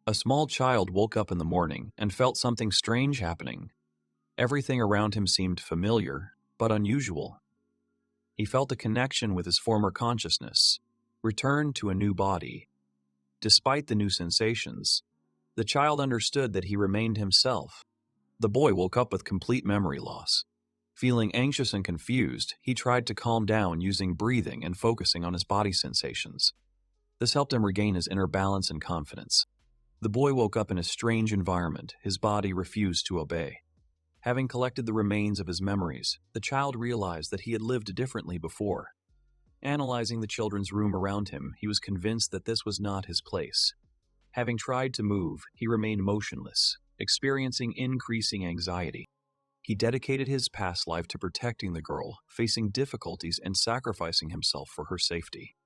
A small child woke up in the morning and felt something strange happening. Everything around him seemed familiar, but unusual. He felt a connection with his former consciousness, returned to a new body. Despite the new sensations, the child understood that he remained himself. The boy woke up with complete memory loss. Feeling anxious and confused, he tried to calm down using breathing and focusing on his body sensations. This helped him regain his inner balance and confidence. The boy woke up in a strange environment. His body refused to obey. Having collected the remains of his memories, the child realized that he had lived differently before. Analyzing the children's room around him, he was convinced that this was not his place. Having tried to move, he remained motionless, experiencing increasing anxiety. He dedicated his past life to protecting the girl, facing difficulties and sacrificing himself for her safety.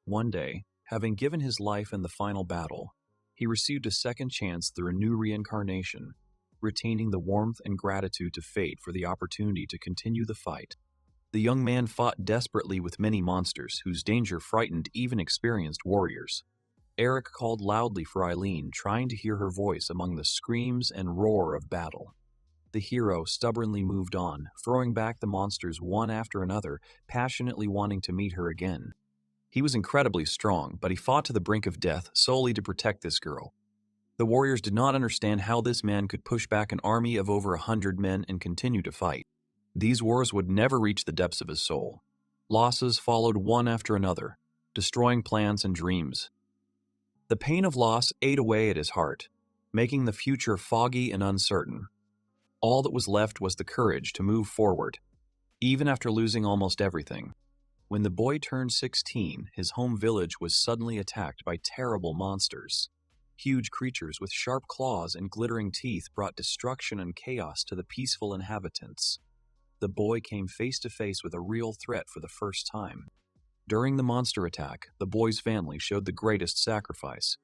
One day, having given his life in the final battle, he received a second chance through a new reincarnation, retaining the warmth and gratitude to fate for the opportunity to continue the fight. The young man fought desperately with many monsters, whose danger frightened even experienced warriors. Eric called loudly for Eileen, trying to hear her voice among the screams and roar of battle. The hero stubbornly moved on, throwing back the monsters one after another, passionately wanting to meet her again. He was incredibly strong, but he fought to the brink of death solely to protect this girl. The warriors did not understand how this man could push back an army of over 100 men and continue to fight. These wars would never reach the depths of his soul. Losses followed one after another, destroying plans and dreams. The pain of loss ate away at his heart, making the future foggy and uncertain. All that was left was the courage to move forward, even after losing almost everything. When the boy turned 16, his home village was suddenly attacked by terrible monsters. Huge creatures with sharp claws and glittering teeth brought destruction and chaos to the peaceful inhabitants. The boy came face to face with a real threat for the first time. During the monster attack, the boy's family showed the greatest sacrifice.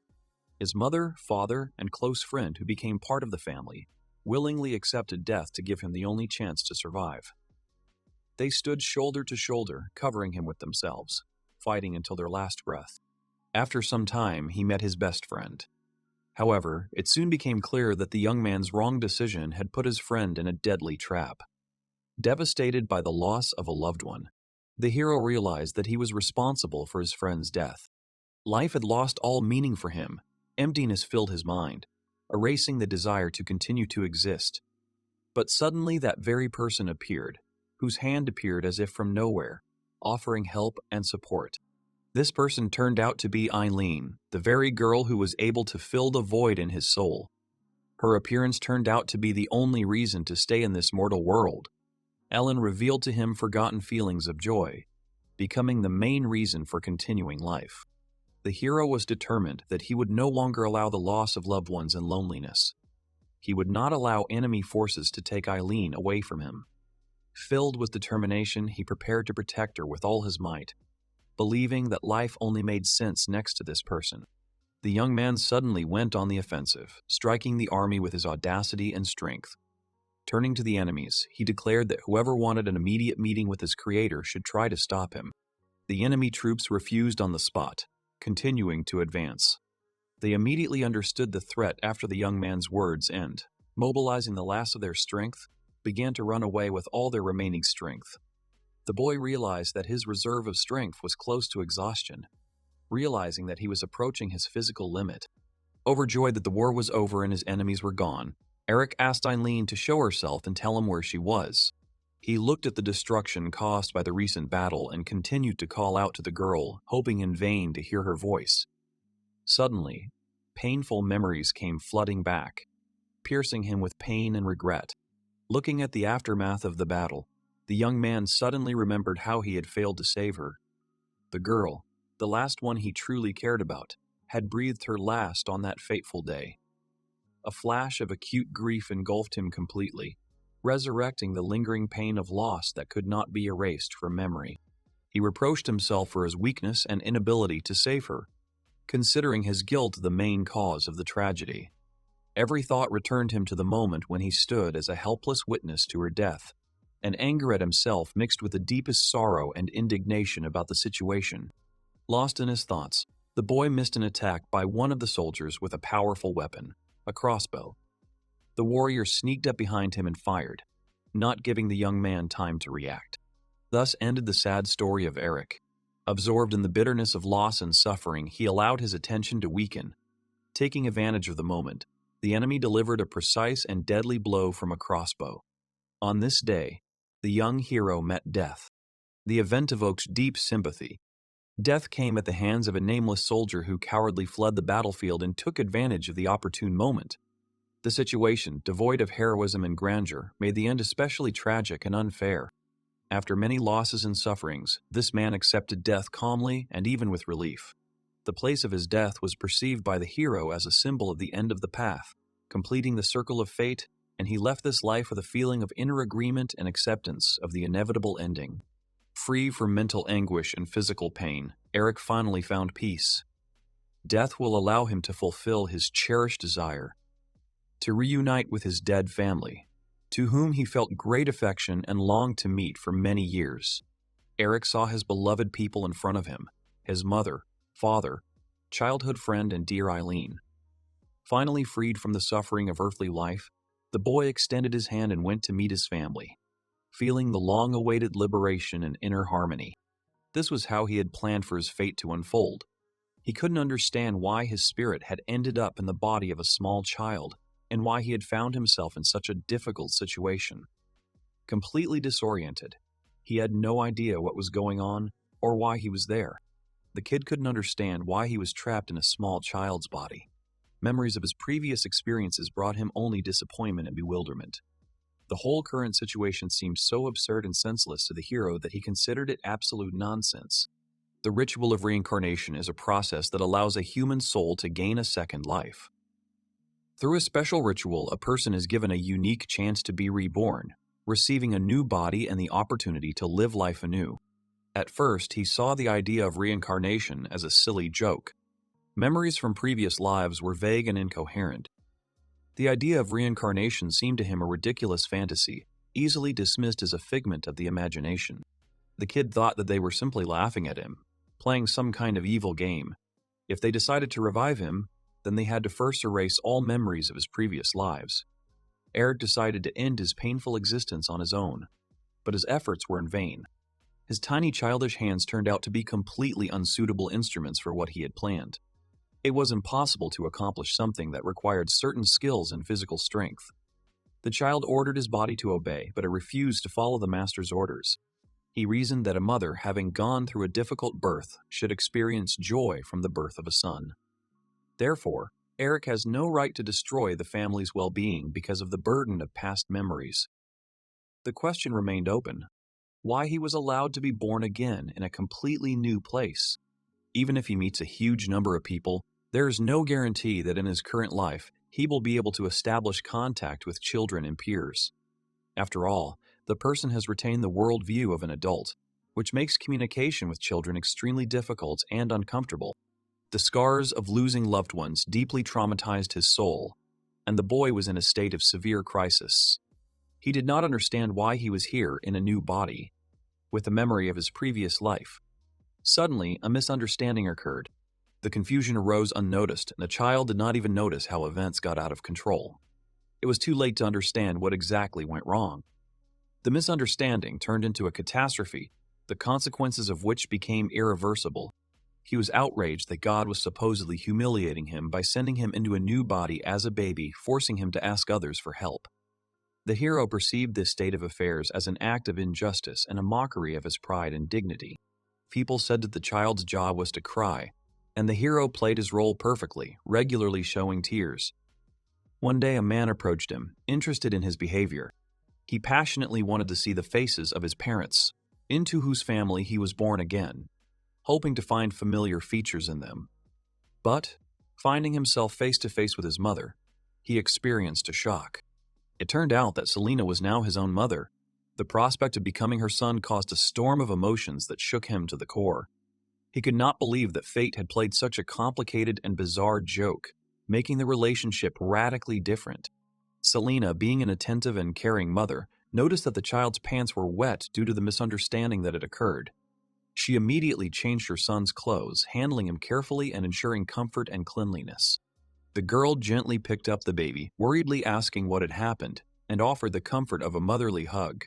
His mother, father, and close friend, who became part of the family, willingly accepted death to give him the only chance to survive. They stood shoulder to shoulder, covering him with themselves, fighting until their last breath. After some time, he met his best friend. However, it soon became clear that the young man's wrong decision had put his friend in a deadly trap. Devastated by the loss of a loved one, the hero realized that he was responsible for his friend's death. Life had lost all meaning for him. Emptiness filled his mind, erasing the desire to continue to exist. But suddenly that very person appeared, whose hand appeared as if from nowhere, offering help and support. This person turned out to be Eileen, the very girl who was able to fill the void in his soul. Her appearance turned out to be the only reason to stay in this mortal world. Ellen revealed to him forgotten feelings of joy, becoming the main reason for continuing life. The hero was determined that he would no longer allow the loss of loved ones and loneliness. He would not allow enemy forces to take Eileen away from him. Filled with determination, he prepared to protect her with all his might, believing that life only made sense next to this person. The young man suddenly went on the offensive, striking the army with his audacity and strength. Turning to the enemies, he declared that whoever wanted an immediate meeting with his creator should try to stop him. The enemy troops refused on the spot, continuing to advance. They immediately understood the threat after the young man's words and, mobilizing the last of their strength, began to run away with all their remaining strength. The boy realized that his reserve of strength was close to exhaustion, realizing that he was approaching his physical limit. Overjoyed that the war was over and his enemies were gone, Eric asked Eileen to show herself and tell him where she was. He looked at the destruction caused by the recent battle and continued to call out to the girl, hoping in vain to hear her voice. Suddenly, painful memories came flooding back, piercing him with pain and regret. Looking at the aftermath of the battle, the young man suddenly remembered how he had failed to save her. The girl, the last one he truly cared about, had breathed her last on that fateful day. A flash of acute grief engulfed him completely, resurrecting the lingering pain of loss that could not be erased from memory. He reproached himself for his weakness and inability to save her, considering his guilt the main cause of the tragedy. Every thought returned him to the moment when he stood as a helpless witness to her death, and anger at himself mixed with the deepest sorrow and indignation about the situation. Lost in his thoughts, The boy missed an attack by one of the soldiers with a powerful weapon, a crossbow. The warrior sneaked up behind him and fired, not giving the young man time to react. Thus ended the sad story of Eric. Absorbed in the bitterness of loss and suffering, he allowed his attention to weaken. Taking advantage of the moment, the enemy delivered a precise and deadly blow from a crossbow. On this day, the young hero met death. The event evoked deep sympathy. Death came at the hands of a nameless soldier who cowardly fled the battlefield and took advantage of the opportune moment. The situation, devoid of heroism and grandeur, made the end especially tragic and unfair. After many losses and sufferings, this man accepted death calmly and even with relief. The place of his death was perceived by the hero as a symbol of the end of the path, completing the circle of fate, and he left this life with a feeling of inner agreement and acceptance of the inevitable ending. Free from mental anguish and physical pain, Eric finally found peace. Death will allow him to fulfill his cherished desire, to reunite with his dead family, to whom he felt great affection and longed to meet for many years. Eric saw his beloved people in front of him, his mother, father, childhood friend, and dear Eileen. Finally freed from the suffering of earthly life, the boy extended his hand and went to meet his family, feeling the long-awaited liberation and inner harmony. This was how he had planned for his fate to unfold. He couldn't understand why his spirit had ended up in the body of a small child, and why he had found himself in such a difficult situation. Completely disoriented, he had no idea what was going on or why he was there. The kid couldn't understand why he was trapped in a small child's body. Memories of his previous experiences brought him only disappointment and bewilderment. The whole current situation seemed so absurd and senseless to the hero that he considered it absolute nonsense. The ritual of reincarnation is a process that allows a human soul to gain a second life. Through a special ritual, a person is given a unique chance to be reborn, receiving a new body and the opportunity to live life anew. At first, he saw the idea of reincarnation as a silly joke. Memories from previous lives were vague and incoherent. The idea of reincarnation seemed to him a ridiculous fantasy, easily dismissed as a figment of the imagination. The kid thought that they were simply laughing at him, playing some kind of evil game. If they decided to revive him, then they had to first erase all memories of his previous lives. Eric decided to end his painful existence on his own, but his efforts were in vain. His tiny childish hands turned out to be completely unsuitable instruments for what he had planned. It was impossible to accomplish something that required certain skills and physical strength. The child ordered his body to obey, but it refused to follow the master's orders. He reasoned that a mother, having gone through a difficult birth, should experience joy from the birth of a son. Therefore, Eric has no right to destroy the family's well-being because of the burden of past memories. The question remained open: why he was allowed to be born again in a completely new place. Even if he meets a huge number of people, there is no guarantee that in his current life he will be able to establish contact with children and peers. After all, the person has retained the worldview of an adult, which makes communication with children extremely difficult and uncomfortable. The scars of losing loved ones deeply traumatized his soul, and the boy was in a state of severe crisis. He did not understand why he was here in a new body, with the memory of his previous life. Suddenly, a misunderstanding occurred. The confusion arose unnoticed, and the child did not even notice how events got out of control. It was too late to understand what exactly went wrong. The misunderstanding turned into a catastrophe, the consequences of which became irreversible. He was outraged that God was supposedly humiliating him by sending him into a new body as a baby, forcing him to ask others for help. The hero perceived this state of affairs as an act of injustice and a mockery of his pride and dignity. People said that the child's job was to cry, and the hero played his role perfectly, regularly showing tears. One day a man approached him, interested in his behavior. He passionately wanted to see the faces of his parents, into whose family he was born again, hoping to find familiar features in them. But, finding himself face to face with his mother, he experienced a shock. It turned out that Selena was now his own mother. The prospect of becoming her son caused a storm of emotions that shook him to the core. He could not believe that fate had played such a complicated and bizarre joke, making the relationship radically different. Selena, being an attentive and caring mother, noticed that the child's pants were wet due to the misunderstanding that had occurred. She immediately changed her son's clothes, handling him carefully and ensuring comfort and cleanliness. The girl gently picked up the baby, worriedly asking what had happened, and offered the comfort of a motherly hug.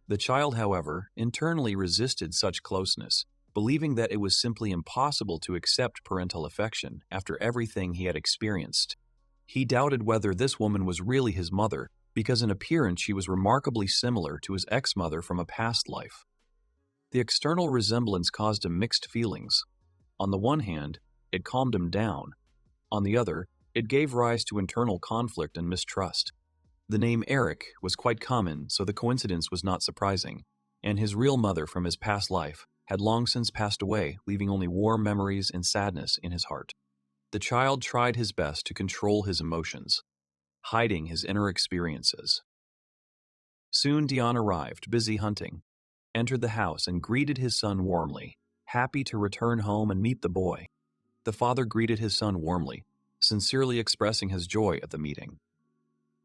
The child, however, internally resisted such closeness, believing that it was simply impossible to accept parental affection after everything he had experienced. He doubted whether this woman was really his mother, because in appearance she was remarkably similar to his ex-mother from a past life. The external resemblance caused him mixed feelings. On the one hand, it calmed him down. On the other, it gave rise to internal conflict and mistrust. The name Eric was quite common, so the coincidence was not surprising, and his real mother from his past life had long since passed away, leaving only warm memories and sadness in his heart. The child tried his best to control his emotions, hiding his inner experiences. Soon Dion arrived, busy hunting, entered the house and greeted his son warmly, happy to return home and meet the boy. The father greeted his son warmly, sincerely expressing his joy at the meeting.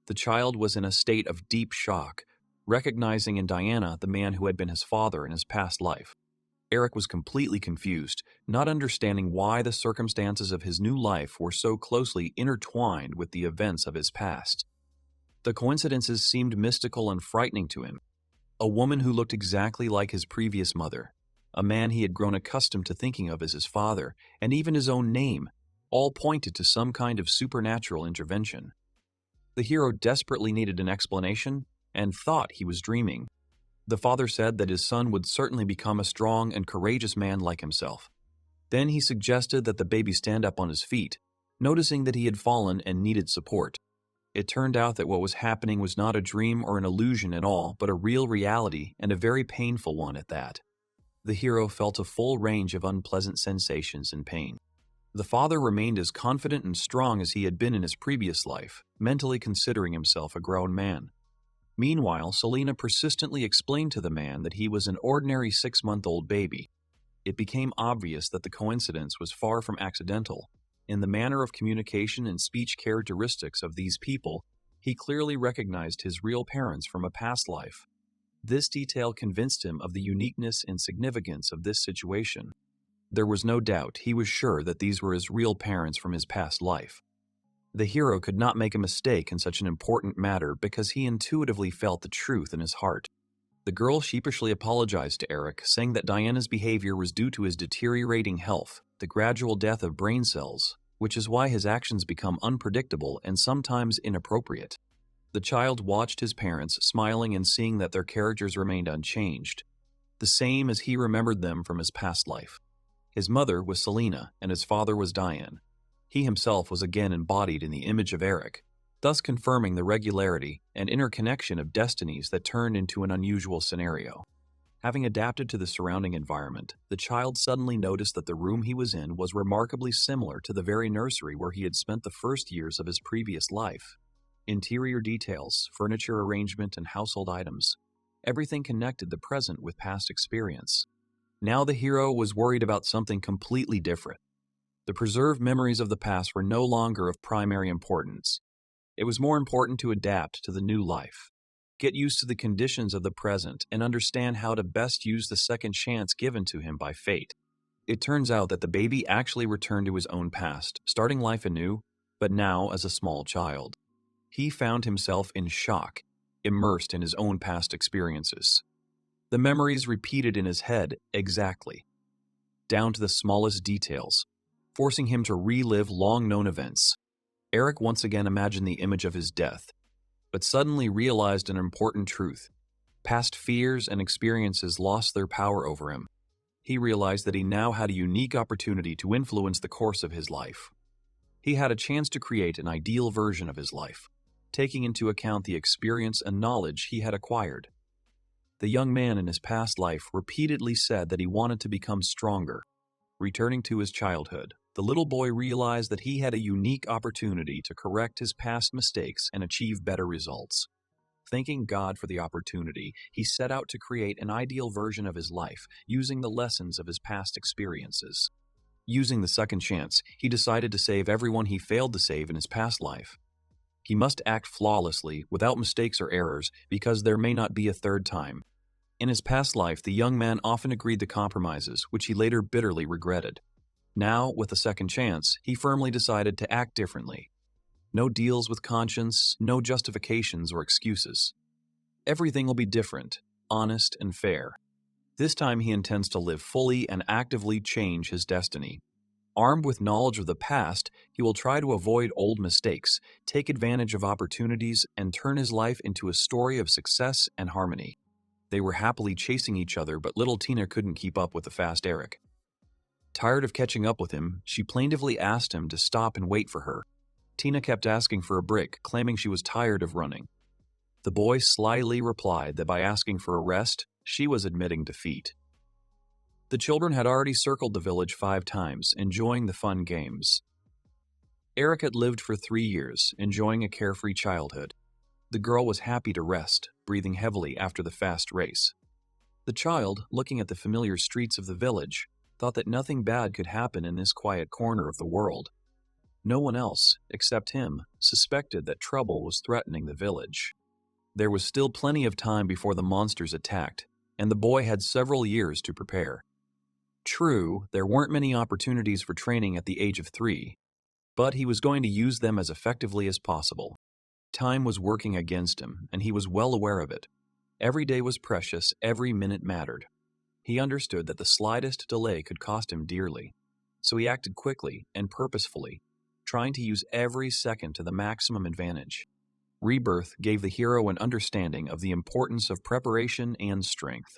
The child was in a state of deep shock, recognizing in Diana the man who had been his father in his past life. Eric was completely confused, not understanding why the circumstances of his new life were so closely intertwined with the events of his past. The coincidences seemed mystical and frightening to him. A woman who looked exactly like his previous mother, a man he had grown accustomed to thinking of as his father, and even his own name, all pointed to some kind of supernatural intervention. The hero desperately needed an explanation and thought he was dreaming. The father said that his son would certainly become a strong and courageous man like himself. Then he suggested that the baby stand up on his feet, noticing that he had fallen and needed support. It turned out that what was happening was not a dream or an illusion at all, but a real reality, and a very painful one at that. The hero felt a full range of unpleasant sensations and pain. The father remained as confident and strong as he had been in his previous life, mentally considering himself a grown man. Meanwhile, Selena persistently explained to the man that he was an ordinary 6-month-old baby. It became obvious that the coincidence was far from accidental. In the manner of communication and speech characteristics of these people, he clearly recognized his real parents from a past life. This detail convinced him of the uniqueness and significance of this situation. There was no doubt, he was sure that these were his real parents from his past life. The hero could not make a mistake in such an important matter because he intuitively felt the truth in his heart. The girl sheepishly apologized to Eric, saying that Diana's behavior was due to his deteriorating health, the gradual death of brain cells, which is why his actions become unpredictable and sometimes inappropriate. The child watched his parents, smiling and seeing that their characters remained unchanged, the same as he remembered them from his past life. His mother was Selena, and his father was Diane. He himself was again embodied in the image of Eric, thus confirming the regularity and interconnection of destinies that turned into an unusual scenario. Having adapted to the surrounding environment, the child suddenly noticed that the room he was in was remarkably similar to the very nursery where he had spent the first years of his previous life. Interior details, furniture arrangement, and household items, everything connected the present with past experience. Now the hero was worried about something completely different. The preserved memories of the past were no longer of primary importance. It was more important to adapt to the new life, get used to the conditions of the present, and understand how to best use the second chance given to him by fate. It turns out that the baby actually returned to his own past, starting life anew, but now as a small child. He found himself in shock, immersed in his own past experiences. The memories repeated in his head exactly, down to the smallest details, forcing him to relive long-known events. Eric once again imagined the image of his death, but suddenly realized an important truth. Past fears and experiences lost their power over him. He realized that he now had a unique opportunity to influence the course of his life. He had a chance to create an ideal version of his life, taking into account the experience and knowledge he had acquired. The young man in his past life repeatedly said that he wanted to become stronger. Returning to his childhood, the little boy realized that he had a unique opportunity to correct his past mistakes and achieve better results. Thanking God for the opportunity, he set out to create an ideal version of his life, using the lessons of his past experiences. Using the second chance, he decided to save everyone he failed to save in his past life. He must act flawlessly, without mistakes or errors, because there may not be a third time. In his past life, the young man often agreed to compromises, which he later bitterly regretted. Now, with a second chance, he firmly decided to act differently. No deals with conscience, no justifications or excuses. Everything will be different, honest and fair. This time he intends to live fully and actively change his destiny. Armed with knowledge of the past, he will try to avoid old mistakes, take advantage of opportunities, and turn his life into a story of success and harmony. They were happily chasing each other, but little Tina couldn't keep up with the fast Eric. Tired of catching up with him, she plaintively asked him to stop and wait for her. Tina kept asking for a break, claiming she was tired of running. The boy slyly replied that by asking for a rest, she was admitting defeat. The children had already circled the village 5 times, enjoying the fun games. Eric had lived for 3 years, enjoying a carefree childhood. The girl was happy to rest, breathing heavily after the fast race. The child, looking at the familiar streets of the village, thought that nothing bad could happen in this quiet corner of the world. No one else, except him, suspected that trouble was threatening the village. There was still plenty of time before the monsters attacked, and the boy had several years to prepare. True, there weren't many opportunities for training at the age of 3, but he was going to use them as effectively as possible. Time was working against him, and he was well aware of it. Every day was precious, every minute mattered. He understood that the slightest delay could cost him dearly, so he acted quickly and purposefully, trying to use every second to the maximum advantage. Rebirth gave the hero an understanding of the importance of preparation and strength.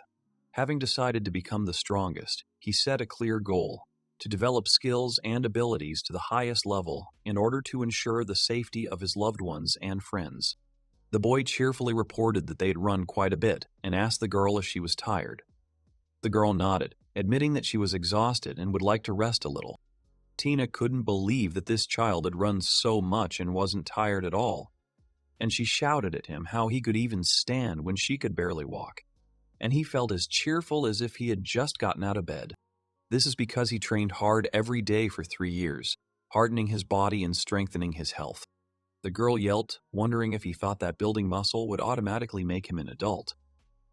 Having decided to become the strongest, he set a clear goal: to develop skills and abilities to the highest level in order to ensure the safety of his loved ones and friends. The boy cheerfully reported that they had run quite a bit and asked the girl if she was tired. The girl nodded, admitting that she was exhausted and would like to rest a little. Tina couldn't believe that this child had run so much and wasn't tired at all. And she shouted at him how he could even stand when she could barely walk. And he felt as cheerful as if he had just gotten out of bed. This is because he trained hard every day for 3 years, hardening his body and strengthening his health. The girl yelped, wondering if he thought that building muscle would automatically make him an adult.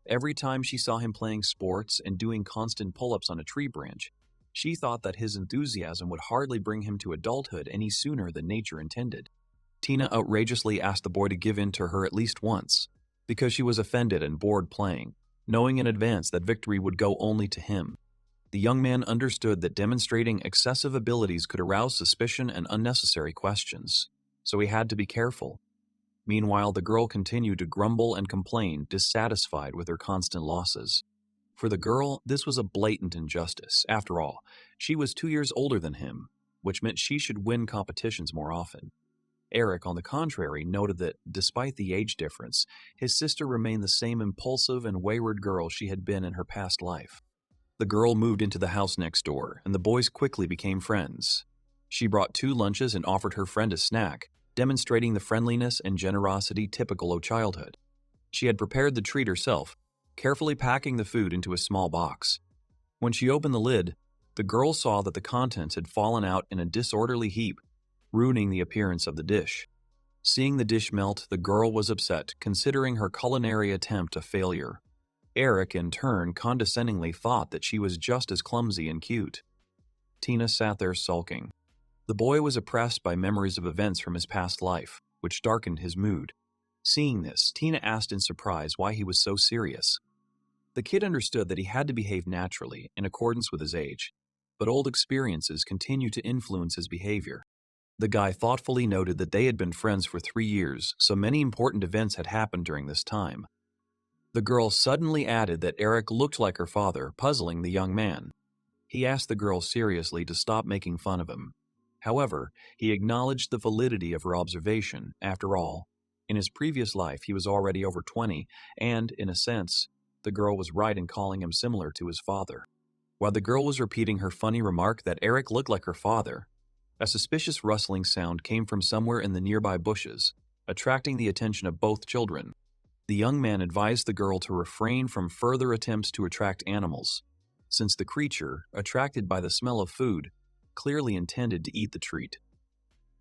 Every time she saw him playing sports and doing constant pull-ups on a tree branch, she thought that his enthusiasm would hardly bring him to adulthood any sooner than nature intended. Tina outrageously asked the boy to give in to her at least once, because she was offended and bored playing, knowing in advance that victory would go only to him. The young man understood that demonstrating excessive abilities could arouse suspicion and unnecessary questions, so he had to be careful. Meanwhile, the girl continued to grumble and complain, dissatisfied with her constant losses. For the girl, this was a blatant injustice. After all, she was 2 years older than him, which meant she should win competitions more often. Eric, on the contrary, noted that, despite the age difference, his sister remained the same impulsive and wayward girl she had been in her past life. The girl moved into the house next door, and the boys quickly became friends. She brought 2 lunches and offered her friend a snack, demonstrating the friendliness and generosity typical of childhood. She had prepared the treat herself, carefully packing the food into a small box. When she opened the lid, the girl saw that the contents had fallen out in a disorderly heap, ruining the appearance of the dish. Seeing the dish melt, the girl was upset, considering her culinary attempt a failure. Eric, in turn, condescendingly thought that she was just as clumsy and cute. Tina sat there sulking. The boy was oppressed by memories of events from his past life, which darkened his mood. Seeing this, Tina asked in surprise why he was so serious. The kid understood that he had to behave naturally, in accordance with his age, but old experiences continued to influence his behavior. The guy thoughtfully noted that they had been friends for 3 years, so many important events had happened during this time. The girl suddenly added that Eric looked like her father, puzzling the young man. He asked the girl seriously to stop making fun of him. However, he acknowledged the validity of her observation. After all, in his previous life he was already over 20, and, in a sense, the girl was right in calling him similar to his father. While the girl was repeating her funny remark that Eric looked like her father, a suspicious rustling sound came from somewhere in the nearby bushes, attracting the attention of both children. The young man advised the girl to refrain from further attempts to attract animals, since the creature, attracted by the smell of food, clearly intended to eat the treat.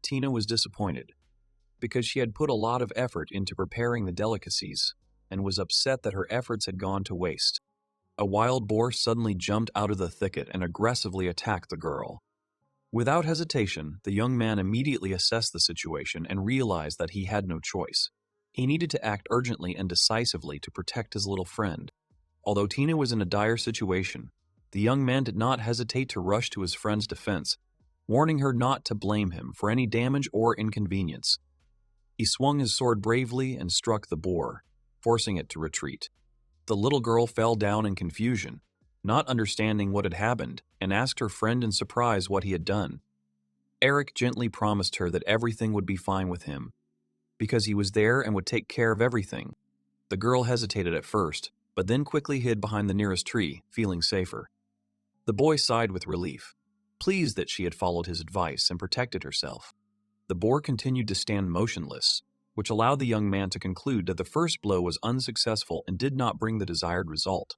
Tina was disappointed, because she had put a lot of effort into preparing the delicacies, and was upset that her efforts had gone to waste. A wild boar suddenly jumped out of the thicket and aggressively attacked the girl. Without hesitation, the young man immediately assessed the situation and realized that he had no choice. He needed to act urgently and decisively to protect his little friend. Although Tina was in a dire situation, the young man did not hesitate to rush to his friend's defense, warning her not to blame him for any damage or inconvenience. He swung his sword bravely and struck the boar, forcing it to retreat. The little girl fell down in confusion, not understanding what had happened, and asked her friend in surprise what he had done. Eric gently promised her that everything would be fine with him, because he was there and would take care of everything. The girl hesitated at first, but then quickly hid behind the nearest tree, feeling safer. The boy sighed with relief, pleased that she had followed his advice and protected herself. The boar continued to stand motionless, which allowed the young man to conclude that the first blow was unsuccessful and did not bring the desired result.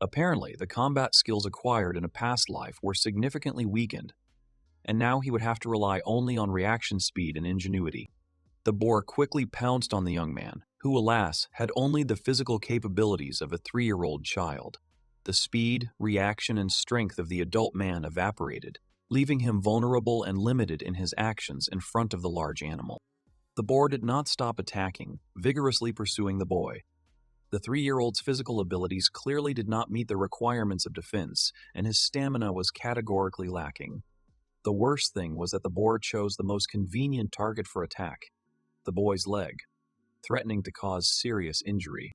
Apparently, the combat skills acquired in a past life were significantly weakened, and now he would have to rely only on reaction speed and ingenuity. The boar quickly pounced on the young man, who, alas, had only the physical capabilities of a 3-year-old child. The speed, reaction, and strength of the adult man evaporated, leaving him vulnerable and limited in his actions in front of the large animal. The boar did not stop attacking, vigorously pursuing the boy. The 3-year-old's physical abilities clearly did not meet the requirements of defense, and his stamina was categorically lacking. The worst thing was that the boar chose the most convenient target for attack, the boy's leg, threatening to cause serious injury.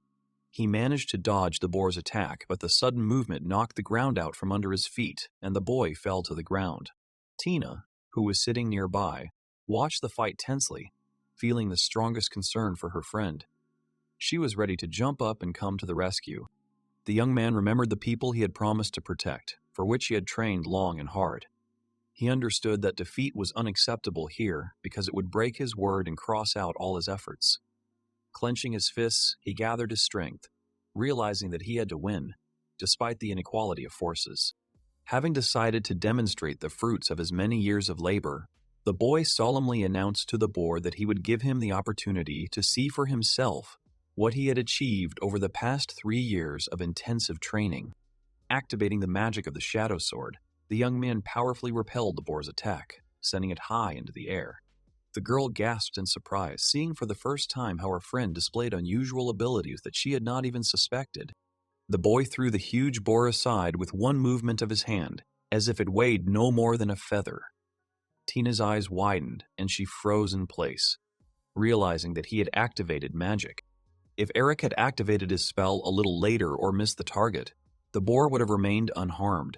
He managed to dodge the boar's attack, but the sudden movement knocked the ground out from under his feet, and the boy fell to the ground. Tina, who was sitting nearby, watched the fight tensely, feeling the strongest concern for her friend. She was ready to jump up and come to the rescue. The young man remembered the people he had promised to protect, for which he had trained long and hard. He understood that defeat was unacceptable here because it would break his word and cross out all his efforts. Clenching his fists, he gathered his strength, realizing that he had to win, despite the inequality of forces. Having decided to demonstrate the fruits of his many years of labor, the boy solemnly announced to the boar that he would give him the opportunity to see for himself what he had achieved over the past 3 years of intensive training. Activating the magic of the shadow sword, the young man powerfully repelled the boar's attack, sending it high into the air. The girl gasped in surprise, seeing for the first time how her friend displayed unusual abilities that she had not even suspected. The boy threw the huge boar aside with one movement of his hand, as if it weighed no more than a feather. Tina's eyes widened, and she froze in place, realizing that he had activated magic. If Eric had activated his spell a little later or missed the target, the boar would have remained unharmed.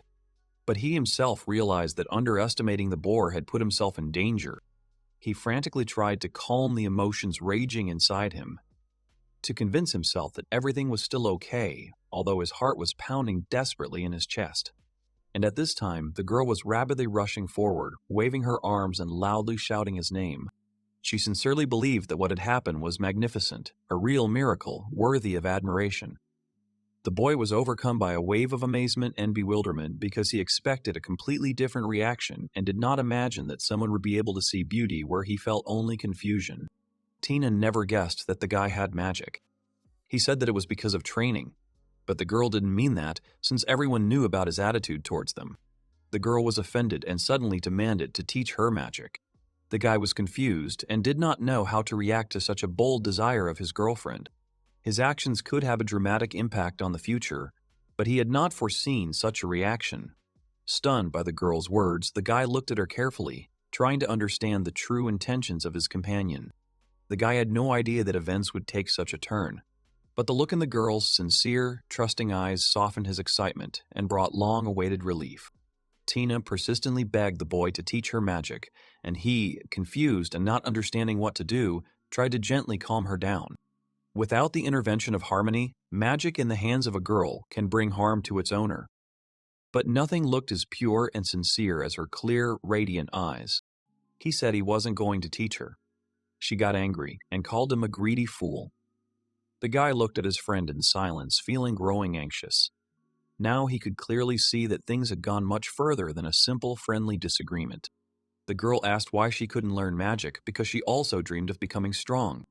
But he himself realized that underestimating the boar had put himself in danger. He frantically tried to calm the emotions raging inside him, to convince himself that everything was still okay, although his heart was pounding desperately in his chest. And at this time, the girl was rapidly rushing forward, waving her arms and loudly shouting his name. She sincerely believed that what had happened was magnificent, a real miracle worthy of admiration. The boy was overcome by a wave of amazement and bewilderment because he expected a completely different reaction and did not imagine that someone would be able to see beauty where he felt only confusion. Tina never guessed that the guy had magic. He said that it was because of training, but the girl didn't mean that since everyone knew about his attitude towards them. The girl was offended and suddenly demanded to teach her magic. The guy was confused and did not know how to react to such a bold desire of his girlfriend. His actions could have a dramatic impact on the future, but he had not foreseen such a reaction. Stunned by the girl's words, the guy looked at her carefully, trying to understand the true intentions of his companion. The guy had no idea that events would take such a turn, but the look in the girl's sincere, trusting eyes softened his excitement and brought long-awaited relief. Tina persistently begged the boy to teach her magic, and he, confused and not understanding what to do, tried to gently calm her down. Without the intervention of harmony, magic in the hands of a girl can bring harm to its owner. But nothing looked as pure and sincere as her clear, radiant eyes. He said he wasn't going to teach her. She got angry and called him a greedy fool. The guy looked at his friend in silence, feeling growing anxious. Now he could clearly see that things had gone much further than a simple, friendly disagreement. The girl asked why she couldn't learn magic because she also dreamed of becoming strong.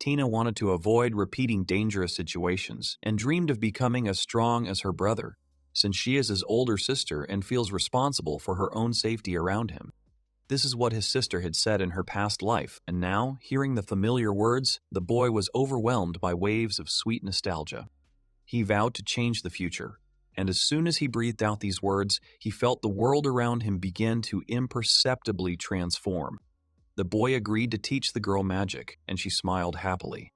Tina wanted to avoid repeating dangerous situations and dreamed of becoming as strong as her brother, since she is his older sister and feels responsible for her own safety around him. This is what his sister had said in her past life, and now, hearing the familiar words, the boy was overwhelmed by waves of sweet nostalgia. He vowed to change the future, and as soon as he breathed out these words, he felt the world around him begin to imperceptibly transform. The boy agreed to teach the girl magic, and she smiled happily.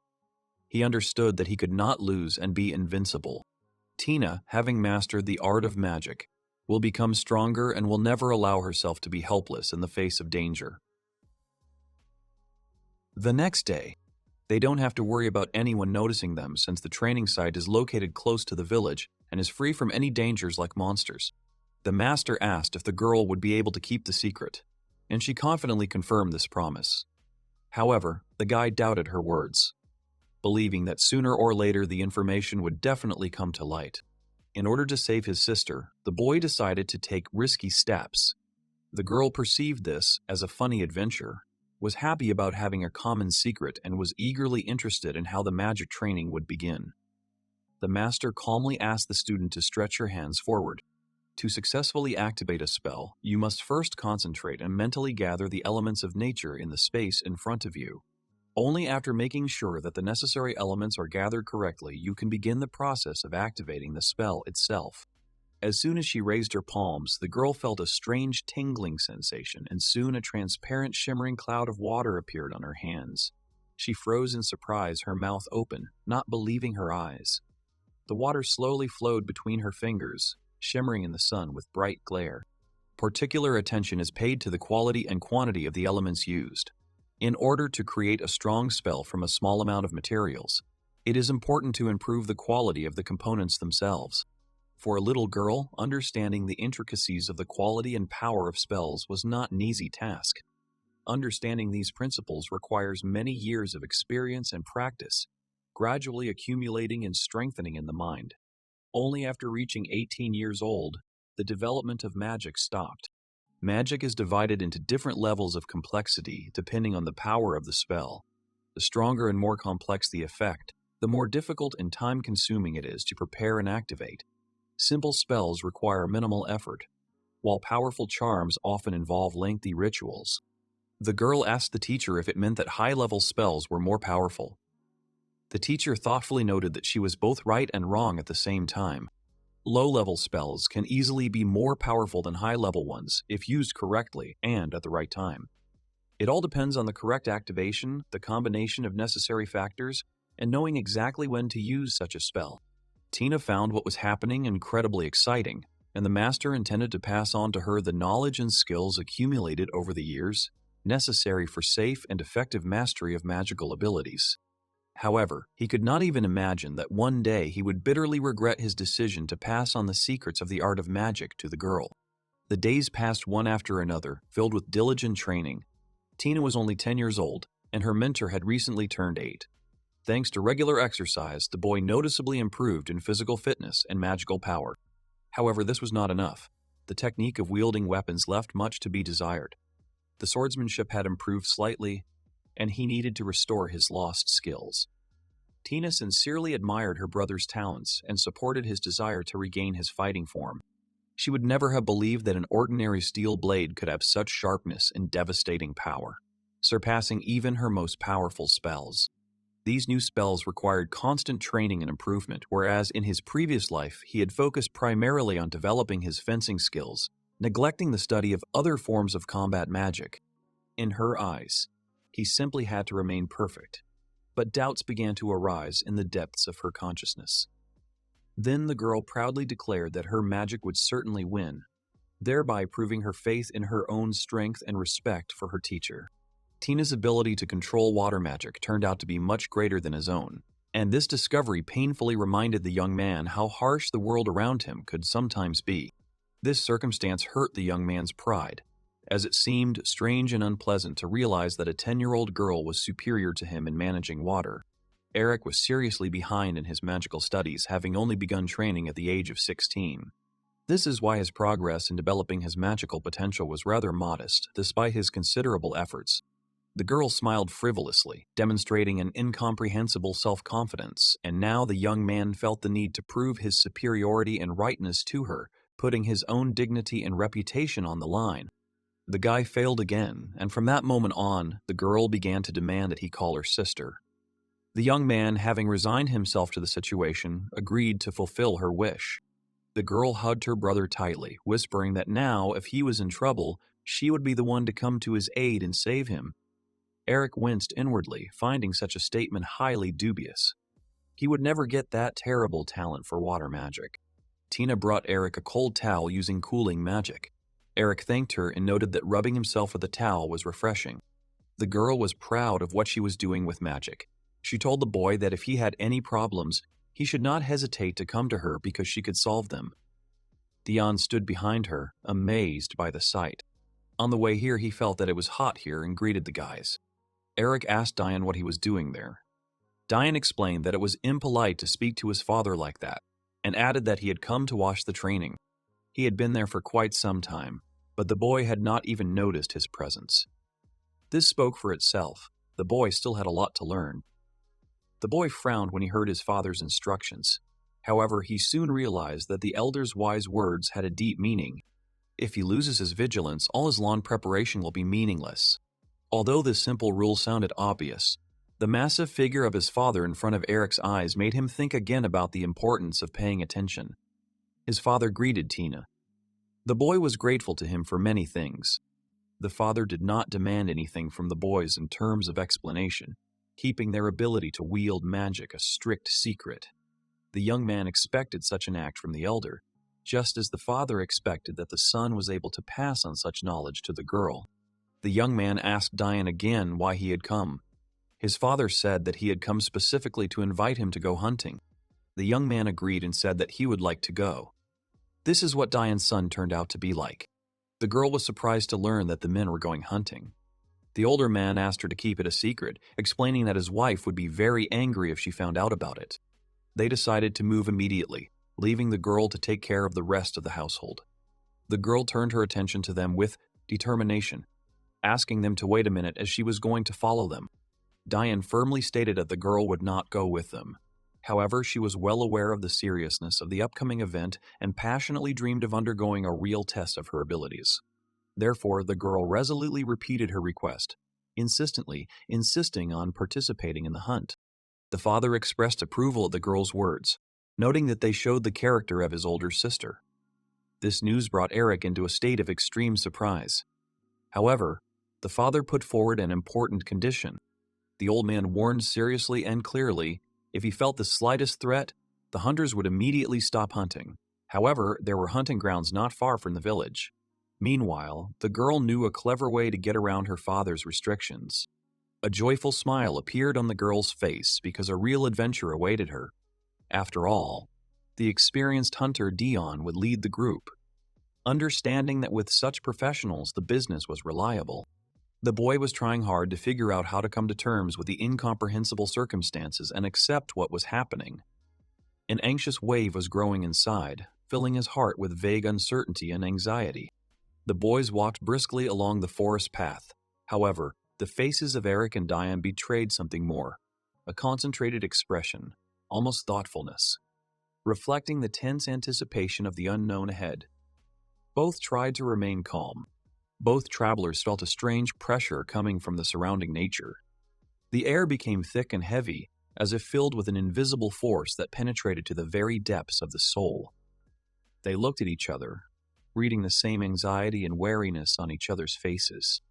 He understood that he could not lose and be invincible. Tina, having mastered the art of magic, will become stronger and will never allow herself to be helpless in the face of danger. The next day, they don't have to worry about anyone noticing them since the training site is located close to the village and is free from any dangers like monsters. The master asked if the girl would be able to keep the secret, and she confidently confirmed this promise. However, the guide doubted her words, believing that sooner or later the information would definitely come to light. In order to save his sister, the boy decided to take risky steps. The girl perceived this as a funny adventure, was happy about having a common secret, and was eagerly interested in how the magic training would begin. The master calmly asked the student to stretch her hands forward. To successfully activate a spell, you must first concentrate and mentally gather the elements of nature in the space in front of you. Only after making sure that the necessary elements are gathered correctly, you can begin the process of activating the spell itself. As soon as she raised her palms, the girl felt a strange tingling sensation, and soon a transparent shimmering cloud of water appeared on her hands. She froze in surprise, her mouth open, not believing her eyes. The water slowly flowed between her fingers, shimmering in the sun with bright glare. Particular attention is paid to the quality and quantity of the elements used. In order to create a strong spell from a small amount of materials, it is important to improve the quality of the components themselves. For a little girl, understanding the intricacies of the quality and power of spells was not an easy task. Understanding these principles requires many years of experience and practice, gradually accumulating and strengthening in the mind. Only after reaching 18 years old, the development of magic stopped. Magic is divided into different levels of complexity depending on the power of the spell. The stronger and more complex the effect, the more difficult and time-consuming it is to prepare and activate. Simple spells require minimal effort, while powerful charms often involve lengthy rituals. The girl asked the teacher if it meant that high-level spells were more powerful. The teacher thoughtfully noted that she was both right and wrong at the same time. Low-level spells can easily be more powerful than high-level ones if used correctly and at the right time. It all depends on the correct activation, the combination of necessary factors, and knowing exactly when to use such a spell. Tina found what was happening incredibly exciting, and the master intended to pass on to her the knowledge and skills accumulated over the years, necessary for safe and effective mastery of magical abilities. However, he could not even imagine that one day he would bitterly regret his decision to pass on the secrets of the art of magic to the girl. The days passed one after another, filled with diligent training. Tina was only 10 years old, and her mentor had recently turned 8. Thanks to regular exercise, the boy noticeably improved in physical fitness and magical power. However, this was not enough. The technique of wielding weapons left much to be desired. The swordsmanship had improved slightly, and he needed to restore his lost skills. Tina sincerely admired her brother's talents and supported his desire to regain his fighting form. She would never have believed that an ordinary steel blade could have such sharpness and devastating power, surpassing even her most powerful spells. These new spells required constant training and improvement, whereas in his previous life he had focused primarily on developing his fencing skills, neglecting the study of other forms of combat magic. In her eyes, he simply had to remain perfect, but doubts began to arise in the depths of her consciousness. Then the girl proudly declared that her magic would certainly win, thereby proving her faith in her own strength and respect for her teacher. Tina's ability to control water magic turned out to be much greater than his own, and this discovery painfully reminded the young man how harsh the world around him could sometimes be. This circumstance hurt the young man's pride, as it seemed strange and unpleasant to realize that a 10-year-old girl was superior to him in managing water. Eric was seriously behind in his magical studies, having only begun training at the age of 16. This is why his progress in developing his magical potential was rather modest, despite his considerable efforts. The girl smiled frivolously, demonstrating an incomprehensible self-confidence, and now the young man felt the need to prove his superiority and rightness to her, putting his own dignity and reputation on the line. The guy failed again, and from that moment on, the girl began to demand that he call her sister. The young man, having resigned himself to the situation, agreed to fulfill her wish. The girl hugged her brother tightly, whispering that now, if he was in trouble, she would be the one to come to his aid and save him. Eric winced inwardly, finding such a statement highly dubious. He would never get that terrible talent for water magic. Tina brought Eric a cold towel using cooling magic. Eric thanked her and noted that rubbing himself with the towel was refreshing. The girl was proud of what she was doing with magic. She told the boy that if he had any problems, he should not hesitate to come to her because she could solve them. Dion stood behind her, amazed by the sight. On the way here, he felt that it was hot here and greeted the guys. Eric asked Dion what he was doing there. Dion explained that it was impolite to speak to his father like that, and added that he had come to watch the training. He had been there for quite some time, but the boy had not even noticed his presence. This spoke for itself. The boy still had a lot to learn. The boy frowned when he heard his father's instructions. However, he soon realized that the elder's wise words had a deep meaning. If he loses his vigilance, all his long preparation will be meaningless. Although this simple rule sounded obvious, the massive figure of his father in front of Eric's eyes made him think again about the importance of paying attention. His father greeted Tina. The boy was grateful to him for many things. The father did not demand anything from the boys in terms of explanation, keeping their ability to wield magic a strict secret. The young man expected such an act from the elder, just as the father expected that the son was able to pass on such knowledge to the girl. The young man asked Dion again why he had come. His father said that he had come specifically to invite him to go hunting. The young man agreed and said that he would like to go. This is what Dion's son turned out to be like. The girl was surprised to learn that the men were going hunting. The older man asked her to keep it a secret, explaining that his wife would be very angry if she found out about it. They decided to move immediately, leaving the girl to take care of the rest of the household. The girl turned her attention to them with determination, asking them to wait a minute as she was going to follow them. Dion firmly stated that the girl would not go with them. However, she was well aware of the seriousness of the upcoming event and passionately dreamed of undergoing a real test of her abilities. Therefore, the girl resolutely repeated her request, insisting on participating in the hunt. The father expressed approval at the girl's words, noting that they showed the character of his older sister. This news brought Eric into a state of extreme surprise. However, the father put forward an important condition. The old man warned seriously and clearly, if he felt the slightest threat, the hunters would immediately stop hunting. However, there were hunting grounds not far from the village. Meanwhile, the girl knew a clever way to get around her father's restrictions. A joyful smile appeared on the girl's face because a real adventure awaited her. After all, the experienced hunter Dion would lead the group. Understanding that with such professionals the business was reliable, the boy was trying hard to figure out how to come to terms with the incomprehensible circumstances and accept what was happening. An anxious wave was growing inside, filling his heart with vague uncertainty and anxiety. The boys walked briskly along the forest path. However, the faces of Eric and Dion betrayed something more, a concentrated expression, almost thoughtfulness, reflecting the tense anticipation of the unknown ahead. Both tried to remain calm. Both travelers felt a strange pressure coming from the surrounding nature. The air became thick and heavy, as if filled with an invisible force that penetrated to the very depths of the soul. They looked at each other, reading the same anxiety and wariness on each other's faces.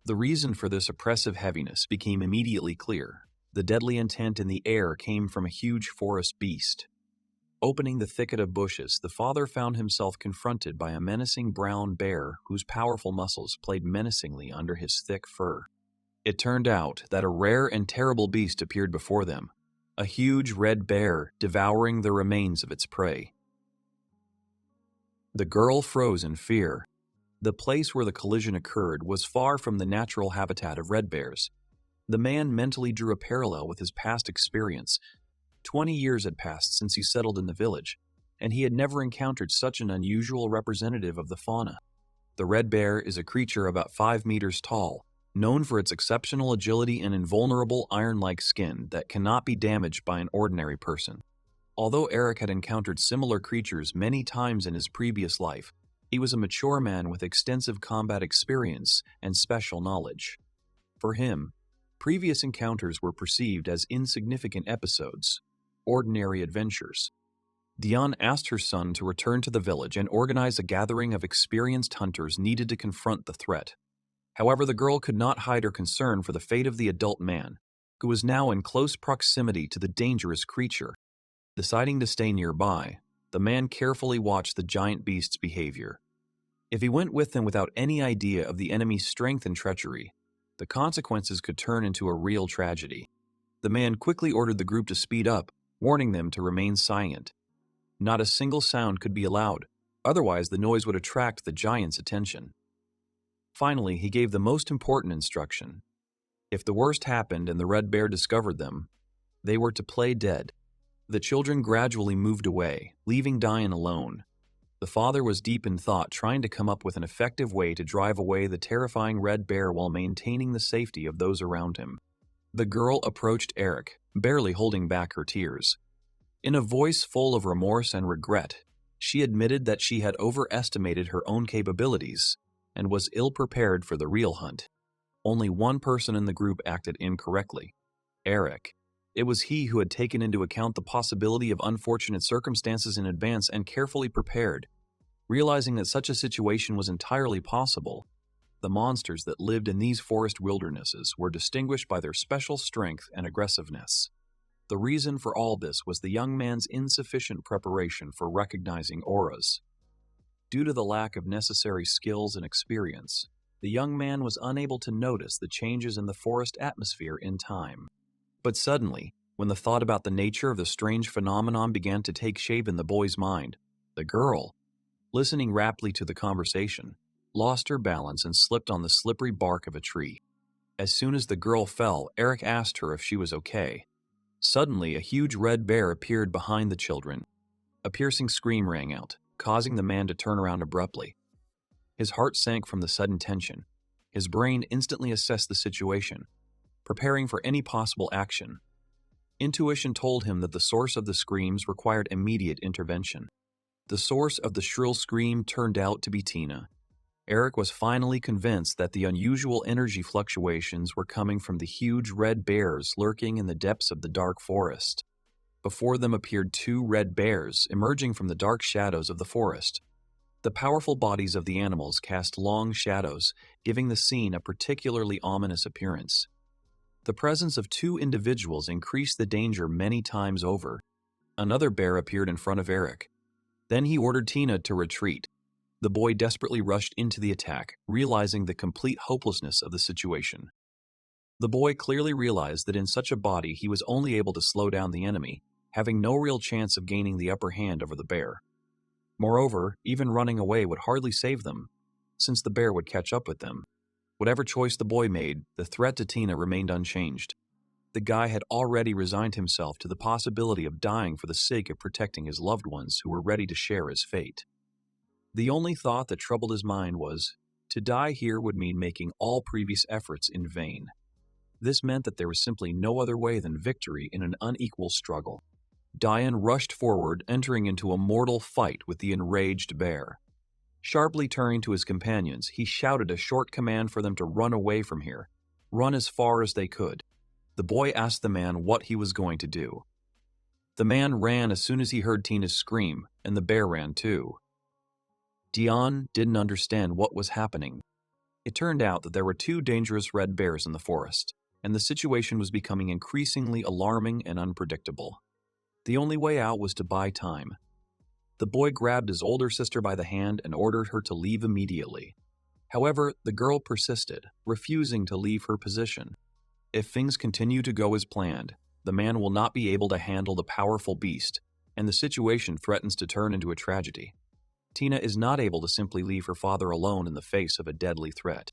The reason for this oppressive heaviness became immediately clear. The deadly intent in the air came from a huge forest beast. Opening the thicket of bushes, the father found himself confronted by a menacing brown bear whose powerful muscles played menacingly under his thick fur. It turned out that a rare and terrible beast appeared before them, a huge red bear devouring the remains of its prey. The girl froze in fear. The place where the collision occurred was far from the natural habitat of red bears. The man mentally drew a parallel with his past experience. 20 years had passed since he settled in the village, and he had never encountered such an unusual representative of the fauna. The red bear is a creature about 5 meters tall, known for its exceptional agility and invulnerable iron-like skin that cannot be damaged by an ordinary person. Although Eric had encountered similar creatures many times in his previous life, he was a mature man with extensive combat experience and special knowledge. For him, previous encounters were perceived as insignificant episodes, ordinary adventures. Dion asked her son to return to the village and organize a gathering of experienced hunters needed to confront the threat. However, the girl could not hide her concern for the fate of the adult man, who was now in close proximity to the dangerous creature. Deciding to stay nearby, the man carefully watched the giant beast's behavior. If he went with them without any idea of the enemy's strength and treachery, the consequences could turn into a real tragedy. The man quickly ordered the group to speed up, warning them to remain silent. Not a single sound could be allowed, otherwise the noise would attract the giant's attention. Finally, he gave the most important instruction. If the worst happened and the red bear discovered them, they were to play dead. The children gradually moved away, leaving Dion alone. The father was deep in thought, trying to come up with an effective way to drive away the terrifying red bear while maintaining the safety of those around him. The girl approached Eric, barely holding back her tears. In a voice full of remorse and regret, she admitted that she had overestimated her own capabilities and was ill-prepared for the real hunt. Only one person in the group acted incorrectly: Eric. It was he who had taken into account the possibility of unfortunate circumstances in advance and carefully prepared. Realizing that such a situation was entirely possible, the monsters that lived in these forest wildernesses were distinguished by their special strength and aggressiveness. The reason for all this was the young man's insufficient preparation for recognizing auras. Due to the lack of necessary skills and experience, the young man was unable to notice the changes in the forest atmosphere in time. But suddenly, when the thought about the nature of the strange phenomenon began to take shape in the boy's mind, the girl, listening raptly to the conversation, lost her balance and slipped on the slippery bark of a tree. As soon as the girl fell, Eric asked her if she was okay. Suddenly, a huge red bear appeared behind the children. A piercing scream rang out, causing the man to turn around abruptly. His heart sank from the sudden tension. His brain instantly assessed the situation, preparing for any possible action. Intuition told him that the source of the screams required immediate intervention. The source of the shrill scream turned out to be Tina. Eric was finally convinced that the unusual energy fluctuations were coming from the huge red bears lurking in the depths of the dark forest. Before them appeared two red bears emerging from the dark shadows of the forest. The powerful bodies of the animals cast long shadows, giving the scene a particularly ominous appearance. The presence of two individuals increased the danger many times over. Another bear appeared in front of Eric. Then he ordered Tina to retreat. The boy desperately rushed into the attack, realizing the complete hopelessness of the situation. The boy clearly realized that in such a body he was only able to slow down the enemy, having no real chance of gaining the upper hand over the bear. Moreover, even running away would hardly save them, since the bear would catch up with them. Whatever choice the boy made, the threat to Tina remained unchanged. The guy had already resigned himself to the possibility of dying for the sake of protecting his loved ones who were ready to share his fate. The only thought that troubled his mind was, to die here would mean making all previous efforts in vain. This meant that there was simply no other way than victory in an unequal struggle. Dion rushed forward, entering into a mortal fight with the enraged bear. Sharply turning to his companions, he shouted a short command for them to run away from here, run as far as they could. The boy asked the man what he was going to do. The man ran as soon as he heard Tina's scream, and the bear ran too. Dion didn't understand what was happening. It turned out that there were two dangerous red bears in the forest, and the situation was becoming increasingly alarming and unpredictable. The only way out was to buy time. The boy grabbed his older sister by the hand and ordered her to leave immediately. However, the girl persisted, refusing to leave her position. If things continue to go as planned, the man will not be able to handle the powerful beast, and the situation threatens to turn into a tragedy. Tina is not able to simply leave her father alone in the face of a deadly threat.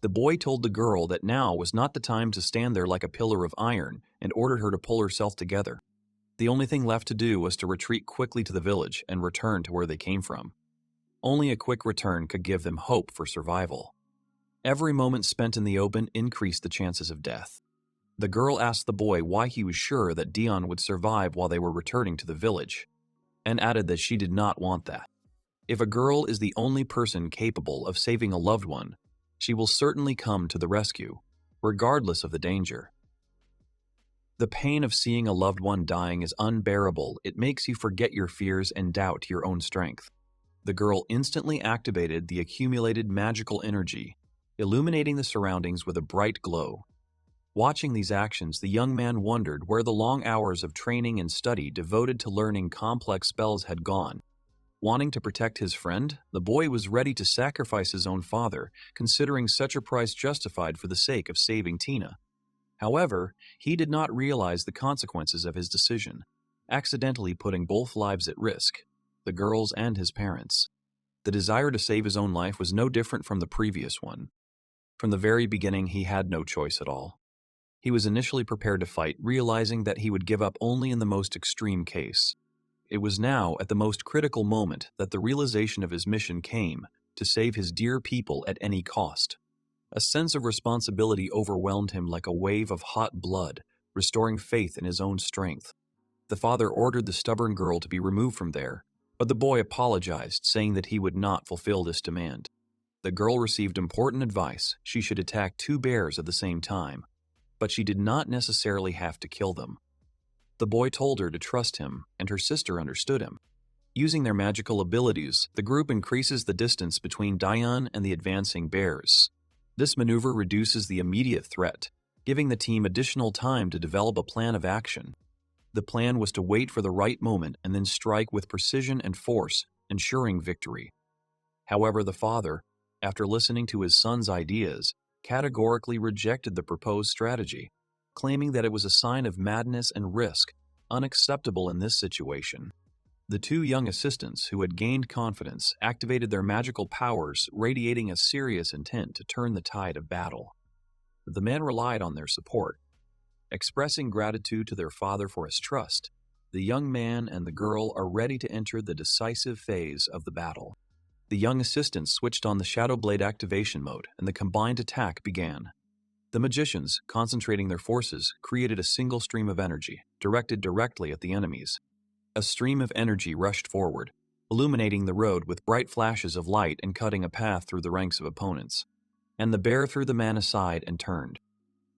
The boy told the girl that now was not the time to stand there like a pillar of iron and ordered her to pull herself together. The only thing left to do was to retreat quickly to the village and return to where they came from. Only a quick return could give them hope for survival. Every moment spent in the open increased the chances of death. The girl asked the boy why he was sure that Dion would survive while they were returning to the village, and added that she did not want that. If a girl is the only person capable of saving a loved one, she will certainly come to the rescue, regardless of the danger. The pain of seeing a loved one dying is unbearable. It makes you forget your fears and doubt your own strength. The girl instantly activated the accumulated magical energy, illuminating the surroundings with a bright glow. Watching these actions, the young man wondered where the long hours of training and study devoted to learning complex spells had gone. Wanting to protect his friend, the boy was ready to sacrifice his own father, considering such a price justified for the sake of saving Tina. However, he did not realize the consequences of his decision, accidentally putting both lives at risk, the girl's and his parents'. The desire to save his own life was no different from the previous one. From the very beginning, he had no choice at all. He was initially prepared to fight, realizing that he would give up only in the most extreme case. It was now, at the most critical moment, that the realization of his mission came, to save his dear people at any cost. A sense of responsibility overwhelmed him like a wave of hot blood, restoring faith in his own strength. The father ordered the stubborn girl to be removed from there, but the boy apologized, saying that he would not fulfill this demand. The girl received important advice. She should attack 2 bears at the same time, but she did not necessarily have to kill them. The boy told her to trust him, and her sister understood him. Using their magical abilities, the group increases the distance between Dion and the advancing bears. This maneuver reduces the immediate threat, giving the team additional time to develop a plan of action. The plan was to wait for the right moment and then strike with precision and force, ensuring victory. However, the father, after listening to his son's ideas, categorically rejected the proposed strategy, claiming that it was a sign of madness and risk, unacceptable in this situation. The 2 young assistants, who had gained confidence, activated their magical powers, radiating a serious intent to turn the tide of battle. The men relied on their support. Expressing gratitude to their father for his trust, the young man and the girl are ready to enter the decisive phase of the battle. The young assistants switched on the Shadow Blade activation mode, and the combined attack began. The magicians, concentrating their forces, created a single stream of energy, directed directly at the enemies. A stream of energy rushed forward, illuminating the road with bright flashes of light and cutting a path through the ranks of opponents. And the bear threw the man aside and turned.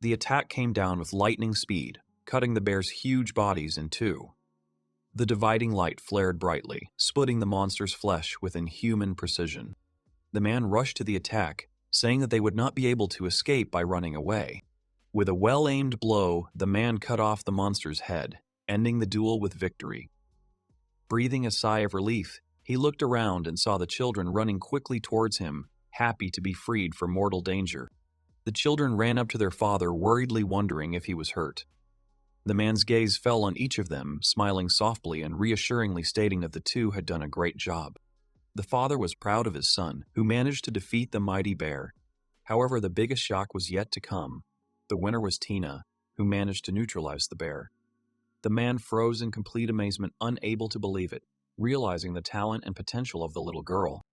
The attack came down with lightning speed, cutting the bear's huge bodies in 2. The dividing light flared brightly, splitting the monster's flesh with inhuman precision. The man rushed to the attack, saying that they would not be able to escape by running away. With a well-aimed blow, the man cut off the monster's head, ending the duel with victory. Breathing a sigh of relief, he looked around and saw the children running quickly towards him, happy to be freed from mortal danger. The children ran up to their father, worriedly wondering if he was hurt. The man's gaze fell on each of them, smiling softly and reassuringly stating that the 2 had done a great job. The father was proud of his son, who managed to defeat the mighty bear. However, the biggest shock was yet to come. The winner was Tina, who managed to neutralize the bear. The man froze in complete amazement, unable to believe it, realizing the talent and potential of the little girl.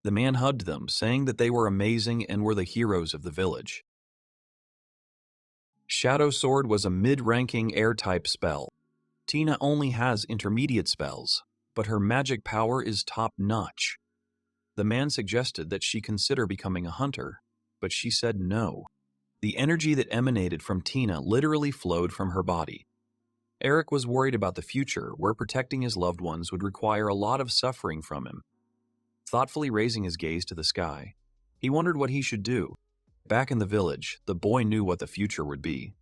The man hugged them, saying that they were amazing and were the heroes of the village. Shadow Sword was a mid-ranking air-type spell. Tina only has intermediate spells, but her magic power is top-notch. The man suggested that she consider becoming a hunter, but she said no. The energy that emanated from Tina literally flowed from her body. Eric was worried about the future, where protecting his loved ones would require a lot of suffering from him. Thoughtfully raising his gaze to the sky, he wondered what he should do. Back in the village, the boy knew what the future would be.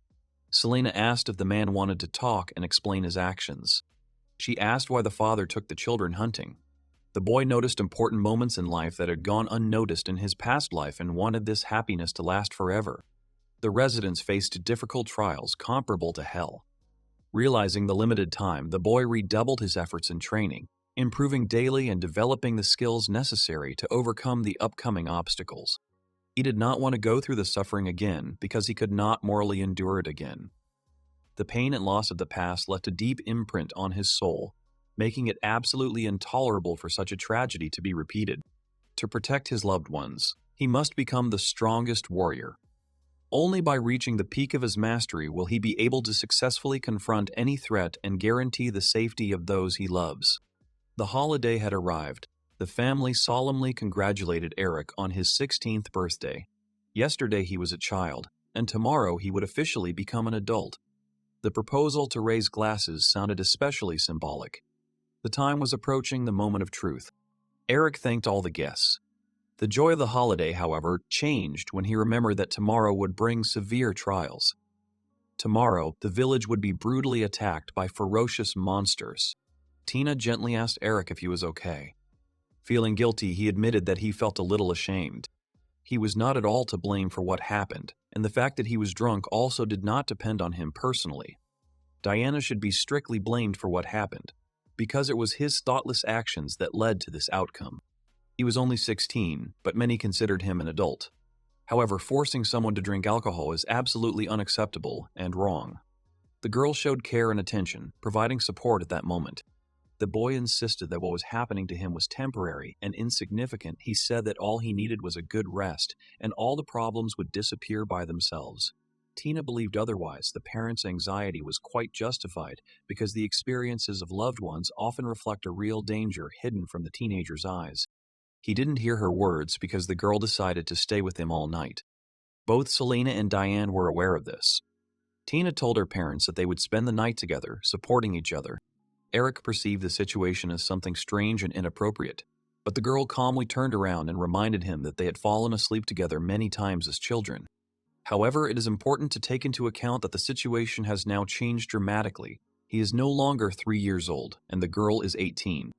Selena asked if the man wanted to talk and explain his actions. She asked why the father took the children hunting. The boy noticed important moments in life that had gone unnoticed in his past life and wanted this happiness to last forever. The residents faced difficult trials comparable to hell. Realizing the limited time, the boy redoubled his efforts in training, improving daily and developing the skills necessary to overcome the upcoming obstacles. He did not want to go through the suffering again because he could not morally endure it again. The pain and loss of the past left a deep imprint on his soul, making it absolutely intolerable for such a tragedy to be repeated. To protect his loved ones, He must become the strongest warrior. Only by reaching the peak of his mastery will he be able to successfully confront any threat and guarantee the safety of those he loves. The holiday had arrived. The family solemnly congratulated Eric on his 16th birthday. Yesterday he was a child, and tomorrow he would officially become an adult. The proposal to raise glasses sounded especially symbolic. The time was approaching the moment of truth. Eric thanked all the guests. The joy of the holiday, however, changed when he remembered that tomorrow would bring severe trials. Tomorrow, the village would be brutally attacked by ferocious monsters. Tina gently asked Eric if he was okay. Feeling guilty, he admitted that he felt a little ashamed. He was not at all to blame for what happened, and the fact that he was drunk also did not depend on him personally. Diana should be strictly blamed for what happened, because it was his thoughtless actions that led to this outcome. He was only 16, but many considered him an adult. However, forcing someone to drink alcohol is absolutely unacceptable and wrong. The girl showed care and attention, providing support at that moment. The boy insisted that what was happening to him was temporary and insignificant. He said that all he needed was a good rest, and all the problems would disappear by themselves. Tina believed otherwise. The parents' anxiety was quite justified because the experiences of loved ones often reflect a real danger hidden from the teenager's eyes. He didn't hear her words because the girl decided to stay with him all night. Both Selena and Diane were aware of this. Tina told her parents that they would spend the night together, supporting each other. Eric perceived the situation as something strange and inappropriate, but the girl calmly turned around and reminded him that they had fallen asleep together many times as children. However, it is important to take into account that the situation has now changed dramatically. He is no longer 3 years old, and the girl is 18.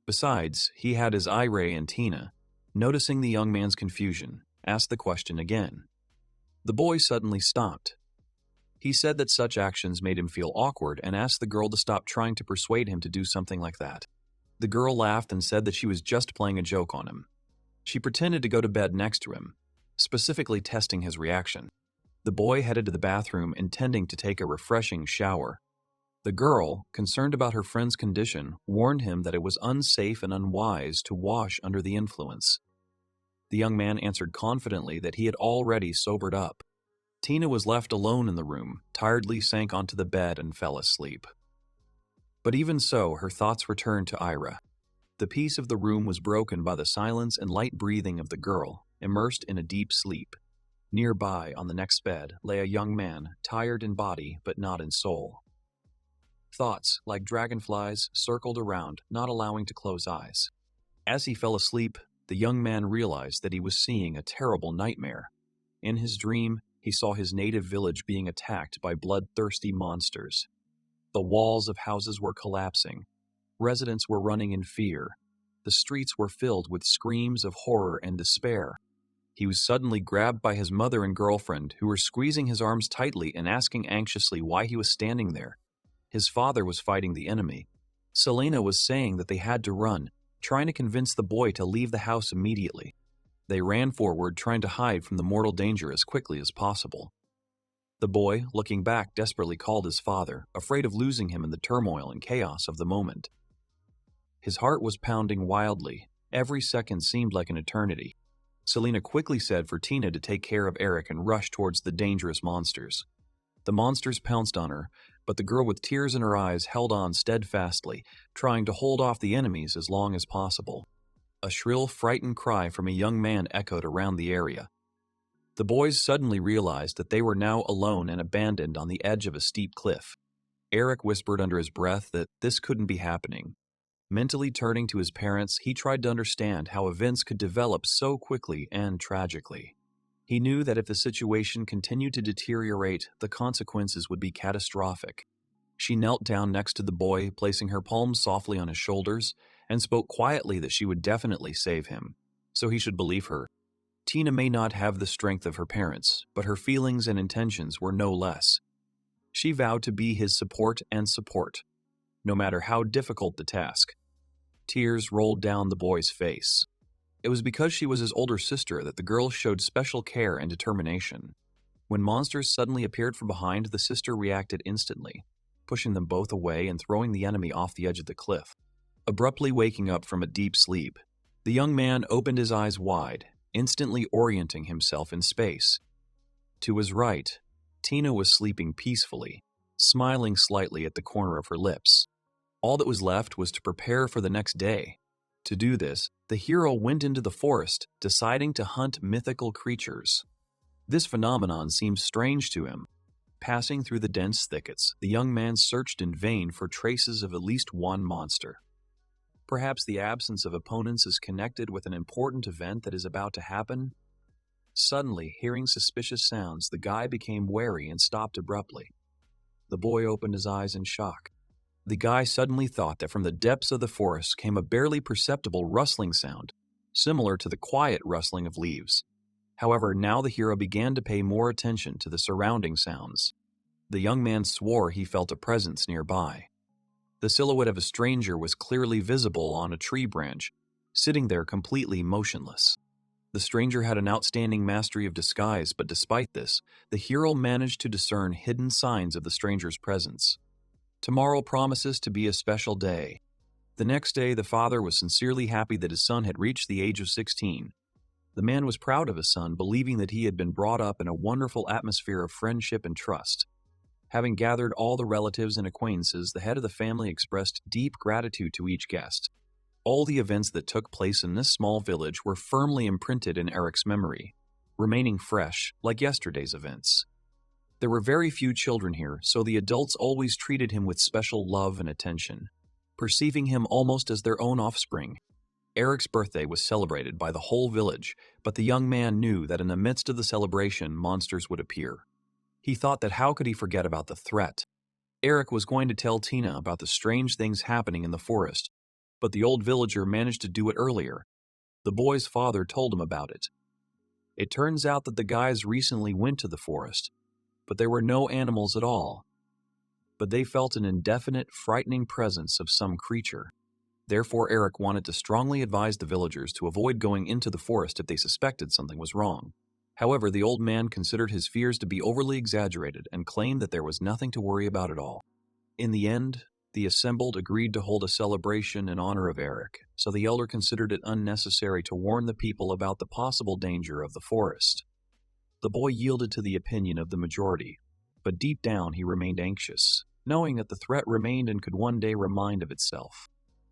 Besides, he had his eye ray and Tina, noticing the young man's confusion, asked the question again. The boy suddenly stopped. He said that such actions made him feel awkward and asked the girl to stop trying to persuade him to do something like that. The girl laughed and said that she was just playing a joke on him. She pretended to go to bed next to him, specifically testing his reaction. The boy headed to the bathroom, intending to take a refreshing shower. The girl, concerned about her friend's condition, warned him that it was unsafe and unwise to wash under the influence. The young man answered confidently that he had already sobered up. Tina was left alone in the room, tiredly sank onto the bed and fell asleep. But even so, her thoughts returned to Ira. The peace of the room was broken by the silence and light breathing of the girl, immersed in a deep sleep. Nearby, on the next bed, lay a young man, tired in body but not in soul. Thoughts, like dragonflies, circled around, not allowing to close eyes. As he fell asleep, the young man realized that he was seeing a terrible nightmare. In his dream, he saw his native village being attacked by bloodthirsty monsters. The walls of houses were collapsing. Residents were running in fear. The streets were filled with screams of horror and despair. He was suddenly grabbed by his mother and girlfriend, who were squeezing his arms tightly and asking anxiously why he was standing there. His father was fighting the enemy. Selena was saying that they had to run, trying to convince the boy to leave the house immediately. They ran forward, trying to hide from the mortal danger as quickly as possible. The boy, looking back, desperately called his father, afraid of losing him in the turmoil and chaos of the moment. His heart was pounding wildly. Every second seemed like an eternity. Selena quickly said for Tina to take care of Eric and rush towards the dangerous monsters. The monsters pounced on her, but the girl with tears in her eyes held on steadfastly, trying to hold off the enemies as long as possible. A shrill, frightened cry from a young man echoed around the area. The boys suddenly realized that they were now alone and abandoned on the edge of a steep cliff. Eric whispered under his breath that this couldn't be happening. Mentally turning to his parents, he tried to understand how events could develop so quickly and tragically. He knew that if the situation continued to deteriorate, the consequences would be catastrophic. She knelt down next to the boy, placing her palms softly on his shoulders, and spoke quietly that she would definitely save him, so he should believe her. Tina may not have the strength of her parents, but her feelings and intentions were no less. She vowed to be his support, no matter how difficult the task. Tears rolled down the boy's face. It was because she was his older sister that the girl showed special care and determination. When monsters suddenly appeared from behind, the sister reacted instantly, pushing them both away and throwing the enemy off the edge of the cliff. Abruptly waking up from a deep sleep, the young man opened his eyes wide. instantly orienting himself in space. To his right, Tina was sleeping peacefully, smiling slightly at the corner of her lips. All that was left was to prepare for the next day. To do this, the hero went into the forest, deciding to hunt mythical creatures. This phenomenon seemed strange to him. Passing through the dense thickets, the young man searched in vain for traces of at least one monster. Perhaps the absence of opponents is connected with an important event that is about to happen? Suddenly, hearing suspicious sounds, the guy became wary and stopped abruptly. The boy opened his eyes in shock. The guy suddenly thought that from the depths of the forest came a barely perceptible rustling sound, similar to the quiet rustling of leaves. However, now the hero began to pay more attention to the surrounding sounds. The young man swore he felt a presence nearby. The silhouette of a stranger was clearly visible on a tree branch, sitting there completely motionless. The stranger had an outstanding mastery of disguise, but despite this, the hero managed to discern hidden signs of the stranger's presence. Tomorrow promises to be a special day. The next day, the father was sincerely happy that his son had reached the age of 16. The man was proud of his son, believing that he had been brought up in a wonderful atmosphere of friendship and trust. Having gathered all the relatives and acquaintances, the head of the family expressed deep gratitude to each guest. All the events that took place in this small village were firmly imprinted in Eric's memory, remaining fresh like yesterday's events. There were very few children here, so the adults always treated him with special love and attention, perceiving him almost as their own offspring. Eric's birthday was celebrated by the whole village, but the young man knew that in the midst of the celebration, monsters would appear. He thought that how could he forget about the threat? Eric was going to tell Tina about the strange things happening in the forest, but the old villager managed to do it earlier. The boy's father told him about it. It turns out that the guys recently went to the forest, but there were no animals at all. But they felt an indefinite, frightening presence of some creature. Therefore, Eric wanted to strongly advise the villagers to avoid going into the forest if they suspected something was wrong. However, the old man considered his fears to be overly exaggerated and claimed that there was nothing to worry about at all. In the end, the assembled agreed to hold a celebration in honor of Eric, so the elder considered it unnecessary to warn the people about the possible danger of the forest. The boy yielded to the opinion of the majority, but deep down he remained anxious, knowing that the threat remained and could one day remind of itself.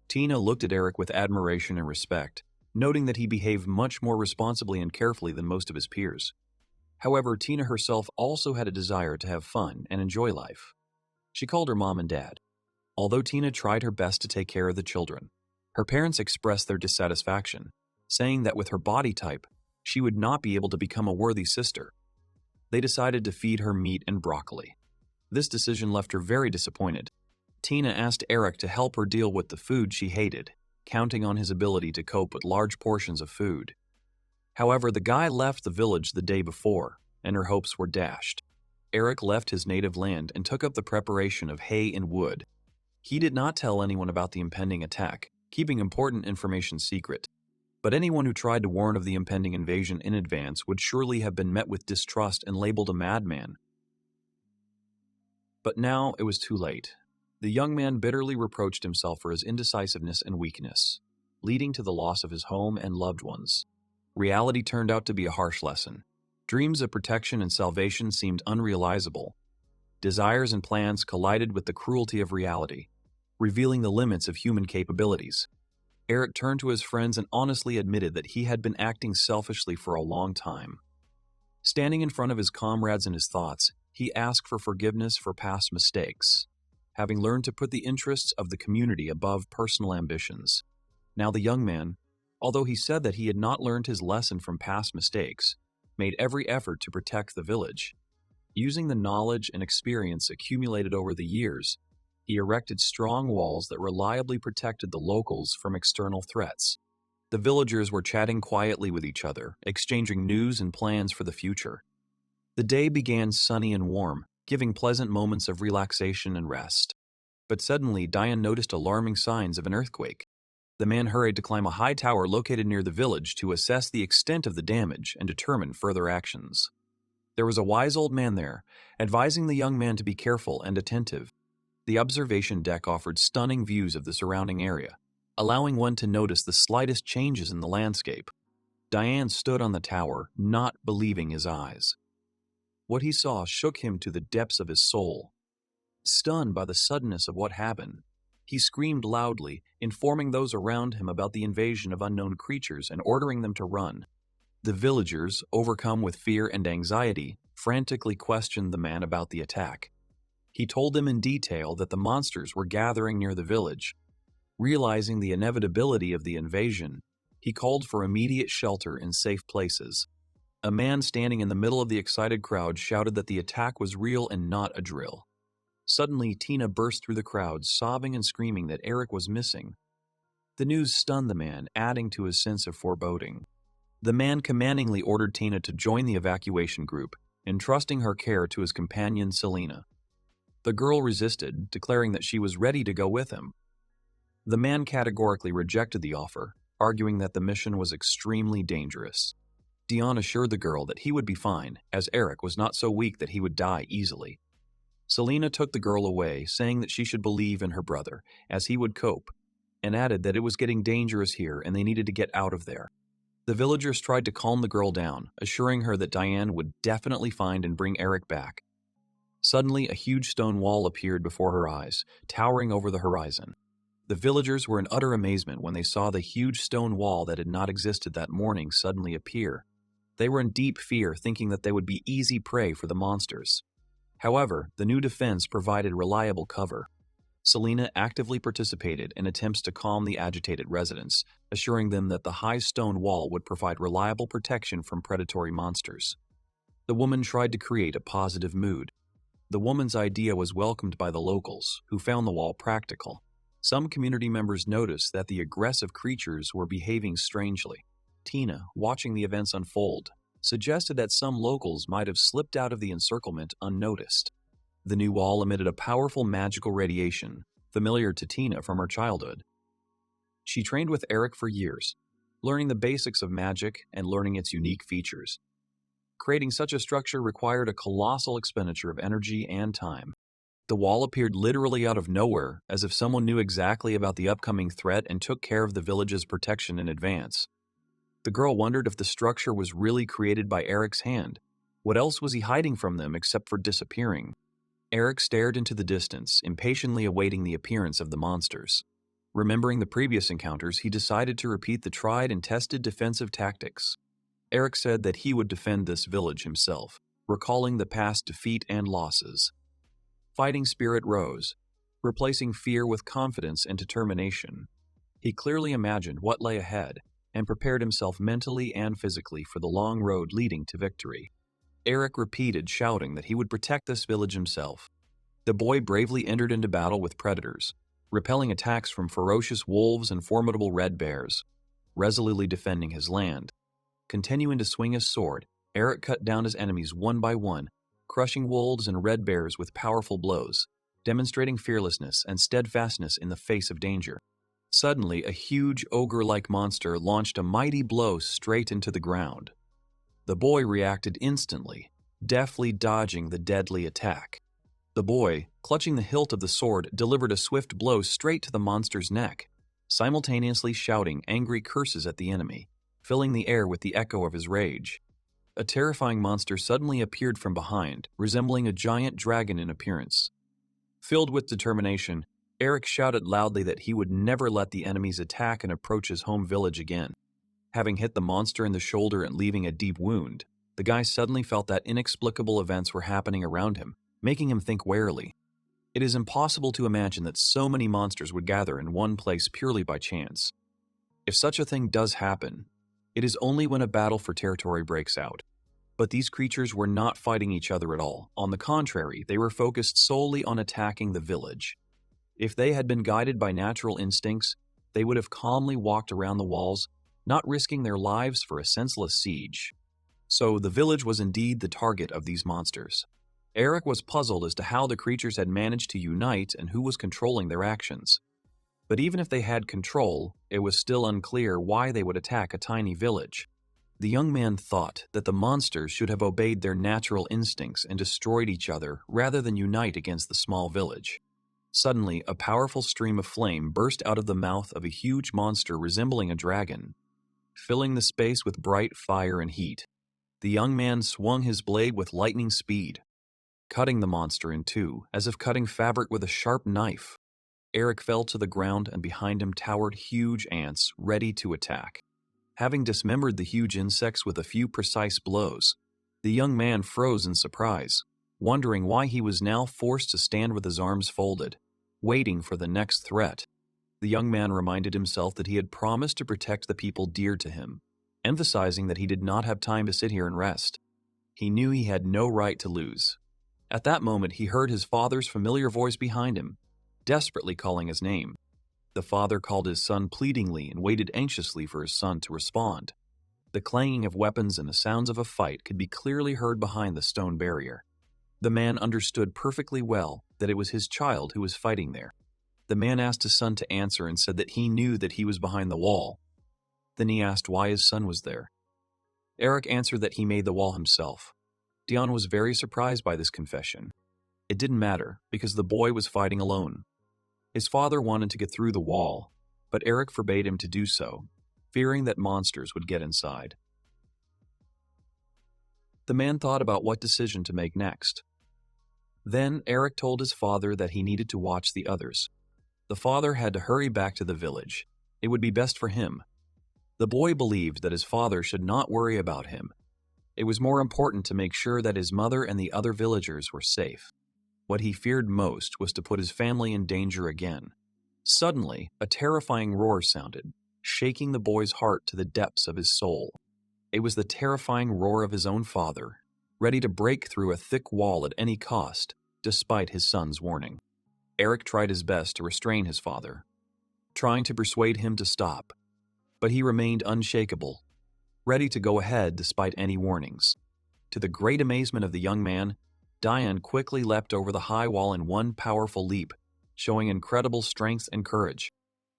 Tina looked at Eric with admiration and respect, noting that he behaved much more responsibly and carefully than most of his peers. However, Tina herself also had a desire to have fun and enjoy life. She called her mom and dad. Although Tina tried her best to take care of the children, her parents expressed their dissatisfaction, saying that with her body type, she would not be able to become a worthy sister. They decided to feed her meat and broccoli. This decision left her very disappointed. Tina asked Eric to help her deal with the food she hated, counting on his ability to cope with large portions of food. However, the guy left the village the day before, and her hopes were dashed. Eric left his native land and took up the preparation of hay and wood. He did not tell anyone about the impending attack, keeping important information secret. But anyone who tried to warn of the impending invasion in advance would surely have been met with distrust and labeled a madman. But now it was too late. The young man bitterly reproached himself for his indecisiveness and weakness, leading to the loss of his home and loved ones. Reality turned out to be a harsh lesson. Dreams of protection and salvation seemed unrealizable. Desires and plans collided with the cruelty of reality, revealing the limits of human capabilities. Eric turned to his friends and honestly admitted that he had been acting selfishly for a long time. Standing in front of his comrades and his thoughts, he asked for forgiveness for past mistakes, having learned to put the interests of the community above personal ambitions. Now the young man, although he said that he had not learned his lesson from past mistakes, made every effort to protect the village. Using the knowledge and experience accumulated over the years, he erected strong walls that reliably protected the locals from external threats. The villagers were chatting quietly with each other, exchanging news and plans for the future. The day began sunny and warm, giving pleasant moments of relaxation and rest. But suddenly, Diane noticed alarming signs of an earthquake. The man hurried to climb a high tower located near the village to assess the extent of the damage and determine further actions. There was a wise old man there, advising the young man to be careful and attentive. The observation deck offered stunning views of the surrounding area, allowing one to notice the slightest changes in the landscape. Diane stood on the tower, not believing his eyes. What he saw shook him to the depths of his soul. Stunned by the suddenness of what happened, he screamed loudly, informing those around him about the invasion of unknown creatures and ordering them to run. The villagers, overcome with fear and anxiety, frantically questioned the man about the attack. He told them in detail that the monsters were gathering near the village. Realizing the inevitability of the invasion, he called for immediate shelter in safe places. A man standing in the middle of the excited crowd shouted that the attack was real and not a drill. Suddenly, Tina burst through the crowd, sobbing and screaming that Eric was missing. The news stunned the man, adding to his sense of foreboding. The man commandingly ordered Tina to join the evacuation group, entrusting her care to his companion Selena. The girl resisted, declaring that she was ready to go with him. The man categorically rejected the offer, arguing that the mission was extremely dangerous. Dion assured the girl that he would be fine, as Eric was not so weak that he would die easily. Selena took the girl away, saying that she should believe in her brother, as he would cope, and added that it was getting dangerous here and they needed to get out of there. The villagers tried to calm the girl down, assuring her that Diane would definitely find and bring Eric back. Suddenly, a huge stone wall appeared before her eyes, towering over the horizon. The villagers were in utter amazement when they saw the huge stone wall that had not existed that morning suddenly appear. They were in deep fear, thinking that they would be easy prey for the monsters. However, the new defense provided reliable cover. Selena actively participated in attempts to calm the agitated residents, assuring them that the high stone wall would provide reliable protection from predatory monsters. The woman tried to create a positive mood. The woman's idea was welcomed by the locals, who found the wall practical. Some community members noticed that the aggressive creatures were behaving strangely. Tina, watching the events unfold, suggested that some locals might have slipped out of the encirclement unnoticed. The new wall emitted a powerful magical radiation, familiar to Tina from her childhood. She trained with Eric for years, learning the basics of magic and learning its unique features. Creating such a structure required a colossal expenditure of energy and time. The wall appeared literally out of nowhere, as if someone knew exactly about the upcoming threat and took care of the village's protection in advance. The girl wondered if the structure was really created by Eric's hand. What else was he hiding from them except for disappearing? Eric stared into the distance, impatiently awaiting the appearance of the monsters. Remembering the previous encounters, he decided to repeat the tried and tested defensive tactics. Eric said that he would defend this village himself, recalling the past defeat and losses. Fighting spirit rose, replacing fear with confidence and determination. He clearly imagined what lay ahead and prepared himself mentally and physically for the long road leading to victory. Eric repeated, shouting that he would protect this village himself. The boy bravely entered into battle with predators, repelling attacks from ferocious wolves and formidable red bears, resolutely defending his land. Continuing to swing his sword, Eric cut down his enemies one by one, crushing wolves and red bears with powerful blows, demonstrating fearlessness and steadfastness in the face of danger. Suddenly, a huge ogre-like monster launched a mighty blow straight into the ground. The boy reacted instantly, deftly dodging the deadly attack. The boy, clutching the hilt of the sword, delivered a swift blow straight to the monster's neck, simultaneously shouting angry curses at the enemy, filling the air with the echo of his rage. A terrifying monster suddenly appeared from behind, resembling a giant dragon in appearance. Filled with determination, Eric shouted loudly that he would never let the enemies attack and approach his home village again. Having hit the monster in the shoulder and leaving a deep wound, the guy suddenly felt that inexplicable events were happening around him, making him think warily. It is impossible to imagine that so many monsters would gather in one place purely by chance. If such a thing does happen, it is only when a battle for territory breaks out. But these creatures were not fighting each other at all. On the contrary, they were focused solely on attacking the village. If they had been guided by natural instincts, they would have calmly walked around the walls, not risking their lives for a senseless siege. So the village was indeed the target of these monsters. Eric was puzzled as to how the creatures had managed to unite and who was controlling their actions. But even if they had control, it was still unclear why they would attack a tiny village. The young man thought that the monsters should have obeyed their natural instincts and destroyed each other rather than unite against the small village. Suddenly, a powerful stream of flame burst out of the mouth of a huge monster resembling a dragon. filling the space with bright fire and heat. The young man swung his blade with lightning speed, cutting the monster in two, as if cutting fabric with a sharp knife. Eric fell to the ground, and behind him towered huge ants, ready to attack. Having dismembered the huge insects with a few precise blows, the young man froze in surprise, wondering why he was now forced to stand with his arms folded, waiting for the next threat. The young man reminded himself that he had promised to protect the people dear to him, emphasizing that he did not have time to sit here and rest. He knew he had no right to lose. At that moment, he heard his father's familiar voice behind him, desperately calling his name. The father called his son pleadingly and waited anxiously for his son to respond. The clanging of weapons and the sounds of a fight could be clearly heard behind the stone barrier. The man understood perfectly well that it was his child who was fighting there. The man asked his son to answer and said that he knew that he was behind the wall. Then he asked why his son was there. Eric answered that he made the wall himself. Dion was very surprised by this confession. It didn't matter, because the boy was fighting alone. His father wanted to get through the wall, but Eric forbade him to do so, fearing that monsters would get inside. The man thought about what decision to make next. Then Eric told his father that he needed to watch the others. The father had to hurry back to the village. It would be best for him. The boy believed that his father should not worry about him. It was more important to make sure that his mother and the other villagers were safe. What he feared most was to put his family in danger again. Suddenly, a terrifying roar sounded, shaking the boy's heart to the depths of his soul. It was the terrifying roar of his own father, ready to break through a thick wall at any cost, despite his son's warning. Eric tried his best to restrain his father, trying to persuade him to stop, but he remained unshakable, ready to go ahead despite any warnings. To the great amazement of the young man, Diane quickly leapt over the high wall in one powerful leap, showing incredible strength and courage.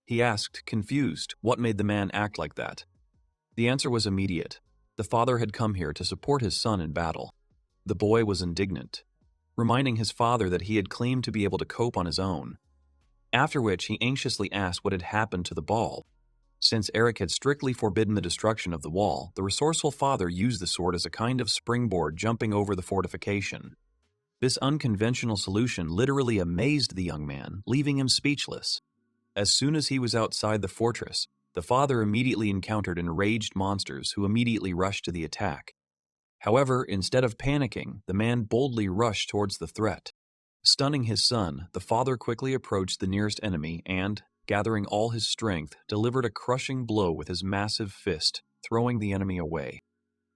He asked, confused, what made the man act like that. The answer was immediate. The father had come here to support his son in battle. The boy was indignant, reminding his father that he had claimed to be able to cope on his own. After which, he anxiously asked what had happened to the ball. Since Eric had strictly forbidden the destruction of the wall, the resourceful father used the sword as a kind of springboard jumping over the fortification. This unconventional solution literally amazed the young man, leaving him speechless. As soon as he was outside the fortress, the father immediately encountered enraged monsters who immediately rushed to the attack. However, instead of panicking, the man boldly rushed towards the threat. Stunning his son, the father quickly approached the nearest enemy and, gathering all his strength, delivered a crushing blow with his massive fist, throwing the enemy away.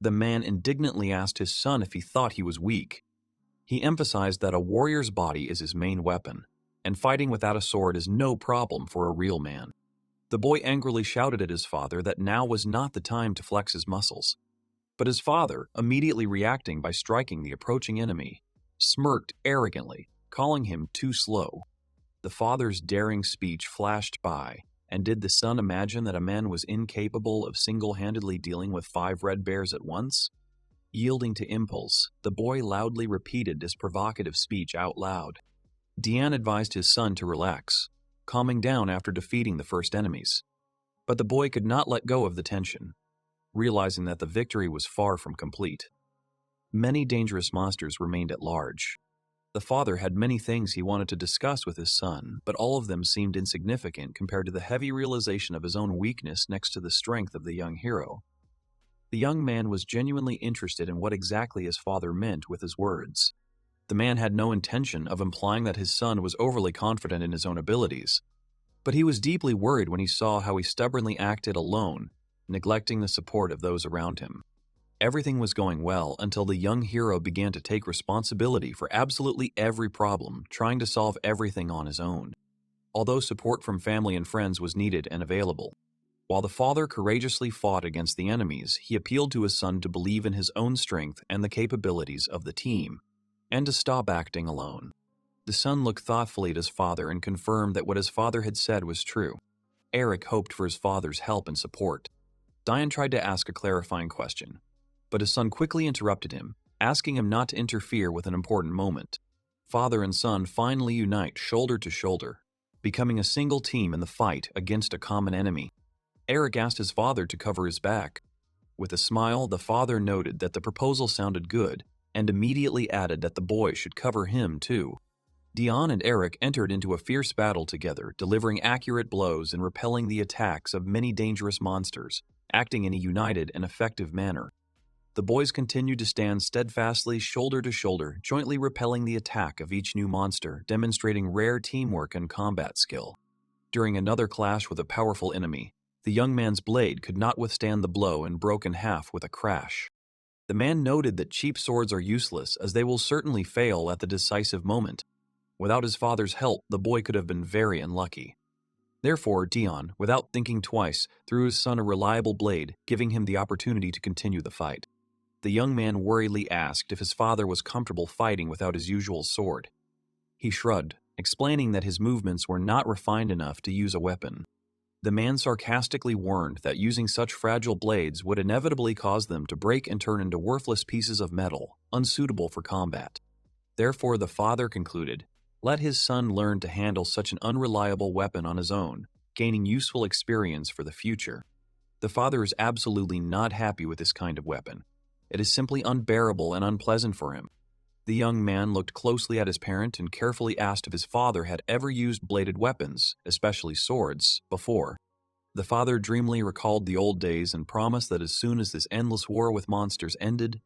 The man indignantly asked his son if he thought he was weak. He emphasized that a warrior's body is his main weapon, and fighting without a sword is no problem for a real man. The boy angrily shouted at his father that now was not the time to flex his muscles. But his father, immediately reacting by striking the approaching enemy, smirked arrogantly, calling him too slow. The father's daring speech flashed by, and did the son imagine that a man was incapable of single-handedly dealing with 5 red bears at once? Yielding to impulse, the boy loudly repeated this provocative speech out loud. Diane advised his son to relax, calming down after defeating the first enemies. But the boy could not let go of the tension, realizing that the victory was far from complete. Many dangerous monsters remained at large. The father had many things he wanted to discuss with his son, but all of them seemed insignificant compared to the heavy realization of his own weakness next to the strength of the young hero. The young man was genuinely interested in what exactly his father meant with his words. The man had no intention of implying that his son was overly confident in his own abilities, but he was deeply worried when he saw how he stubbornly acted alone, neglecting the support of those around him. Everything was going well until the young hero began to take responsibility for absolutely every problem, trying to solve everything on his own. Although support from family and friends was needed and available, while the father courageously fought against the enemies, he appealed to his son to believe in his own strength and the capabilities of the team, and to stop acting alone. The son looked thoughtfully at his father and confirmed that what his father had said was true. Eric hoped for his father's help and support. Diane tried to ask a clarifying question, but his son quickly interrupted him, asking him not to interfere with an important moment. Father and son finally unite shoulder to shoulder, becoming a single team in the fight against a common enemy. Eric asked his father to cover his back. With a smile, the father noted that the proposal sounded good and immediately added that the boy should cover him too. Dion and Eric entered into a fierce battle together, delivering accurate blows and repelling the attacks of many dangerous monsters, acting in a united and effective manner. The boys continued to stand steadfastly shoulder to shoulder, jointly repelling the attack of each new monster, demonstrating rare teamwork and combat skill. During another clash with a powerful enemy, the young man's blade could not withstand the blow and broke in half with a crash. The man noted that cheap swords are useless as they will certainly fail at the decisive moment. Without his father's help, the boy could have been very unlucky. Therefore, Dion, without thinking twice, threw his son a reliable blade, giving him the opportunity to continue the fight. The young man worriedly asked if his father was comfortable fighting without his usual sword. He shrugged, explaining that his movements were not refined enough to use a weapon. The man sarcastically warned that using such fragile blades would inevitably cause them to break and turn into worthless pieces of metal, unsuitable for combat. Therefore, the father concluded, let his son learn to handle such an unreliable weapon on his own, gaining useful experience for the future. The father is absolutely not happy with this kind of weapon. It is simply unbearable and unpleasant for him. The young man looked closely at his parent and carefully asked if his father had ever used bladed weapons, especially swords, before. The father dreamily recalled the old days and promised that as soon as this endless war with monsters ended,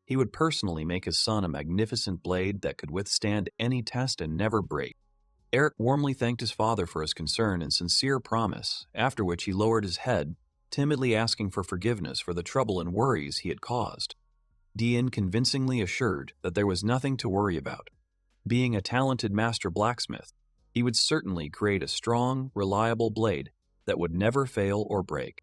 he would personally make his son a magnificent blade that could withstand any test and never break. Eric warmly thanked his father for his concern and sincere promise, after which he lowered his head, timidly asking for forgiveness for the trouble and worries he had caused. Dion convincingly assured that there was nothing to worry about. Being a talented master blacksmith, he would certainly create a strong, reliable blade that would never fail or break.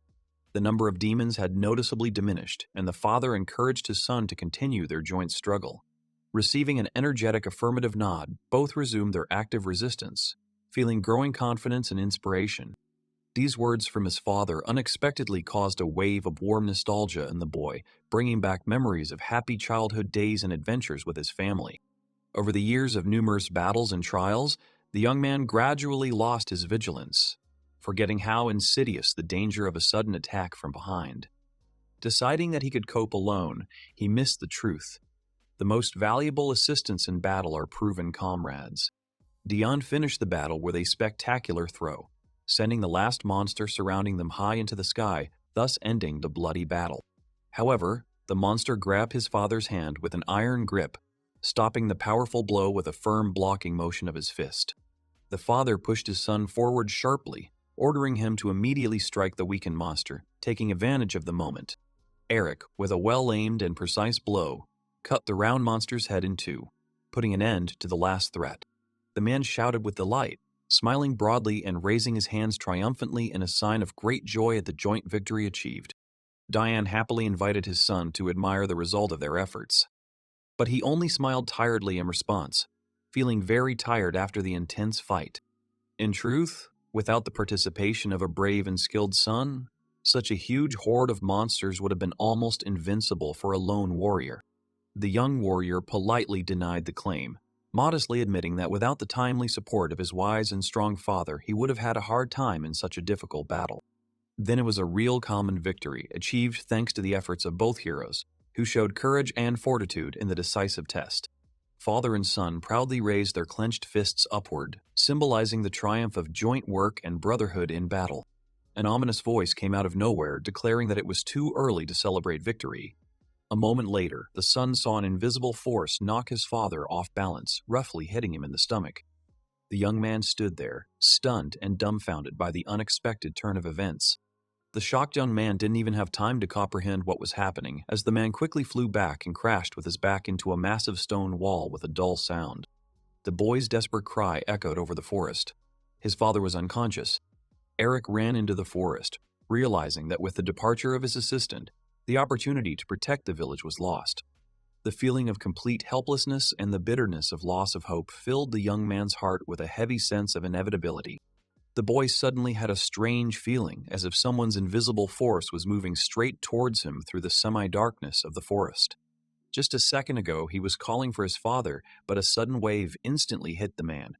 The number of demons had noticeably diminished, and the father encouraged his son to continue their joint struggle. Receiving an energetic affirmative nod, both resumed their active resistance, feeling growing confidence and inspiration. These words from his father unexpectedly caused a wave of warm nostalgia in the boy, bringing back memories of happy childhood days and adventures with his family. Over the years of numerous battles and trials, the young man gradually lost his vigilance, forgetting how insidious the danger of a sudden attack from behind. Deciding that he could cope alone, he missed the truth. The most valuable assistants in battle are proven comrades. Dion finished the battle with a spectacular throw, sending the last monster surrounding them high into the sky, thus ending the bloody battle. However, the monster grabbed his father's hand with an iron grip, stopping the powerful blow with a firm blocking motion of his fist. The father pushed his son forward sharply, ordering him to immediately strike the weakened monster, taking advantage of the moment. Eric, with a well-aimed and precise blow, cut the round monster's head in two, putting an end to the last threat. The man shouted with delight, smiling broadly and raising his hands triumphantly in a sign of great joy at the joint victory achieved. Dion happily invited his son to admire the result of their efforts. But he only smiled tiredly in response, feeling very tired after the intense fight. In truth, without the participation of a brave and skilled son, such a huge horde of monsters would have been almost invincible for a lone warrior. The young warrior politely denied the claim, modestly admitting that without the timely support of his wise and strong father, he would have had a hard time in such a difficult battle. Then it was a real common victory, achieved thanks to the efforts of both heroes, who showed courage and fortitude in the decisive test. Father and son proudly raised their clenched fists upward, symbolizing the triumph of joint work and brotherhood in battle. An ominous voice came out of nowhere, declaring that it was too early to celebrate victory. A moment later, the son saw an invisible force knock his father off balance, roughly hitting him in the stomach. The young man stood there, stunned and dumbfounded by the unexpected turn of events. The shocked young man didn't even have time to comprehend what was happening, as the man quickly flew back and crashed with his back into a massive stone wall with a dull sound. The boy's desperate cry echoed over the forest. His father was unconscious. Eric ran into the forest, realizing that with the departure of his assistant, the opportunity to protect the village was lost. The feeling of complete helplessness and the bitterness of loss of hope filled the young man's heart with a heavy sense of inevitability. The boy suddenly had a strange feeling, as if someone's invisible force was moving straight towards him through the semi-darkness of the forest. Just a second ago, he was calling for his father, but a sudden wave instantly hit the man.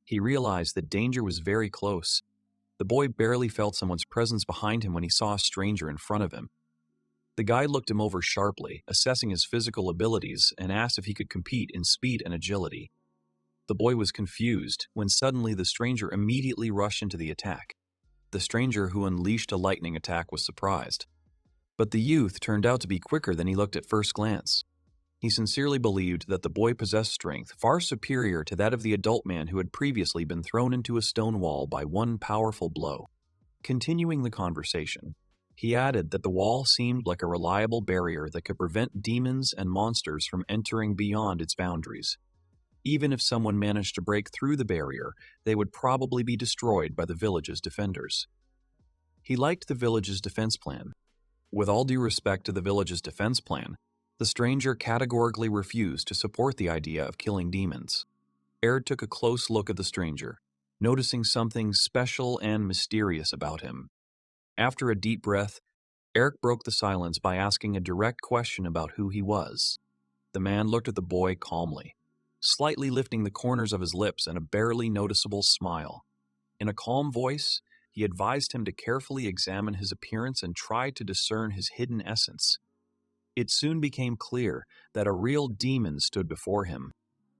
He realized that danger was very close. The boy barely felt someone's presence behind him when he saw a stranger in front of him. The guide looked him over sharply, assessing his physical abilities, and asked if he could compete in speed and agility. The boy was confused when suddenly the stranger immediately rushed into the attack. The stranger who unleashed a lightning attack was surprised. But the youth turned out to be quicker than he looked at first glance. He sincerely believed that the boy possessed strength far superior to that of the adult man who had previously been thrown into a stone wall by one powerful blow. Continuing the conversation, he added that the wall seemed like a reliable barrier that could prevent demons and monsters from entering beyond its boundaries. Even if someone managed to break through the barrier, they would probably be destroyed by the village's defenders. He liked the village's defense plan. With all due respect to the village's defense plan, the stranger categorically refused to support the idea of killing demons. Eric took a close look at the stranger, noticing something special and mysterious about him. After a deep breath, Eric broke the silence by asking a direct question about who he was. The man looked at the boy calmly, slightly lifting the corners of his lips in a barely noticeable smile. In a calm voice, he advised him to carefully examine his appearance and try to discern his hidden essence. It soon became clear that a real demon stood before him.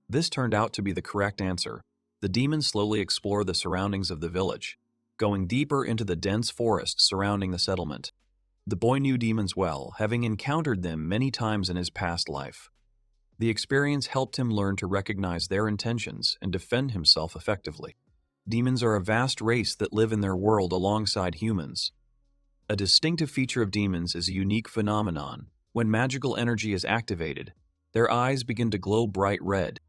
This turned out to be the correct answer. The demon slowly explored the surroundings of the village, going deeper into the dense forest surrounding the settlement. The boy knew demons well, having encountered them many times in his past life. The experience helped him learn to recognize their intentions and defend himself effectively. Demons are a vast race that live in their world alongside humans. A distinctive feature of demons is a unique phenomenon. When magical energy is activated, their eyes begin to glow bright red.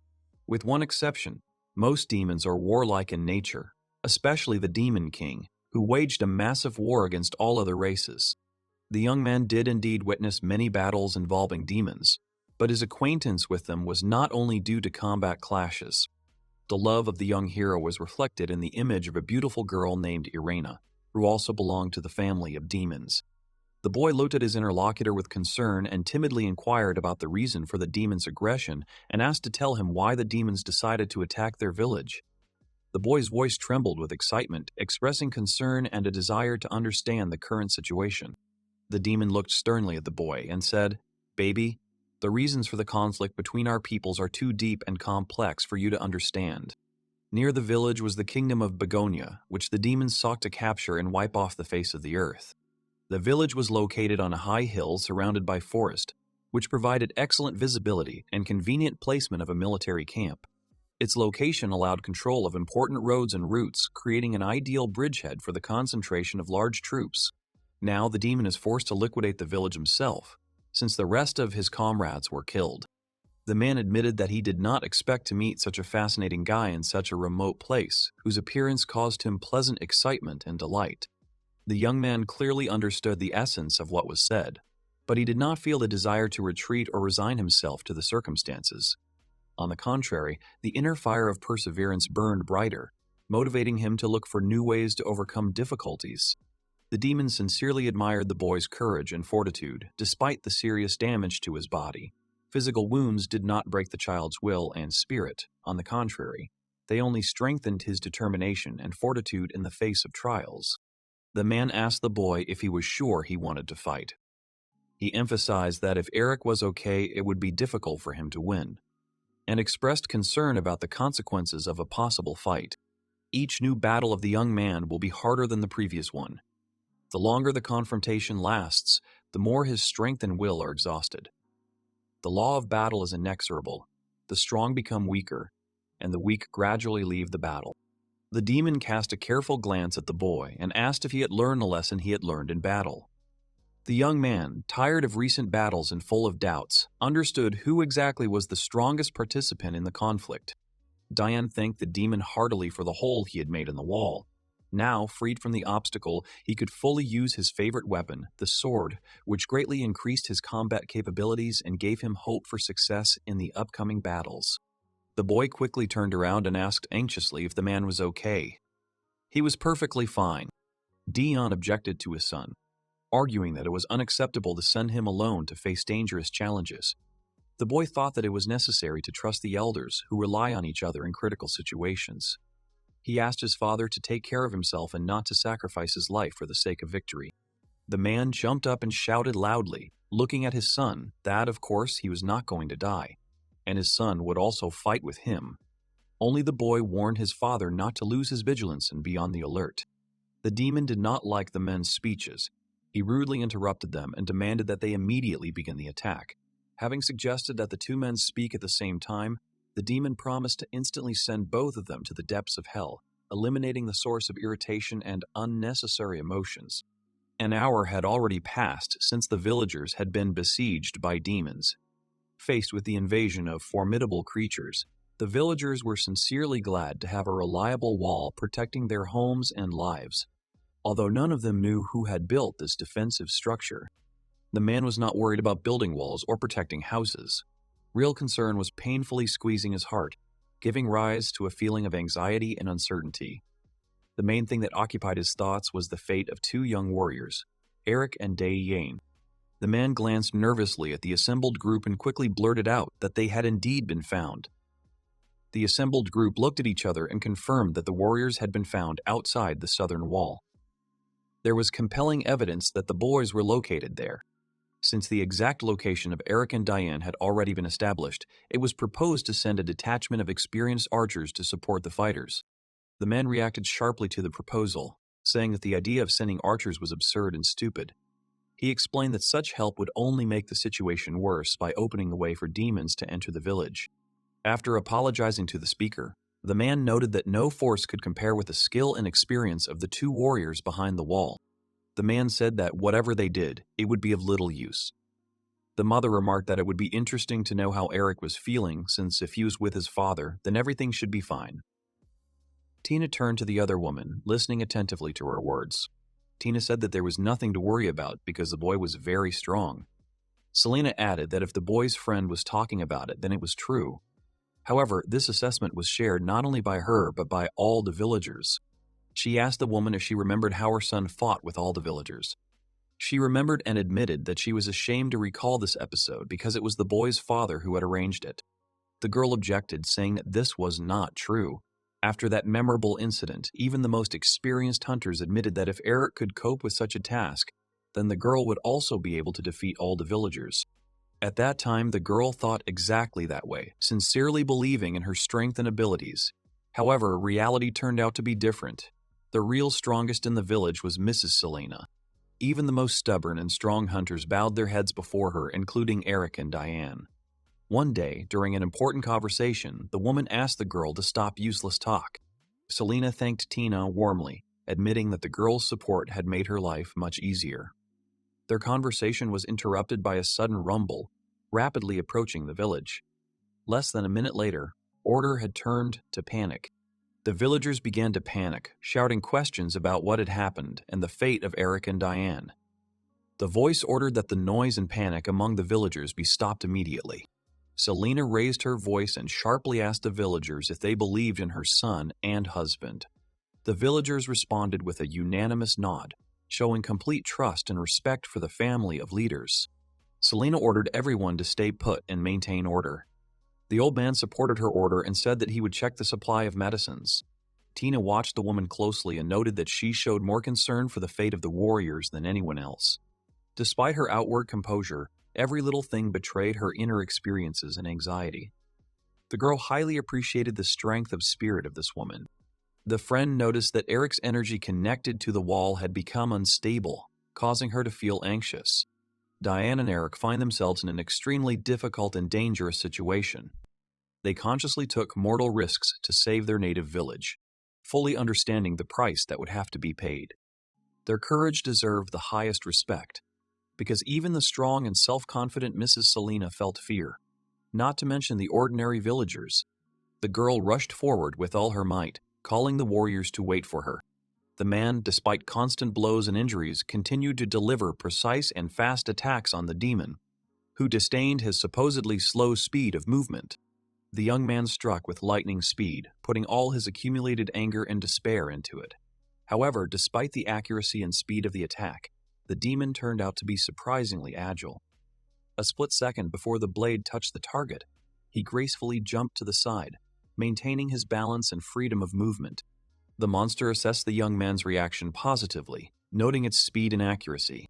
With one exception, most demons are warlike in nature, especially the Demon King, who waged a massive war against all other races. The young man did indeed witness many battles involving demons, but his acquaintance with them was not only due to combat clashes. The love of the young hero was reflected in the image of a beautiful girl named Irena, who also belonged to the family of demons. The boy looked at his interlocutor with concern and timidly inquired about the reason for the demon's aggression and asked to tell him why the demons decided to attack their village. The boy's voice trembled with excitement, expressing concern and a desire to understand the current situation. The demon looked sternly at the boy and said, "Baby, the reasons for the conflict between our peoples are too deep and complex for you to understand. Near the village was the kingdom of Begonia, which the demons sought to capture and wipe off the face of the earth. The village was located on a high hill surrounded by forest, which provided excellent visibility and convenient placement of a military camp. Its location allowed control of important roads and routes, creating an ideal bridgehead for the concentration of large troops. Now the demon is forced to liquidate the village himself, since the rest of his comrades were killed." The man admitted that he did not expect to meet such a fascinating guy in such a remote place, whose appearance caused him pleasant excitement and delight. The young man clearly understood the essence of what was said, but he did not feel the desire to retreat or resign himself to the circumstances. On the contrary, the inner fire of perseverance burned brighter, motivating him to look for new ways to overcome difficulties. The demon sincerely admired the boy's courage and fortitude, despite the serious damage to his body. Physical wounds did not break the child's will and spirit. On the contrary, they only strengthened his determination and fortitude in the face of trials. The man asked the boy if he was sure he wanted to fight. He emphasized that if Eric was okay, it would be difficult for him to win, and expressed concern about the consequences of a possible fight. Each new battle of the young man will be harder than the previous one. The longer the confrontation lasts, the more his strength and will are exhausted. The law of battle is inexorable. The strong become weaker, and the weak gradually leave the battle. The demon cast a careful glance at the boy and asked if he had learned the lesson he had learned in battle. The young man, tired of recent battles and full of doubts, understood who exactly was the strongest participant in the conflict. Diane thanked the demon heartily for the hole he had made in the wall. Now, freed from the obstacle, he could fully use his favorite weapon, the sword, which greatly increased his combat capabilities and gave him hope for success in the upcoming battles. The boy quickly turned around and asked anxiously if the man was okay. He was perfectly fine. Dion objected to his son, arguing that it was unacceptable to send him alone to face dangerous challenges. The boy thought that it was necessary to trust the elders, who rely on each other in critical situations. He asked his father to take care of himself and not to sacrifice his life for the sake of victory. The man jumped up and shouted loudly, looking at his son, that, of course, he was not going to die, and his son would also fight with him. Only the boy warned his father not to lose his vigilance and be on the alert. The demon did not like the men's speeches. He rudely interrupted them and demanded that they immediately begin the attack. Having suggested that the two men speak at the same time, the demon promised to instantly send both of them to the depths of hell, eliminating the source of irritation and unnecessary emotions. An hour had already passed since the villagers had been besieged by demons. Faced with the invasion of formidable creatures, the villagers were sincerely glad to have a reliable wall protecting their homes and lives. Although none of them knew who had built this defensive structure, the man was not worried about building walls or protecting houses. Real concern was painfully squeezing his heart, giving rise to a feeling of anxiety and uncertainty. The main thing that occupied his thoughts was the fate of two young warriors, Eric and Day Yane. The man glanced nervously at the assembled group and quickly blurted out that they had indeed been found. The assembled group looked at each other and confirmed that the warriors had been found outside the southern wall. There was compelling evidence that the boys were located there. Since the exact location of Eric and Diane had already been established, it was proposed to send a detachment of experienced archers to support the fighters. The men reacted sharply to the proposal, saying that the idea of sending archers was absurd and stupid. He explained that such help would only make the situation worse by opening the way for demons to enter the village. After apologizing to the speaker, the man noted that no force could compare with the skill and experience of the two warriors behind the wall. The man said that whatever they did, it would be of little use. The mother remarked that it would be interesting to know how Eric was feeling, since if he was with his father, then everything should be fine. Tina turned to the other woman, listening attentively to her words. Tina said that there was nothing to worry about because the boy was very strong. Selena added that if the boy's friend was talking about it, then it was true. However, this assessment was shared not only by her, but by all the villagers. She asked the woman if she remembered how her son fought with all the villagers. She remembered and admitted that she was ashamed to recall this episode because it was the boy's father who had arranged it. The girl objected, saying that this was not true. After that memorable incident, even the most experienced hunters admitted that if Eric could cope with such a task, then the girl would also be able to defeat all the villagers. At that time, the girl thought exactly that way, sincerely believing in her strength and abilities. However, reality turned out to be different. The real strongest in the village was Mrs. Selena. Even the most stubborn and strong hunters bowed their heads before her, including Eric and Diane. One day, during an important conversation, the woman asked the girl to stop useless talk. Selena thanked Tina warmly, admitting that the girl's support had made her life much easier. Their conversation was interrupted by a sudden rumble, rapidly approaching the village. Less than a minute later, order had turned to panic. The villagers began to panic, shouting questions about what had happened and the fate of Eric and Diane. The voice ordered that the noise and panic among the villagers be stopped immediately. Selena raised her voice and sharply asked the villagers if they believed in her son and husband. The villagers responded with a unanimous nod, showing complete trust and respect for the family of leaders. Selena ordered everyone to stay put and maintain order. The old man supported her order and said that he would check the supply of medicines. Tina watched the woman closely and noted that she showed more concern for the fate of the warriors than anyone else. Despite her outward composure, every little thing betrayed her inner experiences and anxiety. The girl highly appreciated the strength of spirit of this woman. The friend noticed that Eric's energy connected to the wall had become unstable, causing her to feel anxious. Diane and Eric find themselves in an extremely difficult and dangerous situation. They consciously took mortal risks to save their native village, fully understanding the price that would have to be paid. Their courage deserved the highest respect, because even the strong and self-confident Mrs. Selena felt fear, not to mention the ordinary villagers. The girl rushed forward with all her might, calling the warriors to wait for her. The man, despite constant blows and injuries, continued to deliver precise and fast attacks on the demon, who disdained his supposedly slow speed of movement. The young man struck with lightning speed, putting all his accumulated anger and despair into it. However, despite the accuracy and speed of the attack, the demon turned out to be surprisingly agile. A split second before the blade touched the target, he gracefully jumped to the side, maintaining his balance and freedom of movement. The monster assessed the young man's reaction positively, noting its speed and accuracy.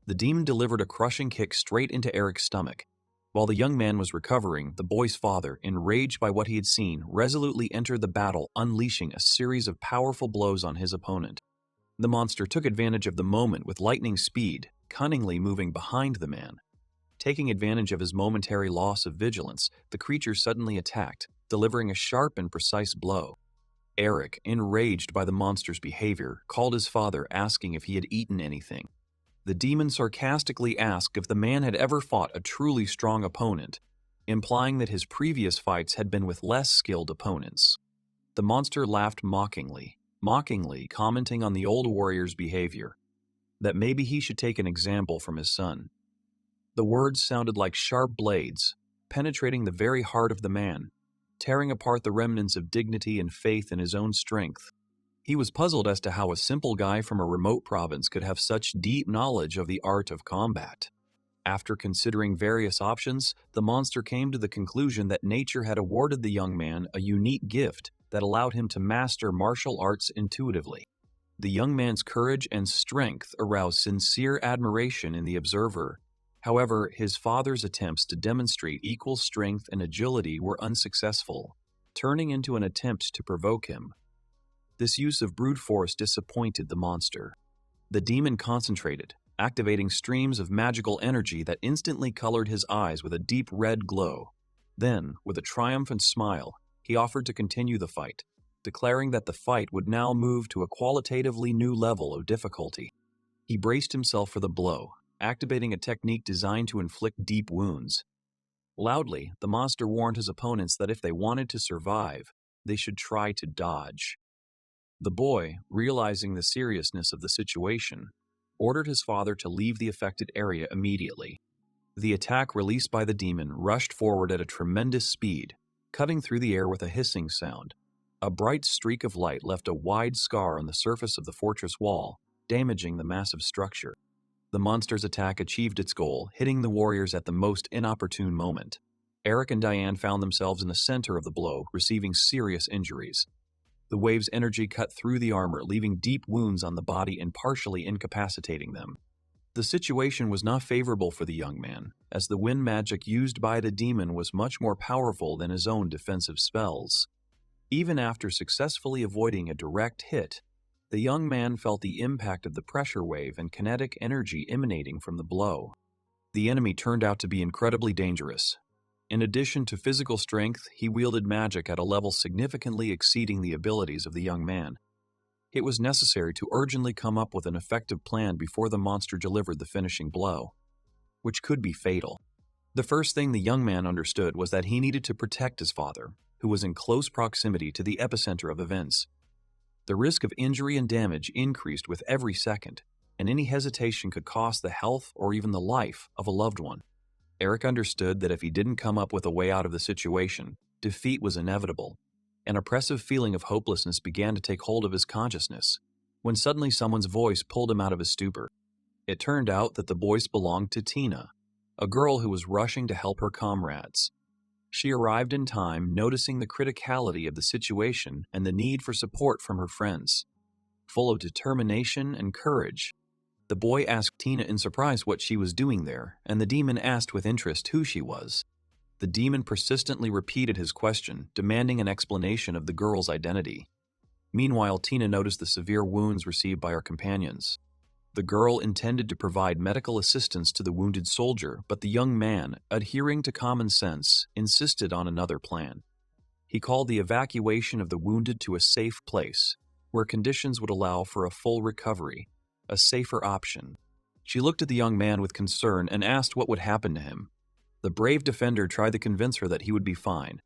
The demon delivered a crushing kick straight into Eric's stomach. While the young man was recovering, the boy's father, enraged by what he had seen, resolutely entered the battle, unleashing a series of powerful blows on his opponent. The monster took advantage of the moment with lightning speed, cunningly moving behind the man. Taking advantage of his momentary loss of vigilance, the creature suddenly attacked, delivering a sharp and precise blow. Eric, enraged by the monster's behavior, called his father, asking if he had eaten anything. The demon sarcastically asked if the man had ever fought a truly strong opponent, implying that his previous fights had been with less skilled opponents. The monster laughed mockingly commenting on the old warrior's behavior, that maybe he should take an example from his son. The words sounded like sharp blades, penetrating the very heart of the man, tearing apart the remnants of dignity and faith in his own strength. He was puzzled as to how a simple guy from a remote province could have such deep knowledge of the art of combat. After considering various options, the monster came to the conclusion that nature had awarded the young man a unique gift that allowed him to master martial arts intuitively. The young man's courage and strength aroused sincere admiration in the observer. However, his father's attempts to demonstrate equal strength and agility were unsuccessful, turning into an attempt to provoke him. This use of brute force disappointed the monster. The demon concentrated, activating streams of magical energy that instantly colored his eyes with a deep red glow. Then, with a triumphant smile, he offered to continue the fight, declaring that the fight would now move to a qualitatively new level of difficulty. He braced himself for the blow, activating a technique designed to inflict deep wounds. Loudly, the monster warned his opponents that if they wanted to survive, they should try to dodge. The boy, realizing the seriousness of the situation, ordered his father to leave the affected area immediately. The attack released by the demon rushed forward at a tremendous speed, cutting through the air with a hissing sound. A bright streak of light left a wide scar on the surface of the fortress wall, damaging the massive structure. The monster's attack achieved its goal, hitting the warriors at the most inopportune moment. Eric and Diane found themselves in the center of the blow, receiving serious injuries. The wave's energy cut through the armor, leaving deep wounds on the body and partially incapacitating them. The situation was not favorable for the young man, as the wind magic used by the demon was much more powerful than his own defensive spells. Even after successfully avoiding a direct hit, the young man felt the impact of the pressure wave and kinetic energy emanating from the blow. The enemy turned out to be incredibly dangerous. In addition to physical strength, he wielded magic at a level significantly exceeding the abilities of the young man. It was necessary to urgently come up with an effective plan before the monster delivered the finishing blow, which could be fatal. The first thing the young man understood was that he needed to protect his father, who was in close proximity to the epicenter of events. The risk of injury and damage increased with every second, and any hesitation could cost the health or even the life of a loved one. Eric understood that if he didn't come up with a way out of the situation, defeat was inevitable. An oppressive feeling of hopelessness began to take hold of his consciousness, when suddenly someone's voice pulled him out of his stupor. It turned out that the voice belonged to Tina, a girl who was rushing to help her comrades. She arrived in time, noticing the criticality of the situation and the need for support from her friends. Full of determination and courage, the boy asked Tina in surprise what she was doing there, and the demon asked with interest who she was. The demon persistently repeated his question, demanding an explanation of the girl's identity. Meanwhile, Tina noticed the severe wounds received by her companions. The girl intended to provide medical assistance to the wounded soldier, but the young man, adhering to common sense, insisted on another plan. He called the evacuation of the wounded to a safe place, where conditions would allow for a full recovery, a safer option. She looked at the young man with concern and asked what would happen to him. The brave defender tried to convince her that he would be fine.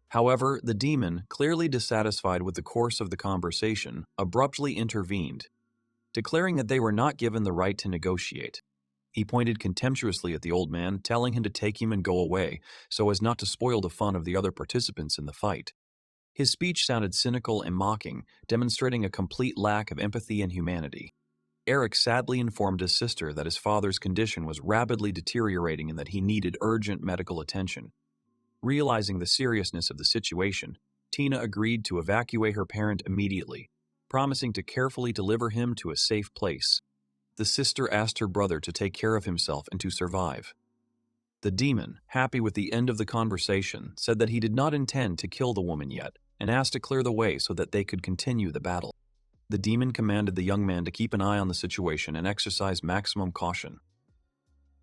However, the demon, clearly dissatisfied with the course of the conversation, abruptly intervened, declaring that they were not given the right to negotiate. He pointed contemptuously at the old man, telling him to take him and go away, so as not to spoil the fun of the other participants in the fight. His speech sounded cynical and mocking, demonstrating a complete lack of empathy and humanity. Eric sadly informed his sister that his father's condition was rapidly deteriorating and that he needed urgent medical attention. Realizing the seriousness of the situation, Tina agreed to evacuate her parent immediately, promising to carefully deliver him to a safe place. The sister asked her brother to take care of himself and to survive. The demon, happy with the end of the conversation, said that he did not intend to kill the woman yet and asked to clear the way so that they could continue the battle. The demon commanded the young man to keep an eye on the situation and exercise maximum caution.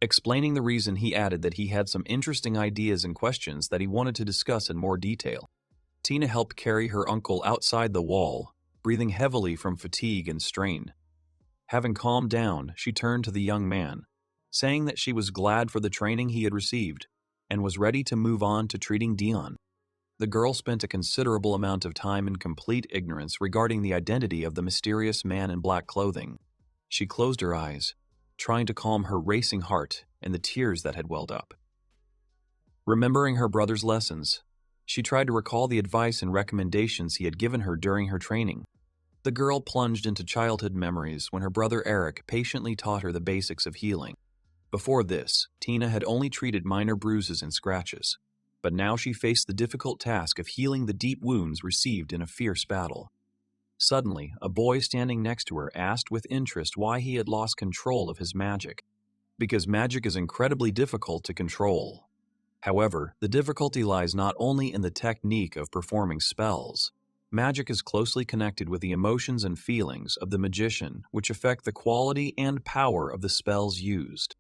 Explaining the reason, he added that he had some interesting ideas and questions that he wanted to discuss in more detail. Tina helped carry her uncle outside the wall, breathing heavily from fatigue and strain. Having calmed down, she turned to the young man, saying that she was glad for the training he had received and was ready to move on to treating Dion. The girl spent a considerable amount of time in complete ignorance regarding the identity of the mysterious man in black clothing. She closed her eyes, trying to calm her racing heart and the tears that had welled up. Remembering her brother's lessons, she tried to recall the advice and recommendations he had given her during her training. The girl plunged into childhood memories when her brother Eric patiently taught her the basics of healing. Before this, Tina had only treated minor bruises and scratches, but now she faced the difficult task of healing the deep wounds received in a fierce battle. Suddenly, a boy standing next to her asked with interest why he had lost control of his magic. Because magic is incredibly difficult to control. However, the difficulty lies not only in the technique of performing spells. Magic is closely connected with the emotions and feelings of the magician, which affect the quality and power of the spells used.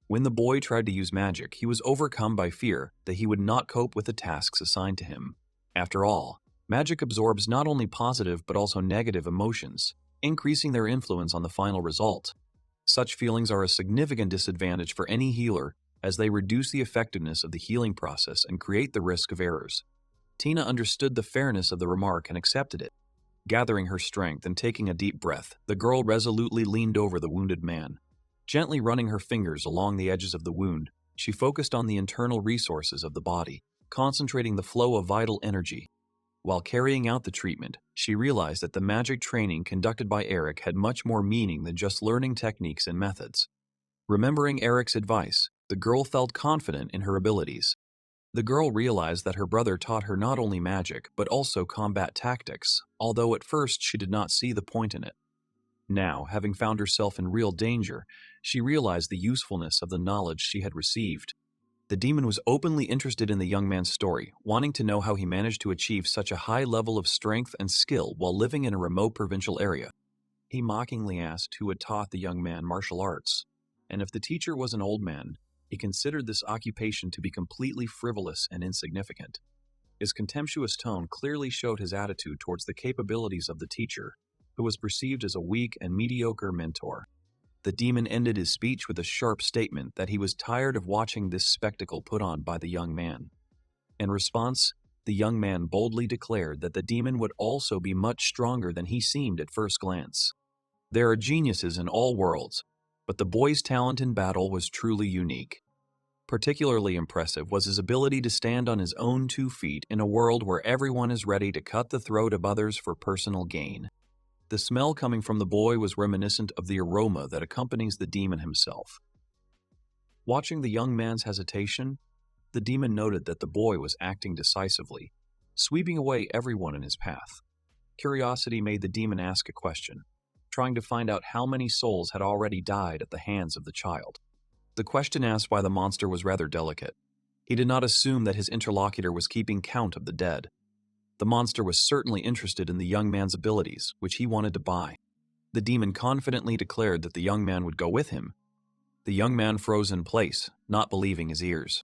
When the boy tried to use magic, he was overcome by fear that he would not cope with the tasks assigned to him. After all, magic absorbs not only positive but also negative emotions, increasing their influence on the final result. Such feelings are a significant disadvantage for any healer, as they reduce the effectiveness of the healing process and create the risk of errors. Tina understood the fairness of the remark and accepted it. Gathering her strength and taking a deep breath, the girl resolutely leaned over the wounded man. Gently running her fingers along the edges of the wound, she focused on the internal resources of the body, concentrating the flow of vital energy. While carrying out the treatment, she realized that the magic training conducted by Eric had much more meaning than just learning techniques and methods. Remembering Eric's advice, the girl felt confident in her abilities. The girl realized that her brother taught her not only magic, but also combat tactics, although at first she did not see the point in it. Now, having found herself in real danger, she realized the usefulness of the knowledge she had received. The demon was openly interested in the young man's story, wanting to know how he managed to achieve such a high level of strength and skill while living in a remote provincial area. He mockingly asked who had taught the young man martial arts, and if the teacher was an old man, he considered this occupation to be completely frivolous and insignificant. His contemptuous tone clearly showed his attitude towards the capabilities of the teacher, who was perceived as a weak and mediocre mentor. The demon ended his speech with a sharp statement that he was tired of watching this spectacle put on by the young man. In response, the young man boldly declared that the demon would also be much stronger than he seemed at first glance. There are geniuses in all worlds, but the boy's talent in battle was truly unique. Particularly impressive was his ability to stand on his own 2 feet in a world where everyone is ready to cut the throat of others for personal gain. The smell coming from the boy was reminiscent of the aroma that accompanies the demon himself. Watching the young man's hesitation, the demon noted that the boy was acting decisively, sweeping away everyone in his path. Curiosity made the demon ask a question, trying to find out how many souls had already died at the hands of the child. The question asked by the monster was rather delicate. He did not assume that his interlocutor was keeping count of the dead. The monster was certainly interested in the young man's abilities, which he wanted to buy. The demon confidently declared that the young man would go with him. The young man froze in place, not believing his ears.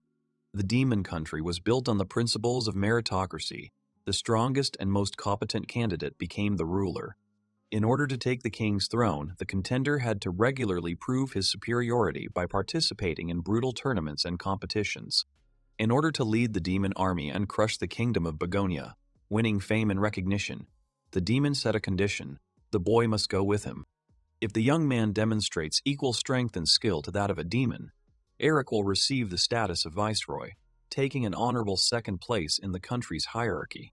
The demon country was built on the principles of meritocracy. The strongest and most competent candidate became the ruler. In order to take the king's throne, the contender had to regularly prove his superiority by participating in brutal tournaments and competitions. In order to lead the demon army and crush the kingdom of Begonia, winning fame and recognition, the demon set a condition: the boy must go with him. If the young man demonstrates equal strength and skill to that of a demon, Eric will receive the status of viceroy, taking an honorable second place in the country's hierarchy.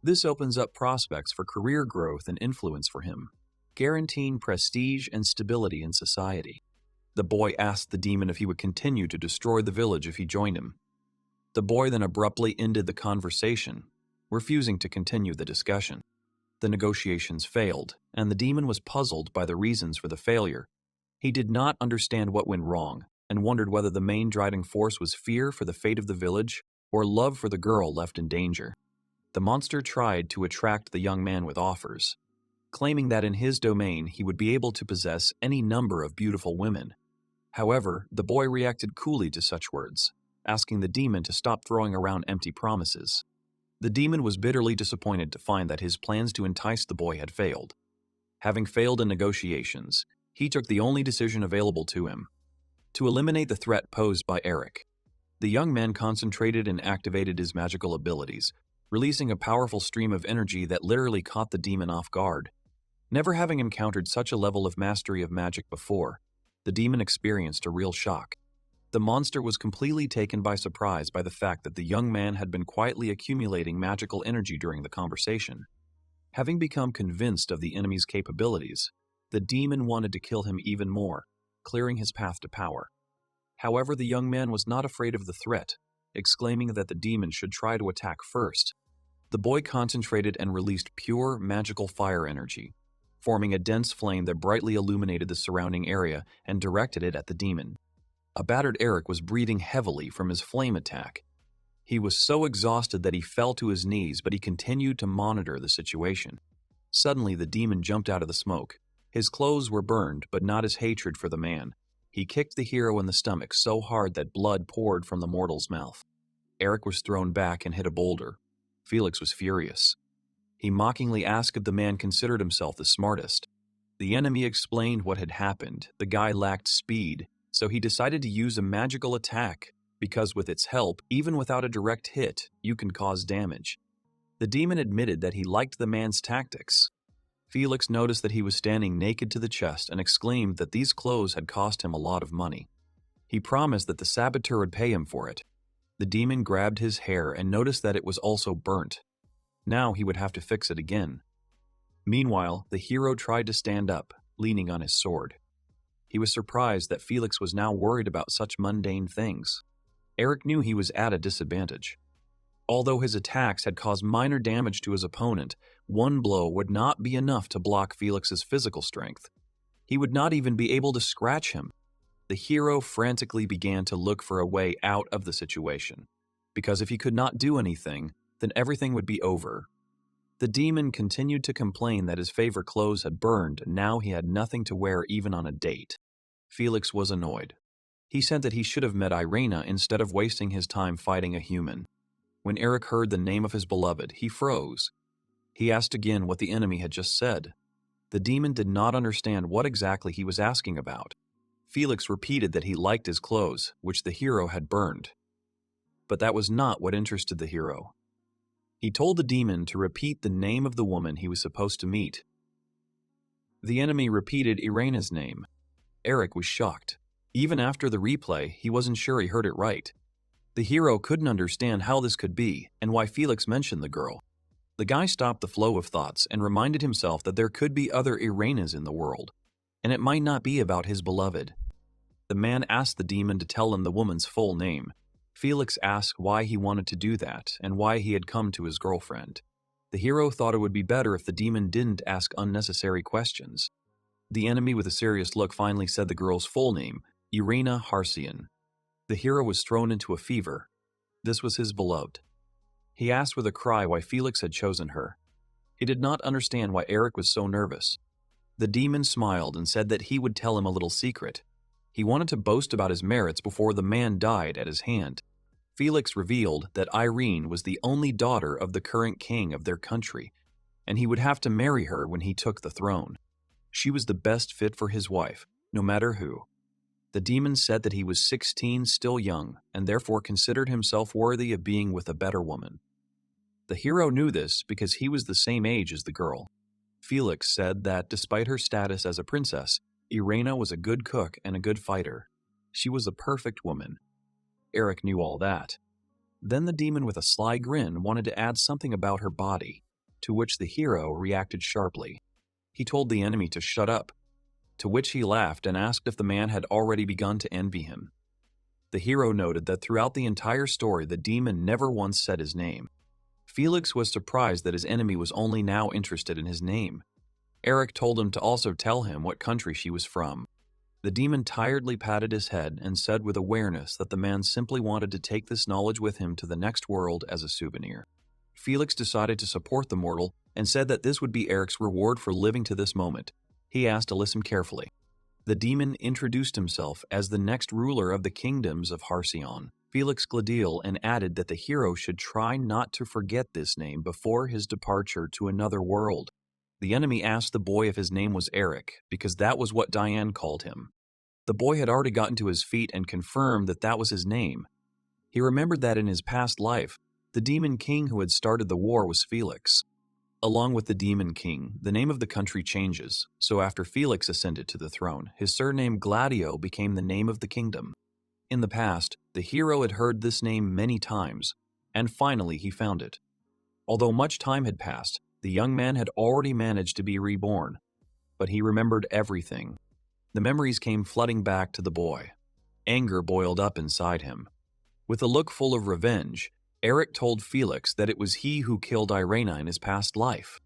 This opens up prospects for career growth and influence for him, guaranteeing prestige and stability in society. The boy asked the demon if he would continue to destroy the village if he joined him. The boy then abruptly ended the conversation, refusing to continue the discussion. The negotiations failed, and the demon was puzzled by the reasons for the failure. He did not understand what went wrong, and wondered whether the main driving force was fear for the fate of the village or love for the girl left in danger. The monster tried to attract the young man with offers, claiming that in his domain he would be able to possess any number of beautiful women. However, the boy reacted coolly to such words, asking the demon to stop throwing around empty promises. The demon was bitterly disappointed to find that his plans to entice the boy had failed. Having failed in negotiations, he took the only decision available to him: to eliminate the threat posed by Eric. The young man concentrated and activated his magical abilities, releasing a powerful stream of energy that literally caught the demon off guard. Never having encountered such a level of mastery of magic before, the demon experienced a real shock. The monster was completely taken by surprise by the fact that the young man had been quietly accumulating magical energy during the conversation. Having become convinced of the enemy's capabilities, the demon wanted to kill him even more, clearing his path to power. However, the young man was not afraid of the threat, exclaiming that the demon should try to attack first. The boy concentrated and released pure magical fire energy, forming a dense flame that brightly illuminated the surrounding area and directed it at the demon. A battered Eric was breathing heavily from his flame attack. He was so exhausted that he fell to his knees, but he continued to monitor the situation. Suddenly, the demon jumped out of the smoke. His clothes were burned, but not his hatred for the man. He kicked the hero in the stomach so hard that blood poured from the mortal's mouth. Eric was thrown back and hit a boulder. Felix was furious. He mockingly asked if the man considered himself the smartest. The enemy explained what had happened. The guy lacked speed, so he decided to use a magical attack, because with its help, even without a direct hit, you can cause damage. The demon admitted that he liked the man's tactics. Felix noticed that he was standing naked to the chest and exclaimed that these clothes had cost him a lot of money. He promised that the saboteur would pay him for it. The demon grabbed his hair and noticed that it was also burnt. Now he would have to fix it again. Meanwhile, the hero tried to stand up, leaning on his sword. He was surprised that Felix was now worried about such mundane things. Eric knew he was at a disadvantage. Although his attacks had caused minor damage to his opponent, one blow would not be enough to block Felix's physical strength. He would not even be able to scratch him. The hero frantically began to look for a way out of the situation, because if he could not do anything, then everything would be over. The demon continued to complain that his favorite clothes had burned and now he had nothing to wear even on a date. Felix was annoyed. He said that he should have met Irena instead of wasting his time fighting a human. When Eric heard the name of his beloved, he froze. He asked again what the enemy had just said. The demon did not understand what exactly he was asking about. Felix repeated that he liked his clothes, which the hero had burned. But that was not what interested the hero. He told the demon to repeat the name of the woman he was supposed to meet. The enemy repeated Irena's name. Eric was shocked. Even after the replay, he wasn't sure he heard it right. The hero couldn't understand how this could be and why Felix mentioned the girl. The guy stopped the flow of thoughts and reminded himself that there could be other Irenas in the world, and it might not be about his beloved. The man asked the demon to tell him the woman's full name. Felix asked why he wanted to do that and why he had come to his girlfriend. The hero thought it would be better if the demon didn't ask unnecessary questions. The enemy with a serious look finally said the girl's full name, Irena Harsian. The hero was thrown into a fever. This was his beloved. He asked with a cry why Felix had chosen her. He did not understand why Eric was so nervous. The demon smiled and said that he would tell him a little secret. He wanted to boast about his merits before the man died at his hand. Felix revealed that Irene was the only daughter of the current king of their country, and he would have to marry her when he took the throne. She was the best fit for his wife, no matter who. The demon said that he was 16, still young, and therefore considered himself worthy of being with a better woman. The hero knew this because he was the same age as the girl. Felix said that despite her status as a princess, Irena was a good cook and a good fighter. She was a perfect woman. Eric knew all that. Then the demon with a sly grin wanted to add something about her body, to which the hero reacted sharply. He told the enemy to shut up, to which he laughed and asked if the man had already begun to envy him. The hero noted that throughout the entire story the demon never once said his name. Felix was surprised that his enemy was only now interested in his name. Eric told him to also tell him what country she was from. The demon tiredly patted his head and said with awareness that the man simply wanted to take this knowledge with him to the next world as a souvenir. Felix decided to support the mortal and said that this would be Eric's reward for living to this moment. He asked to listen carefully. The demon introduced himself as the next ruler of the kingdoms of Halcyon, Felix Gladiel, and added that the hero should try not to forget this name before his departure to another world. The enemy asked the boy if his name was Eric, because that was what Diane called him. The boy had already gotten to his feet and confirmed that that was his name. He remembered that in his past life, the demon king who had started the war was Felix. Along with the demon king, the name of the country changes, so after Felix ascended to the throne, his surname Gladio became the name of the kingdom. In the past, the hero had heard this name many times, and finally he found it. Although much time had passed, the young man had already managed to be reborn, but he remembered everything. The memories came flooding back to the boy. Anger boiled up inside him. With a look full of revenge, Eric told Felix that it was he who killed Irena in his past life.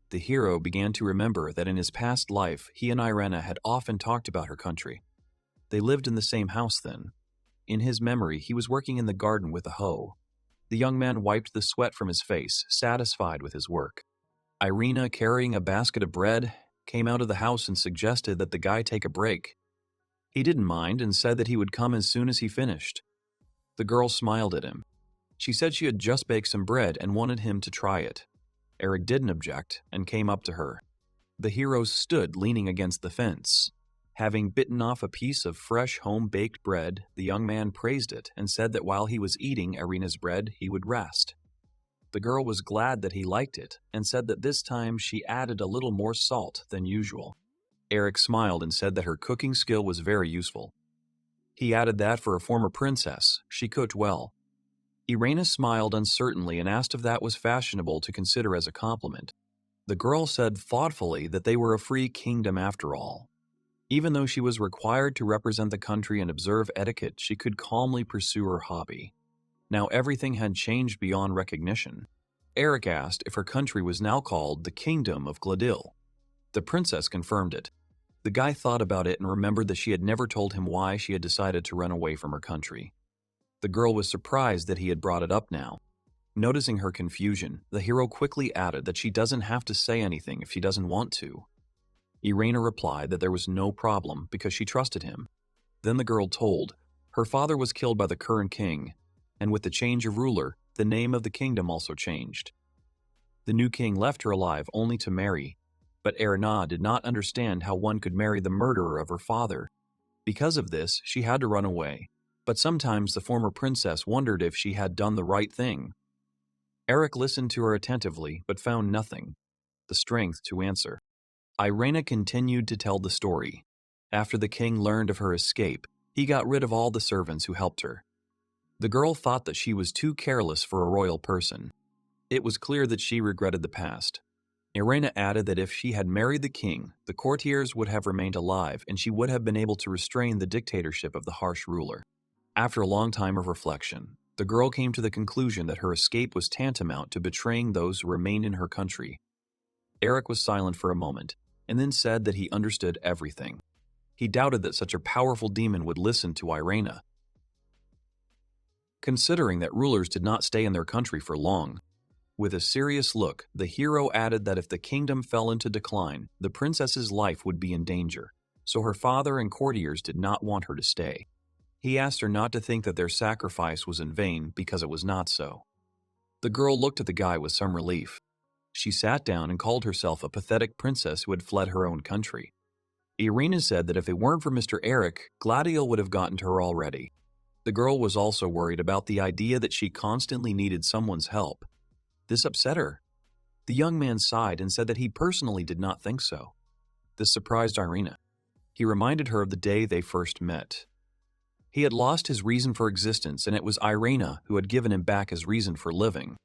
The hero began to remember that in his past life, he and Irena had often talked about her country. They lived in the same house then. In his memory, he was working in the garden with a hoe. The young man wiped the sweat from his face, satisfied with his work. Irena, carrying a basket of bread, came out of the house and suggested that the guy take a break. He didn't mind and said that he would come as soon as he finished. The girl smiled at him. She said she had just baked some bread and wanted him to try it. Eric didn't object and came up to her. The hero stood leaning against the fence. Having bitten off a piece of fresh home-baked bread, the young man praised it and said that while he was eating Irena's bread, he would rest. The girl was glad that he liked it and said that this time she added a little more salt than usual. Eric smiled and said that her cooking skill was very useful. He added that for a former princess, she cooked well. Irena smiled uncertainly and asked if that was fashionable to consider as a compliment. The girl said thoughtfully that they were a free kingdom after all. Even though she was required to represent the country and observe etiquette, she could calmly pursue her hobby. Now everything had changed beyond recognition. Eric asked if her country was now called the Kingdom of Gladiel. The princess confirmed it. The guy thought about it and remembered that she had never told him why she had decided to run away from her country. The girl was surprised that he had brought it up now. Noticing her confusion, the hero quickly added that she doesn't have to say anything if she doesn't want to. Irena replied that there was no problem because she trusted him. Then the girl told, her father was killed by the current king, and with the change of ruler, the name of the kingdom also changed. The new king left her alive only to marry, but Irena did not understand how one could marry the murderer of her father. Because of this, she had to run away, but sometimes the former princess wondered if she had done the right thing. Eric listened to her attentively, but found nothing, the strength to answer. Irena continued to tell the story. After the king learned of her escape, he got rid of all the servants who helped her. The girl thought that she was too careless for a royal person. It was clear that she regretted the past. Irena added that if she had married the king, the courtiers would have remained alive and she would have been able to restrain the dictatorship of the harsh ruler. After a long time of reflection, the girl came to the conclusion that her escape was tantamount to betraying those who remained in her country. Eric was silent for a moment, and then said that he understood everything. He doubted that such a powerful demon would listen to Irena. Considering that rulers did not stay in their country for long, with a serious look, the hero added that if the kingdom fell into decline, the princess's life would be in danger, so her father and courtiers did not want her to stay. He asked her not to think that their sacrifice was in vain because it was not so. The girl looked at the guy with some relief. She sat down and called herself a pathetic princess who had fled her own country. Irena said that if it weren't for Mr. Eric, Gladiel would have gotten to her already. The girl was also worried about the idea that she constantly needed someone's help. This upset her. The young man sighed and said that he personally did not think so. This surprised Irena. He reminded her of the day they first met. He had lost his reason for existence, and it was Irena who had given him back his reason for living.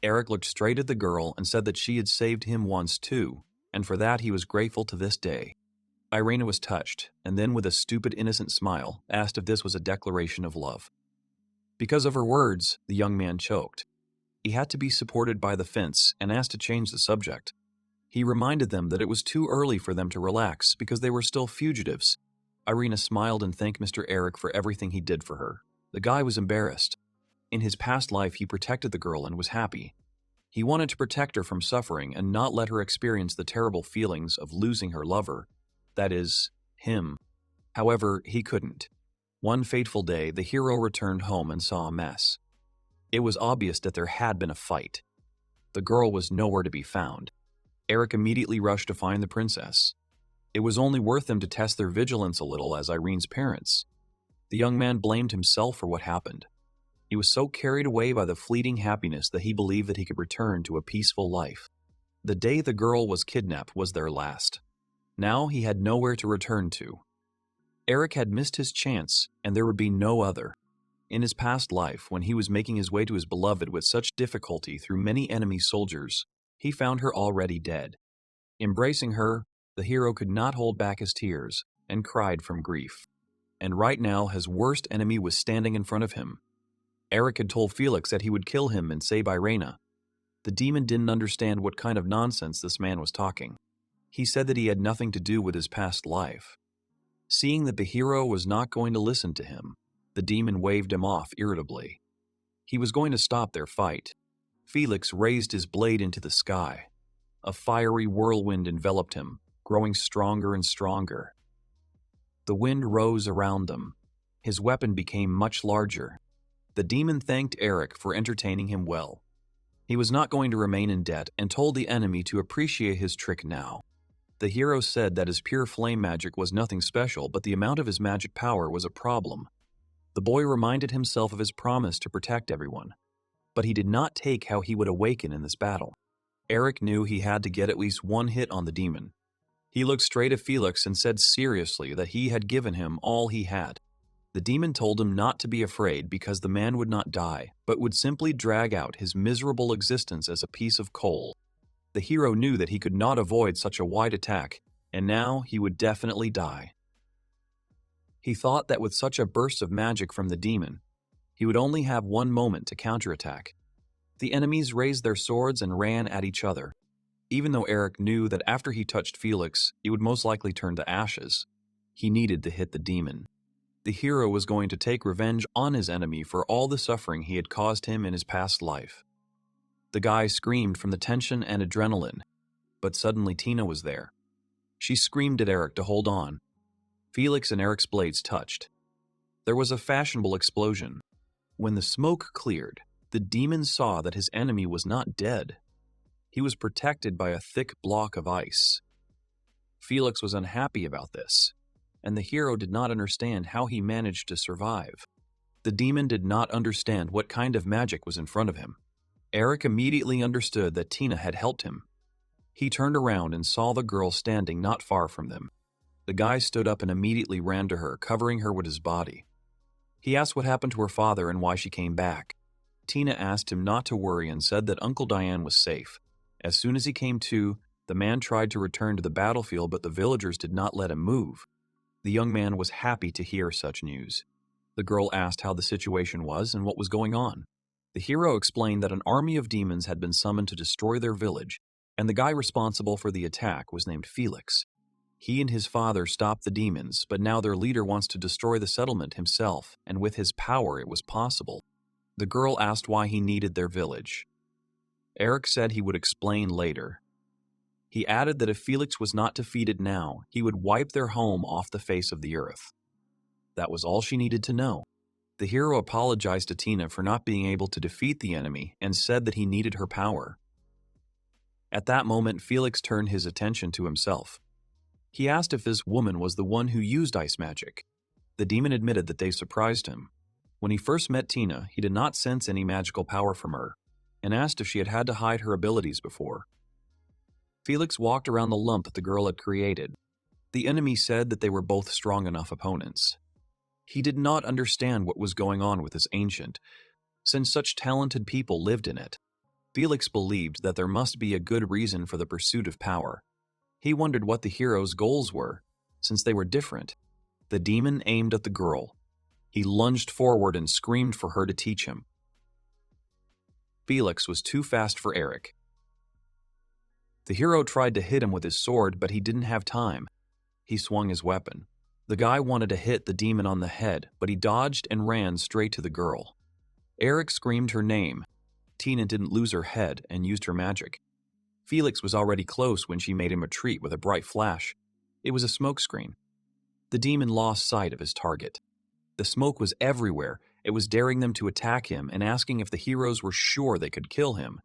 Eric looked straight at the girl and said that she had saved him once too, and for that he was grateful to this day. Irena was touched, and then with a stupid innocent smile, asked if this was a declaration of love. Because of her words, the young man choked. He had to be supported by the fence and asked to change the subject. He reminded them that it was too early for them to relax because they were still fugitives. Irina smiled and thanked Mr. Eric for everything he did for her. The guy was embarrassed. In his past life, he protected the girl and was happy. He wanted to protect her from suffering and not let her experience the terrible feelings of losing her lover. That is, him. However, he couldn't. One fateful day, the hero returned home and saw a mess. It was obvious that there had been a fight. The girl was nowhere to be found. Eric immediately rushed to find the princess. It was only worth them to test their vigilance a little as Irene's parents. The young man blamed himself for what happened. He was so carried away by the fleeting happiness that he believed that he could return to a peaceful life. The day the girl was kidnapped was their last. Now he had nowhere to return to. Eric had missed his chance, and there would be no other. In his past life, when he was making his way to his beloved with such difficulty through many enemy soldiers, he found her already dead. Embracing her, the hero could not hold back his tears and cried from grief. And right now, his worst enemy was standing in front of him. Eric had told Felix that he would kill him and save Irena. The demon didn't understand what kind of nonsense this man was talking. He said that he had nothing to do with his past life. Seeing that the hero was not going to listen to him, the demon waved him off irritably. He was going to stop their fight. Felix raised his blade into the sky. A fiery whirlwind enveloped him, growing stronger and stronger. The wind rose around them. His weapon became much larger. The demon thanked Eric for entertaining him well. He was not going to remain in debt and told the enemy to appreciate his trick now. The hero said that his pure flame magic was nothing special, but the amount of his magic power was a problem. The boy reminded himself of his promise to protect everyone, but he did not take how he would awaken in this battle. Eric knew he had to get at least one hit on the demon. He looked straight at Felix and said seriously that he had given him all he had. The demon told him not to be afraid because the man would not die, but would simply drag out his miserable existence as a piece of coal. The hero knew that he could not avoid such a wide attack, and now he would definitely die. He thought that with such a burst of magic from the demon, he would only have one moment to counterattack. The enemies raised their swords and ran at each other. Even though Eric knew that after he touched Felix, he would most likely turn to ashes, he needed to hit the demon. The hero was going to take revenge on his enemy for all the suffering he had caused him in his past life. The guy screamed from the tension and adrenaline, but suddenly Tina was there. She screamed at Eric to hold on. Felix and Eric's blades touched. There was a fashionable explosion. When the smoke cleared, the demon saw that his enemy was not dead. He was protected by a thick block of ice. Felix was unhappy about this, and the hero did not understand how he managed to survive. The demon did not understand what kind of magic was in front of him. Eric immediately understood that Tina had helped him. He turned around and saw the girl standing not far from them. The guy stood up and immediately ran to her, covering her with his body. He asked what happened to her father and why she came back. Tina asked him not to worry and said that Uncle Diane was safe. As soon as he came to, the man tried to return to the battlefield, but the villagers did not let him move. The young man was happy to hear such news. The girl asked how the situation was and what was going on. The hero explained that an army of demons had been summoned to destroy their village, and the guy responsible for the attack was named Felix. He and his father stopped the demons, but now their leader wants to destroy the settlement himself, and with his power it was possible. The girl asked why he needed their village. Eric said he would explain later. He added that if Felix was not defeated now, he would wipe their home off the face of the earth. That was all she needed to know. The hero apologized to Tina for not being able to defeat the enemy and said that he needed her power. At that moment, Felix turned his attention to himself. He asked if this woman was the one who used ice magic. The demon admitted that they surprised him. When he first met Tina, he did not sense any magical power from her, and asked if she had had to hide her abilities before. Felix walked around the lump that the girl had created. The enemy said that they were both strong enough opponents. He did not understand what was going on with this ancient, since such talented people lived in it. Felix believed that there must be a good reason for the pursuit of power. He wondered what the hero's goals were, since they were different. The demon aimed at the girl. He lunged forward and screamed for her to teach him. Felix was too fast for Eric. The hero tried to hit him with his sword, but he didn't have time. He swung his weapon. The guy wanted to hit the demon on the head, but he dodged and ran straight to the girl. Eric screamed her name. Tina didn't lose her head and used her magic. Felix was already close when she made him retreat with a bright flash. It was a smokescreen. The demon lost sight of his target. The smoke was everywhere. It was daring them to attack him and asking if the heroes were sure they could kill him.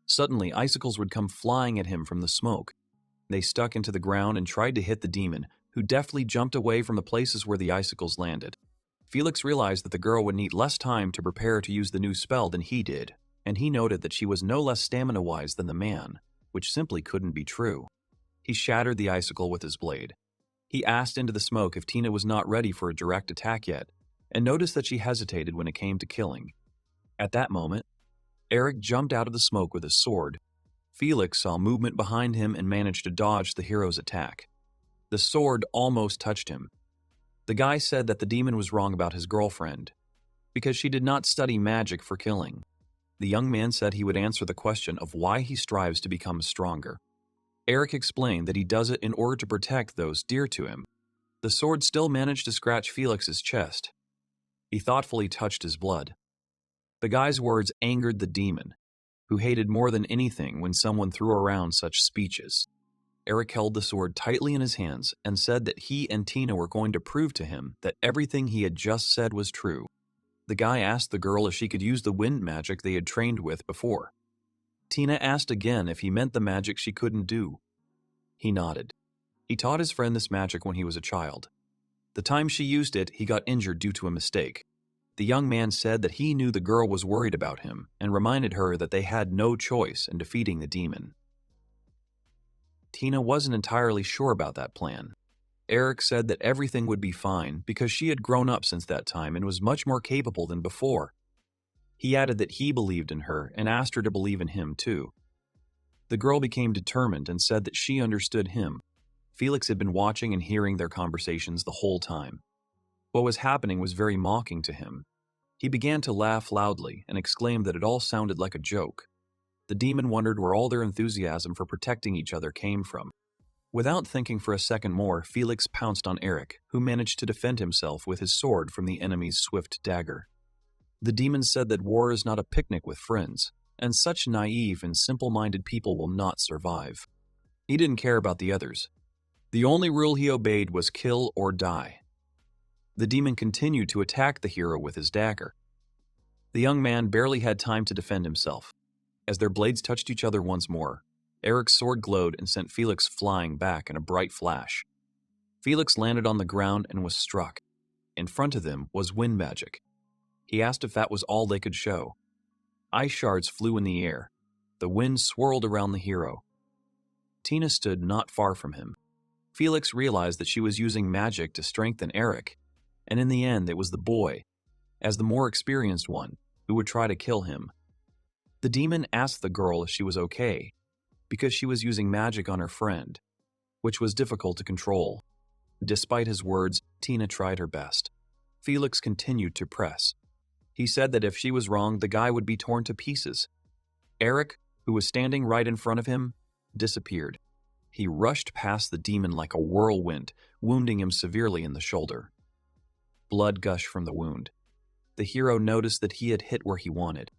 Suddenly, icicles would come flying at him from the smoke. They stuck into the ground and tried to hit the demon, who deftly jumped away from the places where the icicles landed. Felix realized that the girl would need less time to prepare to use the new spell than he did, and he noted that she was no less stamina-wise than the man, which simply couldn't be true. He shattered the icicle with his blade. He asked into the smoke if Tina was not ready for a direct attack yet, and noticed that she hesitated when it came to killing. At that moment, Eric jumped out of the smoke with his sword. Felix saw movement behind him and managed to dodge the hero's attack. The sword almost touched him. The guy said that the demon was wrong about his girlfriend, because she did not study magic for killing. The young man said he would answer the question of why he strives to become stronger. Eric explained that he does it in order to protect those dear to him. The sword still managed to scratch Felix's chest. He thoughtfully touched his blood. The guy's words angered the demon, who hated more than anything when someone threw around such speeches. Eric held the sword tightly in his hands and said that he and Tina were going to prove to him that everything he had just said was true. The guy asked the girl if she could use the wind magic they had trained with before. Tina asked again if he meant the magic she couldn't do. He nodded. He taught his friend this magic when he was a child. The time she used it, he got injured due to a mistake. The young man said that he knew the girl was worried about him and reminded her that they had no choice in defeating the demon. Tina wasn't entirely sure about that plan. Eric said that everything would be fine because she had grown up since that time and was much more capable than before. He added that he believed in her and asked her to believe in him too. The girl became determined and said that she understood him. Felix had been watching and hearing their conversations the whole time. What was happening was very mocking to him. He began to laugh loudly and exclaimed that it all sounded like a joke. The demon wondered where all their enthusiasm for protecting each other came from. Without thinking for a second more, Felix pounced on Eric, who managed to defend himself with his sword from the enemy's swift dagger. The demon said that war is not a picnic with friends, and such naive and simple-minded people will not survive. He didn't care about the others. The only rule he obeyed was kill or die. The demon continued to attack the hero with his dagger. The young man barely had time to defend himself. As their blades touched each other once more, Eric's sword glowed and sent Felix flying back in a bright flash. Felix landed on the ground and was struck. In front of them was wind magic. He asked if that was all they could show. Ice shards flew in the air. The wind swirled around the hero. Tina stood not far from him. Felix realized that she was using magic to strengthen Eric, and in the end it was the boy, as the more experienced one, who would try to kill him. The demon asked the girl if she was okay, because she was using magic on her friend, which was difficult to control. Despite his words, Tina tried her best. Felix continued to press. He said that if she was wrong, the guy would be torn to pieces. Eric, who was standing right in front of him, disappeared. He rushed past the demon like a whirlwind, wounding him severely in the shoulder. Blood gushed from the wound. The hero noticed that he had hit where he wanted.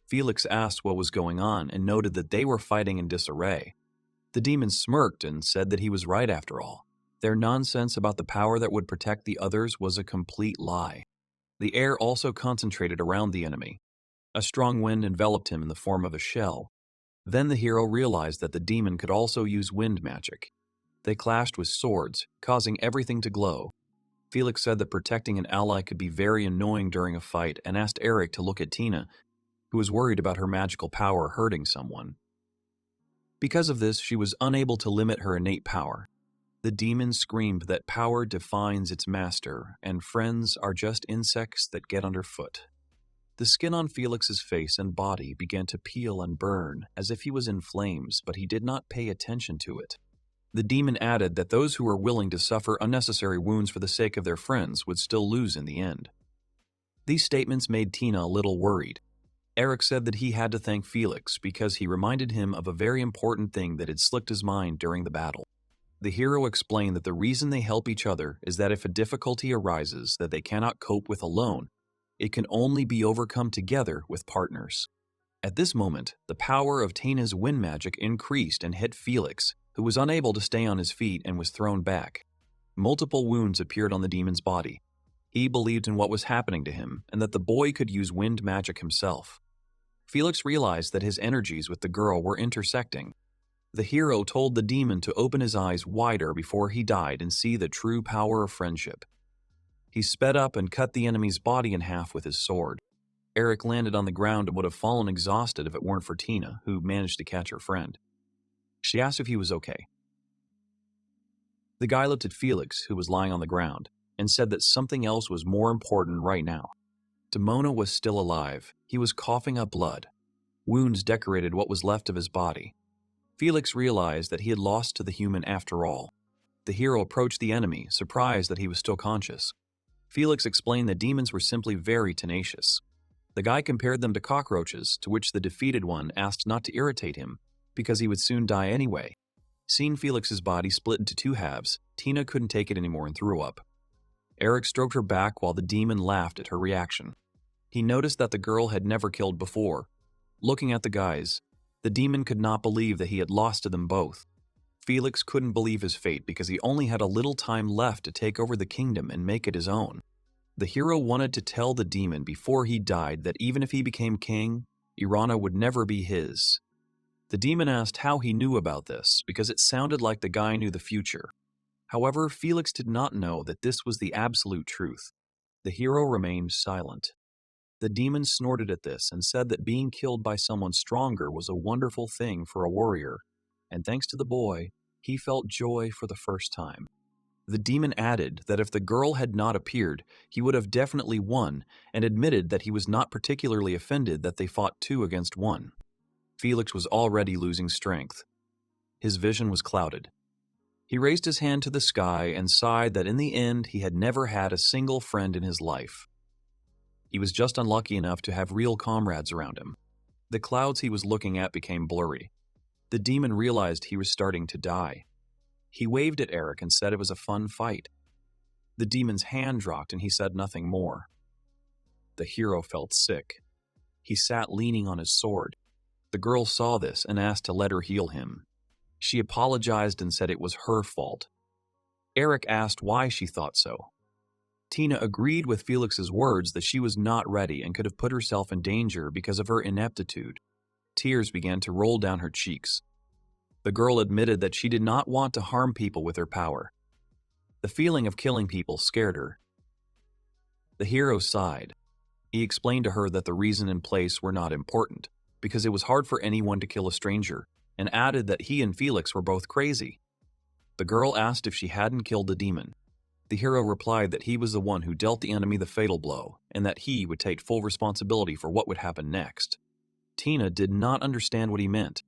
Felix asked what was going on and noted that they were fighting in disarray. The demon smirked and said that he was right after all. Their nonsense about the power that would protect the others was a complete lie. The air also concentrated around the enemy. A strong wind enveloped him in the form of a shell. Then the hero realized that the demon could also use wind magic. They clashed with swords, causing everything to glow. Felix said that protecting an ally could be very annoying during a fight and asked Eric to look at Tina, who was worried about her magical power hurting someone. Because of this, she was unable to limit her innate power. The demon screamed that power defines its master, and friends are just insects that get underfoot. The skin on Felix's face and body began to peel and burn as if he was in flames, but he did not pay attention to it. The demon added that those who were willing to suffer unnecessary wounds for the sake of their friends would still lose in the end. These statements made Tina a little worried. Eric said that he had to thank Felix because he reminded him of a very important thing that had slipped his mind during the battle. The hero explained that the reason they help each other is that if a difficulty arises that they cannot cope with alone, it can only be overcome together with partners. At this moment, the power of Tina's wind magic increased and hit Felix, who was unable to stay on his feet and was thrown back. Multiple wounds appeared on the demon's body. He believed in what was happening to him and that the boy could use wind magic himself. Felix realized that his energies with the girl were intersecting. The hero told the demon to open his eyes wider before he died and see the true power of friendship. He sped up and cut the enemy's body in half with his sword. Eric landed on the ground and would have fallen exhausted if it weren't for Tina, who managed to catch her friend. She asked if he was okay. The guy looked at Felix, who was lying on the ground, and said that something else was more important right now. Demona was still alive. He was coughing up blood. Wounds decorated what was left of his body. Felix realized that he had lost to the human after all. The hero approached the enemy, surprised that he was still conscious. Felix explained that demons were simply very tenacious. The guy compared them to cockroaches, to which the defeated one asked not to irritate him, because he would soon die anyway. Seeing Felix's body split into two halves, Tina couldn't take it anymore and threw up. Eric stroked her back while the demon laughed at her reaction. He noticed that the girl had never killed before. Looking at the guys, the demon could not believe that he had lost to them both. Felix couldn't believe his fate because he only had a little time left to take over the kingdom and make it his own. The hero wanted to tell the demon before he died that even if he became king, Irana would never be his. The demon asked how he knew about this because it sounded like the guy knew the future. However, Felix did not know that this was the absolute truth. The hero remained silent. The demon snorted at this and said that being killed by someone stronger was a wonderful thing for a warrior, and thanks to the boy, he felt joy for the first time. The demon added that if the girl had not appeared, he would have definitely won, and admitted that he was not particularly offended that they fought 2 against 1. Felix was already losing strength. His vision was clouded. He raised his hand to the sky and sighed that in the end he had never had a single friend in his life. He was just unlucky enough to have real comrades around him. The clouds he was looking at became blurry. The demon realized he was starting to die. He waved at Eric and said it was a fun fight. The demon's hand dropped and he said nothing more. The hero felt sick. He sat leaning on his sword. The girl saw this and asked to let her heal him. She apologized and said it was her fault. Eric asked why she thought so. Tina agreed with Felix's words that she was not ready and could have put herself in danger because of her ineptitude. Tears began to roll down her cheeks. The girl admitted that she did not want to harm people with her power. The feeling of killing people scared her. The hero sighed. He explained to her that the reason and place were not important, because it was hard for anyone to kill a stranger, and added that he and Felix were both crazy. The girl asked if she hadn't killed the demon. The hero replied that he was the one who dealt the enemy the fatal blow, and that he would take full responsibility for what would happen next. Tina did not understand what he meant.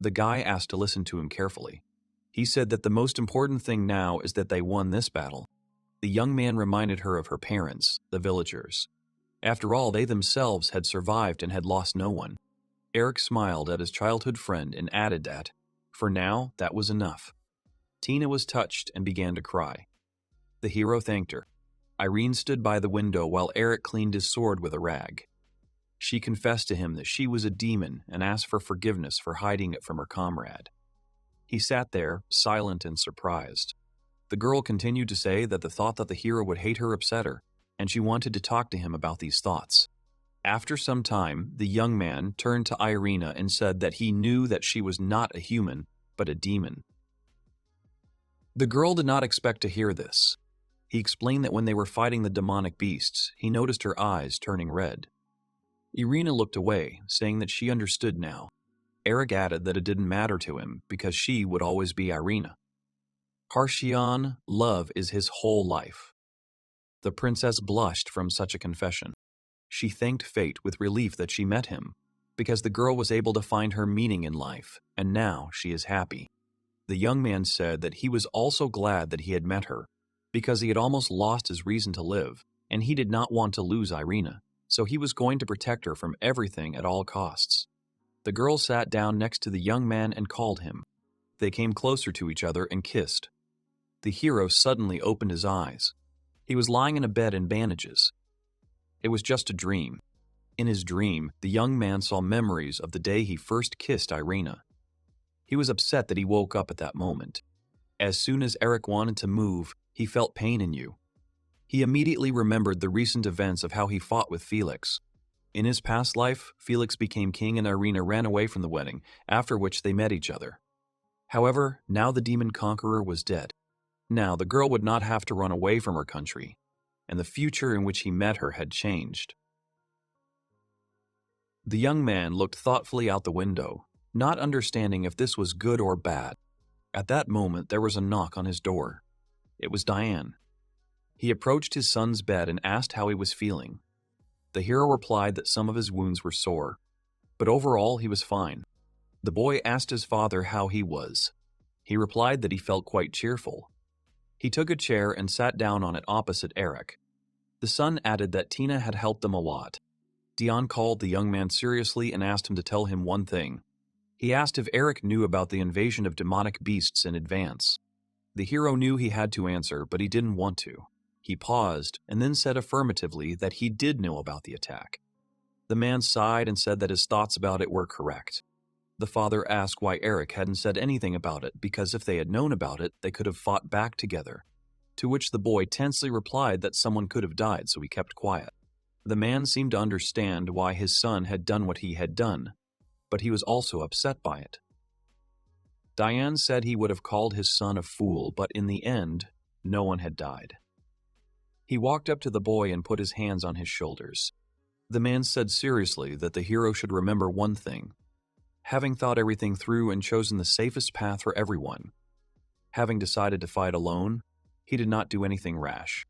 The guy asked to listen to him carefully. He said that the most important thing now is that they won this battle. The young man reminded her of her parents, the villagers. After all, they themselves had survived and had lost no one. Eric smiled at his childhood friend and added that, for now, that was enough. Tina was touched and began to cry. The hero thanked her. Irene stood by the window while Eric cleaned his sword with a rag. She confessed to him that she was a demon and asked for forgiveness for hiding it from her comrade. He sat there, silent and surprised. The girl continued to say that the thought that the hero would hate her upset her, and she wanted to talk to him about these thoughts. After some time, the young man turned to Irina and said that he knew that she was not a human, but a demon. The girl did not expect to hear this. He explained that when they were fighting the demonic beasts, he noticed her eyes turning red. Irina looked away, saying that she understood now. Eric added that it didn't matter to him because she would always be Irina. Harshian, love is his whole life. The princess blushed from such a confession. She thanked fate with relief that she met him, because the girl was able to find her meaning in life, and now she is happy. The young man said that he was also glad that he had met her, because he had almost lost his reason to live, and he did not want to lose Irina. so he was going to protect her from everything at all costs. The girl sat down next to the young man and called him. They came closer to each other and kissed. The hero suddenly opened his eyes. He was lying in a bed in bandages. It was just a dream. In his dream, the young man saw memories of the day he first kissed Irena. He was upset that he woke up at that moment. As soon as Eric wanted to move, he felt pain in you. He immediately remembered the recent events of how he fought with Felix. In his past life, Felix became king and Irena ran away from the wedding, after which they met each other. However, now the demon conqueror was dead. Now the girl would not have to run away from her country, and the future in which he met her had changed. The young man looked thoughtfully out the window, not understanding if this was good or bad. At that moment, there was a knock on his door. It was Diane. He approached his son's bed and asked how he was feeling. The hero replied that some of his wounds were sore, but overall he was fine. The boy asked his father how he was. He replied that he felt quite cheerful. He took a chair and sat down on it opposite Eric. The son added that Tina had helped them a lot. Dion called the young man seriously and asked him to tell him one thing. He asked if Eric knew about the invasion of demonic beasts in advance. The hero knew he had to answer, but he didn't want to. He paused and then said affirmatively that he did know about the attack. The man sighed and said that his thoughts about it were correct. The father asked why Eric hadn't said anything about it, because if they had known about it, they could have fought back together. To which the boy tensely replied that someone could have died, so he kept quiet. The man seemed to understand why his son had done what he had done, but he was also upset by it. Diane said he would have called his son a fool, but in the end, no one had died. He walked up to the boy and put his hands on his shoulders. The man said seriously that the hero should remember one thing. Having thought everything through and chosen the safest path for everyone, having decided to fight alone, he did not do anything rash.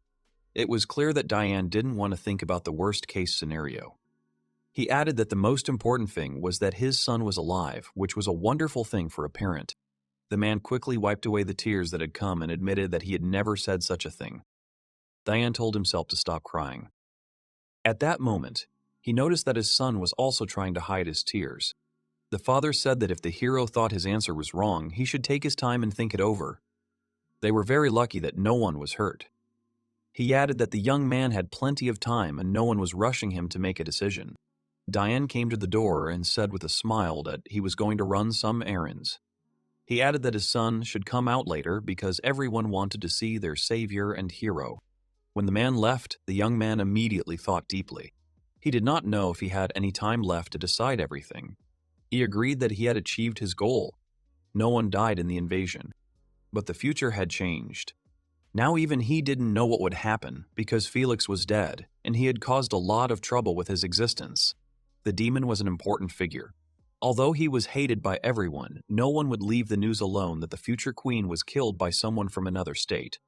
It was clear that Diane didn't want to think about the worst-case scenario. He added that the most important thing was that his son was alive, which was a wonderful thing for a parent. The man quickly wiped away the tears that had come and admitted that he had never said such a thing. Diane told himself to stop crying. At that moment, he noticed that his son was also trying to hide his tears. The father said that if the hero thought his answer was wrong, he should take his time and think it over. They were very lucky that no one was hurt. He added that the young man had plenty of time and no one was rushing him to make a decision. Diane came to the door and said with a smile that he was going to run some errands. He added that his son should come out later because everyone wanted to see their savior and hero. When the man left, the young man immediately thought deeply. He did not know if he had any time left to decide everything. He agreed that he had achieved his goal. No one died in the invasion. But the future had changed. Now even he didn't know what would happen because Felix was dead, and he had caused a lot of trouble with his existence. The demon was an important figure. Although he was hated by everyone, no one would leave the news alone that the future queen was killed by someone from another state.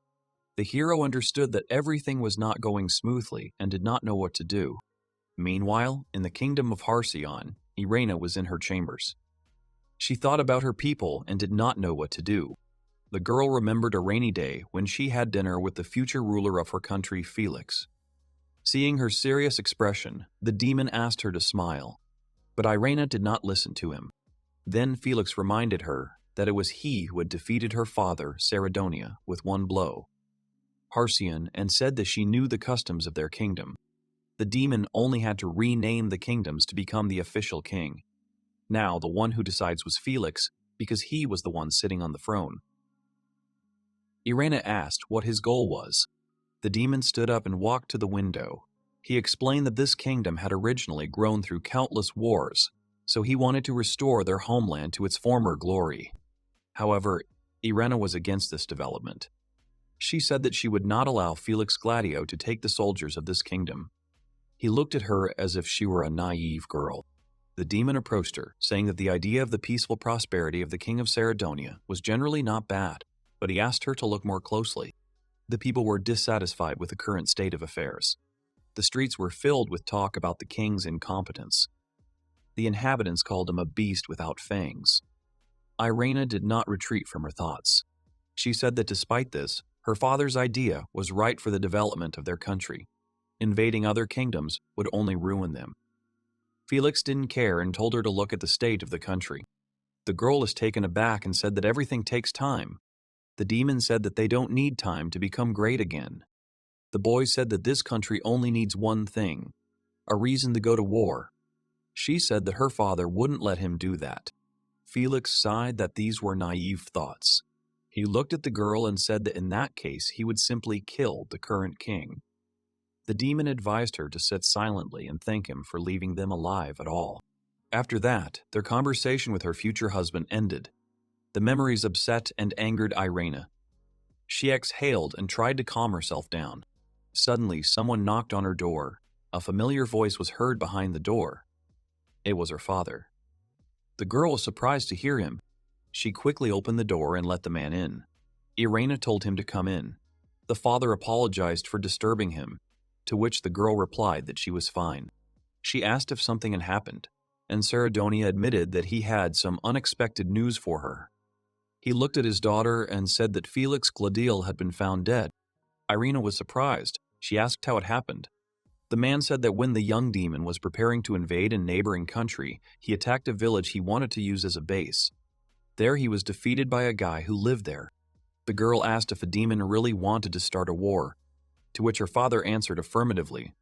The hero understood that everything was not going smoothly and did not know what to do. Meanwhile, in the kingdom of Halcyon, Irena was in her chambers. She thought about her people and did not know what to do. The girl remembered a rainy day when she had dinner with the future ruler of her country, Felix. Seeing her serious expression, the demon asked her to smile, but Irena did not listen to him. Then Felix reminded her that it was he who had defeated her father, Saradonia, with one blow. Halcyon, and said that she knew the customs of their kingdom. The demon only had to rename the kingdoms to become the official king. Now the one who decides was Felix, because he was the one sitting on the throne. Irena asked what his goal was. The demon stood up and walked to the window. He explained that this kingdom had originally grown through countless wars, so he wanted to restore their homeland to its former glory. However, Irena was against this development. She said that she would not allow Felix Gladio to take the soldiers of this kingdom. He looked at her as if she were a naive girl. The demon approached her, saying that the idea of the peaceful prosperity of the king of Saradonia was generally not bad, but he asked her to look more closely. The people were dissatisfied with the current state of affairs. The streets were filled with talk about the king's incompetence. The inhabitants called him a beast without fangs. Irena did not retreat from her thoughts. She said that despite this, her father's idea was right for the development of their country. Invading other kingdoms would only ruin them. Felix didn't care and told her to look at the state of the country. The girl was taken aback and said that everything takes time. The demon said that they don't need time to become great again. The boy said that this country only needs one thing, a reason to go to war. She said that her father wouldn't let him do that. Felix sighed that these were naive thoughts. He looked at the girl and said that in that case he would simply kill the current king. The demon advised her to sit silently and thank him for leaving them alive at all. After that, their conversation with her future husband ended. The memories upset and angered Irena. She exhaled and tried to calm herself down. Suddenly, someone knocked on her door. A familiar voice was heard behind the door. It was her father. The girl was surprised to hear him. She quickly opened the door and let the man in. Irena told him to come in. The father apologized for disturbing him, to which the girl replied that she was fine. She asked if something had happened, and Saradonia admitted that he had some unexpected news for her. He looked at his daughter and said that Felix Gladiel had been found dead. Irena was surprised. She asked how it happened. The man said that when the young demon was preparing to invade a neighboring country, he attacked a village he wanted to use as a base. There he was defeated by a guy who lived there. The girl asked if a demon really wanted to start a war, to which her father answered affirmatively.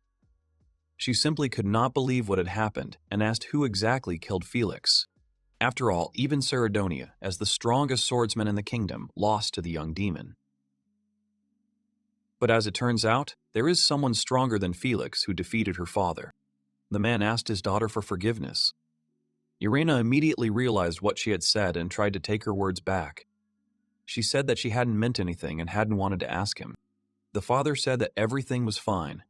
She simply could not believe what had happened and asked who exactly killed Felix. After all, even Saradonia, as the strongest swordsman in the kingdom, lost to the young demon. But as it turns out, there is someone stronger than Felix who defeated her father. The man asked his daughter for forgiveness. Irena immediately realized what she had said and tried to take her words back. She said that she hadn't meant anything and hadn't wanted to ask him. The father said that everything was fine.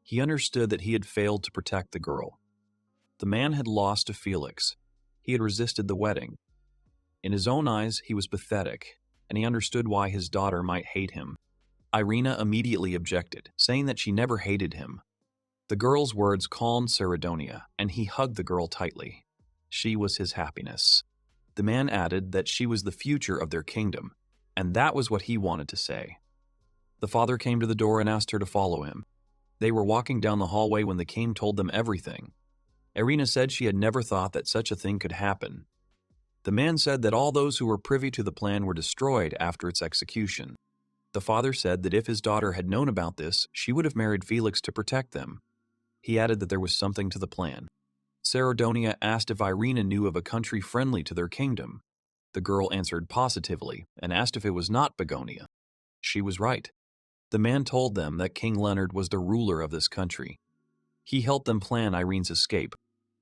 He understood that he had failed to protect the girl. The man had lost to Felix. He had resisted the wedding. In his own eyes, he was pathetic, and he understood why his daughter might hate him. Irena immediately objected, saying that she never hated him. The girl's words calmed Saradonia, and he hugged the girl tightly. She was his happiness. The man added that she was the future of their kingdom, and that was what he wanted to say. The father came to the door and asked her to follow him. They were walking down the hallway when the king told them everything. Irena said she had never thought that such a thing could happen. The man said that all those who were privy to the plan were destroyed after its execution. The father said that if his daughter had known about this, she would have married Felix to protect them. He added that there was something to the plan. Saradonia asked if Irena knew of a country friendly to their kingdom. The girl answered positively and asked if it was not Begonia. She was right. The man told them that King Leonard was the ruler of this country. He helped them plan Irene's escape.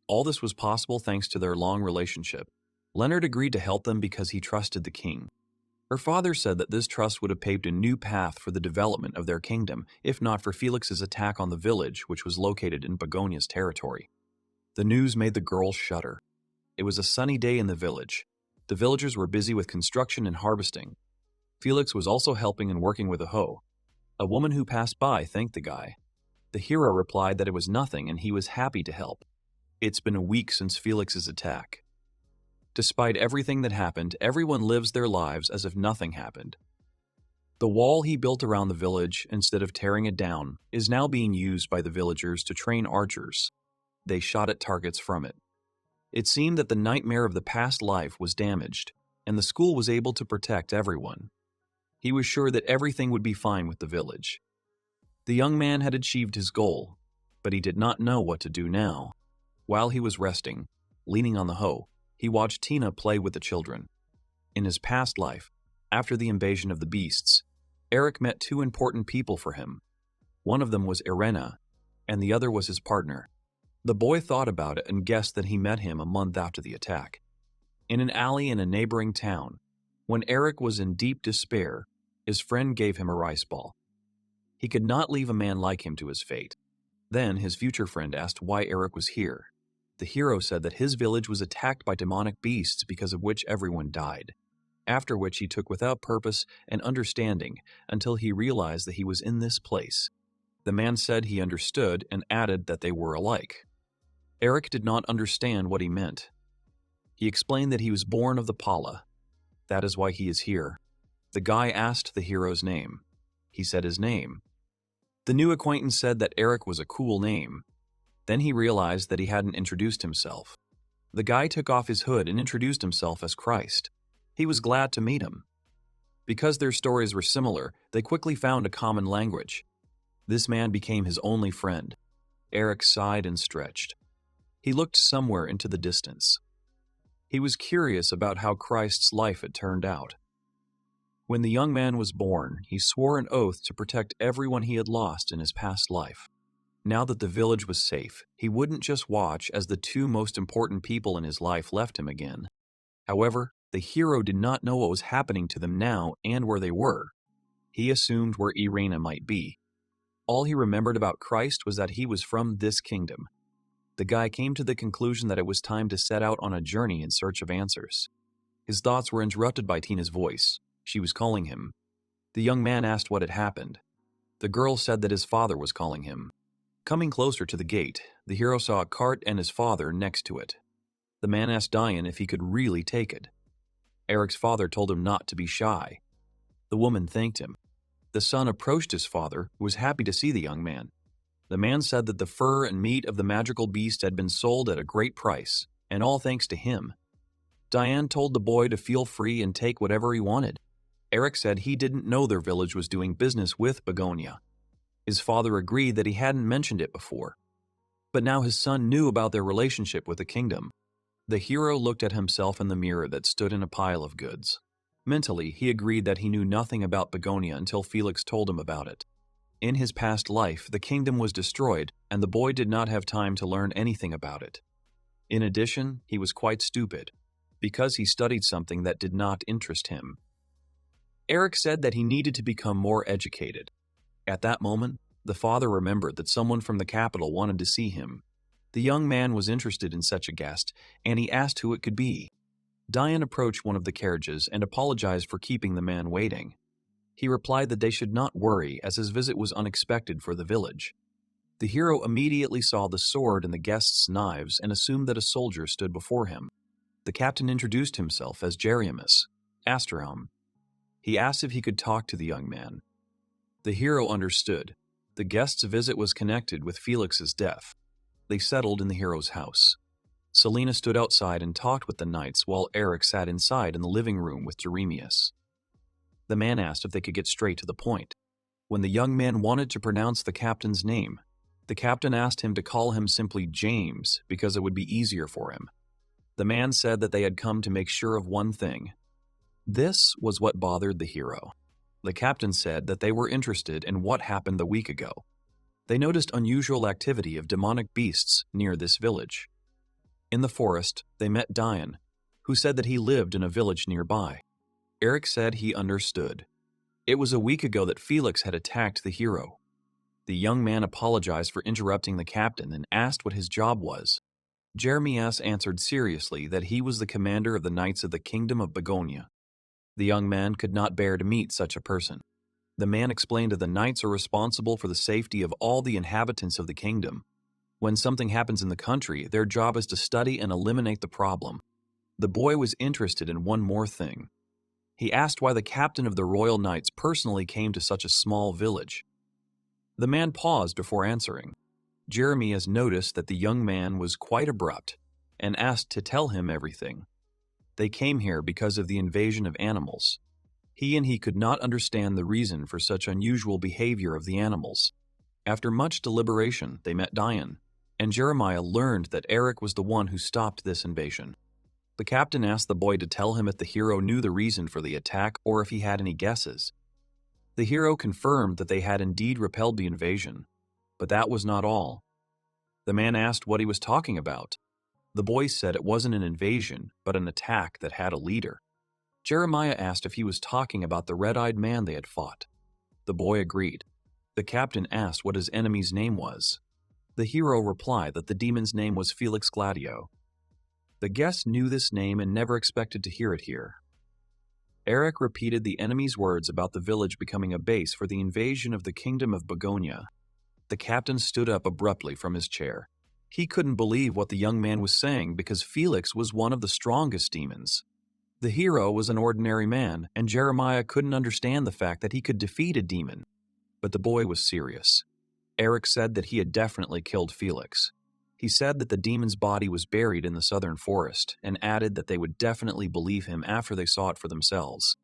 All this was possible thanks to their long relationship. Leonard agreed to help them because he trusted the king. Her father said that this trust would have paved a new path for the development of their kingdom, if not for Felix's attack on the village, which was located in Begonia's territory. The news made the girl shudder. It was a sunny day in the village. The villagers were busy with construction and harvesting. Felix was also helping and working with a hoe. A woman who passed by thanked the guy. The hero replied that it was nothing and he was happy to help. It's been a week since Felix's attack. Despite everything that happened, everyone lives their lives as if nothing happened. The wall he built around the village, instead of tearing it down, is now being used by the villagers to train archers. They shot at targets from it. It seemed that the nightmare of the past life was damaged, and the school was able to protect everyone. He was sure that everything would be fine with the village. The young man had achieved his goal, but he did not know what to do now. While he was resting, leaning on the hoe, he watched Tina play with the children. In his past life, after the invasion of the beasts, Eric met two important people for him. One of them was Irena, and the other was his partner. The boy thought about it and guessed that he met him a month after the attack. In an alley in a neighboring town, when Eric was in deep despair, his friend gave him a rice ball. He could not leave a man like him to his fate. Then his future friend asked why Eric was here. The hero said that his village was attacked by demonic beasts because of which everyone died, after which he took without purpose and understanding until he realized that he was in this place. The man said he understood and added that they were alike. Eric did not understand what he meant. He explained that he was born of the Pala. That is why he is here. The guy asked the hero's name. He said his name. The new acquaintance said that Eric was a cool name. Then he realized that he hadn't introduced himself. The guy took off his hood and introduced himself as Christ. He was glad to meet him. Because their stories were similar, they quickly found a common language. This man became his only friend. Eric sighed and stretched. He looked somewhere into the distance. He was curious about how Christ's life had turned out. When the young man was born, he swore an oath to protect everyone he had lost in his past life. Now that the village was safe, he wouldn't just watch as the two most important people in his life left him again. However, the hero did not know what was happening to them now and where they were. He assumed where Irena might be. All he remembered about Christ was that he was from this kingdom. The guy came to the conclusion that it was time to set out on a journey in search of answers. His thoughts were interrupted by Tina's voice. She was calling him. The young man asked what had happened. The girl said that his father was calling him. Coming closer to the gate, the hero saw a cart and his father next to it. The man asked Diane if he could really take it. Eric's father told him not to be shy. The woman thanked him. The son approached his father, who was happy to see the young man. The man said that the fur and meat of the magical beast had been sold at a great price, and all thanks to him. Diane told the boy to feel free and take whatever he wanted. Eric said he didn't know their village was doing business with Begonia. His father agreed that he hadn't mentioned it before. But now his son knew about their relationship with the kingdom. The hero looked at himself in the mirror that stood in a pile of goods. Mentally, he agreed that he knew nothing about Begonia until Felix told him about it. In his past life, the kingdom was destroyed, and the boy did not have time to learn anything about it. In addition, he was quite stupid, because he studied something that did not interest him. Eric said that he needed to become more educated. At that moment, the father remembered that someone from the capital wanted to see him. The young man was interested in such a guest, and he asked who it could be. Diane approached one of the carriages and apologized for keeping the man waiting. He replied that they should not worry, as his visit was unexpected for the village. The hero immediately saw the sword and the guest's knives and assumed that a soldier stood before him. The captain introduced himself as Jeremus, Asterom. He asked if he could talk to the young man. The hero understood. The guest's visit was connected with Felix's death. They settled in the hero's house. Selena stood outside and talked with the knights while Eric sat inside in the living room with Jeremias. The man asked if they could get straight to the point. When the young man wanted to pronounce the captain's name, the captain asked him to call him simply James because it would be easier for him. The man said that they had come to make sure of one thing. This was what bothered the hero. The captain said that they were interested in what happened the week ago. They noticed unusual activity of demonic beasts near this village. In the forest, they met Diane, who said that he lived in a village nearby. Eric said he understood. It was a week ago that Felix had attacked the hero. The young man apologized for interrupting the captain and asked what his job was. Jeremias answered seriously that he was the commander of the Knights of the Kingdom of Begonia. The young man could not bear to meet such a person. The man explained that the knights are responsible for the safety of all the inhabitants of the kingdom. When something happens in the country, their job is to study and eliminate the problem. The boy was interested in one more thing. He asked why the captain of the Royal Knights personally came to such a small village. The man paused before answering. Jeremias noticed that the young man was quite abrupt and asked to tell him everything. They came here because of the invasion of animals. He could not understand the reason for such unusual behavior of the animals. After much deliberation, they met Diane, and Jeremiah learned that Eric was the one who stopped this invasion. The captain asked the boy to tell him if the hero knew the reason for the attack or if he had any guesses. The hero confirmed that they had indeed repelled the invasion, but that was not all. The man asked what he was talking about. The boy said it wasn't an invasion, but an attack that had a leader. Jeremiah asked if he was talking about the red-eyed man they had fought. The boy agreed. The captain asked what his enemy's name was. The hero replied that the demon's name was Felix Gladio. The guest knew this name and never expected to hear it here. Eric repeated the enemy's words about the village becoming a base for the invasion of the kingdom of Begonia. The captain stood up abruptly from his chair. He couldn't believe what the young man was saying because Felix was one of the strongest demons. The hero was an ordinary man, and Jeremiah couldn't understand the fact that he could defeat a demon. But the boy was serious. Eric said that he had definitely killed Felix. He said that the demon's body was buried in the southern forest and added that they would definitely believe him after they saw it for themselves.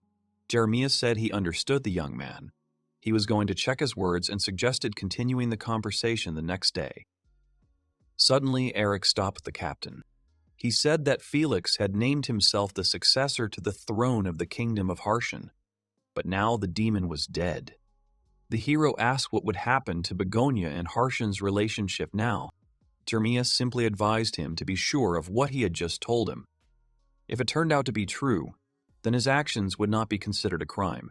Jeremias said he understood the young man. He was going to check his words and suggested continuing the conversation the next day. Suddenly, Eric stopped the captain. He said that Felix had named himself the successor to the throne of the kingdom of Harshan, but now the demon was dead. The hero asked what would happen to Begonia and Harshan's relationship now. Jeremias simply advised him to be sure of what he had just told him. If it turned out to be true, then his actions would not be considered a crime.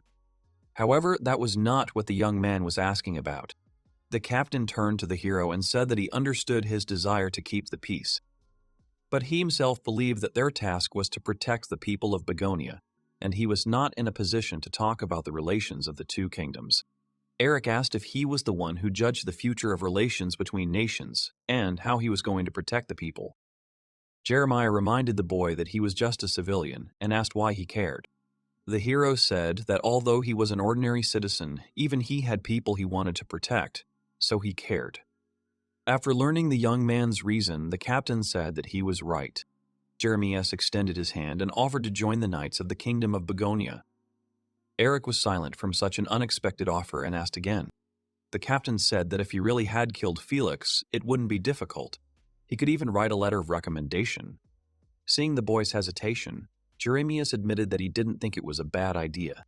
However, that was not what the young man was asking about. The captain turned to the hero and said that he understood his desire to keep the peace. But he himself believed that their task was to protect the people of Begonia, and he was not in a position to talk about the relations of the two kingdoms. Eric asked if he was the one who judged the future of relations between nations and how he was going to protect the people. Jeremiah reminded the boy that he was just a civilian and asked why he cared. The hero said that although he was an ordinary citizen, even he had people he wanted to protect, so he cared. After learning the young man's reason, the captain said that he was right. Jeremias extended his hand and offered to join the knights of the kingdom of Begonia. Eric was silent from such an unexpected offer and asked again. The captain said that if he really had killed Felix, it wouldn't be difficult. He could even write a letter of recommendation. Seeing the boy's hesitation, Jeremias admitted that he didn't think it was a bad idea.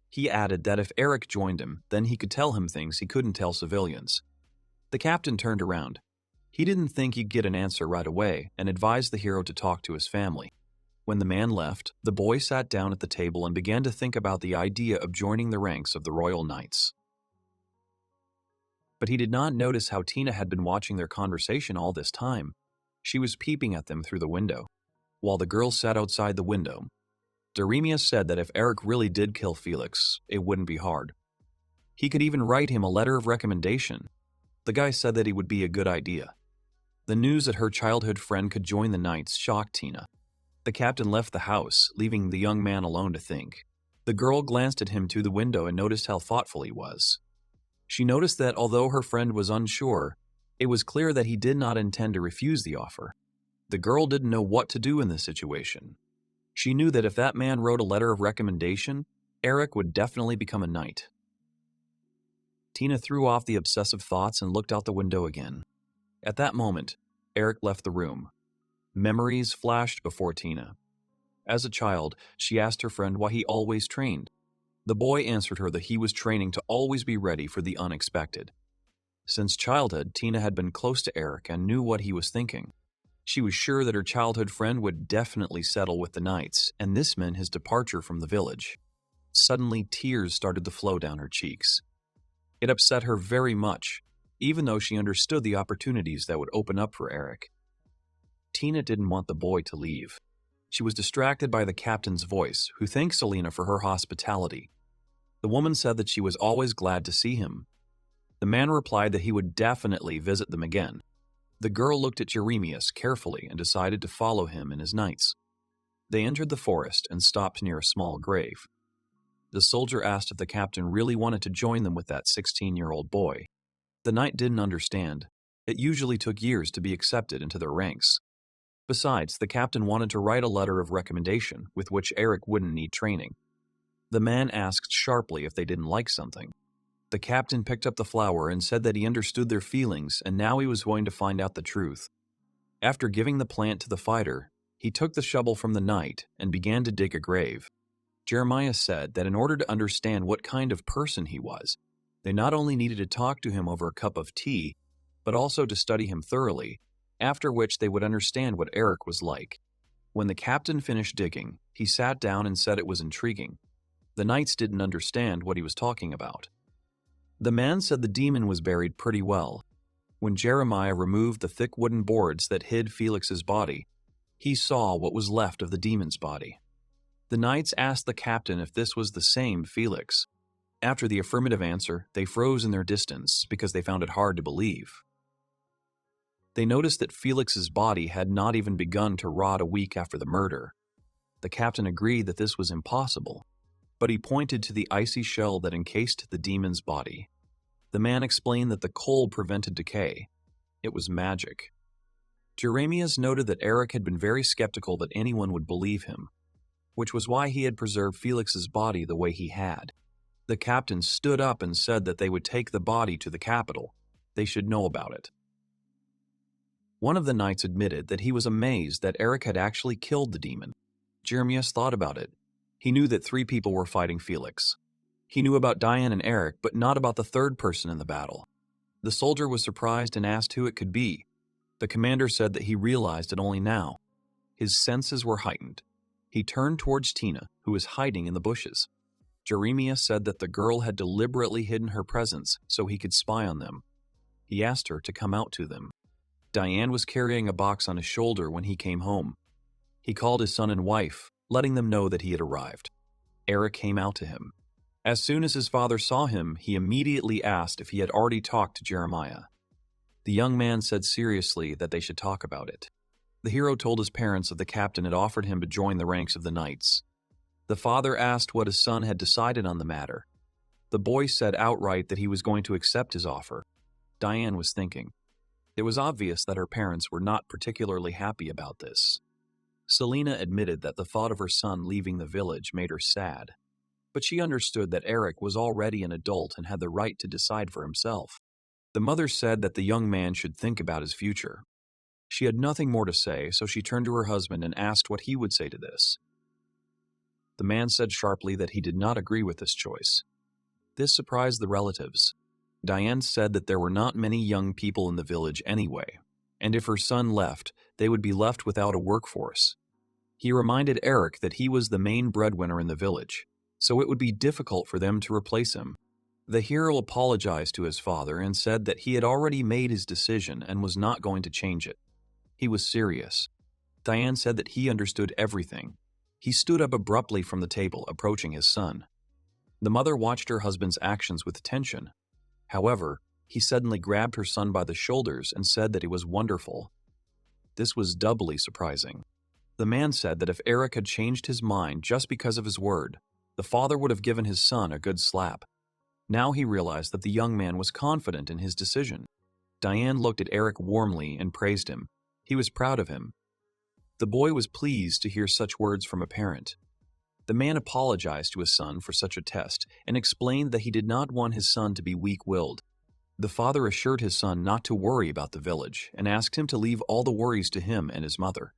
He added that if Eric joined him, then he could tell him things he couldn't tell civilians. The captain turned around. He didn't think he'd get an answer right away and advised the hero to talk to his family. When the man left, the boy sat down at the table and began to think about the idea of joining the ranks of the royal knights. But he did not notice how Tina had been watching their conversation all this time. She was peeping at them through the window, while the girl sat outside the window. Jeremias said that if Eric really did kill Felix, it wouldn't be hard. He could even write him a letter of recommendation. The guy said that it would be a good idea. The news that her childhood friend could join the knights shocked Tina. The captain left the house, leaving the young man alone to think. The girl glanced at him through the window and noticed how thoughtful he was. She noticed that although her friend was unsure, it was clear that he did not intend to refuse the offer. The girl didn't know what to do in this situation. She knew that if that man wrote a letter of recommendation, Eric would definitely become a knight. Tina threw off the obsessive thoughts and looked out the window again. At that moment, Eric left the room. Memories flashed before Tina. As a child, she asked her friend why he always trained. The boy answered her that he was training to always be ready for the unexpected. Since childhood, Tina had been close to Eric and knew what he was thinking. She was sure that her childhood friend would definitely settle with the knights, and this meant his departure from the village. Suddenly, tears started to flow down her cheeks. It upset her very much, even though she understood the opportunities that would open up for Eric. Tina didn't want the boy to leave. She was distracted by the captain's voice, who thanked Selena for her hospitality. The woman said that she was always glad to see him. The man replied that he would definitely visit them again. The girl looked at Jeremias carefully and decided to follow him and his knights. They entered the forest and stopped near a small grave. The soldier asked if the captain really wanted to join them with that 16-year-old boy. The knight didn't understand. It usually took years to be accepted into their ranks. Besides, the captain wanted to write a letter of recommendation with which Eric wouldn't need training. The man asked sharply if they didn't like something. The captain picked up the flower and said that he understood their feelings and now he was going to find out the truth. After giving the plant to the fighter, he took the shovel from the knight and began to dig a grave. Jeremiah said that in order to understand what kind of person he was, they not only needed to talk to him over a cup of tea, but also to study him thoroughly, after which they would understand what Eric was like. When the captain finished digging, he sat down and said it was intriguing. The knights didn't understand what he was talking about. The man said the demon was buried pretty well. When Jeremiah removed the thick wooden boards that hid Felix's body, he saw what was left of the demon's body. The knights asked the captain if this was the same Felix. After the affirmative answer, they froze in their distance because they found it hard to believe. They noticed that Felix's body had not even begun to rot a week after the murder. The captain agreed that this was impossible, but he pointed to the icy shell that encased the demon's body. The man explained that the coal prevented decay. It was magic. Jeremias noted that Eric had been very skeptical that anyone would believe him, which was why he had preserved Felix's body the way he had. The captain stood up and said that they would take the body to the capital. They should know about it. One of the knights admitted that he was amazed that Eric had actually killed the demon. Jeremias thought about it. He knew that 3 people were fighting Felix. He knew about Diane and Eric, but not about the 3rd person in the battle. The soldier was surprised and asked who it could be. The commander said that he realized it only now. His senses were heightened. He turned towards Tina, who was hiding in the bushes. Jeremias said that the girl had deliberately hidden her presence so he could spy on them. He asked her to come out to them. Diane was carrying a box on his shoulder when he came home. He called his son and wife, letting them know that he had arrived. Eric came out to him. As soon as his father saw him, he immediately asked if he had already talked to Jeremiah. The young man said seriously that they should talk about it. The hero told his parents that the captain had offered him to join the ranks of the knights. The father asked what his son had decided on the matter. The boy said outright that he was going to accept his offer. Diane was thinking. It was obvious that her parents were not particularly happy about this. Selena admitted that the thought of her son leaving the village made her sad, but she understood that Eric was already an adult and had the right to decide for himself. The mother said that the young man should think about his future. She had nothing more to say, so she turned to her husband and asked what he would say to this. The man said sharply that he did not agree with this choice. This surprised the relatives. Diane said that there were not many young people in the village anyway, and if her son left, they would be left without a workforce. He reminded Eric that he was the main breadwinner in the village, so it would be difficult for them to replace him. The hero apologized to his father and said that he had already made his decision and was not going to change it. He was serious. Diane said that he understood everything. He stood up abruptly from the table, approaching his son. The mother watched her husband's actions with tension. However, he suddenly grabbed her son by the shoulders and said that it was wonderful. This was doubly surprising. The man said that if Eric had changed his mind just because of his word, the father would have given his son a good slap. Now he realized that the young man was confident in his decision. Diane looked at Eric warmly and praised him. He was proud of him. The boy was pleased to hear such words from a parent. The man apologized to his son for such a test and explained that he did not want his son to be weak-willed. The father assured his son not to worry about the village and asked him to leave all the worries to him and his mother.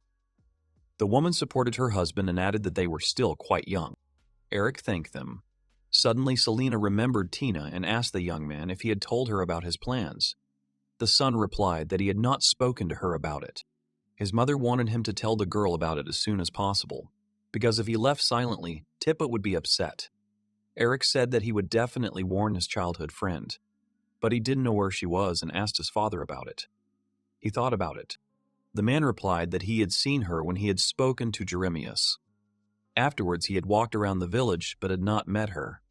The woman supported her husband and added that they were still quite young. Eric thanked them. Suddenly, Selena remembered Tina and asked the young man if he had told her about his plans. The son replied that he had not spoken to her about it. His mother wanted him to tell the girl about it as soon as possible, because if he left silently, Tippa would be upset. Eric said that he would definitely warn his childhood friend, but he didn't know where she was and asked his father about it. He thought about it. The man replied that he had seen her when he had spoken to Jeremias. Afterwards, he had walked around the village but had not met her.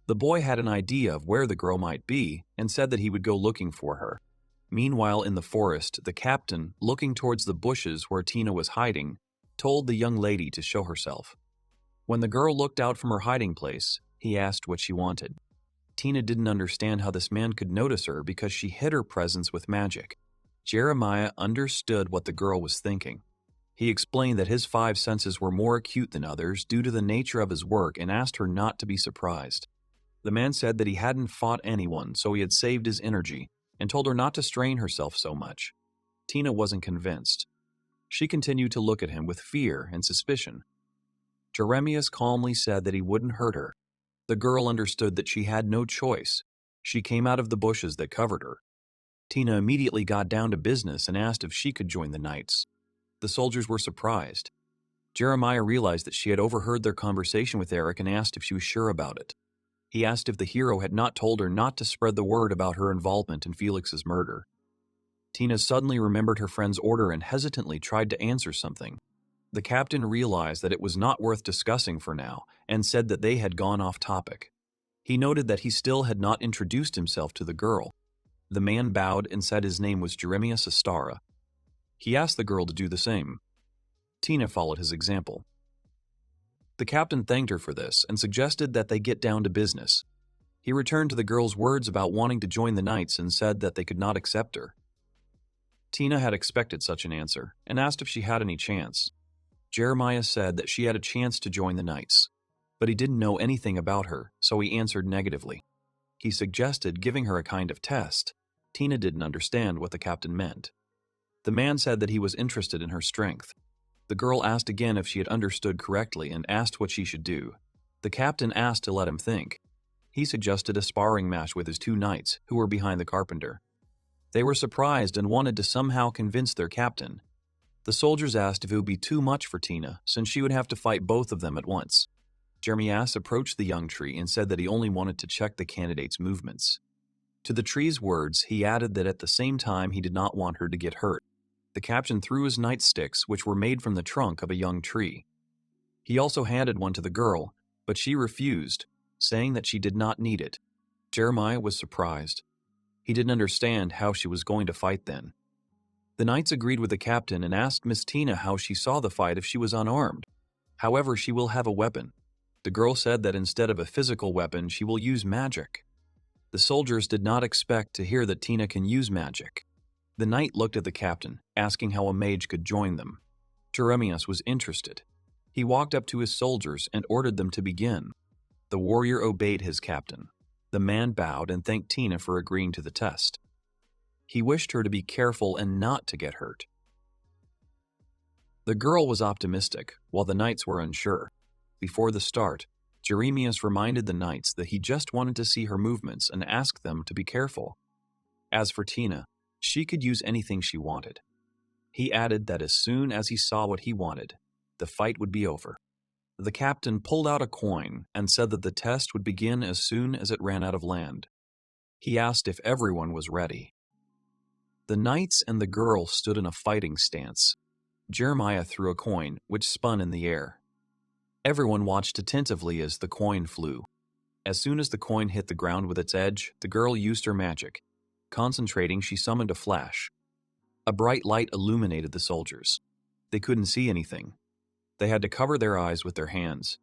The boy had an idea of where the girl might be and said that he would go looking for her. Meanwhile, in the forest, the captain, looking towards the bushes where Tina was hiding, told the young lady to show herself. When the girl looked out from her hiding place, he asked what she wanted. Tina didn't understand how this man could notice her because she hid her presence with magic. Jeremiah understood what the girl was thinking. He explained that his 5 senses were more acute than others due to the nature of his work and asked her not to be surprised. The man said that he hadn't fought anyone, so he had saved his energy, and told her not to strain herself so much. Tina wasn't convinced. She continued to look at him with fear and suspicion. Jeremias calmly said that he wouldn't hurt her. The girl understood that she had no choice. She came out of the bushes that covered her. Tina immediately got down to business and asked if she could join the knights. The soldiers were surprised. Jeremiah realized that she had overheard their conversation with Eric and asked if she was sure about it. He asked if the hero had not told her not to spread the word about her involvement in Felix's murder. Tina suddenly remembered her friend's order and hesitantly tried to answer something. The captain realized that it was not worth discussing for now and said that they had gone off topic. He noted that he still had not introduced himself to the girl. The man bowed and said his name was Jeremias Astara. He asked the girl to do the same. Tina followed his example. The captain thanked her for this and suggested that they get down to business. He returned to the girl's words about wanting to join the knights and said that they could not accept her. Tina had expected such an answer and asked if she had any chance. Jeremiah said that she had a chance to join the knights, but he didn't know anything about her, so he answered negatively. He suggested giving her a kind of test. Tina didn't understand what the captain meant. The man said that he was interested in her strength. The girl asked again if she had understood correctly and asked what she should do. The captain asked to let him think. He suggested a sparring match with his two knights, who were behind the carpenter. They were surprised and wanted to somehow convince their captain. The soldiers asked if it would be too much for Tina, since she would have to fight both of them at once. Jeremias approached the young tree and said that he only wanted to check the candidate's movements. To the tree's words, he added that at the same time he did not want her to get hurt. The captain threw his nightsticks, which were made from the trunk of a young tree. He also handed one to the girl, but she refused, saying that she did not need it. Jeremiah was surprised. He didn't understand how she was going to fight then. The knights agreed with the captain and asked Miss Tina how she saw the fight if she was unarmed. However, she will have a weapon. The girl said that instead of a physical weapon, she will use magic. The soldiers did not expect to hear that Tina can use magic. The knight looked at the captain, asking how a mage could join them. Jeremias was interested. He walked up to his soldiers and ordered them to begin. The warrior obeyed his captain. The man bowed and thanked Tina for agreeing to the test. He wished her to be careful and not to get hurt. The girl was optimistic, while the knights were unsure. Before the start, Jeremias reminded the knights that he just wanted to see her movements and asked them to be careful. As for Tina, she could use anything she wanted. He added that as soon as he saw what he wanted, the fight would be over. The captain pulled out a coin and said that the test would begin as soon as it ran out of land. He asked if everyone was ready. The knights and the girl stood in a fighting stance. Jeremiah threw a coin, which spun in the air. Everyone watched attentively as the coin flew. As soon as the coin hit the ground with its edge, the girl used her magic. Concentrating, she summoned a flash. A bright light illuminated the soldiers. They couldn't see anything. They had to cover their eyes with their hands.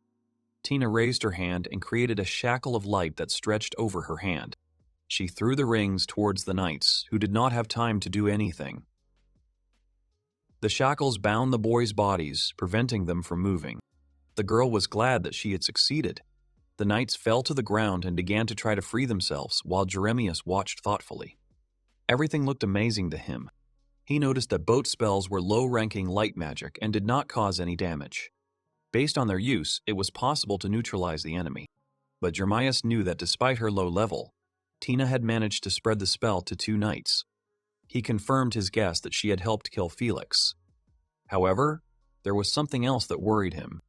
Tina raised her hand and created a shackle of light that stretched over her hand. She threw the rings towards the knights, who did not have time to do anything. The shackles bound the boys' bodies, preventing them from moving. The girl was glad that she had succeeded. The knights fell to the ground and began to try to free themselves, while Jeremias watched thoughtfully. Everything looked amazing to him. He noticed that both spells were low-ranking light magic and did not cause any damage. Based on their use, it was possible to neutralize the enemy. But Jeremias knew that despite her low level, Tina had managed to spread the spell to two knights. He confirmed his guess that she had helped kill Felix. However, there was something else that worried him.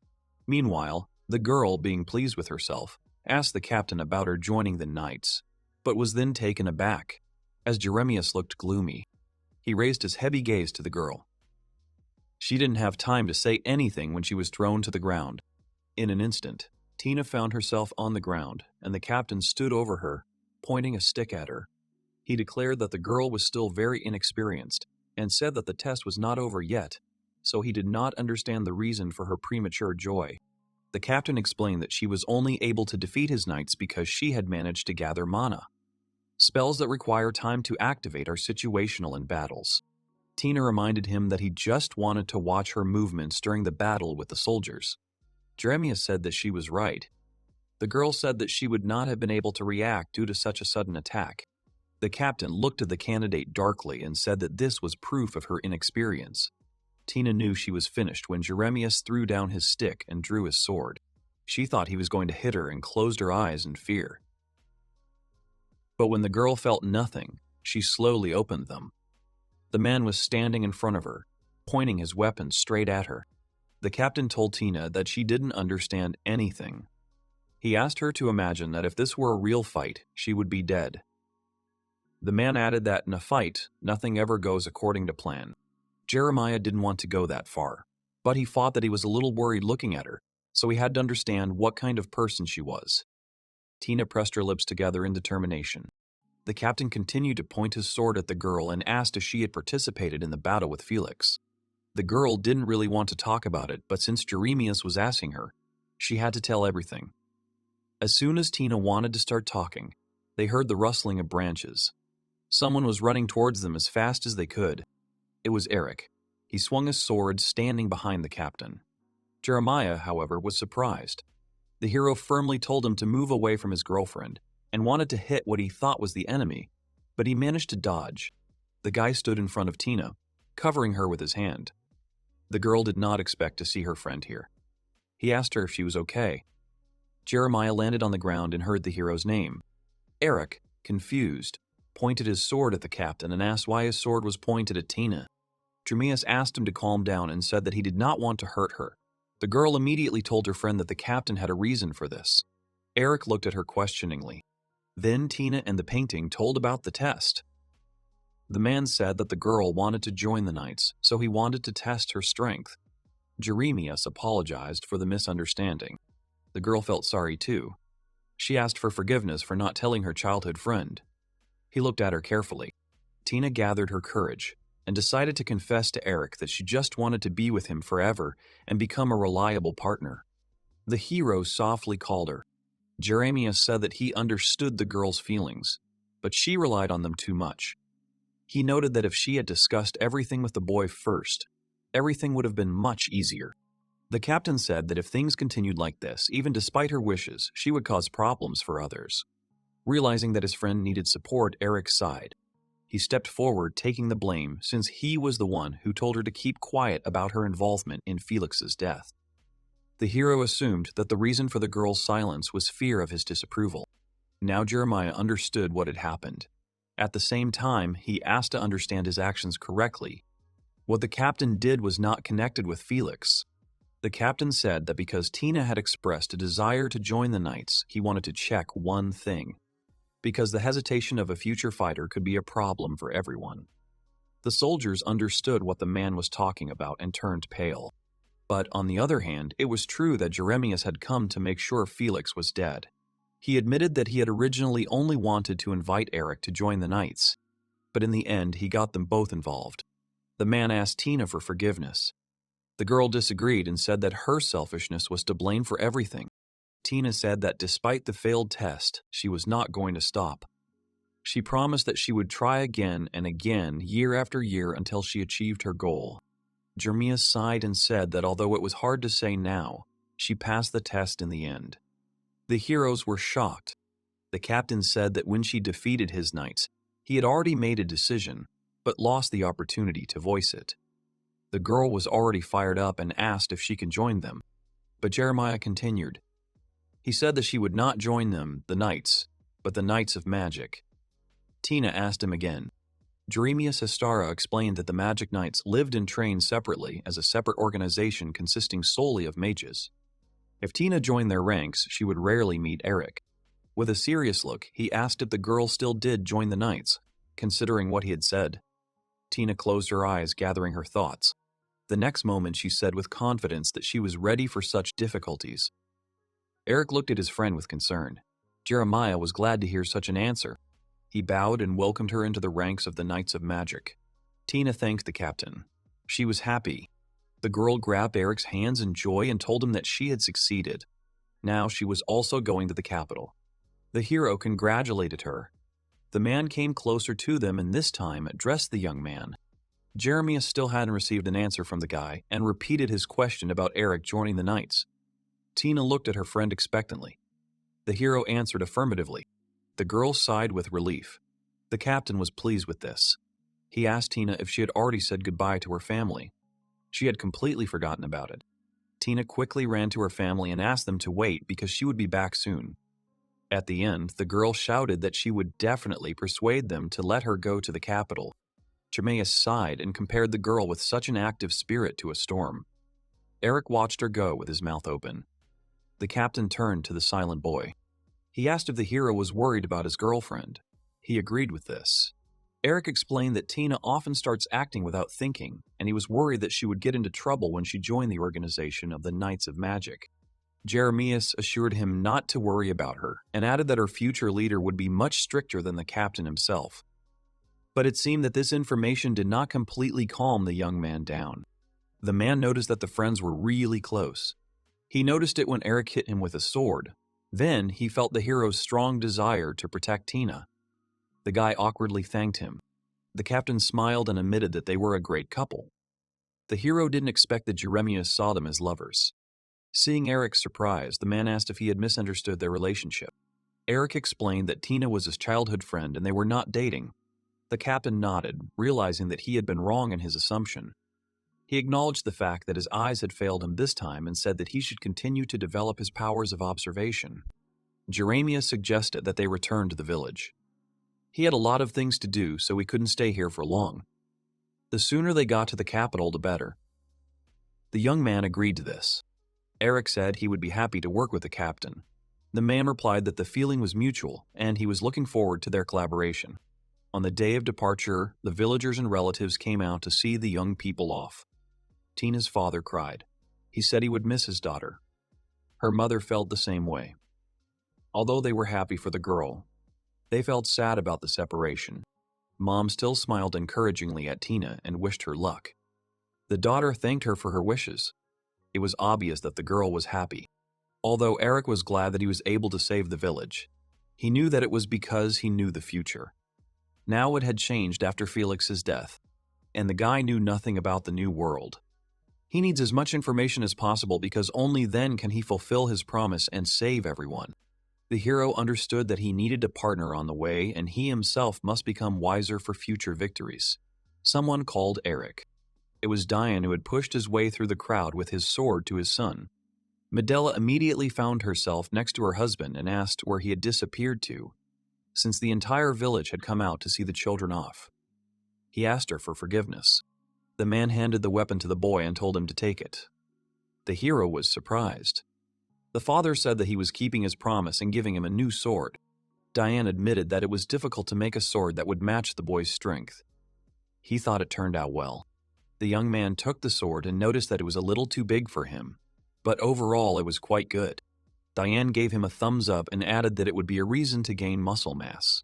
Meanwhile, the girl, being pleased with herself, asked the captain about her joining the knights, but was then taken aback, as Jeremias looked gloomy. He raised his heavy gaze to the girl. She didn't have time to say anything when she was thrown to the ground. In an instant, Tina found herself on the ground, and the captain stood over her, pointing a stick at her. He declared that the girl was still very inexperienced, and said that the test was not over yet, so he did not understand the reason for her premature joy. The captain explained that she was only able to defeat his knights because she had managed to gather mana. Spells that require time to activate are situational in battles. Tina reminded him that he just wanted to watch her movements during the battle with the soldiers. Jeremias said that she was right. The girl said that she would not have been able to react due to such a sudden attack. The captain looked at the candidate darkly and said that this was proof of her inexperience. Tina knew she was finished when Jeremias threw down his stick and drew his sword. She thought he was going to hit her and closed her eyes in fear. But when the girl felt nothing, she slowly opened them. The man was standing in front of her, pointing his weapon straight at her. The captain told Tina that she didn't understand anything. He asked her to imagine that if this were a real fight, she would be dead. The man added that in a fight, nothing ever goes according to plan. Jeremiah didn't want to go that far, but he thought that he was a little worried looking at her, so he had to understand what kind of person she was. Tina pressed her lips together in determination. The captain continued to point his sword at the girl and asked if she had participated in the battle with Felix. The girl didn't really want to talk about it, but since Jeremias was asking her, she had to tell everything. As soon as Tina wanted to start talking, they heard the rustling of branches. Someone was running towards them as fast as they could. It was Eric. He swung his sword, standing behind the captain. Jeremiah, however, was surprised. The hero firmly told him to move away from his girlfriend and wanted to hit what he thought was the enemy, but he managed to dodge. The guy stood in front of Tina, covering her with his hand. The girl did not expect to see her friend here. He asked her if she was okay. Jeremiah landed on the ground and heard the hero's name. Eric, confused, pointed his sword at the captain and asked why his sword was pointed at Tina. Jeremiah asked him to calm down and said that he did not want to hurt her. The girl immediately told her friend that the captain had a reason for this. Eric looked at her questioningly. Then Tina and the painting told about the test. The man said that the girl wanted to join the knights, so he wanted to test her strength. Jeremiah apologized for the misunderstanding. The girl felt sorry too. She asked for forgiveness for not telling her childhood friend. He looked at her carefully. Tina gathered her courage and decided to confess to Eric that she just wanted to be with him forever and become a reliable partner. The hero softly called her. Jeremiah said that he understood the girl's feelings, but she relied on them too much. He noted that if she had discussed everything with the boy first, everything would have been much easier. The captain said that if things continued like this, even despite her wishes, she would cause problems for others. Realizing that his friend needed support, Eric sighed. He stepped forward, taking the blame, since he was the one who told her to keep quiet about her involvement in Felix's death. The hero assumed that the reason for the girl's silence was fear of his disapproval. Now Jeremiah understood what had happened. At the same time, he asked to understand his actions correctly. What the captain did was not connected with Felix. The captain said that because Tina had expressed a desire to join the knights, he wanted to check one thing. Because the hesitation of a future fighter could be a problem for everyone. The soldiers understood what the man was talking about and turned pale. But on the other hand, it was true that Jeremias had come to make sure Felix was dead. He admitted that he had originally only wanted to invite Eric to join the knights, but in the end he got them both involved. The man asked Tina for forgiveness. The girl disagreed and said that her selfishness was to blame for everything. Tina said that despite the failed test, she was not going to stop. She promised that she would try again and again, year after year, until she achieved her goal. Jeremias sighed and said that although it was hard to say now, she passed the test in the end. The heroes were shocked. The captain said that when she defeated his knights, he had already made a decision, but lost the opportunity to voice it. The girl was already fired up and asked if she could join them, but Jeremiah continued. He said that she would not join them, the knights, but the knights of magic. Tina asked him again. Jeremias Hestara explained that the magic knights lived and trained separately as a separate organization consisting solely of mages. If Tina joined their ranks, she would rarely meet Eric. With a serious look, he asked if the girl still did join the knights, considering what he had said. Tina closed her eyes, gathering her thoughts. The next moment she said with confidence that she was ready for such difficulties. Eric looked at his friend with concern. Jeremiah was glad to hear such an answer. He bowed and welcomed her into the ranks of the Knights of Magic. Tina thanked the captain. She was happy. The girl grabbed Eric's hands in joy and told him that she had succeeded. Now she was also going to the capital. The hero congratulated her. The man came closer to them and this time addressed the young man. Jeremiah still hadn't received an answer from the guy and repeated his question about Eric joining the Knights. Tina looked at her friend expectantly. The hero answered affirmatively. The girl sighed with relief. The captain was pleased with this. He asked Tina if she had already said goodbye to her family. She had completely forgotten about it. Tina quickly ran to her family and asked them to wait because she would be back soon. At the end, the girl shouted that she would definitely persuade them to let her go to the capital. Jeremiah sighed and compared the girl with such an active spirit to a storm. Eric watched her go with his mouth open. The captain turned to the silent boy. He asked if the hero was worried about his girlfriend. He agreed with this. Eric explained that Tina often starts acting without thinking, and he was worried that she would get into trouble when she joined the organization of the Knights of Magic. Jeremias assured him not to worry about her, and added that her future leader would be much stricter than the captain himself. But it seemed that this information did not completely calm the young man down. The man noticed that the friends were really close. He noticed it when Eric hit him with a sword, Then he felt the hero's strong desire to protect Tina. The guy awkwardly thanked him. The captain smiled and admitted that they were a great couple. The hero didn't expect that Jeremias saw them as lovers. Seeing Eric's surprise, the man asked if he had misunderstood their relationship. Eric explained that Tina was his childhood friend and they were not dating. The captain nodded, realizing that he had been wrong in his assumption. He acknowledged the fact that his eyes had failed him this time and said that he should continue to develop his powers of observation. Jeremias suggested that they return to the village. He had a lot of things to do, so he couldn't stay here for long. The sooner they got to the capital, the better. The young man agreed to this. Eric said he would be happy to work with the captain. The man replied that the feeling was mutual, and he was looking forward to their collaboration. On the day of departure, the villagers and relatives came out to see the young people off. Tina's father cried. He said he would miss his daughter. Her mother felt the same way. Although they were happy for the girl, they felt sad about the separation. Mom still smiled encouragingly at Tina and wished her luck. The daughter thanked her for her wishes. It was obvious that the girl was happy. Although Eric was glad that he was able to save the village, he knew that it was because he knew the future. Now it had changed after Felix's death, and the guy knew nothing about the new world. He needs as much information as possible because only then can he fulfill his promise and save everyone. The hero understood that he needed a partner on the way, and he himself must become wiser for future victories. Someone called Eric. It was Diane who had pushed his way through the crowd with his sword to his son. Medela immediately found herself next to her husband and asked where he had disappeared to, since the entire village had come out to see the children off. He asked her for forgiveness. The man handed the weapon to the boy and told him to take it. The hero was surprised. The father said that he was keeping his promise and giving him a new sword. Diane admitted that it was difficult to make a sword that would match the boy's strength. He thought it turned out well. The young man took the sword and noticed that it was a little too big for him, but overall it was quite good. Diane gave him a thumbs up and added that it would be a reason to gain muscle mass.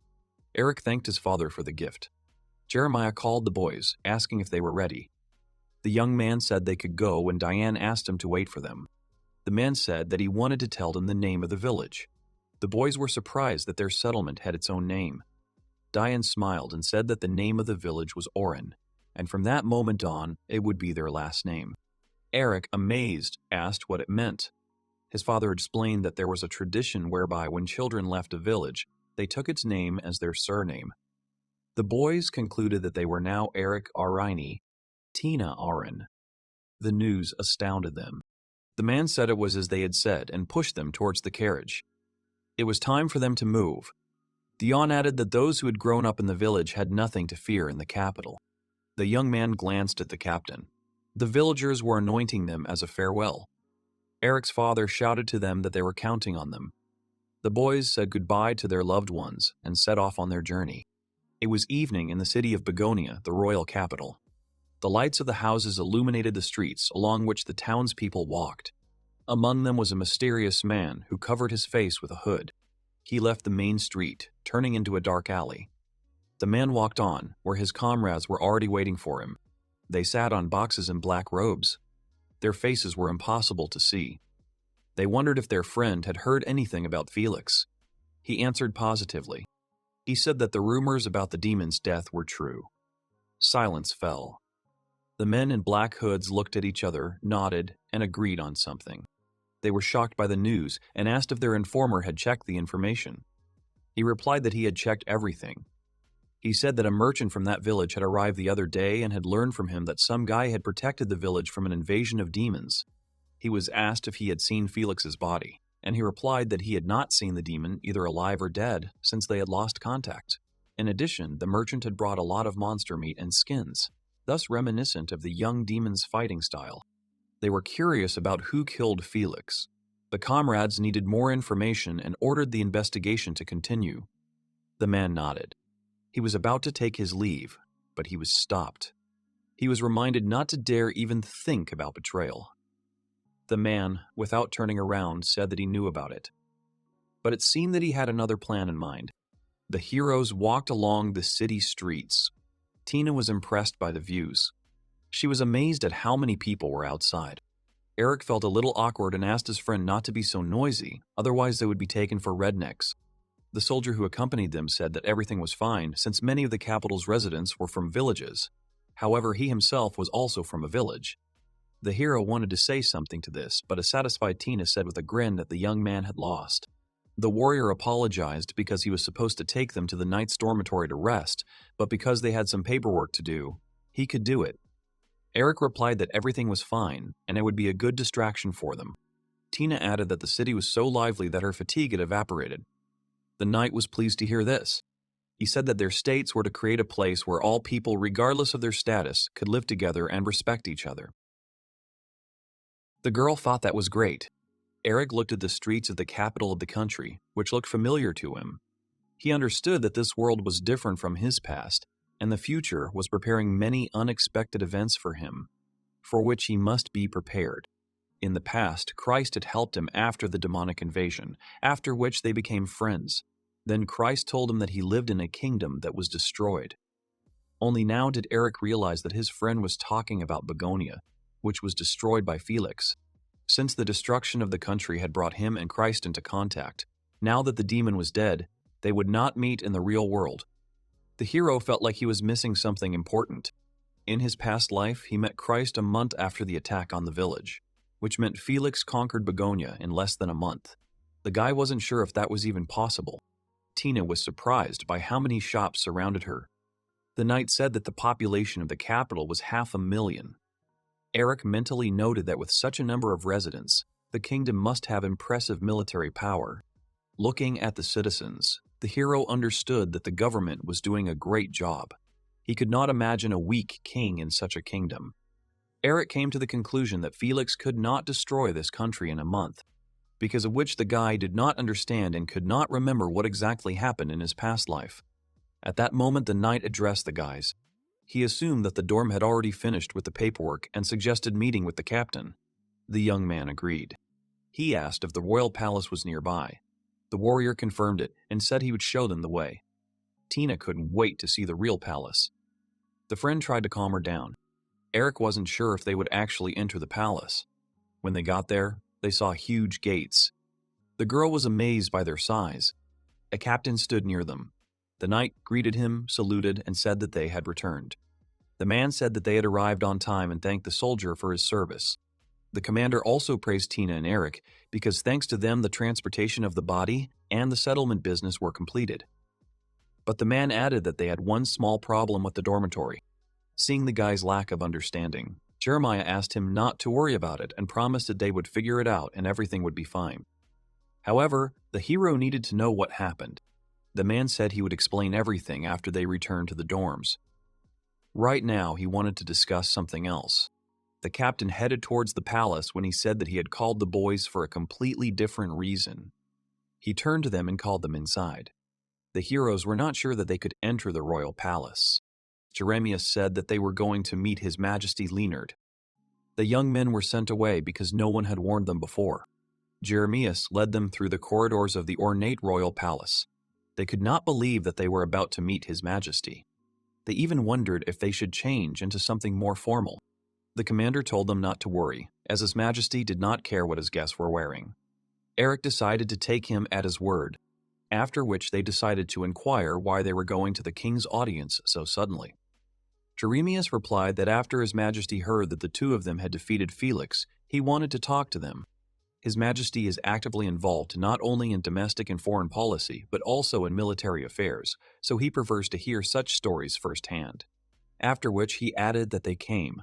Eric thanked his father for the gift. Jeremiah called the boys, asking if they were ready. The young man said they could go and Diane asked him to wait for them. The man said that he wanted to tell them the name of the village. The boys were surprised that their settlement had its own name. Diane smiled and said that the name of the village was Oren, and from that moment on, it would be their last name. Eric, amazed, asked what it meant. His father explained that there was a tradition whereby when children left a village, they took its name as their surname. The boys concluded that they were now Eric Araini, Tina Aran. The news astounded them. The man said it was as they had said and pushed them towards the carriage. It was time for them to move. Dion added that those who had grown up in the village had nothing to fear in the capital. The young man glanced at the captain. The villagers were anointing them as a farewell. Eric's father shouted to them that they were counting on them. The boys said goodbye to their loved ones and set off on their journey. It was evening in the city of Begonia, the royal capital. The lights of the houses illuminated the streets along which the townspeople walked. Among them was a mysterious man who covered his face with a hood. He left the main street, turning into a dark alley. The man walked on, where his comrades were already waiting for him. They sat on boxes in black robes. Their faces were impossible to see. They wondered if their friend had heard anything about Felix. He answered positively. He said that the rumors about the demon's death were true. Silence fell. The men in black hoods looked at each other, nodded, and agreed on something. They were shocked by the news and asked if their informer had checked the information. He replied that he had checked everything. He said that a merchant from that village had arrived the other day and had learned from him that some guy had protected the village from an invasion of demons. He was asked if he had seen Felix's body, and he replied that he had not seen the demon, either alive or dead, since they had lost contact. In addition, the merchant had brought a lot of monster meat and skins, thus reminiscent of the young demon's fighting style. They were curious about who killed Felix. The comrades needed more information and ordered the investigation to continue. The man nodded. He was about to take his leave, but he was stopped. He was reminded not to dare even think about betrayal. The man, without turning around, said that he knew about it. But it seemed that he had another plan in mind. The heroes walked along the city streets. Tina was impressed by the views. She was amazed at how many people were outside. Eric felt a little awkward and asked his friend not to be so noisy, otherwise they would be taken for rednecks. The soldier who accompanied them said that everything was fine since many of the capital's residents were from villages. However, he himself was also from a village. The hero wanted to say something to this, but a satisfied Tina said with a grin that the young man had lost. The warrior apologized because he was supposed to take them to the knight's dormitory to rest, but because they had some paperwork to do, he could do it. Eric replied that everything was fine, and it would be a good distraction for them. Tina added that the city was so lively that her fatigue had evaporated. The knight was pleased to hear this. He said that their states were to create a place where all people, regardless of their status, could live together and respect each other. The girl thought that was great. Eric looked at the streets of the capital of the country, which looked familiar to him. He understood that this world was different from his past, and the future was preparing many unexpected events for him, for which he must be prepared. In the past, Christ had helped him after the demonic invasion, after which they became friends. Then Christ told him that he lived in a kingdom that was destroyed. Only now did Eric realize that his friend was talking about Begonia, which was destroyed by Felix. Since the destruction of the country had brought him and Christ into contact, now that the demon was dead, they would not meet in the real world. The hero felt like he was missing something important. In his past life, he met Christ a month after the attack on the village, which meant Felix conquered Begonia in less than a month. The guy wasn't sure if that was even possible. Tina was surprised by how many shops surrounded her. The knight said that the population of the capital was 500,000. Eric mentally noted that with such a number of residents, the kingdom must have impressive military power. Looking at the citizens, the hero understood that the government was doing a great job. He could not imagine a weak king in such a kingdom. Eric came to the conclusion that Felix could not destroy this country in a month, because of which the guy did not understand and could not remember what exactly happened in his past life. At that moment, the knight addressed the guys. He assumed that the dorm had already finished with the paperwork and suggested meeting with the captain. The young man agreed. He asked if the royal palace was nearby. The warrior confirmed it and said he would show them the way. Tina couldn't wait to see the real palace. The friend tried to calm her down. Eric wasn't sure if they would actually enter the palace. When they got there, they saw huge gates. The girl was amazed by their size. A captain stood near them. The knight greeted him, saluted, and said that they had returned. The man said that they had arrived on time and thanked the soldier for his service. The commander also praised Tina and Eric because thanks to them the transportation of the body and the settlement business were completed. But the man added that they had one small problem with the dormitory. Seeing the guy's lack of understanding, Jeremiah asked him not to worry about it and promised that they would figure it out and everything would be fine. However, the hero needed to know what happened. The man said he would explain everything after they returned to the dorms. Right now, he wanted to discuss something else. The captain headed towards the palace when he said that he had called the boys for a completely different reason. He turned to them and called them inside. The heroes were not sure that they could enter the royal palace. Jeremias said that they were going to meet His Majesty Leonard. The young men were sent away because no one had warned them before. Jeremias led them through the corridors of the ornate royal palace. They could not believe that they were about to meet His Majesty. They even wondered if they should change into something more formal. The commander told them not to worry, as His Majesty did not care what his guests were wearing. Eric decided to take him at his word, after which they decided to inquire why they were going to the king's audience so suddenly. Jeremias replied that after His Majesty heard that the two of them had defeated Felix, he wanted to talk to them. His Majesty is actively involved not only in domestic and foreign policy, but also in military affairs, so he prefers to hear such stories firsthand. After which he added that they came.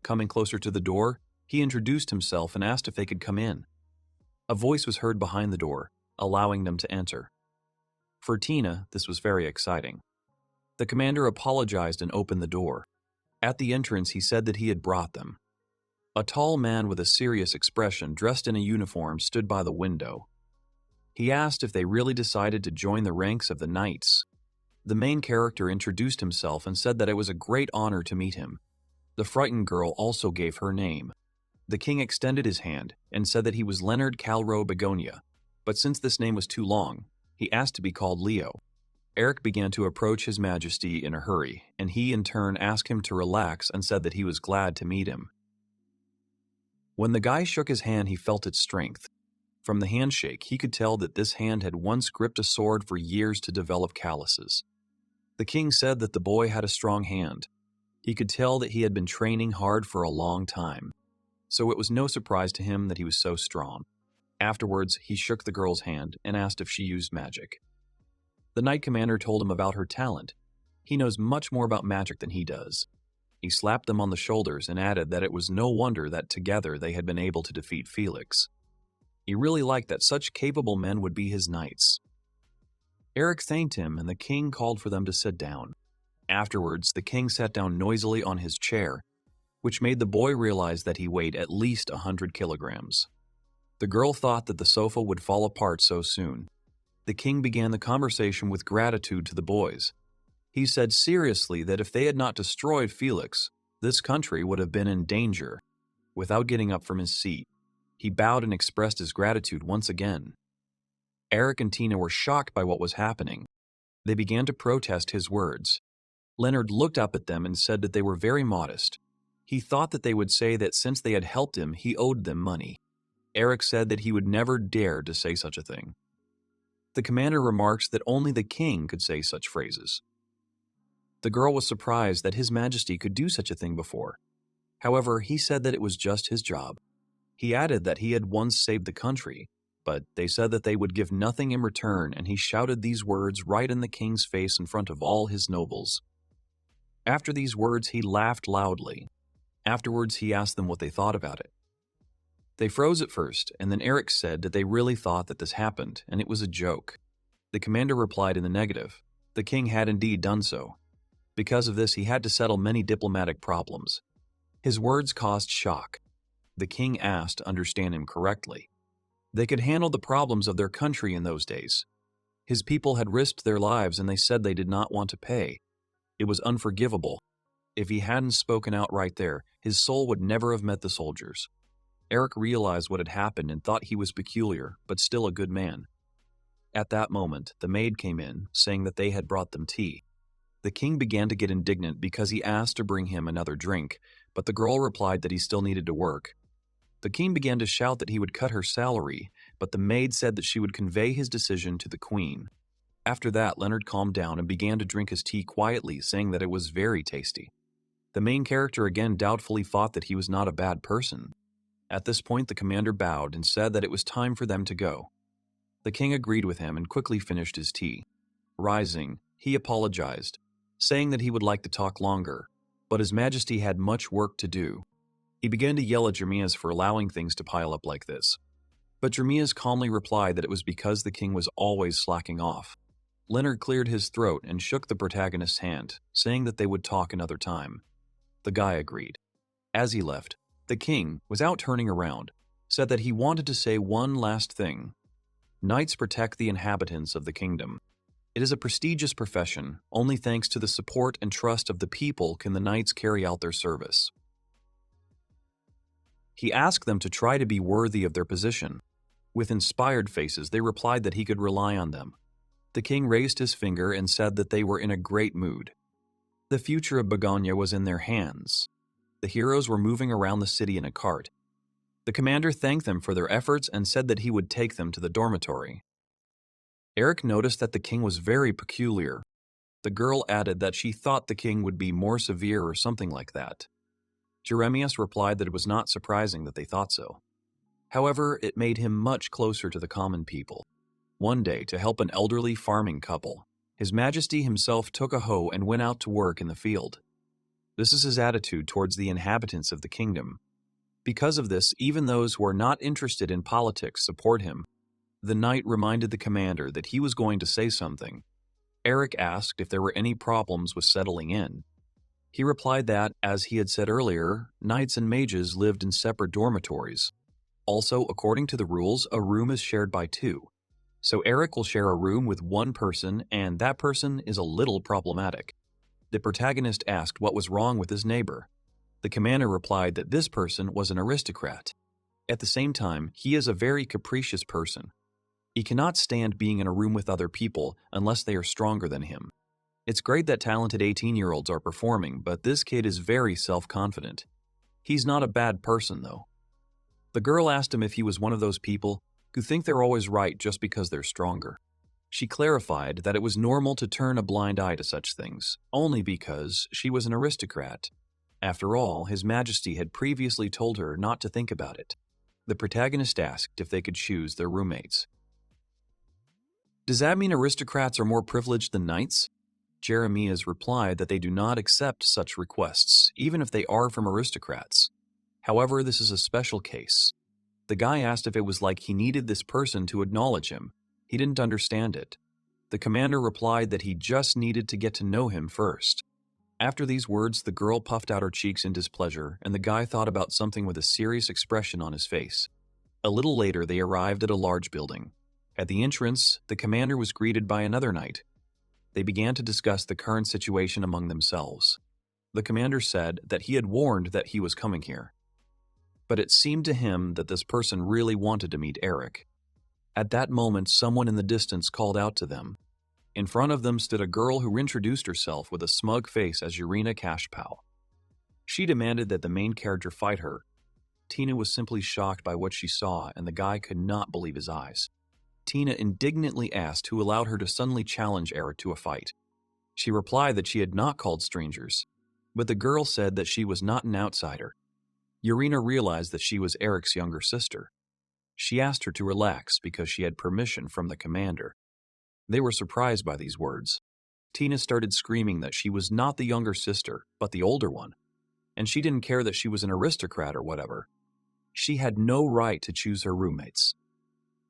Coming closer to the door, he introduced himself and asked if they could come in. A voice was heard behind the door, allowing them to enter. For Tina, this was very exciting. The commander apologized and opened the door. At the entrance, he said that he had brought them. A tall man with a serious expression, dressed in a uniform, stood by the window. He asked if they really decided to join the ranks of the knights. The main character introduced himself and said that it was a great honor to meet him. The frightened girl also gave her name. The king extended his hand and said that he was Leonard Calro Begonia, but since this name was too long, he asked to be called Leo. Eric began to approach His Majesty in a hurry, and he in turn asked him to relax and said that he was glad to meet him. When the guy shook his hand, he felt its strength. From the handshake, he could tell that this hand had once gripped a sword for years to develop calluses. The king said that the boy had a strong hand. He could tell that he had been training hard for a long time, so it was no surprise to him that he was so strong. Afterwards, he shook the girl's hand and asked if she used magic. The knight commander told him about her talent. He knows much more about magic than he does. He slapped them on the shoulders and added that it was no wonder that together they had been able to defeat Felix. He really liked that such capable men would be his knights. Eric thanked him, and the king called for them to sit down. Afterwards, the king sat down noisily on his chair, which made the boy realize that he weighed at least 100 kilograms. The girl thought that the sofa would fall apart so soon. The king began the conversation with gratitude to the boys. He said seriously that if they had not destroyed Felix, this country would have been in danger. Without getting up from his seat, he bowed and expressed his gratitude once again. Eric and Tina were shocked by what was happening. They began to protest his words. Leonard looked up at them and said that they were very modest. He thought that they would say that since they had helped him, he owed them money. Eric said that he would never dare to say such a thing. The commander remarked that only the king could say such phrases. The girl was surprised that His Majesty could do such a thing before. However, he said that it was just his job. He added that he had once saved the country, but they said that they would give nothing in return, and he shouted these words right in the king's face in front of all his nobles. After these words, he laughed loudly. Afterwards, he asked them what they thought about it. They froze at first, and then Eric said that they really thought that this happened, and it was a joke. The commander replied in the negative. The king had indeed done so. Because of this, he had to settle many diplomatic problems. His words caused shock. The king asked to understand him correctly. They could handle the problems of their country in those days. His people had risked their lives, and they said they did not want to pay. It was unforgivable. If he hadn't spoken out right there, his soul would never have met the soldiers. Eric realized what had happened and thought he was peculiar, but still a good man. At that moment, the maid came in, saying that they had brought them tea. The king began to get indignant because he asked to bring him another drink, but the girl replied that he still needed to work. The king began to shout that he would cut her salary, but the maid said that she would convey his decision to the queen. After that, Leonard calmed down and began to drink his tea quietly, saying that it was very tasty. The main character again doubtfully thought that he was not a bad person. At this point, the commander bowed and said that it was time for them to go. The king agreed with him and quickly finished his tea. Rising, he apologized, saying that he would like to talk longer, but His Majesty had much work to do. He began to yell at Jeremias for allowing things to pile up like this. But Jeremias calmly replied that it was because the king was always slacking off. Leonard cleared his throat and shook the protagonist's hand, saying that they would talk another time. The guy agreed. As he left, the king, without turning around, said that he wanted to say one last thing. Knights protect the inhabitants of the kingdom. It is a prestigious profession. Only thanks to the support and trust of the people can the knights carry out their service. He asked them to try to be worthy of their position. With inspired faces, they replied that he could rely on them. The king raised his finger and said that they were in a great mood. The future of Begonia was in their hands. The heroes were moving around the city in a cart. The commander thanked them for their efforts and said that he would take them to the dormitory. Eric noticed that the king was very peculiar. The girl added that she thought the king would be more severe or something like that. Jeremias replied that it was not surprising that they thought so. However, it made him much closer to the common people. One day, to help an elderly farming couple, His Majesty himself took a hoe and went out to work in the field. This is his attitude towards the inhabitants of the kingdom. Because of this, even those who are not interested in politics support him. The knight reminded the commander that he was going to say something. Eric asked if there were any problems with settling in. He replied that, as he had said earlier, knights and mages lived in separate dormitories. Also, according to the rules, a room is shared by two. So Eric will share a room with one person, and that person is a little problematic. The protagonist asked what was wrong with his neighbor. The commander replied that this person was an aristocrat. At the same time, he is a very capricious person. He cannot stand being in a room with other people unless they are stronger than him. It's great that talented 18-year-olds are performing, but this kid is very self-confident. He's not a bad person, though. The girl asked him if he was one of those people who think they're always right just because they're stronger. She clarified that it was normal to turn a blind eye to such things, only because she was an aristocrat. After all, His Majesty had previously told her not to think about it. The protagonist asked if they could choose their roommates. Does that mean aristocrats are more privileged than knights? Jeremiah's replied that they do not accept such requests, even if they are from aristocrats. However, this is a special case. The guy asked if it was like he needed this person to acknowledge him. He didn't understand it. The commander replied that he just needed to get to know him first. After these words, the girl puffed out her cheeks in displeasure, and the guy thought about something with a serious expression on his face. A little later, they arrived at a large building. At the entrance, the commander was greeted by another knight. They began to discuss the current situation among themselves. The commander said that he had warned that he was coming here. But it seemed to him that this person really wanted to meet Eric. At that moment, someone in the distance called out to them. In front of them stood a girl who introduced herself with a smug face as Urina Kashpao. She demanded that the main character fight her. Tina was simply shocked by what she saw, and the guy could not believe his eyes. Tina indignantly asked who allowed her to suddenly challenge Eric to a fight. She replied that she had not called strangers, but the girl said that she was not an outsider. Urina realized that she was Eric's younger sister. She asked her to relax because she had permission from the commander. They were surprised by these words. Tina started screaming that she was not the younger sister, but the older one, and she didn't care that she was an aristocrat or whatever. She had no right to choose her roommates.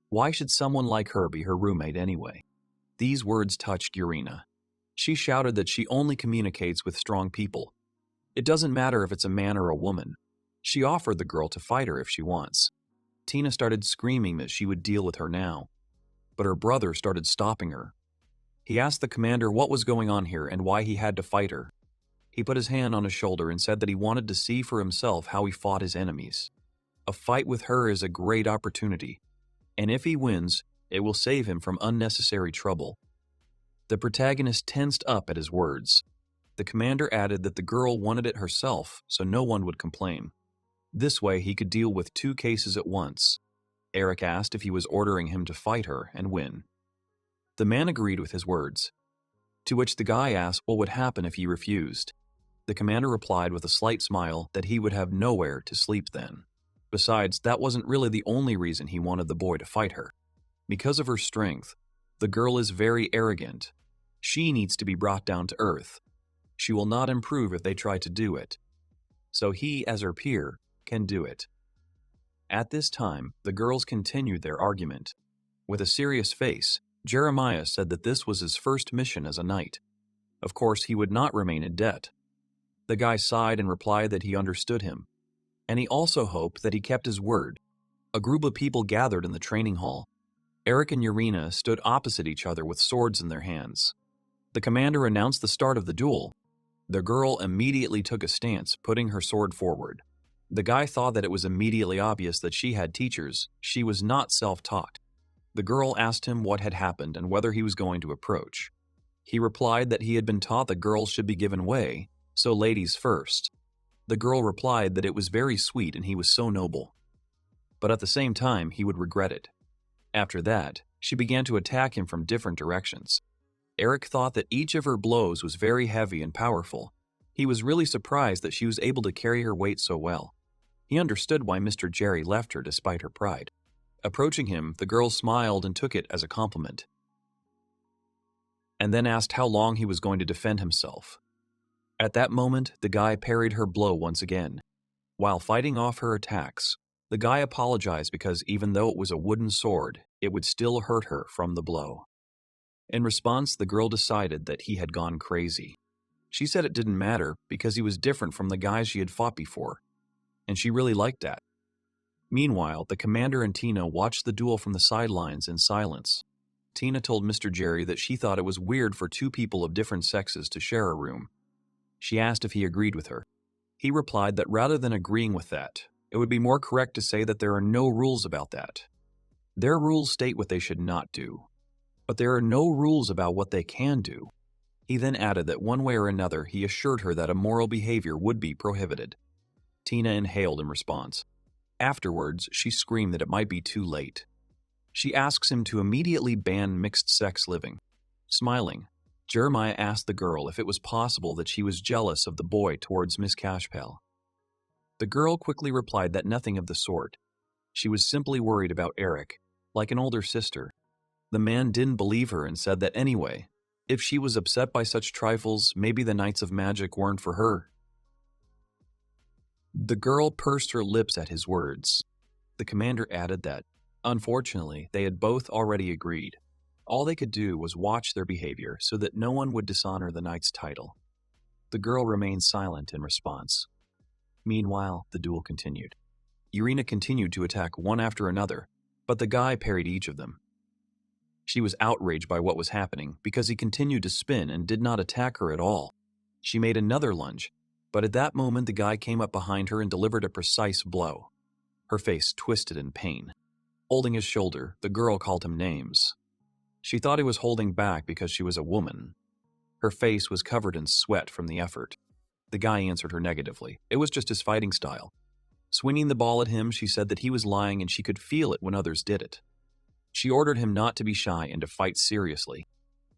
Why should someone like her be her roommate anyway? These words touched Urina. She shouted that she only communicates with strong people. It doesn't matter if it's a man or a woman. She offered the girl to fight her if she wants. Tina started screaming that she would deal with her now, but her brother started stopping her. He asked the commander what was going on here and why he had to fight her. He put his hand on his shoulder and said that he wanted to see for himself how he fought his enemies. A fight with her is a great opportunity, and if he wins, it will save him from unnecessary trouble. The protagonist tensed up at his words. The commander added that the girl wanted it herself, so no one would complain. This way he could deal with 2 cases at once. Eric asked if he was ordering him to fight her and win. The man agreed with his words, to which the guy asked what would happen if he refused. The commander replied with a slight smile that he would have nowhere to sleep then. Besides, that wasn't really the only reason he wanted the boy to fight her. Because of her strength, the girl is very arrogant. She needs to be brought down to earth. She will not improve if they try to do it. So he, as her peer, can do it. At this time, the girls continued their argument. With a serious face, Jeremiah said that this was his first mission as a knight. Of course, he would not remain in debt. The guy sighed and replied that he understood him, and he also hoped that he kept his word. A group of people gathered in the training hall. Eric and Urina stood opposite each other with swords in their hands. The commander announced the start of the duel. The girl immediately took a stance, putting her sword forward. The guy thought that it was immediately obvious that she had teachers. She was not self-taught. The girl asked him what had happened and whether he was going to approach. He replied that he had been taught that girls should be given way, so ladies first. The girl replied that it was very sweet and he was so noble. But at the same time, he would regret it. After that, she began to attack him from different directions. Eric thought that each of her blows was very heavy and powerful. He was really surprised that she was able to carry her weight so well. He understood why Mr. Jerry left her despite her pride. Approaching him, the girl smiled and took it as a compliment, and then asked how long he was going to defend himself. At that moment, the guy parried her blow once again. While fighting off her attacks, the guy apologized because even though it was a wooden sword, it would still hurt her from the blow. In response, the girl decided that he had gone crazy. She said it didn't matter because he was different from the guys she had fought before, and she really liked that. Meanwhile, the commander and Tina watched the duel from the sidelines in silence. Tina told Mr. Jerry that she thought it was weird for 2 people of different sexes to share a room. She asked if he agreed with her. He replied that rather than agreeing with that, it would be more correct to say that there are no rules about that. Their rules state what they should not do, but there are no rules about what they can do. He then added that one way or another he assured her that immoral behavior would be prohibited. Tina inhaled in response. Afterwards, she screamed that it might be too late. She asks him to immediately ban mixed-sex living. Smiling, Jeremiah asked the girl if it was possible that she was jealous of the boy towards Miss Cashpel. The girl quickly replied that nothing of the sort. She was simply worried about Eric, like an older sister. The man didn't believe her and said that anyway, if she was upset by such trifles, maybe the Knights of Magic weren't for her. The girl pursed her lips at his words. The commander added that, unfortunately, they had both already agreed. All they could do was watch their behavior so that no one would dishonor the knight's title. The girl remained silent in response. Meanwhile, the duel continued. Irina continued to attack one after another, but the guy parried each of them. She was outraged by what was happening because he continued to spin and did not attack her at all. She made another lunge, but at that moment the guy came up behind her and delivered a precise blow. Her face twisted in pain. Holding his shoulder, the girl called him names. She thought he was holding back because she was a woman. Her face was covered in sweat from the effort. The guy answered her negatively. It was just his fighting style. Swinging the ball at him, she said that he was lying and she could feel it when others did it. She ordered him not to be shy and to fight seriously.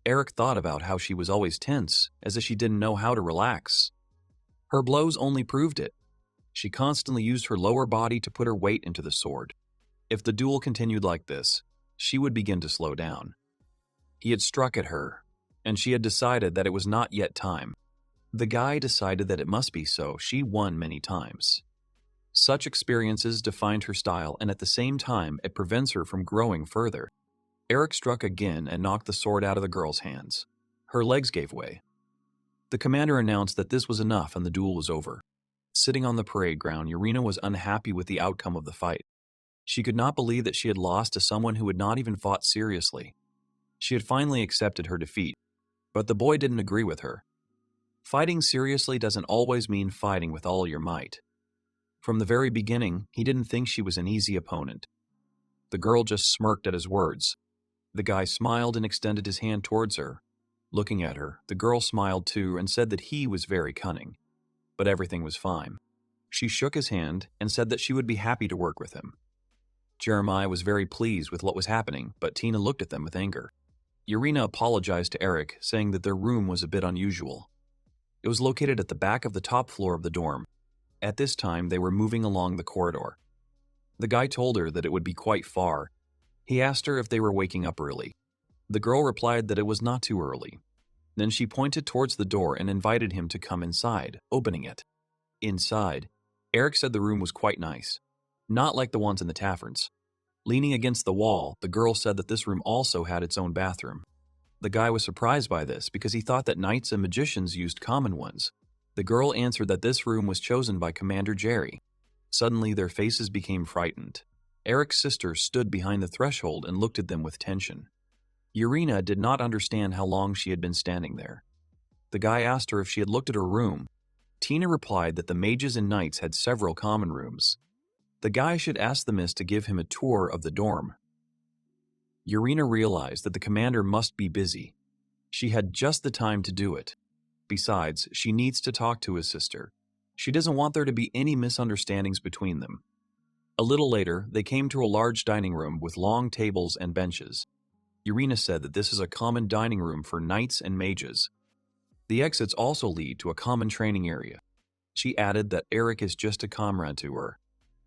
Eric thought about how she was always tense, as if she didn't know how to relax. Her blows only proved it. She constantly used her lower body to put her weight into the sword. If the duel continued like this, she would begin to slow down. He had struck at her, and she had decided that it was not yet time. The guy decided that it must be so. She won many times. Such experiences defined her style, and at the same time, it prevents her from growing further. Eric struck again and knocked the sword out of the girl's hands. Her legs gave way. The commander announced that this was enough and the duel was over. Sitting on the parade ground, Irina was unhappy with the outcome of the fight. She could not believe that she had lost to someone who had not even fought seriously. She had finally accepted her defeat, but the boy didn't agree with her. Fighting seriously doesn't always mean fighting with all your might. From the very beginning, he didn't think she was an easy opponent. The girl just smirked at his words. The guy smiled and extended his hand towards her. Looking at her, the girl smiled too and said that he was very cunning. But everything was fine. She shook his hand and said that she would be happy to work with him. Jeremiah was very pleased with what was happening, but Tina looked at them with anger. Irina apologized to Eric, saying that their room was a bit unusual. It was located at the back of the top floor of the dorm. At this time, they were moving along the corridor. The guy told her that it would be quite far. He asked her if they were waking up early. The girl replied that it was not too early. Then she pointed towards the door and invited him to come inside, opening it. Inside, Eric said the room was quite nice, not like the ones in the taverns. Leaning against the wall, the girl said that this room also had its own bathroom. The guy was surprised by this because he thought that knights and magicians used common ones. The girl answered that this room was chosen by Commander Jerry. Suddenly, their faces became frightened. Eric's sister stood behind the threshold and looked at them with tension. Irina did not understand how long she had been standing there. The guy asked her if she had looked at her room. Tina replied that the mages and knights had several common rooms. The guy should ask the miss to give him a tour of the dorm. Irina realized that the commander must be busy. She had just the time to do it. Besides, she needs to talk to his sister. She doesn't want there to be any misunderstandings between them. A little later, they came to a large dining room with long tables and benches. Irina said that this is a common dining room for knights and mages. The exits also lead to a common training area. She added that Eric is just a comrade to her.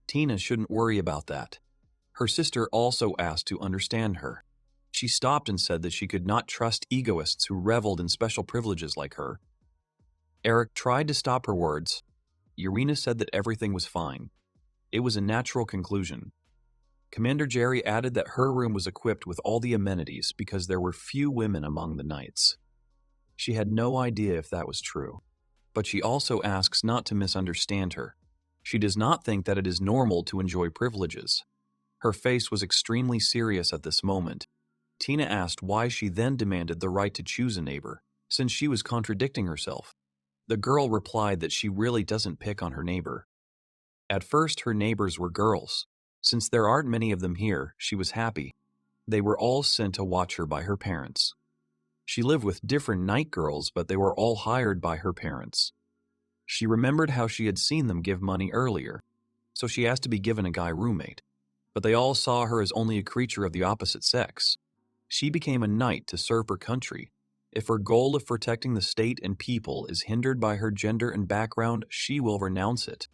Tina shouldn't worry about that. Her sister also asked to understand her. She stopped and said that she could not trust egoists who reveled in special privileges like her. Eric tried to stop her words. Irina said that everything was fine. It was a natural conclusion. Commander Jerry added that her room was equipped with all the amenities because there were few women among the knights. She had no idea if that was true, but she also asks not to misunderstand her. She does not think that it is normal to enjoy privileges. Her face was extremely serious at this moment. Tina asked why she then demanded the right to choose a neighbor, since she was contradicting herself. The girl replied that she really doesn't pick on her neighbor. At first, her neighbors were girls. Since there aren't many of them here, she was happy. They were all sent to watch her by her parents. She lived with different night girls, but they were all hired by her parents. She remembered how she had seen them give money earlier. so she asked to be given a guy roommate. But they all saw her as only a creature of the opposite sex. She became a knight to serve her country. If her goal of protecting the state and people is hindered by her gender and background, she will renounce it.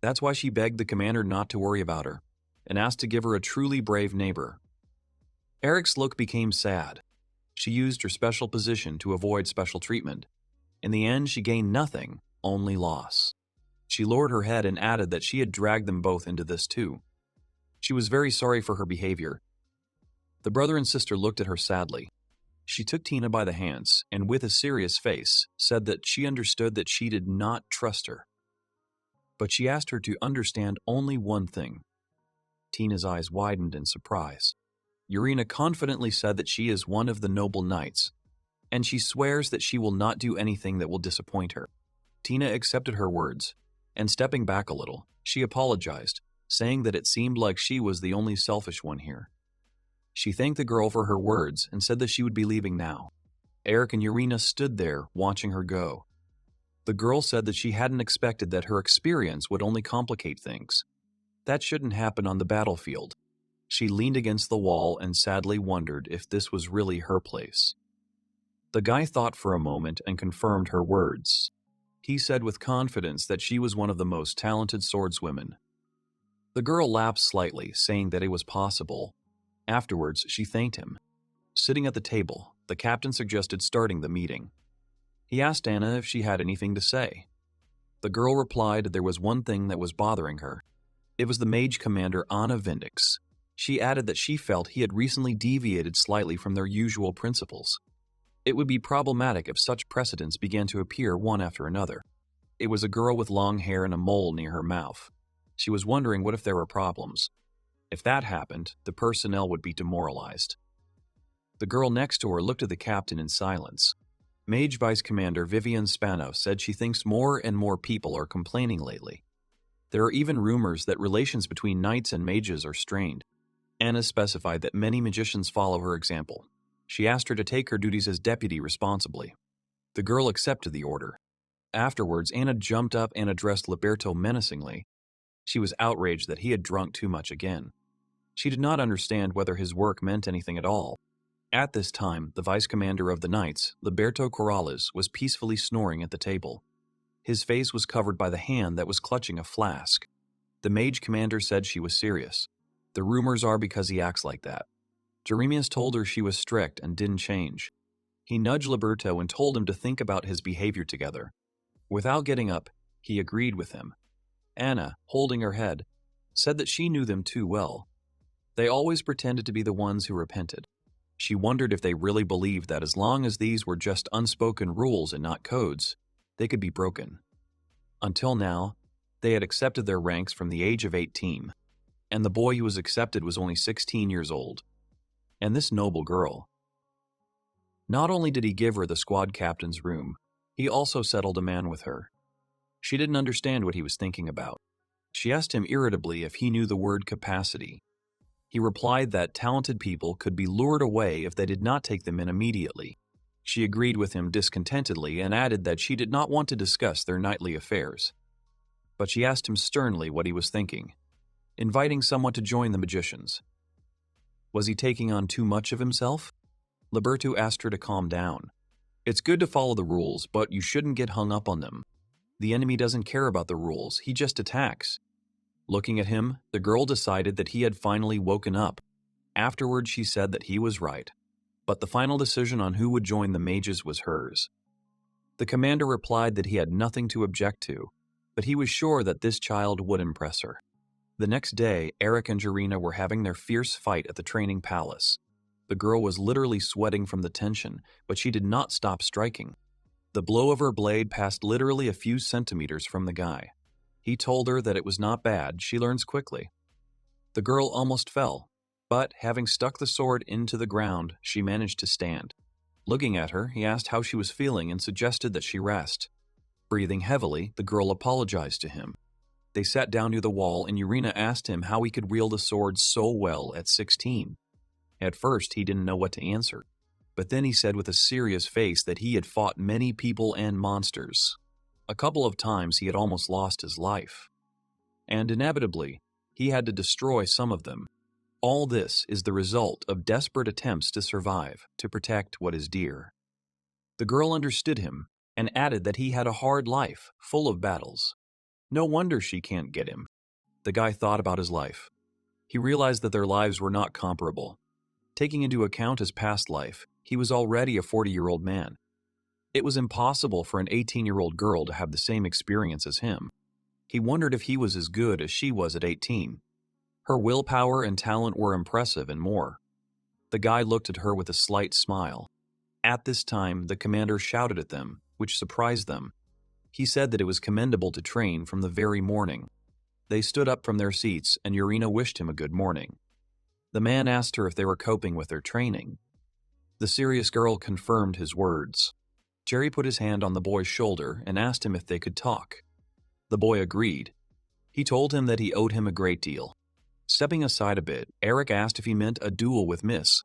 That's why she begged the commander not to worry about her, and asked to give her a truly brave neighbor. Eric's look became sad. She used her special position to avoid special treatment. In the end, she gained nothing, only loss. She lowered her head and added that she had dragged them both into this too. She was very sorry for her behavior. The brother and sister looked at her sadly. She took Tina by the hands and, with a serious face, said that she understood that she did not trust her. But she asked her to understand only one thing. Tina's eyes widened in surprise. Urena confidently said that she is one of the noble knights, and she swears that she will not do anything that will disappoint her. Tina accepted her words, and stepping back a little, she apologized, saying that it seemed like she was the only selfish one here. She thanked the girl for her words and said that she would be leaving now. Eric and Urena stood there, watching her go. The girl said that she hadn't expected that her experience would only complicate things. That shouldn't happen on the battlefield. She leaned against the wall and sadly wondered if this was really her place. The guy thought for a moment and confirmed her words. He said with confidence that she was one of the most talented swordswomen. The girl laughed slightly, saying that it was possible. Afterwards, she thanked him. Sitting at the table, the captain suggested starting the meeting. He asked Anna if she had anything to say. The girl replied there was one thing that was bothering her. It was the mage commander Anna Vindix. She added that she felt he had recently deviated slightly from their usual principles. It would be problematic if such precedents began to appear one after another. It was a girl with long hair and a mole near her mouth. She was wondering what if there were problems. If that happened, the personnel would be demoralized. The girl next to her looked at the captain in silence. Mage Vice Commander Vivian Spano said she thinks more and more people are complaining lately. There are even rumors that relations between knights and mages are strained. Anna specified that many magicians follow her example. She asked her to take her duties as deputy responsibly. The girl accepted the order. Afterwards, Anna jumped up and addressed Liberto menacingly. She was outraged that he had drunk too much again. She did not understand whether his work meant anything at all. At this time, the vice commander of the Knights, Liberto Corrales, was peacefully snoring at the table. His face was covered by the hand that was clutching a flask. The mage commander said she was serious. The rumors are because he acts like that. Jeremias told her she was strict and didn't change. He nudged Liberto and told him to think about his behavior together. Without getting up, he agreed with him. Anna, holding her head, said that she knew them too well. They always pretended to be the ones who repented. She wondered if they really believed that as long as these were just unspoken rules and not codes, they could be broken. Until now, they had accepted their ranks from the age of 18, and the boy who was accepted was only 16 years old. And this noble girl. Not only did he give her the squad captain's room, he also settled a man with her. She didn't understand what he was thinking about. She asked him irritably if he knew the word capacity. He replied that talented people could be lured away if they did not take them in immediately. She agreed with him discontentedly and added that she did not want to discuss their nightly affairs. But she asked him sternly what he was thinking, inviting someone to join the magicians. Was he taking on too much of himself? Liberto asked her to calm down. It's good to follow the rules, but you shouldn't get hung up on them. The enemy doesn't care about the rules, he just attacks. Looking at him, the girl decided that he had finally woken up. Afterwards, she said that he was right. But the final decision on who would join the mages was hers. The commander replied that he had nothing to object to, but he was sure that this child would impress her. The next day, Eric and Jarina were having their fierce fight at the training palace. The girl was literally sweating from the tension, but she did not stop striking. The blow of her blade passed literally a few centimeters from the guy. He told her that it was not bad, she learns quickly. The girl almost fell, but having stuck the sword into the ground, she managed to stand. Looking at her, he asked how she was feeling and suggested that she rest. Breathing heavily, the girl apologized to him. They sat down near the wall and Urena asked him how he could wield a sword so well at 16. At first, he didn't know what to answer, but then he said with a serious face that he had fought many people and monsters. A couple of times he had almost lost his life. and inevitably, he had to destroy some of them. All this is the result of desperate attempts to survive, to protect what is dear. The girl understood him and added that he had a hard life, full of battles. No wonder she can't get him. The guy thought about his life. He realized that their lives were not comparable. Taking into account his past life, he was already a 40-year-old man. It was impossible for an 18-year-old girl to have the same experience as him. He wondered if he was as good as she was at 18. Her willpower and talent were impressive and more. The guy looked at her with a slight smile. At this time, the commander shouted at them, which surprised them. He said that it was commendable to train from the very morning. They stood up from their seats, and Urina wished him a good morning. The man asked her if they were coping with their training. The serious girl confirmed his words. Jerry put his hand on the boy's shoulder and asked him if they could talk. The boy agreed. He told him that he owed him a great deal. Stepping aside a bit, Eric asked if he meant a duel with Miss.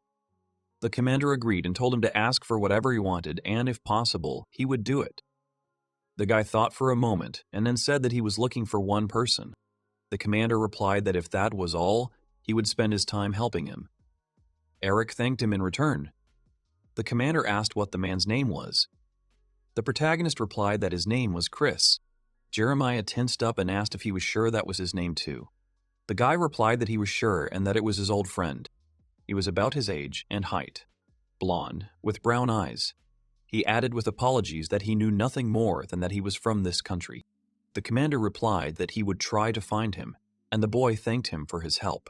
The commander agreed and told him to ask for whatever he wanted, and if possible, he would do it. The guy thought for a moment and then said that he was looking for one person. The commander replied that if that was all, he would spend his time helping him. Eric thanked him in return. The commander asked what the man's name was. The protagonist replied that his name was Chris. Jeremiah tensed up and asked if he was sure that was his name too. The guy replied that he was sure and that it was his old friend. He was about his age and height, blonde, with brown eyes. He added with apologies that he knew nothing more than that he was from this country. The commander replied that he would try to find him, and the boy thanked him for his help.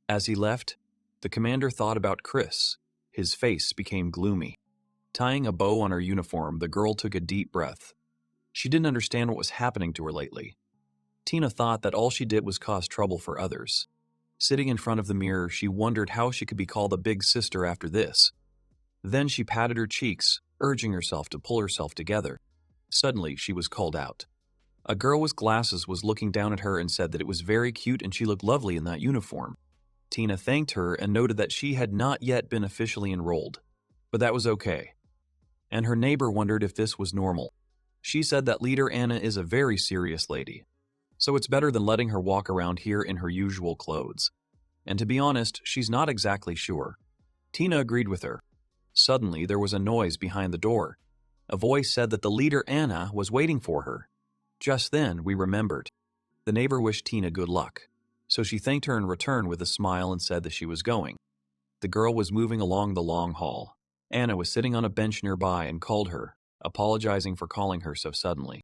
As he left, the commander thought about Chris. His face became gloomy. Tying a bow on her uniform, the girl took a deep breath. She didn't understand what was happening to her lately. Tina thought that all she did was cause trouble for others. Sitting in front of the mirror, she wondered how she could be called a big sister after this. Then she patted her cheeks, urging herself to pull herself together. Suddenly, she was called out. A girl with glasses was looking down at her and said that it was very cute and she looked lovely in that uniform. Tina thanked her and noted that she had not yet been officially enrolled, but that was okay. And her neighbor wondered if this was normal. She said that leader Anna is a very serious lady, so it's better than letting her walk around here in her usual clothes. And to be honest, she's not exactly sure. Tina agreed with her. Suddenly, there was a noise behind the door. A voice said that the leader Anna was waiting for her. Just then, we remembered. The neighbor wished Tina good luck, so she thanked her in return with a smile and said that she was going. The girl was moving along the long hall. Anna was sitting on a bench nearby and called her, apologizing for calling her so suddenly.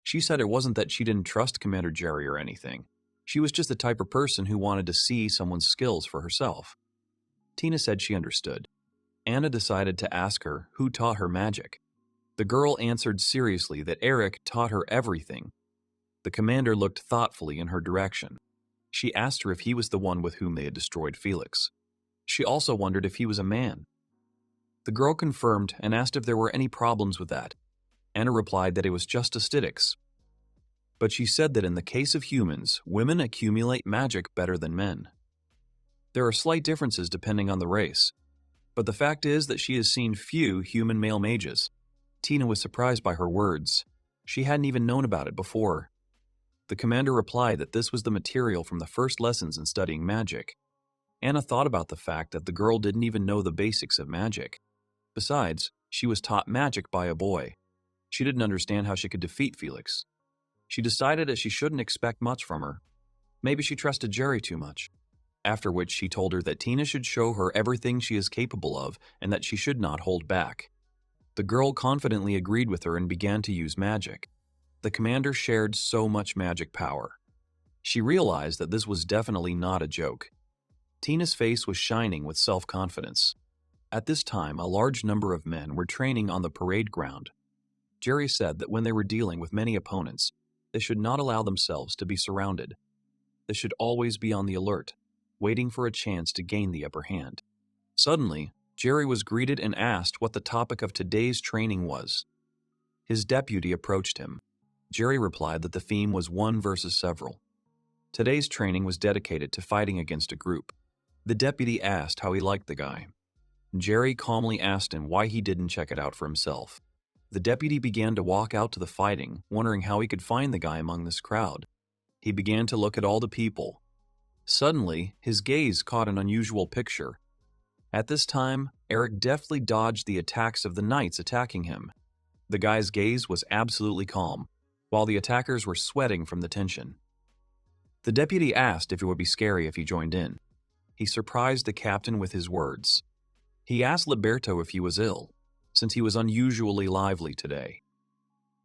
She said it wasn't that she didn't trust Commander Jerry or anything. She was just the type of person who wanted to see someone's skills for herself. Tina said she understood. Anna decided to ask her who taught her magic. The girl answered seriously that Eric taught her everything. The commander looked thoughtfully in her direction. She asked her if he was the one with whom they had destroyed Felix. She also wondered if he was a man. The girl confirmed and asked if there were any problems with that. Anna replied that it was just aesthetics. But she said that in the case of humans, women accumulate magic better than men. There are slight differences depending on the race, but the fact is that she has seen few human male mages. Tina was surprised by her words. She hadn't even known about it before. The commander replied that this was the material from the first lessons in studying magic. Anna thought about the fact that the girl didn't even know the basics of magic. Besides, she was taught magic by a boy. She didn't understand how she could defeat Felix. She decided that she shouldn't expect much from her. Maybe she trusted Jerry too much. After which she told her that Tina should show her everything she is capable of and that she should not hold back. The girl confidently agreed with her and began to use magic. The commander shared so much magic power. She realized that this was definitely not a joke. Tina's face was shining with self-confidence. At this time, a large number of men were training on the parade ground. Jerry said that when they were dealing with many opponents, they should not allow themselves to be surrounded. They should always be on the alert, waiting for a chance to gain the upper hand. Suddenly, Jerry was greeted and asked what the topic of today's training was. His deputy approached him. Jerry replied that the theme was one versus several. Today's training was dedicated to fighting against a group. The deputy asked how he liked the guy. Jerry calmly asked him why he didn't check it out for himself. The deputy began to walk out to the fighting, wondering how he could find the guy among this crowd. He began to look at all the people. Suddenly, his gaze caught an unusual picture. At this time, Eric deftly dodged the attacks of the knights attacking him. The guy's gaze was absolutely calm, while the attackers were sweating from the tension. The deputy asked if it would be scary if he joined in. He surprised the captain with his words. He asked Liberto if he was ill, since he was unusually lively today.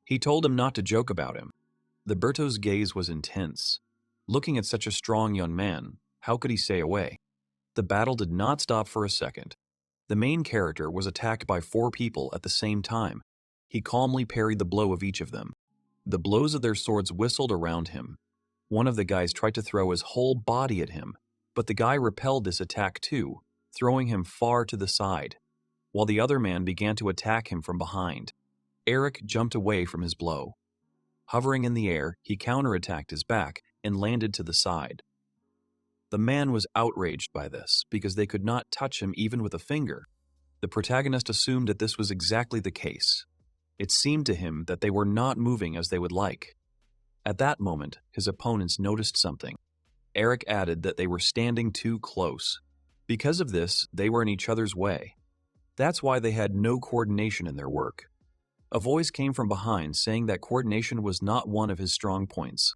He told him not to joke about him. Liberto's gaze was intense. Looking at such a strong young man, how could he stay away? The battle did not stop for a second. The main character was attacked by 4 people at the same time. He calmly parried the blow of each of them. The blows of their swords whistled around him. One of the guys tried to throw his whole body at him, but the guy repelled this attack too, throwing him far to the side, while the other man began to attack him from behind. Eric jumped away from his blow. Hovering in the air, he counterattacked his back and landed to the side. The man was outraged by this because they could not touch him even with a finger. The protagonist assumed that this was exactly the case. It seemed to him that they were not moving as they would like. At that moment, his opponents noticed something. Eric added that they were standing too close. Because of this, they were in each other's way. That's why they had no coordination in their work. A voice came from behind saying that coordination was not one of his strong points.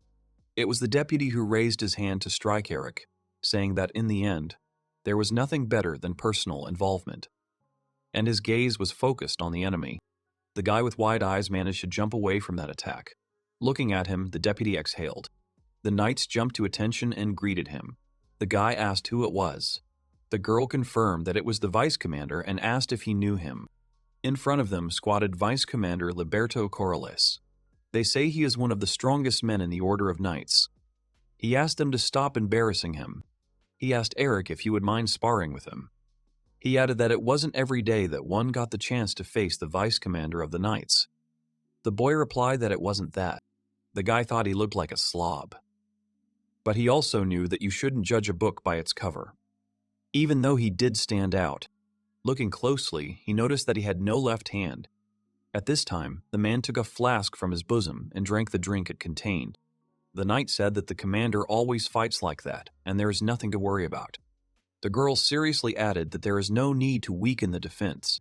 It was the deputy who raised his hand to strike Eric, saying that in the end, there was nothing better than personal involvement. And his gaze was focused on the enemy. The guy with wide eyes managed to jump away from that attack. Looking at him, the deputy exhaled. The knights jumped to attention and greeted him. The guy asked who it was. The girl confirmed that it was the vice commander and asked if he knew him. In front of them squatted Vice Commander Liberto Corrales. They say he is one of the strongest men in the Order of Knights. He asked them to stop embarrassing him. He asked Eric if he would mind sparring with him. He added that it wasn't every day that one got the chance to face the vice commander of the Knights. The boy replied that it wasn't that. The guy thought he looked like a slob. But he also knew that you shouldn't judge a book by its cover. Even though he did stand out, looking closely, he noticed that he had no left hand. At this time, the man took a flask from his bosom and drank the drink it contained. The knight said that the commander always fights like that, and there is nothing to worry about. The girl seriously added that there is no need to weaken the defense.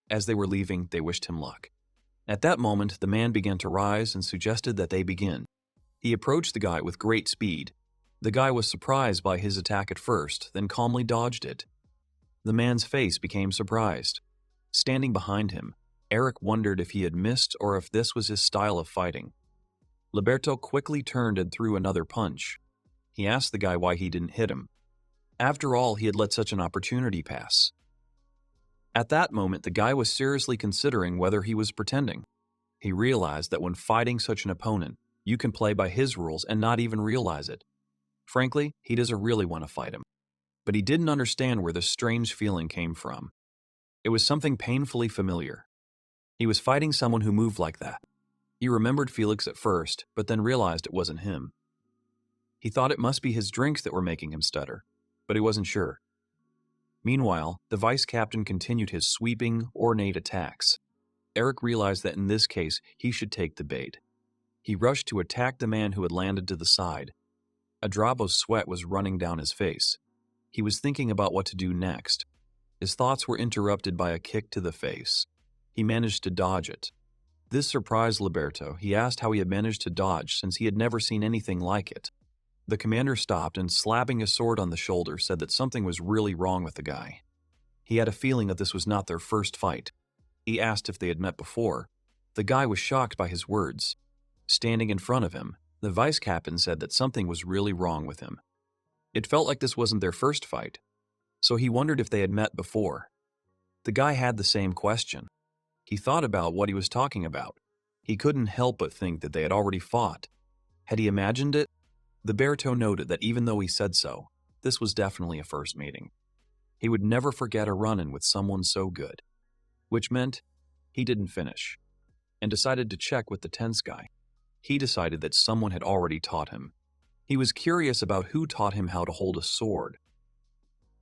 As they were leaving, they wished him luck. At that moment, the man began to rise and suggested that they begin. He approached the guy with great speed. The guy was surprised by his attack at first, then calmly dodged it. The man's face became surprised. Standing behind him, Eric wondered if he had missed or if this was his style of fighting. Liberto quickly turned and threw another punch. He asked the guy why he didn't hit him. After all, he had let such an opportunity pass. At that moment, the guy was seriously considering whether he was pretending. He realized that when fighting such an opponent, you can play by his rules and not even realize it. Frankly, he doesn't really want to fight him. But he didn't understand where this strange feeling came from. It was something painfully familiar. He was fighting someone who moved like that. He remembered Felix at first, but then realized it wasn't him. He thought it must be his drinks that were making him stutter, but he wasn't sure. Meanwhile, the vice captain continued his sweeping, ornate attacks. Eric realized that in this case, he should take the bait. He rushed to attack the man who had landed to the side. A drop of sweat was running down his face. He was thinking about what to do next. His thoughts were interrupted by a kick to the face. He managed to dodge it. This surprised Liberto. He asked how he had managed to dodge since he had never seen anything like it. The commander stopped and, slapping his sword on the shoulder, said that something was really wrong with the guy. He had a feeling that this was not their first fight. He asked if they had met before. The guy was shocked by his words. Standing in front of him, the vice captain said that something was really wrong with him. It felt like this wasn't their first fight, so he wondered if they had met before. The guy had the same question. He thought about what he was talking about. He couldn't help but think that they had already fought. Had he imagined it? The baritone noted that even though he said so, this was definitely a first meeting. He would never forget a run-in with someone so good, which meant he didn't finish, and decided to check with the tense guy. He decided that someone had already taught him. He was curious about who taught him how to hold a sword.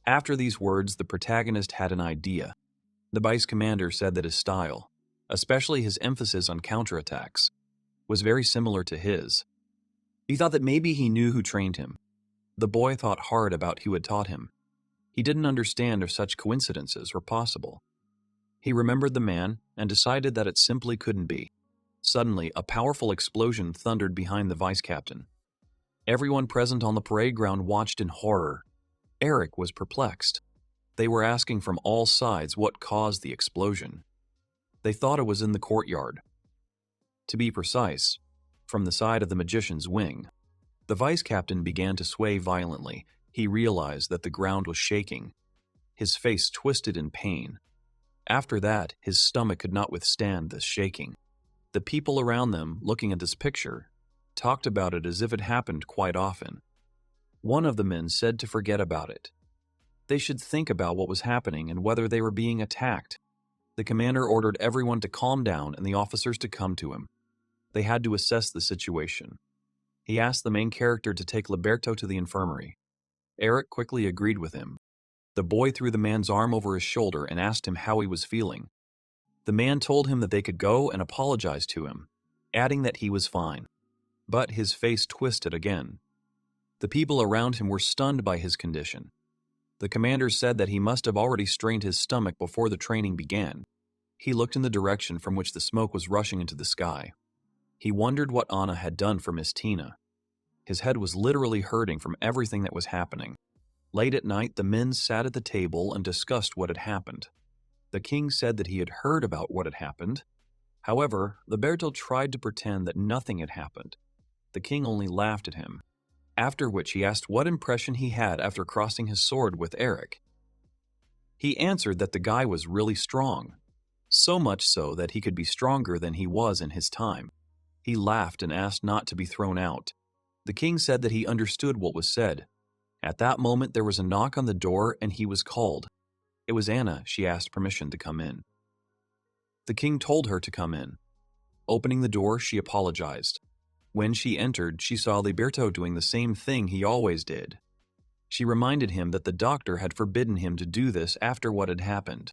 After these words, the protagonist had an idea. The vice commander said that his style, especially his emphasis on counterattacks, was very similar to his. He thought that maybe he knew who trained him. The boy thought hard about who had taught him. He didn't understand if such coincidences were possible. He remembered the man and decided that it simply couldn't be. Suddenly, a powerful explosion thundered behind the vice captain. Everyone present on the parade ground watched in horror. Eric was perplexed. They were asking from all sides what caused the explosion. They thought it was in the courtyard. To be precise, from the side of the magician's wing. The vice captain began to sway violently. He realized that the ground was shaking. His face twisted in pain. After that, his stomach could not withstand this shaking. The people around them, looking at this picture, talked about it as if it happened quite often. One of the men said to forget about it. They should think about what was happening and whether they were being attacked. The commander ordered everyone to calm down and the officers to come to him. They had to assess the situation. He asked the main character to take Liberto to the infirmary. Eric quickly agreed with him. The boy threw the man's arm over his shoulder and asked him how he was feeling. The man told him that they could go and apologize to him, adding that he was fine. But his face twisted again. The people around him were stunned by his condition. The commander said that he must have already strained his stomach before the training began. He looked in the direction from which the smoke was rushing into the sky. He wondered what Anna had done for Miss Tina. His head was literally hurting from everything that was happening. Late at night, the men sat at the table and discussed what had happened. The king said that he had heard about what had happened. However, Liberto tried to pretend that nothing had happened. The king only laughed at him, after which he asked what impression he had after crossing his sword with Eric. He answered that the guy was really strong, so much so that he could be stronger than he was in his time. He laughed and asked not to be thrown out. The king said that he understood what was said. At that moment, there was a knock on the door and he was called. It was Anna. She asked permission to come in. The king told her to come in. Opening the door, she apologized. When she entered, she saw Liberto doing the same thing he always did. She reminded him that the doctor had forbidden him to do this after what had happened.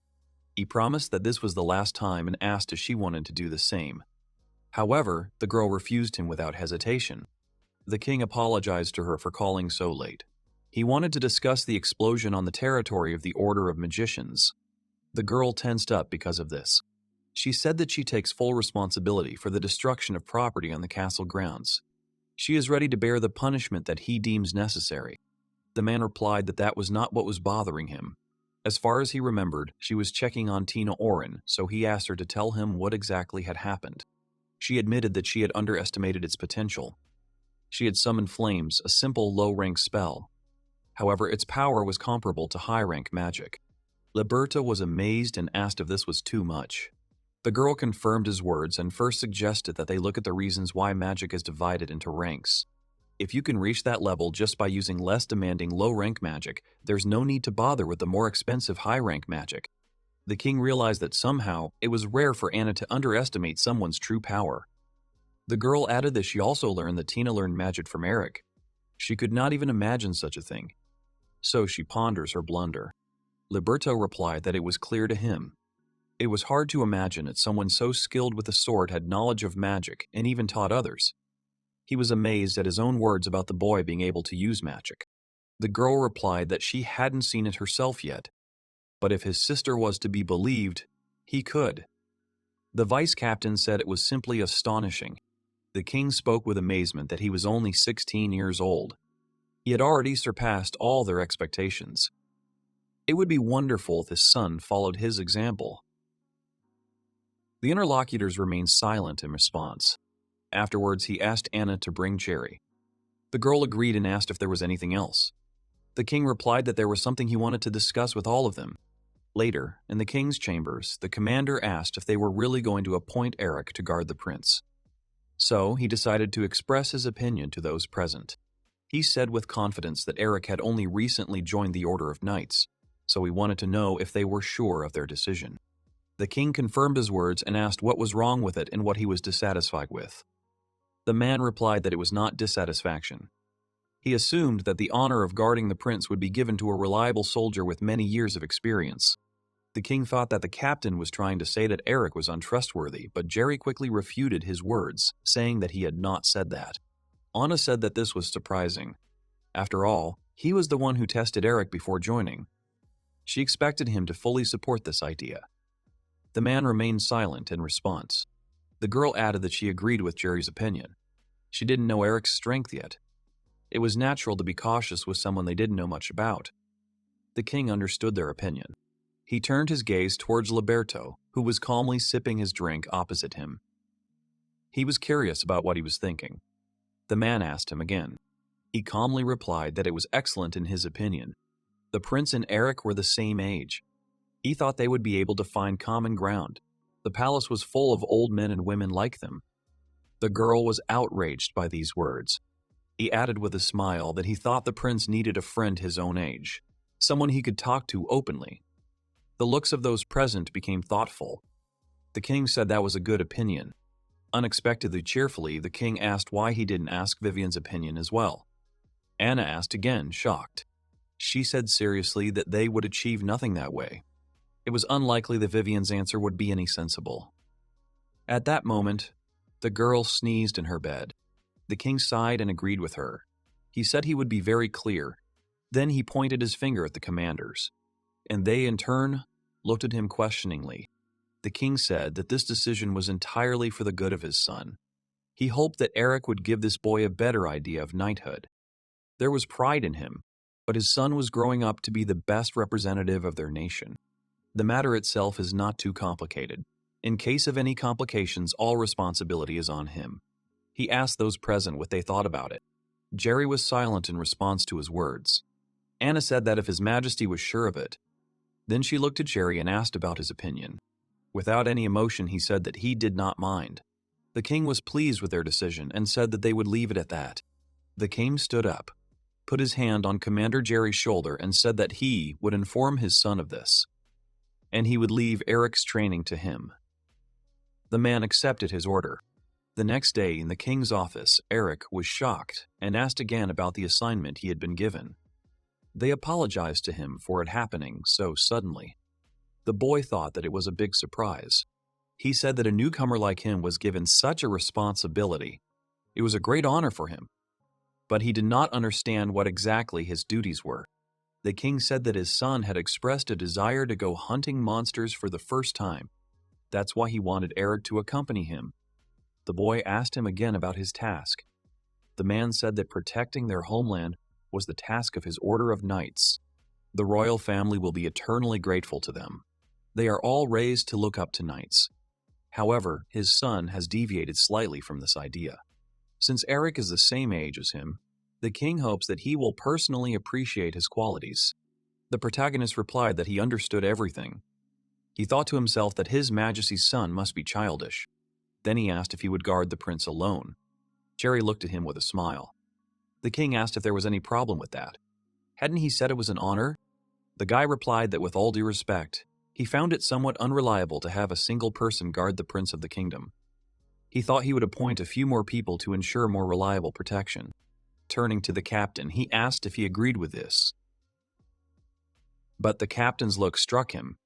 He promised that this was the last time and asked if she wanted to do the same. However, the girl refused him without hesitation. The king apologized to her for calling so late. He wanted to discuss the explosion on the territory of the Order of Magicians. The girl tensed up because of this. She said that she takes full responsibility for the destruction of property on the castle grounds. She is ready to bear the punishment that he deems necessary. The man replied that that was not what was bothering him. As far as he remembered, she was checking on Tina Oren, so he asked her to tell him what exactly had happened. She admitted that she had underestimated its potential. She had summoned flames, a simple low-rank spell. However, its power was comparable to high-rank magic. Liberto was amazed and asked if this was too much. The girl confirmed his words and first suggested that they look at the reasons why magic is divided into ranks. If you can reach that level just by using less demanding low-rank magic, there's no need to bother with the more expensive high-rank magic. The king realized that somehow it was rare for Anna to underestimate someone's true power. The girl added that she also learned that Tina learned magic from Eric. She could not even imagine such a thing. So she ponders her blunder. Liberto replied that it was clear to him. It was hard to imagine that someone so skilled with a sword had knowledge of magic and even taught others. He was amazed at his own words about the boy being able to use magic. The girl replied that she hadn't seen it herself yet, but if his sister was to be believed, he could. The vice captain said it was simply astonishing. The king spoke with amazement that he was only 16 years old. He had already surpassed all their expectations. It would be wonderful if his son followed his example. The interlocutors remained silent in response. Afterwards, he asked Anna to bring Cherry. The girl agreed and asked if there was anything else. The king replied that there was something he wanted to discuss with all of them. Later, in the king's chambers, the commander asked if they were really going to appoint Eric to guard the prince. So, he decided to express his opinion to those present. He said with confidence that Eric had only recently joined the Order of Knights, so he wanted to know if they were sure of their decision. The king confirmed his words and asked what was wrong with it and what he was dissatisfied with. The man replied that it was not dissatisfaction. He assumed that the honor of guarding the prince would be given to a reliable soldier with many years of experience. The king thought that the captain was trying to say that Eric was untrustworthy, but Jerry quickly refuted his words, saying that he had not said that. Anna said that this was surprising. After all, he was the one who tested Eric before joining. She expected him to fully support this idea. The man remained silent in response. The girl added that she agreed with Jerry's opinion. She didn't know Eric's strength yet. It was natural to be cautious with someone they didn't know much about. The king understood their opinion. He turned his gaze towards Liberto, who was calmly sipping his drink opposite him. He was curious about what he was thinking. The man asked him again. He calmly replied that it was excellent in his opinion. The prince and Eric were the same age. He thought they would be able to find common ground. The palace was full of old men and women like them. The girl was outraged by these words. He added with a smile that he thought the prince needed a friend his own age, someone he could talk to openly. The looks of those present became thoughtful. The king said that was a good opinion. Unexpectedly cheerfully, the king asked why he didn't ask Vivian's opinion as well. Anna asked again, shocked. She said seriously that they would achieve nothing that way. It was unlikely that Vivian's answer would be any sensible. At that moment, the girl sneezed in her bed. The king sighed and agreed with her. He said he would be very clear. Then he pointed his finger at the commanders, and they, in turn, looked at him questioningly. The king said that this decision was entirely for the good of his son. He hoped that Eric would give this boy a better idea of knighthood. There was pride in him, but his son was growing up to be the best representative of their nation. The matter itself is not too complicated. In case of any complications, all responsibility is on him. He asked those present what they thought about it. Jerry was silent in response to his words. Anna said that if His Majesty was sure of it. Then she looked at Jerry and asked about his opinion. Without any emotion, he said that he did not mind. The king was pleased with their decision and said that they would leave it at that. The king stood up, put his hand on Commander Jerry's shoulder and said that he would inform his son of this, and he would leave Eric's training to him. The man accepted his order. The next day, in the king's office, Eric was shocked and asked again about the assignment he had been given. They apologized to him for it happening so suddenly. The boy thought that it was a big surprise. He said that a newcomer like him was given such a responsibility. It was a great honor for him. But he did not understand what exactly his duties were. The king said that his son had expressed a desire to go hunting monsters for the first time. That's why he wanted Eric to accompany him. The boy asked him again about his task. The man said that protecting their homeland was the task of his order of knights. The royal family will be eternally grateful to them. They are all raised to look up to knights. However, his son has deviated slightly from this idea. Since Eric is the same age as him, the king hopes that he will personally appreciate his qualities. The protagonist replied that he understood everything. He thought to himself that His Majesty's son must be childish. Then he asked if he would guard the prince alone. Jerry looked at him with a smile. The king asked if there was any problem with that. Hadn't he said it was an honor? The guy replied that with all due respect, he found it somewhat unreliable to have a single person guard the prince of the kingdom. He thought he would appoint a few more people to ensure more reliable protection. Turning to the captain, he asked if he agreed with this. But the captain's look struck him.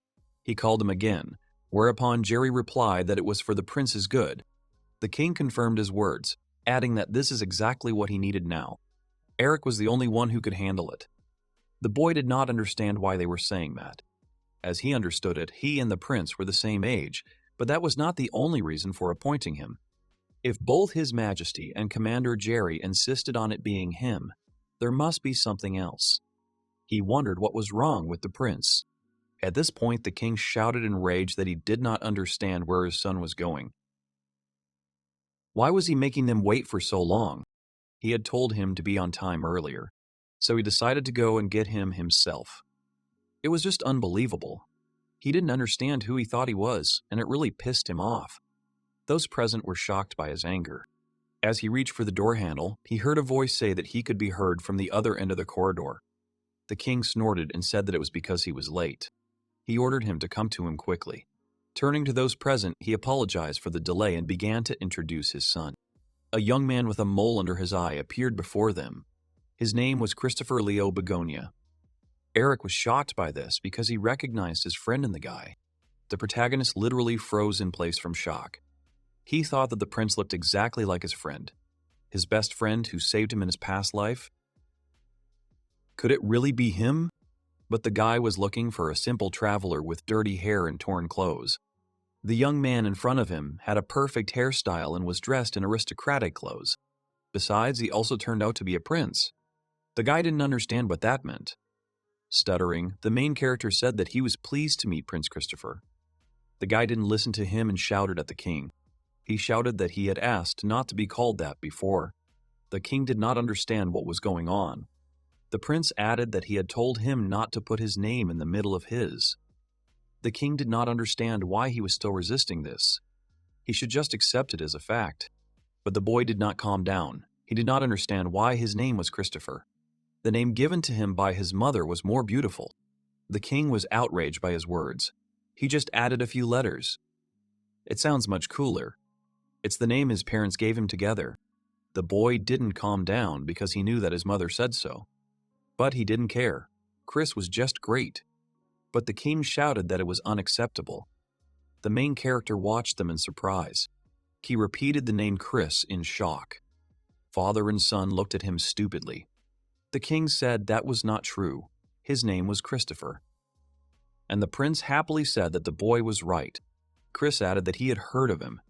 He called him again, whereupon Jerry replied that it was for the prince's good. The king confirmed his words, adding that this is exactly what he needed now. Eric was the only one who could handle it. The boy did not understand why they were saying that. As he understood it, he and the prince were the same age, but that was not the only reason for appointing him. If both His Majesty and Commander Jerry insisted on it being him, there must be something else. He wondered what was wrong with the prince. At this point, the king shouted in rage that he did not understand where his son was going. Why was he making them wait for so long? He had told him to be on time earlier, so he decided to go and get him himself. It was just unbelievable. He didn't understand who he thought he was, and it really pissed him off. Those present were shocked by his anger. As he reached for the door handle, he heard a voice say that he could be heard from the other end of the corridor. The king snorted and said that it was because he was late. He ordered him to come to him quickly. Turning to those present, he apologized for the delay and began to introduce his son. A young man with a mole under his eye appeared before them. His name was Christopher Leo Begonia. Eric was shocked by this because he recognized his friend in the guy. The protagonist literally froze in place from shock. He thought that the prince looked exactly like his friend. his best friend who saved him in his past life? Could it really be him? But the guy was looking for a simple traveler with dirty hair and torn clothes. The young man in front of him had a perfect hairstyle and was dressed in aristocratic clothes. Besides, he also turned out to be a prince. The guy didn't understand what that meant. Stuttering, the main character said that he was pleased to meet Prince Christopher. The guy didn't listen to him and shouted at the king. He shouted that he had asked not to be called that before. The king did not understand what was going on. The prince added that he had told him not to put his name in the middle of his. The king did not understand why he was still resisting this. He should just accept it as a fact. But the boy did not calm down. He did not understand why his name was Christopher. The name given to him by his mother was more beautiful. The king was outraged by his words. He just added a few letters. It sounds much cooler. It's the name his parents gave him together. The boy didn't calm down because he knew that his mother said so. But he didn't care. Chris was just great. But the king shouted that it was unacceptable. The main character watched them in surprise. He repeated the name Chris in shock. Father and son looked at him stupidly. The king said that was not true. His name was Christopher. And the prince happily said that the boy was right. Chris added that he had heard of him.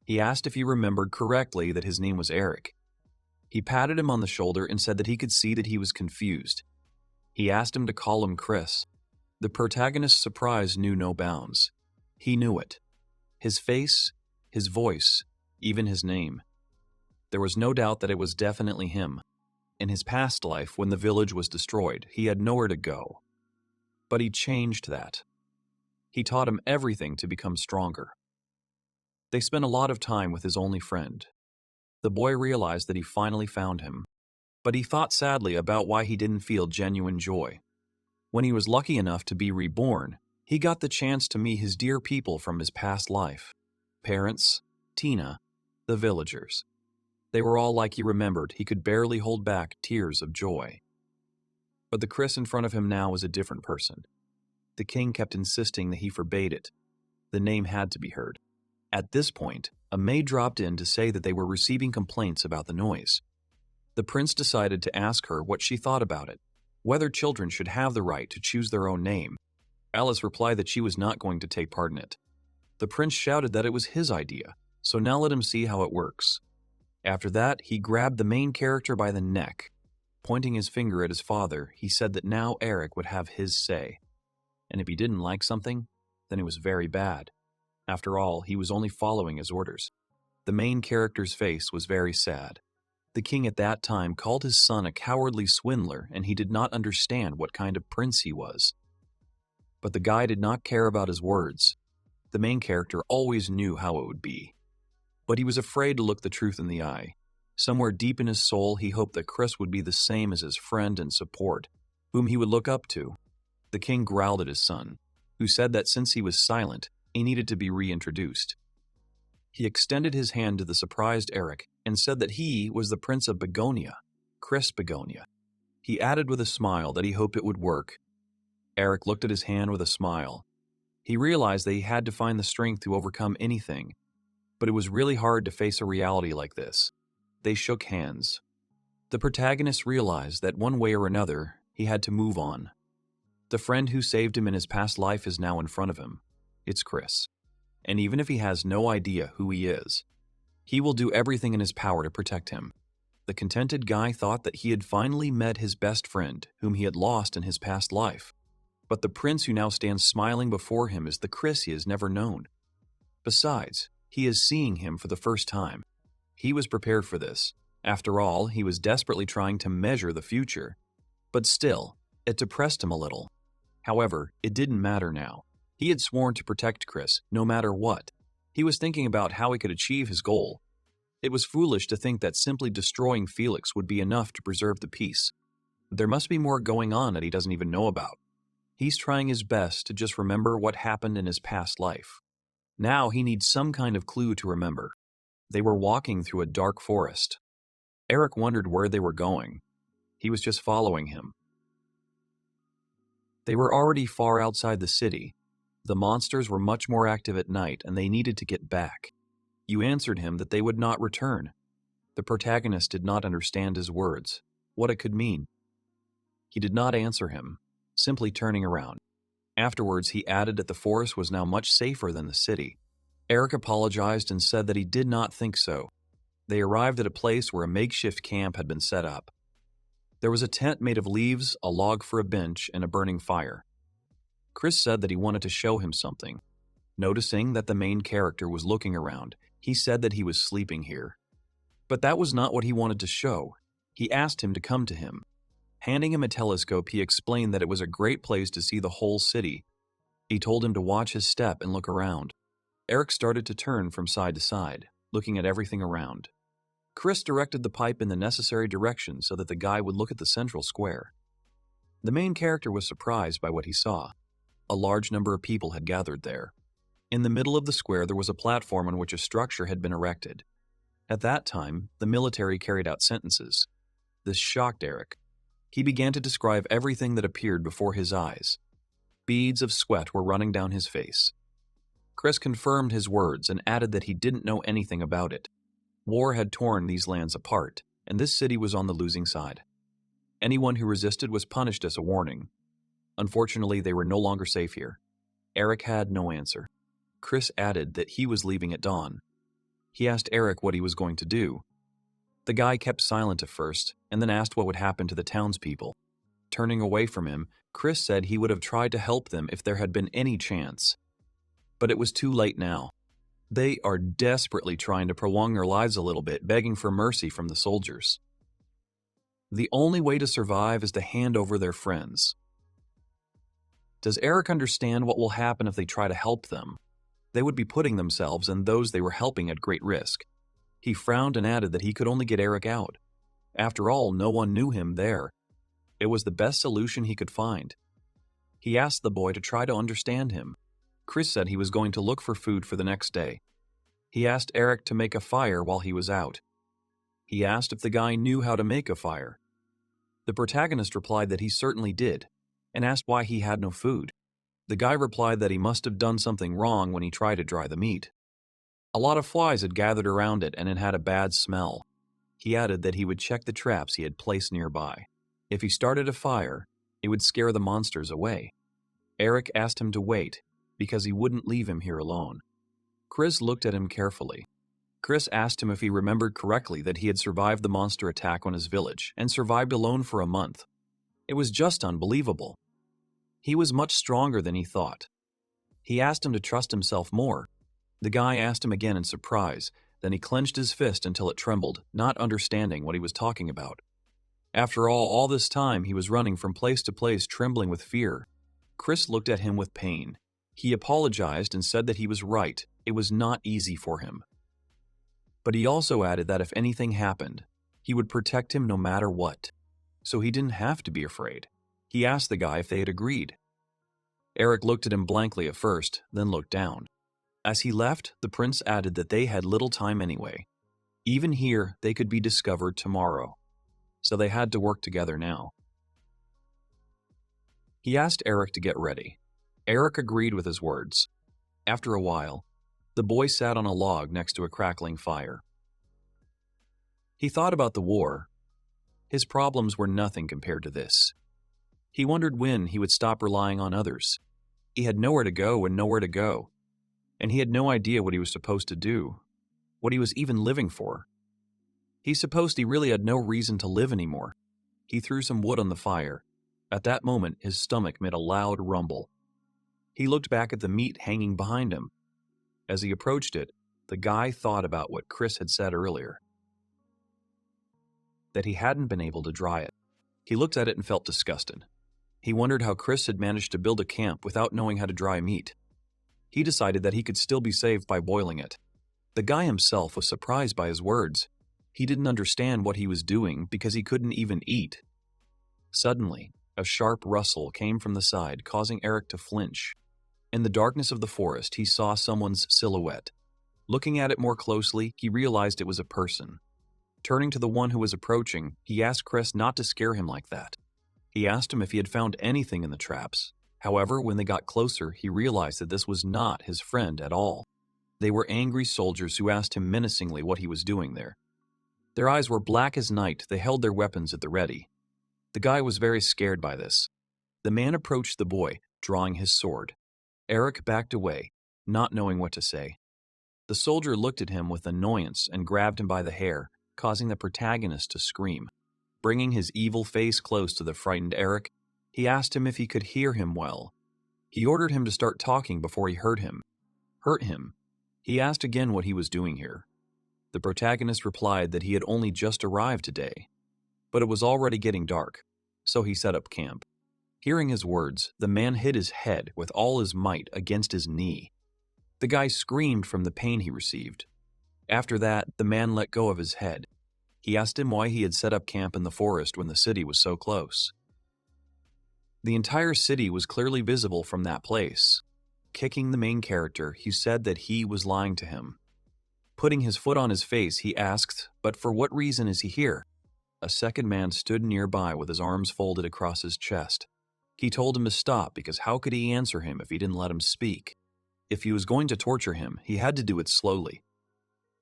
He asked if he remembered correctly that his name was Eric. He patted him on the shoulder and said that he could see that he was confused. He asked him to call him Chris. The protagonist's surprise knew no bounds. He knew it. His face, his voice, even his name. There was no doubt that it was definitely him. In his past life, when the village was destroyed, he had nowhere to go. But he changed that. He taught him everything to become stronger. They spent a lot of time with his only friend. The boy realized that he finally found him, but he thought sadly about why he didn't feel genuine joy. When he was lucky enough to be reborn, he got the chance to meet his dear people from his past life. Parents, Tina, the villagers. They were all like he remembered. He could barely hold back tears of joy. But the Chris in front of him now was a different person. The king kept insisting that he forbade it. The name had to be heard. At this point, a maid dropped in to say that they were receiving complaints about the noise. The prince decided to ask her what she thought about it, whether children should have the right to choose their own name. Alice replied that she was not going to take part in it. The prince shouted that it was his idea, so now let him see how it works. After that, he grabbed the main character by the neck. Pointing his finger at his father, he said that now Eric would have his say. And if he didn't like something, then it was very bad. After all, he was only following his orders. The main character's face was very sad. The king at that time called his son a cowardly swindler, and he did not understand what kind of prince he was. But the guy did not care about his words. The main character always knew how it would be. But he was afraid to look the truth in the eye. Somewhere deep in his soul, he hoped that Chris would be the same as his friend and support, whom he would look up to. The king growled at his son, who said that since he was silent, he needed to be reintroduced. He extended his hand to the surprised Eric and said that he was the Prince of Begonia, Chris Begonia. He added with a smile that he hoped it would work. Eric looked at his hand with a smile. He realized that he had to find the strength to overcome anything, but it was really hard to face a reality like this. They shook hands. The protagonist realized that one way or another, he had to move on. The friend who saved him in his past life is now in front of him. It's Chris. And even if he has no idea who he is, he will do everything in his power to protect him. The contented guy thought that he had finally met his best friend, whom he had lost in his past life. But the prince who now stands smiling before him is the Chris he has never known. Besides, he is seeing him for the first time. He was prepared for this. After all, he was desperately trying to measure the future. But still, it depressed him a little. However, it didn't matter now. He had sworn to protect Chris, no matter what. He was thinking about how he could achieve his goal. It was foolish to think that simply destroying Felix would be enough to preserve the peace. There must be more going on that he doesn't even know about. He's trying his best to just remember what happened in his past life. Now he needs some kind of clue to remember. They were walking through a dark forest. Eric wondered where they were going. He was just following him. They were already far outside the city. The monsters were much more active at night, and they needed to get back. You answered him that they would not return. The The protagonist did not understand his words, what it could mean. He did not answer him, simply turning around. Afterwards, he added that the forest was now much safer than the city. Eric apologized and said that he did not think so. They arrived at a place where a makeshift camp had been set up. There was a tent made of leaves, a log for a bench, and a burning fire. Chris said that he wanted to show him something. Noticing that the main character was looking around, he said that he was sleeping here. But that was not what he wanted to show. He asked him to come to him. Handing him a telescope, he explained that it was a great place to see the whole city. He told him to watch his step and look around. Eric started to turn from side to side, looking at everything around. Chris directed the pipe in the necessary direction so that the guy would look at the central square. The main character was surprised by what he saw. A large number of people had gathered there. In the middle of the square, there was a platform on which a structure had been erected. At that time, the military carried out sentences. This shocked Eric. He began to describe everything that appeared before his eyes. Beads of sweat were running down his face. Chris confirmed his words and added that he didn't know anything about it. War had torn these lands apart, and this city was on the losing side. Anyone who resisted was punished as a warning. Unfortunately, they were no longer safe here. Eric had no answer. Chris added that he was leaving at dawn. He asked Eric what he was going to do. The guy kept silent at first, and then asked what would happen to the townspeople. Turning away from him, Chris said he would have tried to help them if there had been any chance. But it was too late now. They are desperately trying to prolong their lives a little bit, begging for mercy from the soldiers. The only way to survive is to hand over their friends. Does Eric understand what will happen if they try to help them? They would be putting themselves and those they were helping at great risk. He frowned and added that he could only get Eric out. After all, no one knew him there. It was the best solution he could find. He asked the boy to try to understand him. Chris said he was going to look for food for the next day. He asked Eric to make a fire while he was out. He asked if the guy knew how to make a fire. The protagonist replied that he certainly did, and asked why he had no food. The guy replied that he must have done something wrong when he tried to dry the meat. A lot of flies had gathered around it and it had a bad smell. He added that he would check the traps he had placed nearby. If he started a fire, it would scare the monsters away. Eric asked him to wait, because he wouldn't leave him here alone. Chris looked at him carefully. Chris asked him if he remembered correctly that he had survived the monster attack on his village and survived alone for a month. It was just unbelievable. He was much stronger than he thought. He asked him to trust himself more. The guy asked him again in surprise, then he clenched his fist until it trembled, not understanding what he was talking about. After all this time he was running from place to place trembling with fear. Chris looked at him with pain. He apologized and said that he was right. It was not easy for him. But he also added that if anything happened, he would protect him no matter what. So he didn't have to be afraid. He asked the guy if they had agreed. Eric looked at him blankly at first, then looked down. As he left, the prince added that they had little time anyway. Even here, they could be discovered tomorrow. So they had to work together now. He asked Eric to get ready. Eric agreed with his words. After a while, the boy sat on a log next to a crackling fire. He thought about the war. His problems were nothing compared to this. He wondered when he would stop relying on others. He had nowhere to go and nowhere to go. And he had no idea what he was supposed to do, what he was even living for. He supposed he really had no reason to live anymore. He threw some wood on the fire. At that moment, his stomach made a loud rumble. He looked back at the meat hanging behind him. As he approached it, the guy thought about what Chris had said earlier, that he hadn't been able to dry it. He looked at it and felt disgusted. He wondered how Chris had managed to build a camp without knowing how to dry meat. He decided that he could still be saved by boiling it. The guy himself was surprised by his words. He didn't understand what he was doing because he couldn't even eat. Suddenly, a sharp rustle came from the side, causing Eric to flinch. In the darkness of the forest, he saw someone's silhouette. Looking at it more closely, he realized it was a person. Turning to the one who was approaching, he asked Chris not to scare him like that. He asked him if he had found anything in the traps. However, when they got closer, he realized that this was not his friend at all. They were angry soldiers who asked him menacingly what he was doing there. Their eyes were black as night. They held their weapons at the ready. The guy was very scared by this. The man approached the boy, drawing his sword. Eric backed away, not knowing what to say. The soldier looked at him with annoyance and grabbed him by the hair, causing the protagonist to scream. Bringing his evil face close to the frightened Eric, he asked him if he could hear him well. He ordered him to start talking before he hurt him. He asked again what he was doing here. The protagonist replied that he had only just arrived today, but it was already getting dark, so he set up camp. Hearing his words, the man hit his head with all his might against his knee. The guy screamed from the pain he received. After that, the man let go of his head. He asked him why he had set up camp in the forest when the city was so close. The entire city was clearly visible from that place. Kicking the main character, he said that he was lying to him. Putting his foot on his face, he asked, "But for what reason is he here?" A second man stood nearby with his arms folded across his chest. He told him to stop because how could he answer him if he didn't let him speak? If he was going to torture him, he had to do it slowly.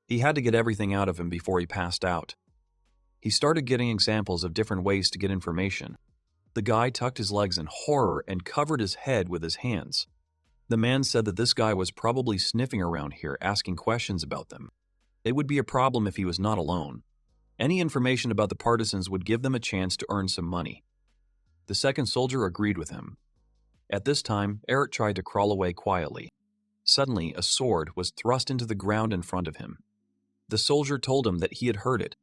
He had to get everything out of him before he passed out. He started getting examples of different ways to get information. The guy tucked his legs in horror and covered his head with his hands. The man said that this guy was probably sniffing around here, asking questions about them. It would be a problem if he was not alone. Any information about the partisans would give them a chance to earn some money. The second soldier agreed with him. At this time, Eric tried to crawl away quietly. Suddenly, a sword was thrust into the ground in front of him. The soldier told him that he had heard it.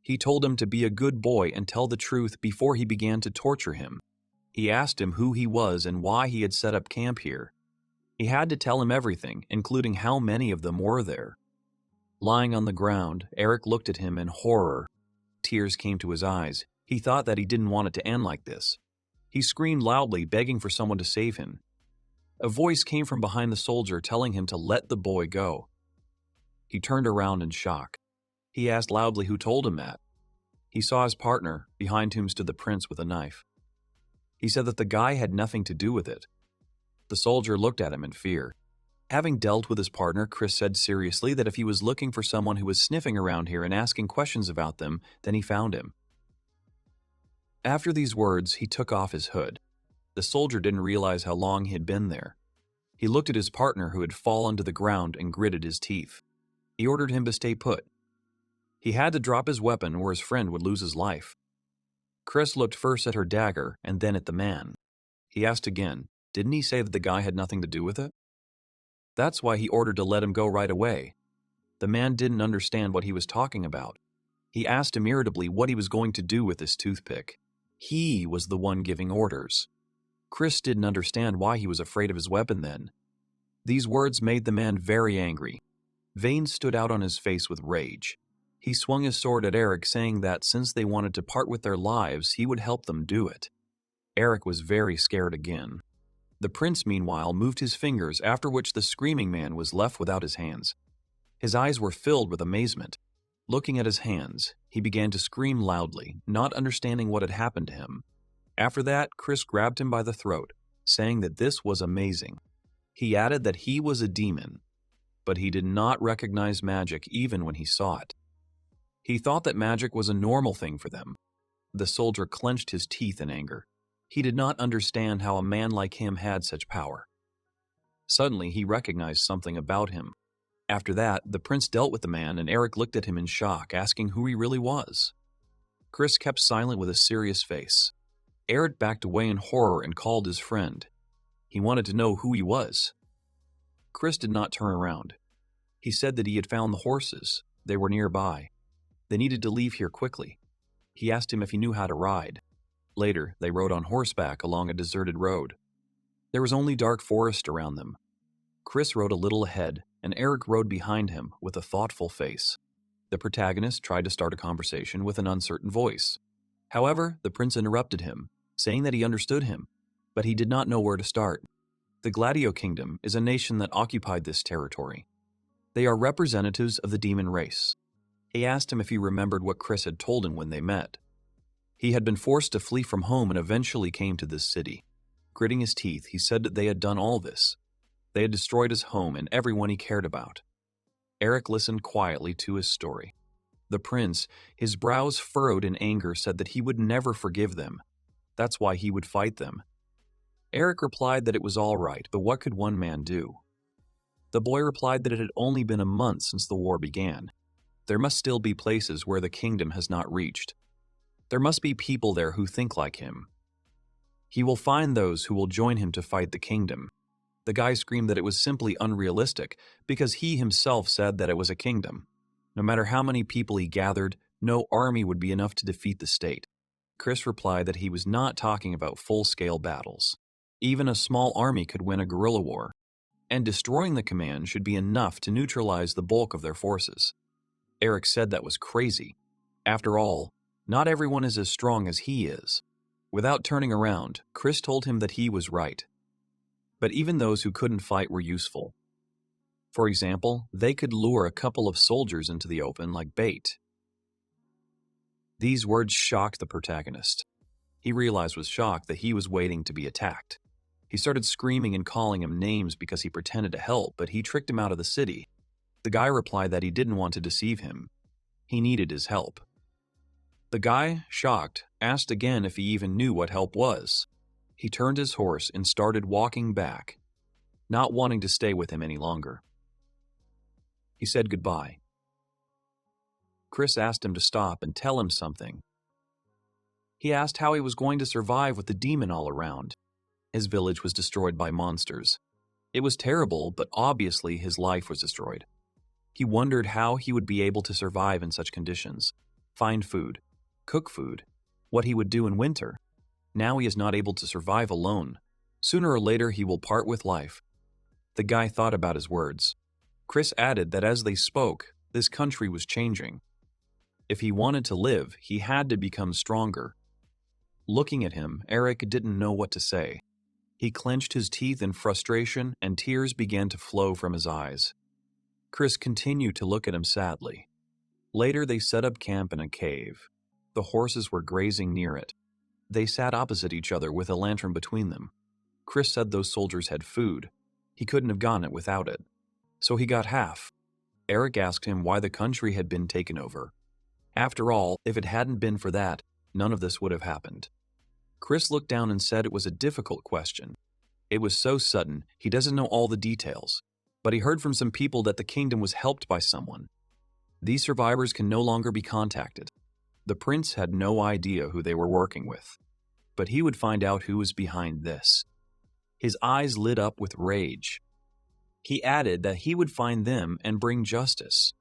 He told him to be a good boy and tell the truth before he began to torture him. He asked him who he was and why he had set up camp here. He had to tell him everything, including how many of them were there. Lying on the ground, Eric looked at him in horror. Tears came to his eyes. He thought that he didn't want it to end like this. He screamed loudly, begging for someone to save him. A voice came from behind the soldier telling him to let the boy go. He turned around in shock. He asked loudly who told him that. He saw his partner, behind whom stood the prince with a knife. He said that the guy had nothing to do with it. The soldier looked at him in fear. Having dealt with his partner, Chris said seriously that if he was looking for someone who was sniffing around here and asking questions about them, then he found him. After these words, he took off his hood. The soldier didn't realize how long he had been there. He looked at his partner who had fallen to the ground and gritted his teeth. He ordered him to stay put. He had to drop his weapon or his friend would lose his life. Chris looked first at her dagger and then at the man. He asked again, didn't he say that the guy had nothing to do with it? That's why he ordered to let him go right away. The man didn't understand what he was talking about. He asked him irritably what he was going to do with this toothpick. He was the one giving orders. Chris didn't understand why he was afraid of his weapon then. These words made the man very angry. Veins stood out on his face with rage. He swung his sword at Eric, saying that since they wanted to part with their lives, he would help them do it. Eric was very scared again. The prince, meanwhile, moved his fingers, after which the screaming man was left without his hands. His eyes were filled with amazement. Looking at his hands, he began to scream loudly, not understanding what had happened to him. After that, Chris grabbed him by the throat, saying that this was amazing. He added that he was a demon, but he did not recognize magic even when he saw it. He thought that magic was a normal thing for them. The soldier clenched his teeth in anger. He did not understand how a man like him had such power. Suddenly, he recognized something about him. After that, the prince dealt with the man, and Eric looked at him in shock, asking who he really was. Chris kept silent with a serious face. Eric backed away in horror and called his friend. He wanted to know who he was. Chris did not turn around. He said that he had found the horses. They were nearby. They needed to leave here quickly. He asked him if he knew how to ride. Later, they rode on horseback along a deserted road. There was only dark forest around them. Chris rode a little ahead, and Eric rode behind him with a thoughtful face. The protagonist tried to start a conversation with an uncertain voice. However, the prince interrupted him, saying that he understood him, but he did not know where to start. The Gladio Kingdom is a nation that occupied this territory. They are representatives of the demon race. He asked him if he remembered what Chris had told him when they met. He had been forced to flee from home and eventually came to this city. Gritting his teeth, he said that they had done all this. They had destroyed his home and everyone he cared about. Eric listened quietly to his story. The prince, his brows furrowed in anger, said that he would never forgive them. That's why he would fight them. Eric replied that it was all right, but what could one man do? The boy replied that it had only been a month since the war began. There must still be places where the kingdom has not reached. There must be people there who think like him. He will find those who will join him to fight the kingdom. The guy screamed that it was simply unrealistic because he himself said that it was a kingdom. No matter how many people he gathered, no army would be enough to defeat the state. Chris replied that he was not talking about full-scale battles. Even a small army could win a guerrilla war, and destroying the command should be enough to neutralize the bulk of their forces. Eric said that was crazy. After all, not everyone is as strong as he is. Without turning around, Chris told him that he was right. But even those who couldn't fight were useful. For example, they could lure a couple of soldiers into the open like bait. These words shocked the protagonist. He realized with shock that he was waiting to be attacked. He started screaming and calling him names because he pretended to help, but he tricked him out of the city. The guy replied that he didn't want to deceive him. He needed his help. The guy, shocked, asked again if he even knew what help was. He turned his horse and started walking back, not wanting to stay with him any longer. He said goodbye. Chris asked him to stop and tell him something. He asked how he was going to survive with the demon all around. His village was destroyed by monsters. It was terrible, but obviously his life was destroyed. He wondered how he would be able to survive in such conditions, find food, cook food, what he would do in winter. Now he is not able to survive alone. Sooner or later he will part with life. The guy thought about his words. Chris added that as they spoke, this country was changing. If he wanted to live, he had to become stronger. Looking at him, Eric didn't know what to say. He clenched his teeth in frustration, and tears began to flow from his eyes. Chris continued to look at him sadly. Later, they set up camp in a cave. The horses were grazing near it. They sat opposite each other with a lantern between them. Chris said those soldiers had food. He couldn't have gotten it without it. So he got half. Eric asked him why the country had been taken over. After all, if it hadn't been for that, none of this would have happened. Chris looked down and said it was a difficult question. It was so sudden, he doesn't know all the details. But he heard from some people that the kingdom was helped by someone. These survivors can no longer be contacted. The prince had no idea who they were working with. But he would find out who was behind this. His eyes lit up with rage. He added that he would find them and bring justice.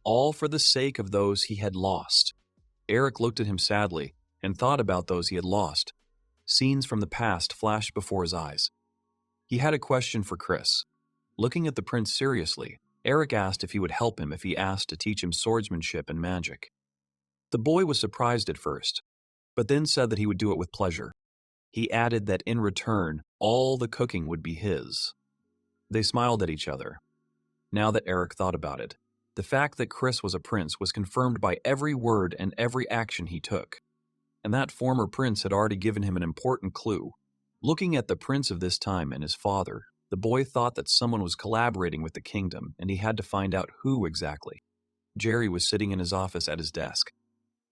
All for the sake of those he had lost. Eric looked at him sadly and thought about those he had lost. Scenes from the past flashed before his eyes. He had a question for Chris. Looking at the prince seriously, Eric asked if he would help him if he asked to teach him swordsmanship and magic. The boy was surprised at first, but then said that he would do it with pleasure. He added that in return, all the cooking would be his. They smiled at each other. Now that Eric thought about it, the fact that Chris was a prince was confirmed by every word and every action he took. And that former prince had already given him an important clue. Looking at the prince of this time and his father, the boy thought that someone was collaborating with the kingdom, and he had to find out who exactly. Jerry was sitting in his office at his desk.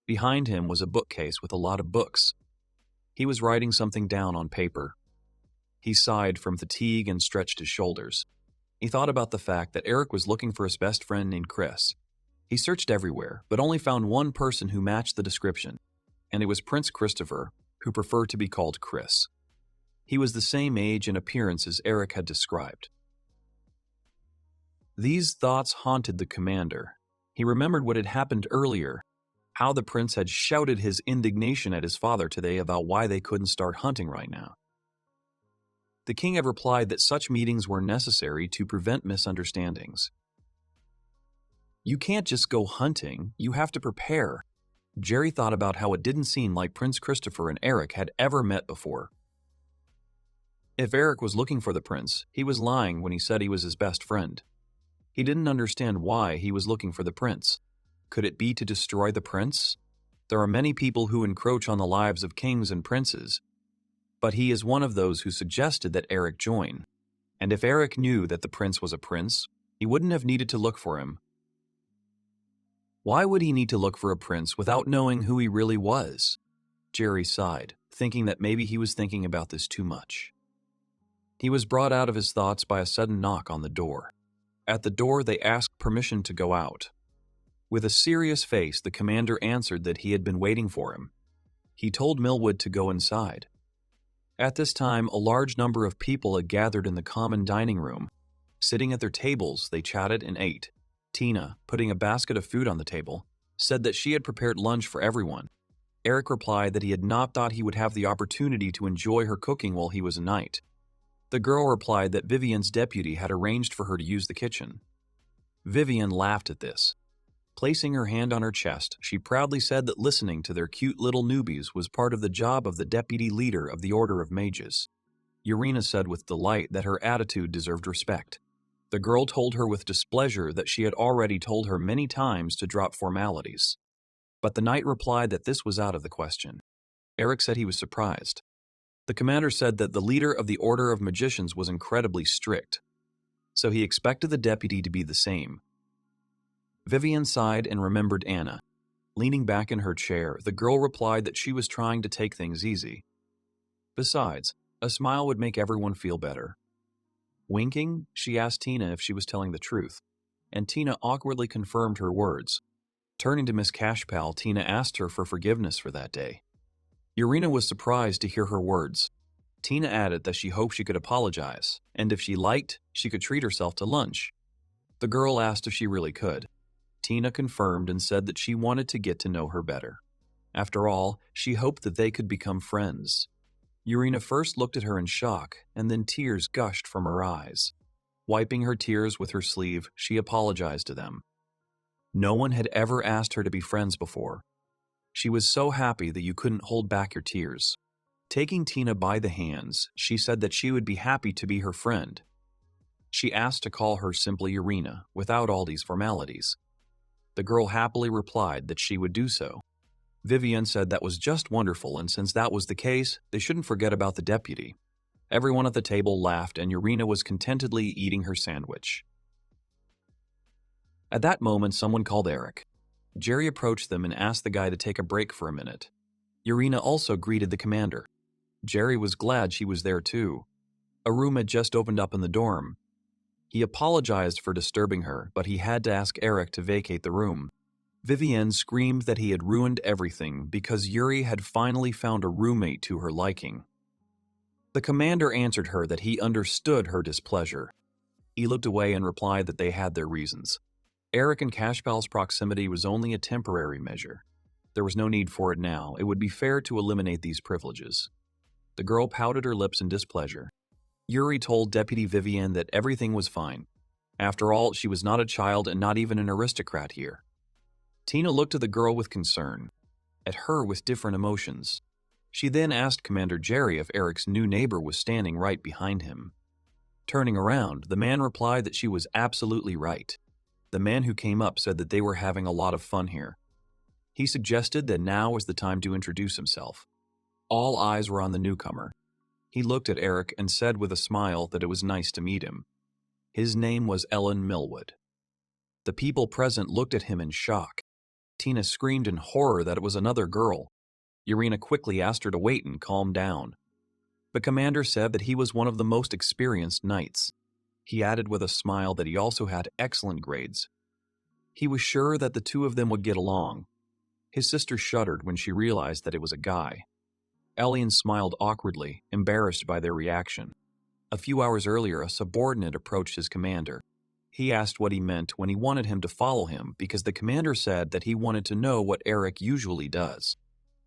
Behind him was a bookcase with a lot of books. He was writing something down on paper. He sighed from fatigue and stretched his shoulders. He thought about the fact that Eric was looking for his best friend named Chris. He searched everywhere, but only found one person who matched the description, and it was Prince Christopher, who preferred to be called Chris. He was the same age and appearance as Eric had described. These thoughts haunted the commander. He remembered what had happened earlier, how the prince had shouted his indignation at his father today about why they couldn't start hunting right now. The king had replied that such meetings were necessary to prevent misunderstandings. You can't just go hunting, you have to prepare. Jerry thought about how it didn't seem like Prince Christopher and Eric had ever met before. If Eric was looking for the prince, he was lying when he said he was his best friend. He didn't understand why he was looking for the prince. Could it be to destroy the prince? There are many people who encroach on the lives of kings and princes, but he is one of those who suggested that Eric join. And if Eric knew that the prince was a prince, he wouldn't have needed to look for him. Why would he need to look for a prince without knowing who he really was? Jerry sighed, thinking that maybe he was thinking about this too much. He was brought out of his thoughts by a sudden knock on the door. At the door, they asked permission to go out. With a serious face, the commander answered that he had been waiting for him. He told Millwood to go inside. At this time, a large number of people had gathered in the common dining room. Sitting at their tables, they chatted and ate. Tina, putting a basket of food on the table, said that she had prepared lunch for everyone. Eric replied that he had not thought he would have the opportunity to enjoy her cooking while he was a knight. The girl replied that Vivian's deputy had arranged for her to use the kitchen. Vivian laughed at this. Placing her hand on her chest, she proudly said that listening to their cute little newbies was part of the job of the deputy leader of the Order of Mages. Urena said with delight that her attitude deserved respect. The girl told her with displeasure that she had already told her many times to drop formalities. But the knight replied that this was out of the question. Eric said he was surprised. The commander said that the leader of the Order of Magicians was incredibly strict, so he expected the deputy to be the same. Vivian sighed and remembered Anna. Leaning back in her chair, the girl replied that she was trying to take things easy. Besides, a smile would make everyone feel better. Winking, she asked Tina if she was telling the truth, and Tina awkwardly confirmed her words. Turning to Miss Cashpal, Tina asked her for forgiveness for that day. Urena was surprised to hear her words. Tina added that she hoped she could apologize, and if she liked, she could treat herself to lunch. The girl asked if she really could. Tina confirmed and said that she wanted to get to know her better. After all, she hoped that they could become friends. Urena first looked at her in shock, and then tears gushed from her eyes. Wiping her tears with her sleeve, she apologized to them. No one had ever asked her to be friends before. She was so happy that you couldn't hold back your tears. Taking Tina by the hands, she said that she would be happy to be her friend. She asked to call her simply Urena, without all these formalities. The girl happily replied that she would do so. Vivian said that was just wonderful, and since that was the case, they shouldn't forget about the deputy. Everyone at the table laughed, and Urena was contentedly eating her sandwich. At that moment, someone called Eric. Jerry approached them and asked the guy to take a break for a minute. Urena also greeted the commander. Jerry was glad she was there too. A room had just opened up in the dorm. He apologized for disturbing her, but he had to ask Eric to vacate the room. Vivienne screamed that he had ruined everything because Yuri had finally found a roommate to her liking. The commander answered her that he understood her displeasure. He looked away and replied that they had their reasons. Eric and Cashpal's proximity was only a temporary measure. There was no need for it now. It would be fair to eliminate these privileges. The girl pouted her lips in displeasure. Yuri told Deputy Vivienne that everything was fine. After all, she was not a child and not even an aristocrat here. Tina looked at the girl with concern, at her with different emotions. She then asked Commander Jerry if Eric's new neighbor was standing right behind him. Turning around, the man replied that she was absolutely right. The man who came up said that they were having a lot of fun here. He suggested that now was the time to introduce himself. All eyes were on the newcomer. He looked at Eric and said with a smile that it was nice to meet him. His name was Ellen Millwood. The people present looked at him in shock. Tina screamed in horror that it was another girl. Urena quickly asked her to wait and calm down. The commander said that he was one of the most experienced knights. He added with a smile that he also had excellent grades. He was sure that the two of them would get along. His sister shuddered when she realized that it was a guy. Elian smiled awkwardly, embarrassed by their reaction. A few hours earlier, a subordinate approached his commander. He asked what he meant when he wanted him to follow him because the commander said that he wanted to know what Eric usually does.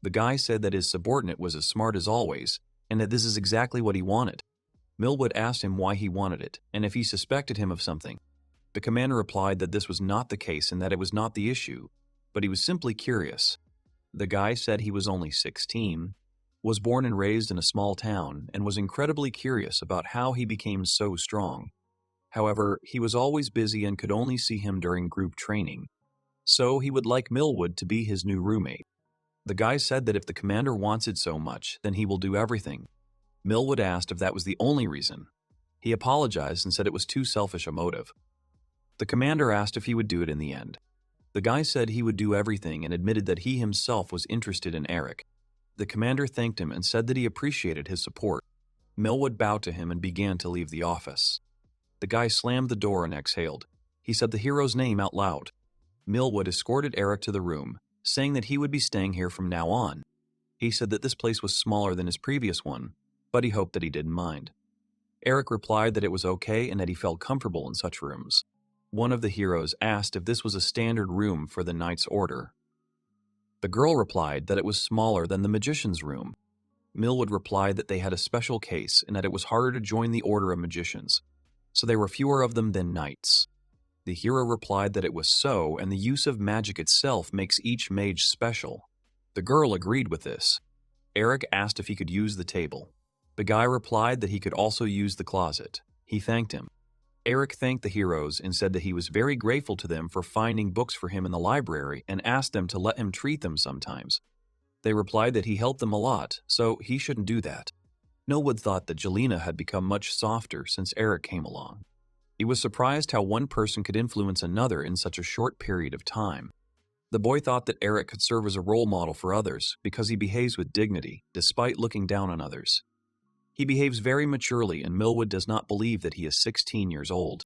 The guy said that his subordinate was as smart as always, and that this is exactly what he wanted. Millwood asked him why he wanted it, and if he suspected him of something. The commander replied that this was not the case and that it was not the issue, but he was simply curious. The guy said he was only 16, was born and raised in a small town, and was incredibly curious about how he became so strong. However, he was always busy and could only see him during group training, so he would like Millwood to be his new roommate. The guy said that if the commander wants it so much, then he will do everything. Millwood asked if that was the only reason. He apologized and said it was too selfish a motive. The commander asked if he would do it in the end. The guy said he would do everything and admitted that he himself was interested in Eric. The commander thanked him and said that he appreciated his support. Millwood bowed to him and began to leave the office. The guy slammed the door and exhaled. He said the hero's name out loud. Millwood escorted Eric to the room, saying that he would be staying here from now on. He said that this place was smaller than his previous one, but he hoped that he didn't mind. Eric replied that it was okay and that he felt comfortable in such rooms. One of the heroes asked if this was a standard room for the Knight's Order. The girl replied that it was smaller than the Magician's room. Millwood replied that they had a special case and that it was harder to join the Order of Magicians, so there were fewer of them than knights. The hero replied that it was so, and the use of magic itself makes each mage special. The girl agreed with this. Eric asked if he could use the table. The guy replied that he could also use the closet. He thanked him. Eric thanked the heroes and said that he was very grateful to them for finding books for him in the library and asked them to let him treat them sometimes. They replied that he helped them a lot, so he shouldn't do that. Millwood thought that Jelena had become much softer since Eric came along. He was surprised how one person could influence another in such a short period of time. The boy thought that Eric could serve as a role model for others because he behaves with dignity, despite looking down on others. He behaves very maturely, and Millwood does not believe that he is 16 years old.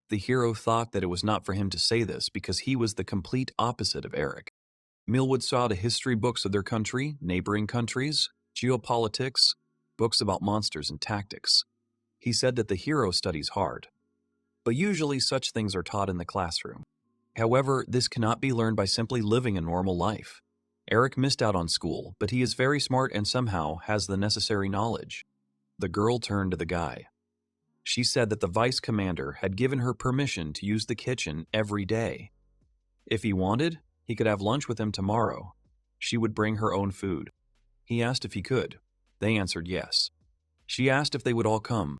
The hero thought that it was not for him to say this because he was the complete opposite of Eric. Millwood saw the history books of their country, neighboring countries, geopolitics, books about monsters and tactics. He said that the hero studies hard. But usually such things are taught in the classroom. However, this cannot be learned by simply living a normal life. Eric missed out on school, but he is very smart and somehow has the necessary knowledge. The girl turned to the guy. She said that the vice commander had given her permission to use the kitchen every day. If he wanted, he could have lunch with him tomorrow. She would bring her own food. He asked if he could. They answered yes. She asked if they would all come.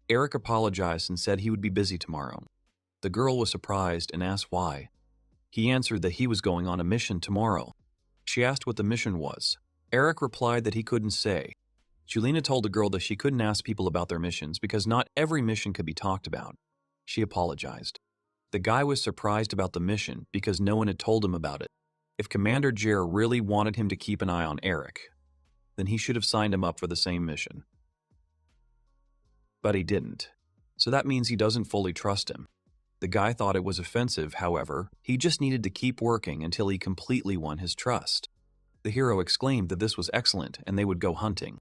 Eric apologized and said he would be busy tomorrow. The girl was surprised and asked why. He answered that he was going on a mission tomorrow. She asked what the mission was. Eric replied that he couldn't say. Jelena told the girl that she couldn't ask people about their missions because not every mission could be talked about. She apologized. The guy was surprised about the mission because no one had told him about it. If Commander Jer really wanted him to keep an eye on Eric, then he should have signed him up for the same mission. But he didn't. So that means he doesn't fully trust him. The guy thought it was offensive, however. He just needed to keep working until he completely won his trust. The hero exclaimed that this was excellent and they would go hunting.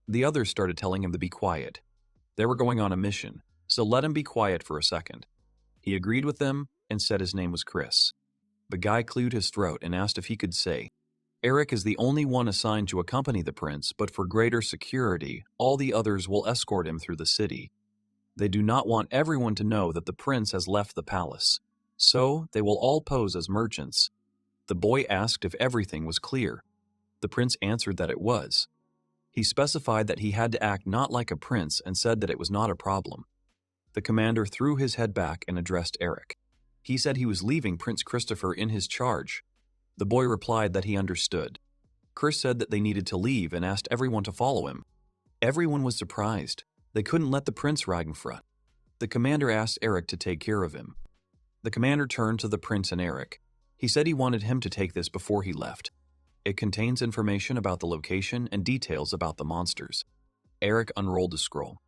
The others started telling him to be quiet. They were going on a mission, so let him be quiet for a second. He agreed with them and said his name was Chris. The guy cleared his throat and asked if he could say, Eric is the only one assigned to accompany the prince, but for greater security, all the others will escort him through the city. They do not want everyone to know that the prince has left the palace, so they will all pose as merchants. The boy asked if everything was clear. The prince answered that it was. He specified that he had to act not like a prince and said that it was not a problem. The commander threw his head back and addressed Eric. He said he was leaving Prince Christopher in his charge. The boy replied that he understood. Chris said that they needed to leave and asked everyone to follow him. Everyone was surprised. They couldn't let the prince ride in front. The commander asked Eric to take care of him. The commander turned to the prince and Eric. He said he wanted him to take this before he left. It contains information about the location and details about the monsters. Eric unrolled the scroll.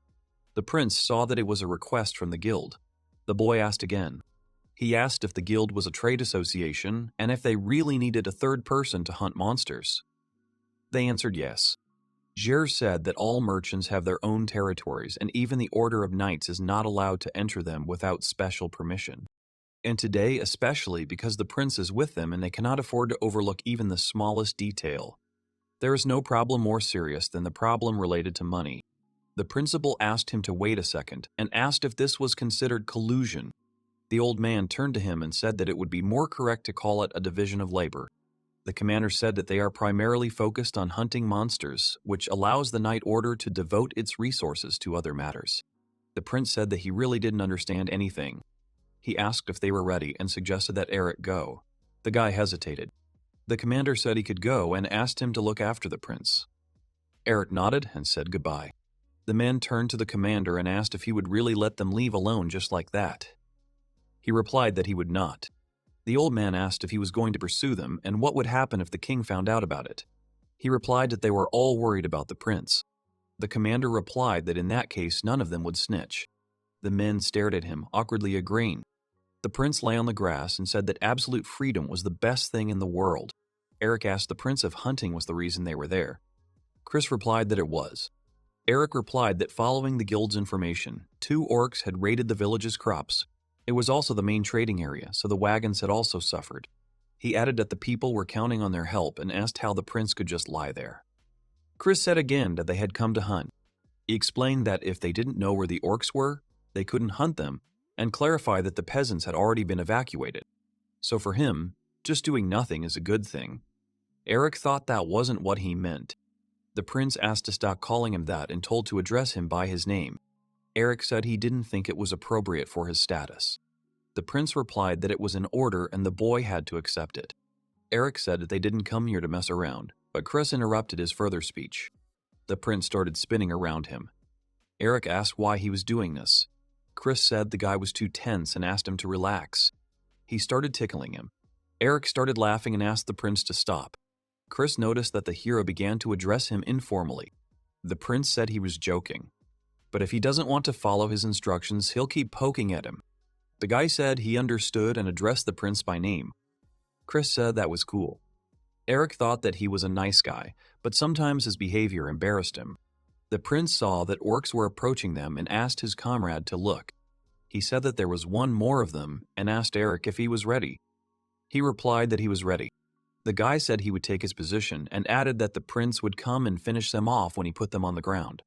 The prince saw that it was a request from the guild. The boy asked again. He asked if the guild was a trade association and if they really needed a third person to hunt monsters. They answered yes. Jer said that all merchants have their own territories and even the Order of Knights is not allowed to enter them without special permission. And today especially because the prince is with them and they cannot afford to overlook even the smallest detail. There is no problem more serious than the problem related to money. The principal asked him to wait a second and asked if this was considered collusion. The old man turned to him and said that it would be more correct to call it a division of labor. The commander said that they are primarily focused on hunting monsters, which allows the Knight Order to devote its resources to other matters. The prince said that he really didn't understand anything. He asked if they were ready and suggested that Eric go. The guy hesitated. The commander said he could go and asked him to look after the prince. Eric nodded and said goodbye. The men turned to the commander and asked if he would really let them leave alone just like that. He replied that he would not. The old man asked if he was going to pursue them and what would happen if the king found out about it. He replied that they were all worried about the prince. The commander replied that in that case none of them would snitch. The men stared at him, awkwardly agreeing. The prince lay on the grass and said that absolute freedom was the best thing in the world. Eric asked the prince if hunting was the reason they were there. Chris replied that it was. Eric replied that following the guild's information, 2 orcs had raided the village's crops. It was also the main trading area, so the wagons had also suffered. He added that the people were counting on their help and asked how the prince could just lie there. Chris said again that they had come to hunt. He explained that if they didn't know where the orcs were, they couldn't hunt them, and clarified that the peasants had already been evacuated. So for him, just doing nothing is a good thing. Eric thought that wasn't what he meant. The prince asked to stop calling him that and told to address him by his name. Eric said he didn't think it was appropriate for his status. The prince replied that it was an order and the boy had to accept it. Eric said that they didn't come here to mess around, but Chris interrupted his further speech. The prince started spinning around him. Eric asked why he was doing this. Chris said the guy was too tense and asked him to relax. He started tickling him. Eric started laughing and asked the prince to stop. Chris noticed that the hero began to address him informally. The prince said he was joking, but if he doesn't want to follow his instructions, he'll keep poking at him. The guy said he understood and addressed the prince by name. Chris said that was cool. Eric thought that he was a nice guy, but sometimes his behavior embarrassed him. The prince saw that orcs were approaching them and asked his comrade to look. He said that there was one more of them and asked Eric if he was ready. He replied that he was ready. The guy said he would take his position and added that the prince would come and finish them off when he put them on the ground.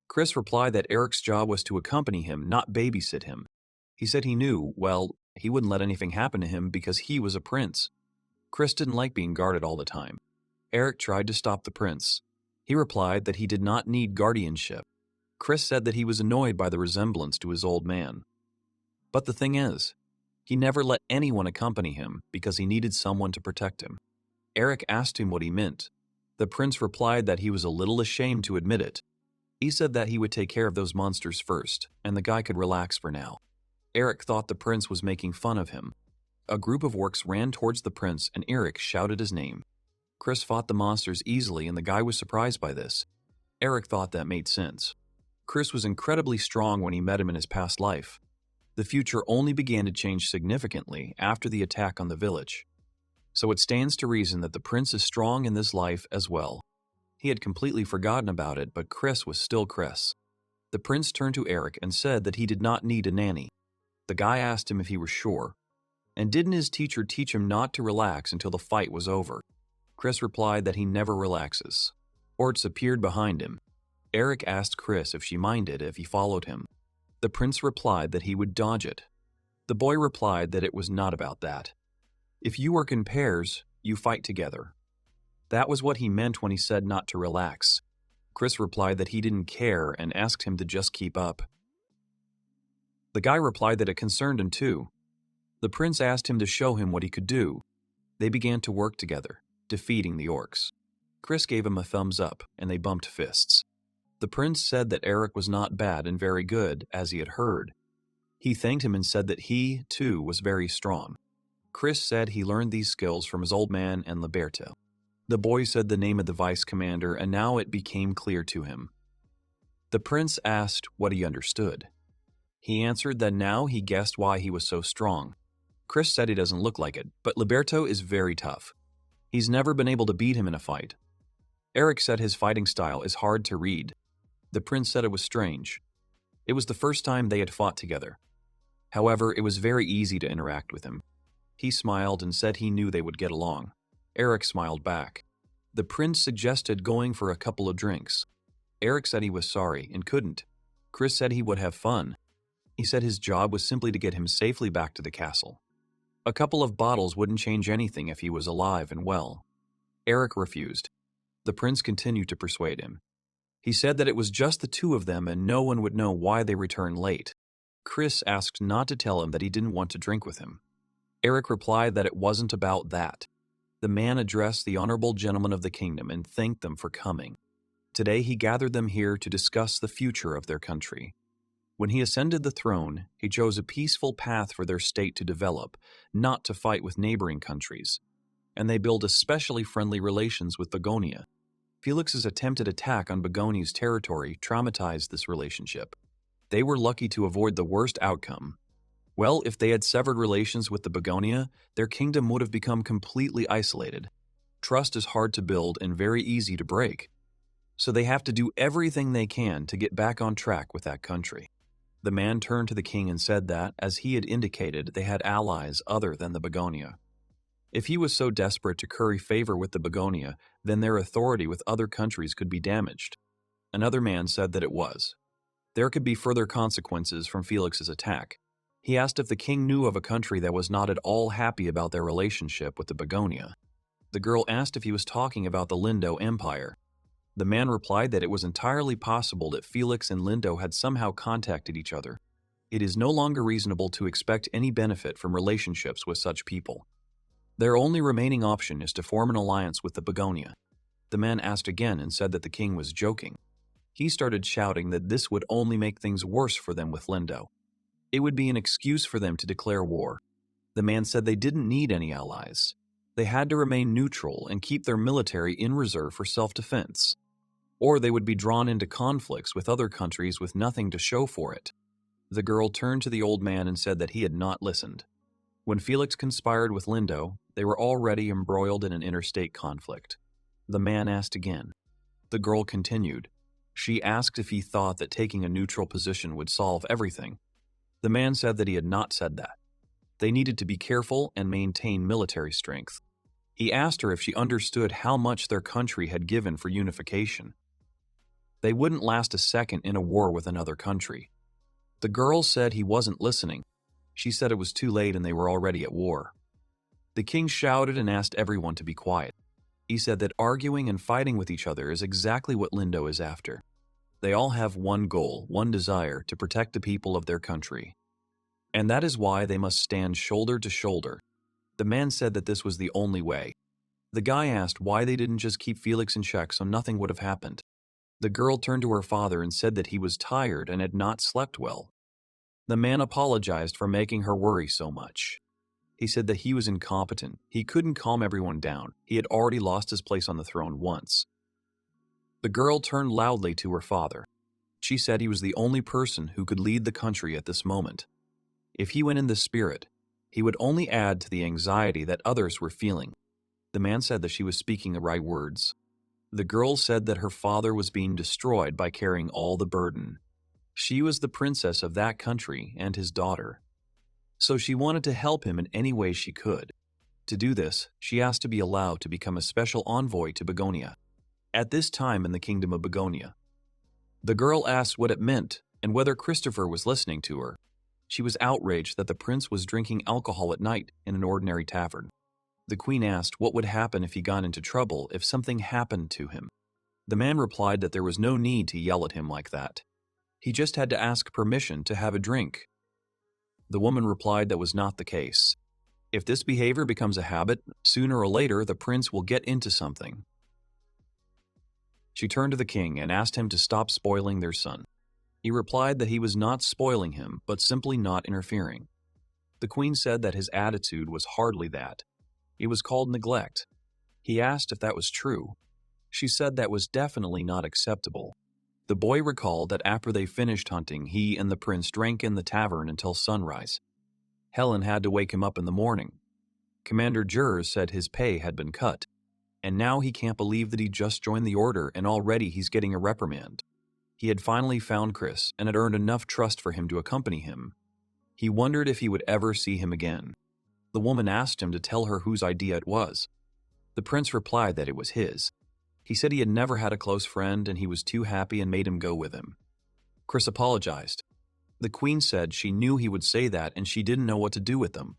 Chris replied that Eric's job was to accompany him, not babysit him. He said he knew, well, he wouldn't let anything happen to him because he was a prince. Chris didn't like being guarded all the time. Eric tried to stop the prince. He replied that he did not need guardianship. Chris said that he was annoyed by the resemblance to his old man. But the thing is, he never let anyone accompany him because he needed someone to protect him. Eric asked him what he meant. The prince replied that he was a little ashamed to admit it. He said that he would take care of those monsters first, and the guy could relax for now. Eric thought the prince was making fun of him. A group of orcs ran towards the prince and Eric shouted his name. Chris fought the monsters easily and the guy was surprised by this. Eric thought that made sense. Chris was incredibly strong when he met him in his past life. The future only began to change significantly after the attack on the village. So it stands to reason that the prince is strong in this life as well. He had completely forgotten about it, but Chris was still Chris. The prince turned to Eric and said that he did not need a nanny. The guy asked him if he was sure. And didn't his teacher teach him not to relax until the fight was over? Chris replied that he never relaxes. Orcs appeared behind him. Eric asked Chris if she minded if he followed him. The prince replied that he would dodge it. The boy replied that it was not about that. If you work in pairs, you fight together. That was what he meant when he said not to relax. Chris replied that he didn't care and asked him to just keep up. The guy replied that it concerned him too. The prince asked him to show him what he could do. They began to work together, defeating the orcs. Chris gave him a thumbs up, and they bumped fists. The prince said that Eric was not bad and very good, as he had heard. He thanked him and said that he, too, was very strong. Chris said he learned these skills from his old man and Liberto. The boy said the name of the vice commander, and now it became clear to him. The prince asked what he understood. He answered that now he guessed why he was so strong. Chris said he doesn't look like it, but Liberto is very tough. He's never been able to beat him in a fight. Eric said his fighting style is hard to read. The prince said it was strange. It was the first time they had fought together. However, it was very easy to interact with him. He smiled and said he knew they would get along. Eric smiled back. The prince suggested going for a couple of drinks. Eric said he was sorry and couldn't. Chris said he would have fun. He said his job was simply to get him safely back to the castle. A couple of bottles wouldn't change anything if he was alive and well. Eric refused. The prince continued to persuade him. He said that it was just the two of them and no one would know why they returned late. Chris asked not to tell him that he didn't want to drink with him. Eric replied that it wasn't about that. The man addressed the honorable gentlemen of the kingdom and thanked them for coming. Today he gathered them here to discuss the future of their country. When he ascended the throne, he chose a peaceful path for their state to develop, not to fight with neighboring countries, and they built especially friendly relations with Begonia. Felix's attempted attack on Begonia's territory traumatized this relationship. They were lucky to avoid the worst outcome. Well, if they had severed relations with the Begonia, their kingdom would have become completely isolated. Trust is hard to build and very easy to break, so they have to do everything they can to get back on track with that country. The man turned to the king and said that, as he had indicated, they had allies other than the Begonia. If he was so desperate to curry favor with the Begonia, then their authority with other countries could be damaged. Another man said that it was. There could be further consequences from Felix's attack. He asked if the king knew of a country that was not at all happy about their relationship with the Begonia. The girl asked if he was talking about the Lindo Empire. The man replied that it was entirely possible that Felix and Lindo had somehow contacted each other. It is no longer reasonable to expect any benefit from relationships with such people. Their only remaining option is to form an alliance with the Begonia. The man asked again and said that the king was joking. He started shouting that this would only make things worse for them with Lindo. It would be an excuse for them to declare war. The man said they didn't need any allies. They had to remain neutral and keep their military in reserve for self-defense, or they would be drawn into conflicts with other countries with nothing to show for it. The girl turned to the old man and said that he had not listened. When Felix conspired with Lindo, they were already embroiled in an interstate conflict. The man asked again. The girl continued. She asked if he thought that taking a neutral position would solve everything. The man said that he had not said that. They needed to be careful and maintain military strength. He asked her if she understood how much their country had given for unification. They wouldn't last a second in a war with another country. The girl said he wasn't listening. She said it was too late and they were already at war. The king shouted and asked everyone to be quiet. He said that arguing and fighting with each other is exactly what Lindo is after. They all have one goal, one desire, to protect the people of their country. And that is why they must stand shoulder to shoulder. The man said that this was the only way. The guy asked why they didn't just keep Felix in check so nothing would have happened. The girl turned to her father and said that he was tired and had not slept well. The man apologized for making her worry so much. He said that he was incompetent. He couldn't calm everyone down. He had already lost his place on the throne once. The girl turned loudly to her father. She said he was the only person who could lead the country at this moment. If he went in the spirit, he would only add to the anxiety that others were feeling. The man said that she was speaking the right words. The girl said that her father was being destroyed by carrying all the burden. She was the princess of that country and his daughter. So she wanted to help him in any way she could. To do this, she asked to be allowed to become a special envoy to Begonia, at this time in the kingdom of Begonia. The girl asked what it meant and whether Christopher was listening to her. She was outraged that the prince was drinking alcohol at night in an ordinary tavern. The queen asked what would happen if he got into trouble if something happened to him. The man replied that there was no need to yell at him like that. He just had to ask permission to have a drink. The woman replied that was not the case. If this behavior becomes a habit, sooner or later the prince will get into something. She turned to the king and asked him to stop spoiling their son. He replied that he was not spoiling him, but simply not interfering. The queen said that his attitude was hardly that. It was called neglect. He asked if that was true. She said that was definitely not acceptable. The boy recalled that after they finished hunting, he and the prince drank in the tavern until sunrise. Helen had to wake him up in the morning. Commander Jers said his pay had been cut, and now he can't believe that he just joined the order and already he's getting a reprimand. He had finally found Chris and had earned enough trust for him to accompany him. He wondered if he would ever see him again. The woman asked him to tell her whose idea it was. The prince replied that it was his. He said he had never had a close friend and he was too happy and made him go with him. Chris apologized. The queen said she knew he would say that and she didn't know what to do with them.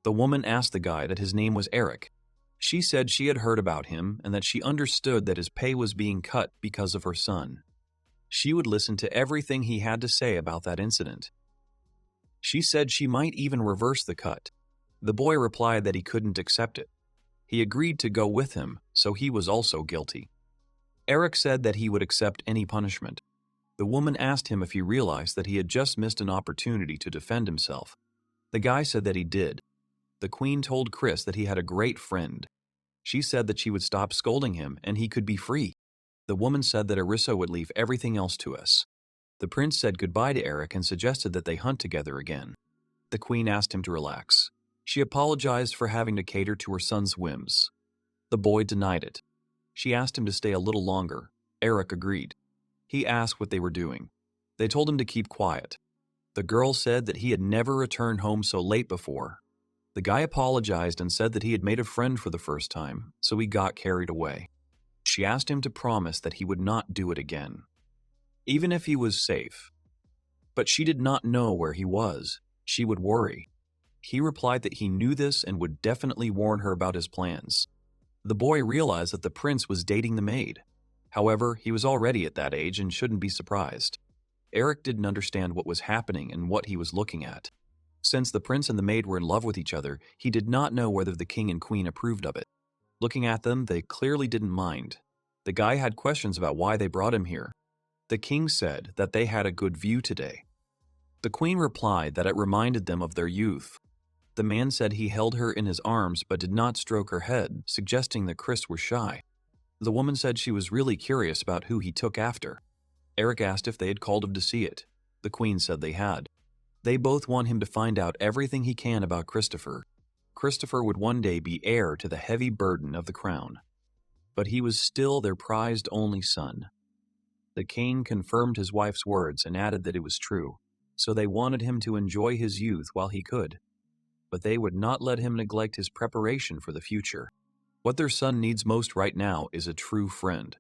The woman asked the guy that his name was Eric. She said she had heard about him and that she understood that his pay was being cut because of her son. She would listen to everything he had to say about that incident. She said she might even reverse the cut. The boy replied that he couldn't accept it. He agreed to go with him, so he was also guilty. Eric said that he would accept any punishment. The woman asked him if he realized that he had just missed an opportunity to defend himself. The guy said that he did. The queen told Chris that he had a great friend. She said that she would stop scolding him and he could be free. The woman said that Arissa would leave everything else to us. The prince said goodbye to Eric and suggested that they hunt together again. The queen asked him to relax. She apologized for having to cater to her son's whims. The boy denied it. She asked him to stay a little longer. Eric agreed. He asked what they were doing. They told him to keep quiet. The girl said that he had never returned home so late before. The guy apologized and said that he had made a friend for the first time, so he got carried away. She asked him to promise that he would not do it again, even if he was safe. But she did not know where he was. She would worry. He replied that he knew this and would definitely warn her about his plans. The boy realized that the prince was dating the maid. However, he was already at that age and shouldn't be surprised. Eric didn't understand what was happening and what he was looking at. Since the prince and the maid were in love with each other, he did not know whether the king and queen approved of it. Looking at them, they clearly didn't mind. The guy had questions about why they brought him here. The king said that they had a good view today. The queen replied that it reminded them of their youth. The man said he held her in his arms but did not stroke her head, suggesting that Chris was shy. The woman said she was really curious about who he took after. Eric asked if they had called him to see it. The queen said they had. They both want him to find out everything he can about Christopher. Christopher would one day be heir to the heavy burden of the crown. But he was still their prized only son. The king confirmed his wife's words and added that it was true, so they wanted him to enjoy his youth while he could. But they would not let him neglect his preparation for the future. What their son needs most right now is a true friend.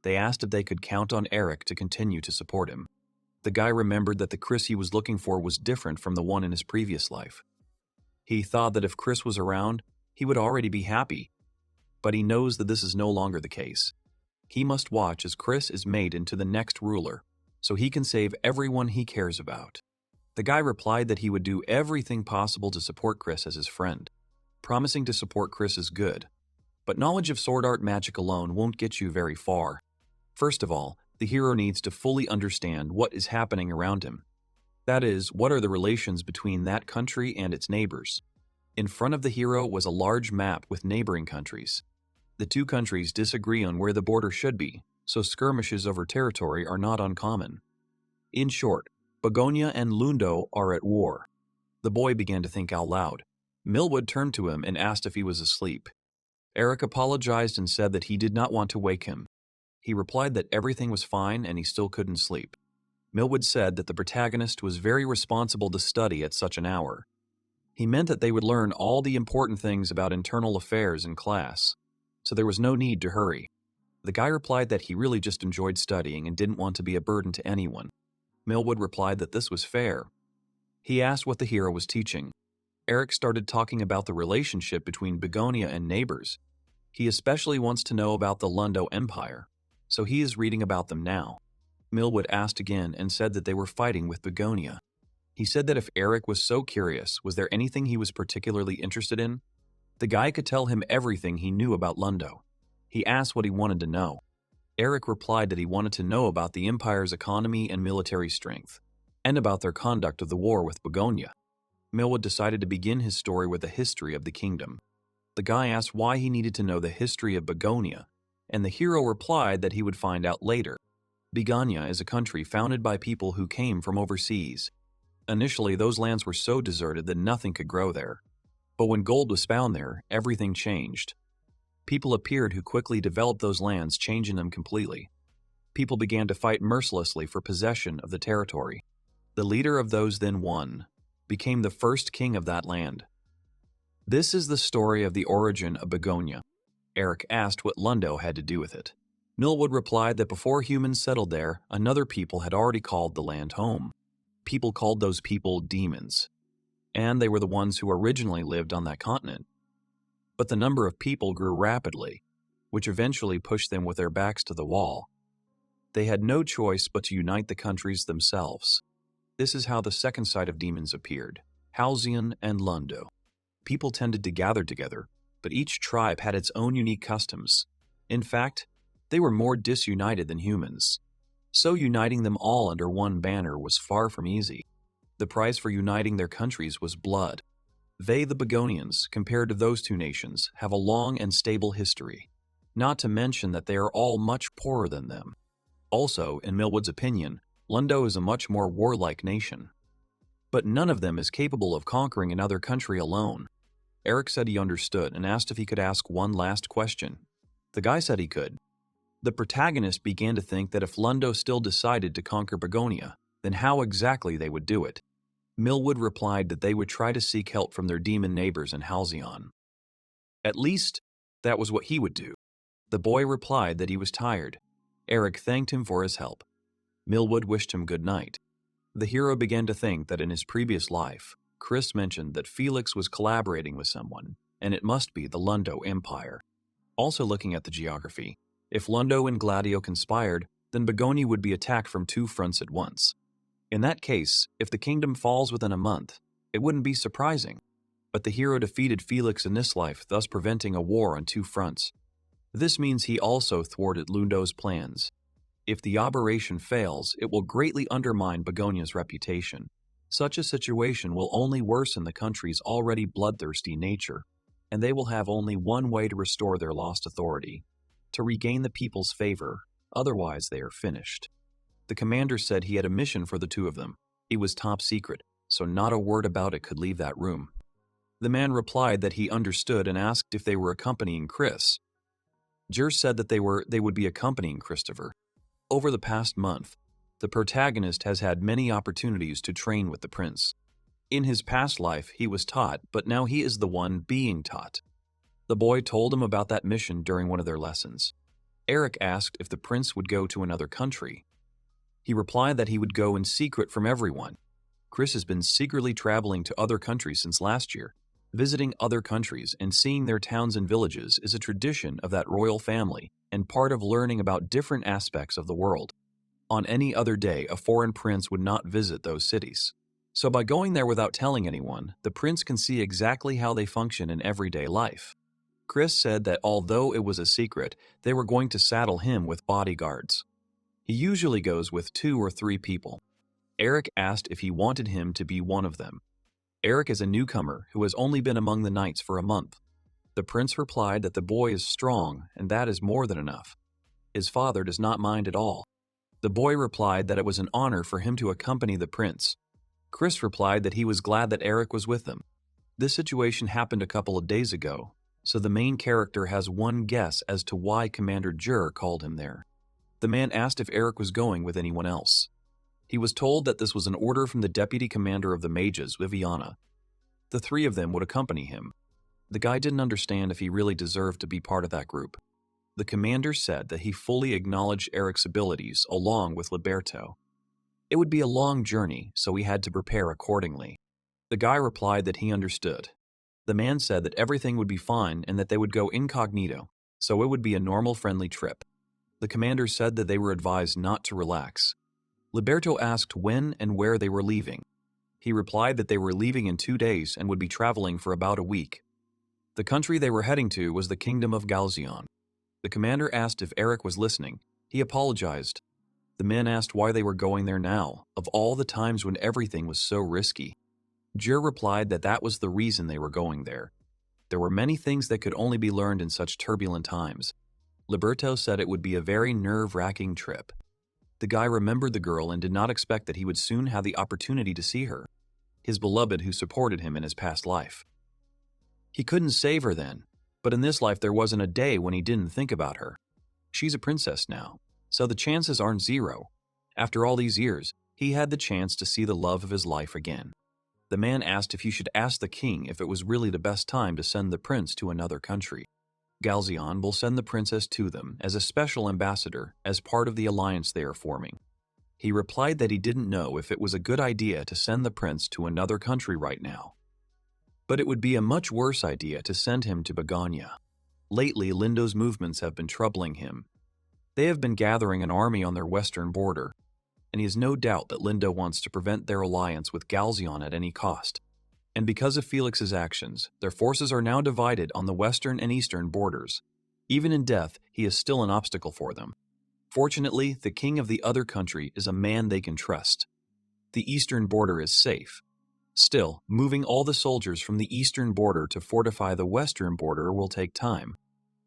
They asked if they could count on Eric to continue to support him. The guy remembered that the Chris he was looking for was different from the one in his previous life. He thought that if Chris was around, he would already be happy. But he knows that this is no longer the case. He must watch as Chris is made into the next ruler, so he can save everyone he cares about. The guy replied that he would do everything possible to support Chris as his friend. Promising to support Chris is good, but knowledge of sword art magic alone won't get you very far. First of all, the hero needs to fully understand what is happening around him. That is, what are the relations between that country and its neighbors? In front of the hero was a large map with neighboring countries. The two countries disagree on where the border should be, so skirmishes over territory are not uncommon. In short, Begonia and Lundo are at war. The boy began to think out loud. Millwood turned to him and asked if he was asleep. Eric apologized and said that he did not want to wake him. He replied that everything was fine and he still couldn't sleep. Millwood said that the protagonist was very responsible to study at such an hour. He meant that they would learn all the important things about internal affairs in class, so there was no need to hurry. The guy replied that he really just enjoyed studying and didn't want to be a burden to anyone. Millwood replied that this was fair. He asked what the hero was teaching. Eric started talking about the relationship between Begonia and neighbors. He especially wants to know about the Lundo Empire, so he is reading about them now. Millwood asked again and said that they were fighting with Begonia. He said that if Eric was so curious, was there anything he was particularly interested in? The guy could tell him everything he knew about Lundo. He asked what he wanted to know. Eric replied that he wanted to know about the Empire's economy and military strength, and about their conduct of the war with Begonia. Millwood decided to begin his story with a history of the kingdom. The guy asked why he needed to know the history of Begonia, and the hero replied that he would find out later. Begonia is a country founded by people who came from overseas. Initially, those lands were so deserted that nothing could grow there. But when gold was found there, everything changed. People appeared who quickly developed those lands, changing them completely. People began to fight mercilessly for possession of the territory. The leader of those then won, became the first king of that land. This is the story of the origin of Begonia. Eric asked what Lundo had to do with it. Millwood replied that before humans settled there, another people had already called the land home. People called those people demons, and they were the ones who originally lived on that continent. But the number of people grew rapidly, which eventually pushed them with their backs to the wall. They had no choice but to unite the countries themselves. This is how the second side of demons appeared, Halcyon and Lundo. People tended to gather together, but each tribe had its own unique customs. In fact, they were more disunited than humans. So uniting them all under one banner was far from easy. The price for uniting their countries was blood. They, the Begonians, compared to those two nations, have a long and stable history, not to mention that they are all much poorer than them. Also, in Millwood's opinion, Lundo is a much more warlike nation. But none of them is capable of conquering another country alone. Eric said he understood and asked if he could ask one last question. The guy said he could. The protagonist began to think that if Lundo still decided to conquer Begonia, then how exactly they would do it. Millwood replied that they would try to seek help from their demon neighbors in Halcyon. At least, that was what he would do. The boy replied that he was tired. Eric thanked him for his help. Millwood wished him good night. The hero began to think that in his previous life, Chris mentioned that Felix was collaborating with someone, and it must be the Lundo Empire. Also looking at the geography, if Lundo and Gladio conspired, then Begonia would be attacked from two fronts at once. In that case, if the kingdom falls within a month, it wouldn't be surprising. But the hero defeated Felix in this life, thus preventing a war on two fronts. This means he also thwarted Lundo's plans. If the operation fails, it will greatly undermine Begonia's reputation. Such a situation will only worsen the country's already bloodthirsty nature, and they will have only one way to restore their lost authority: to regain the people's favor, otherwise they are finished. The commander said he had a mission for the two of them. It was top secret, so not a word about it could leave that room. The man replied that he understood and asked if they were accompanying Chris. Jer said that they would be accompanying Christopher. Over the past month, the protagonist has had many opportunities to train with the prince. In his past life, he was taught, but now he is the one being taught. The boy told him about that mission during one of their lessons. Eric asked if the prince would go to another country. He replied that he would go in secret from everyone. Chris has been secretly traveling to other countries since last year. Visiting other countries and seeing their towns and villages is a tradition of that royal family and part of learning about different aspects of the world. On any other day, a foreign prince would not visit those cities. So by going there without telling anyone, the prince can see exactly how they function in everyday life. Chris said that although it was a secret, they were going to saddle him with bodyguards. He usually goes with 2 or 3 people. Eric asked if he wanted him to be one of them. Eric is a newcomer who has only been among the knights for a month. The prince replied that the boy is strong, and that is more than enough. His father does not mind at all. The boy replied that it was an honor for him to accompany the prince. Chris replied that he was glad that Eric was with them. This situation happened a couple of days ago, so the main character has one guess as to why Commander Jer called him there. The man asked if Eric was going with anyone else. He was told that this was an order from the deputy commander of the mages, Viviana. The 3 of them would accompany him. The guy didn't understand if he really deserved to be part of that group. The commander said that he fully acknowledged Eric's abilities along with Liberto. It would be a long journey, so he had to prepare accordingly. The guy replied that he understood. The man said that everything would be fine and that they would go incognito, so it would be a normal friendly trip. The commander said that they were advised not to relax. Liberto asked when and where they were leaving. He replied that they were leaving in 2 days and would be traveling for about a week. The country they were heading to was the kingdom of Galzion. The commander asked if Eric was listening. He apologized. The men asked why they were going there now, of all the times when everything was so risky. Jer replied that that was the reason they were going there. There were many things that could only be learned in such turbulent times. Liberto said it would be a very nerve-wracking trip. The guy remembered the girl and did not expect that he would soon have the opportunity to see her, his beloved who supported him in his past life. He couldn't save her then, but in this life there wasn't a day when he didn't think about her. She's a princess now, so the chances aren't 0. After all these years, he had the chance to see the love of his life again. The man asked if he should ask the king if it was really the best time to send the prince to another country. Galzion will send the princess to them as a special ambassador as part of the alliance they are forming. He replied that he didn't know if it was a good idea to send the prince to another country right now. But it would be a much worse idea to send him to Begonia. Lately, Lindo's movements have been troubling him. They have been gathering an army on their western border, and he has no doubt that Lindo wants to prevent their alliance with Galzion at any cost. And because of Felix's actions, their forces are now divided on the western and eastern borders. Even in death, he is still an obstacle for them. Fortunately, the king of the other country is a man they can trust. The eastern border is safe. Still, moving all the soldiers from the eastern border to fortify the western border will take time.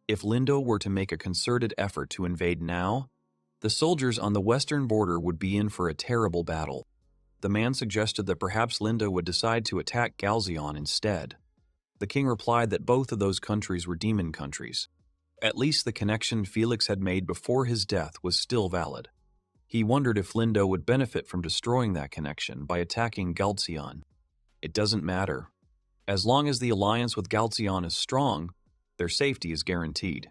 If Lindo were to make a concerted effort to invade now, the soldiers on the western border would be in for a terrible battle. The man suggested that perhaps Lindo would decide to attack Galzeon instead. The king replied that both of those countries were demon countries. At least the connection Felix had made before his death was still valid. He wondered if Lindo would benefit from destroying that connection by attacking Galzeon. It doesn't matter. As long as the alliance with Galzeon is strong, their safety is guaranteed.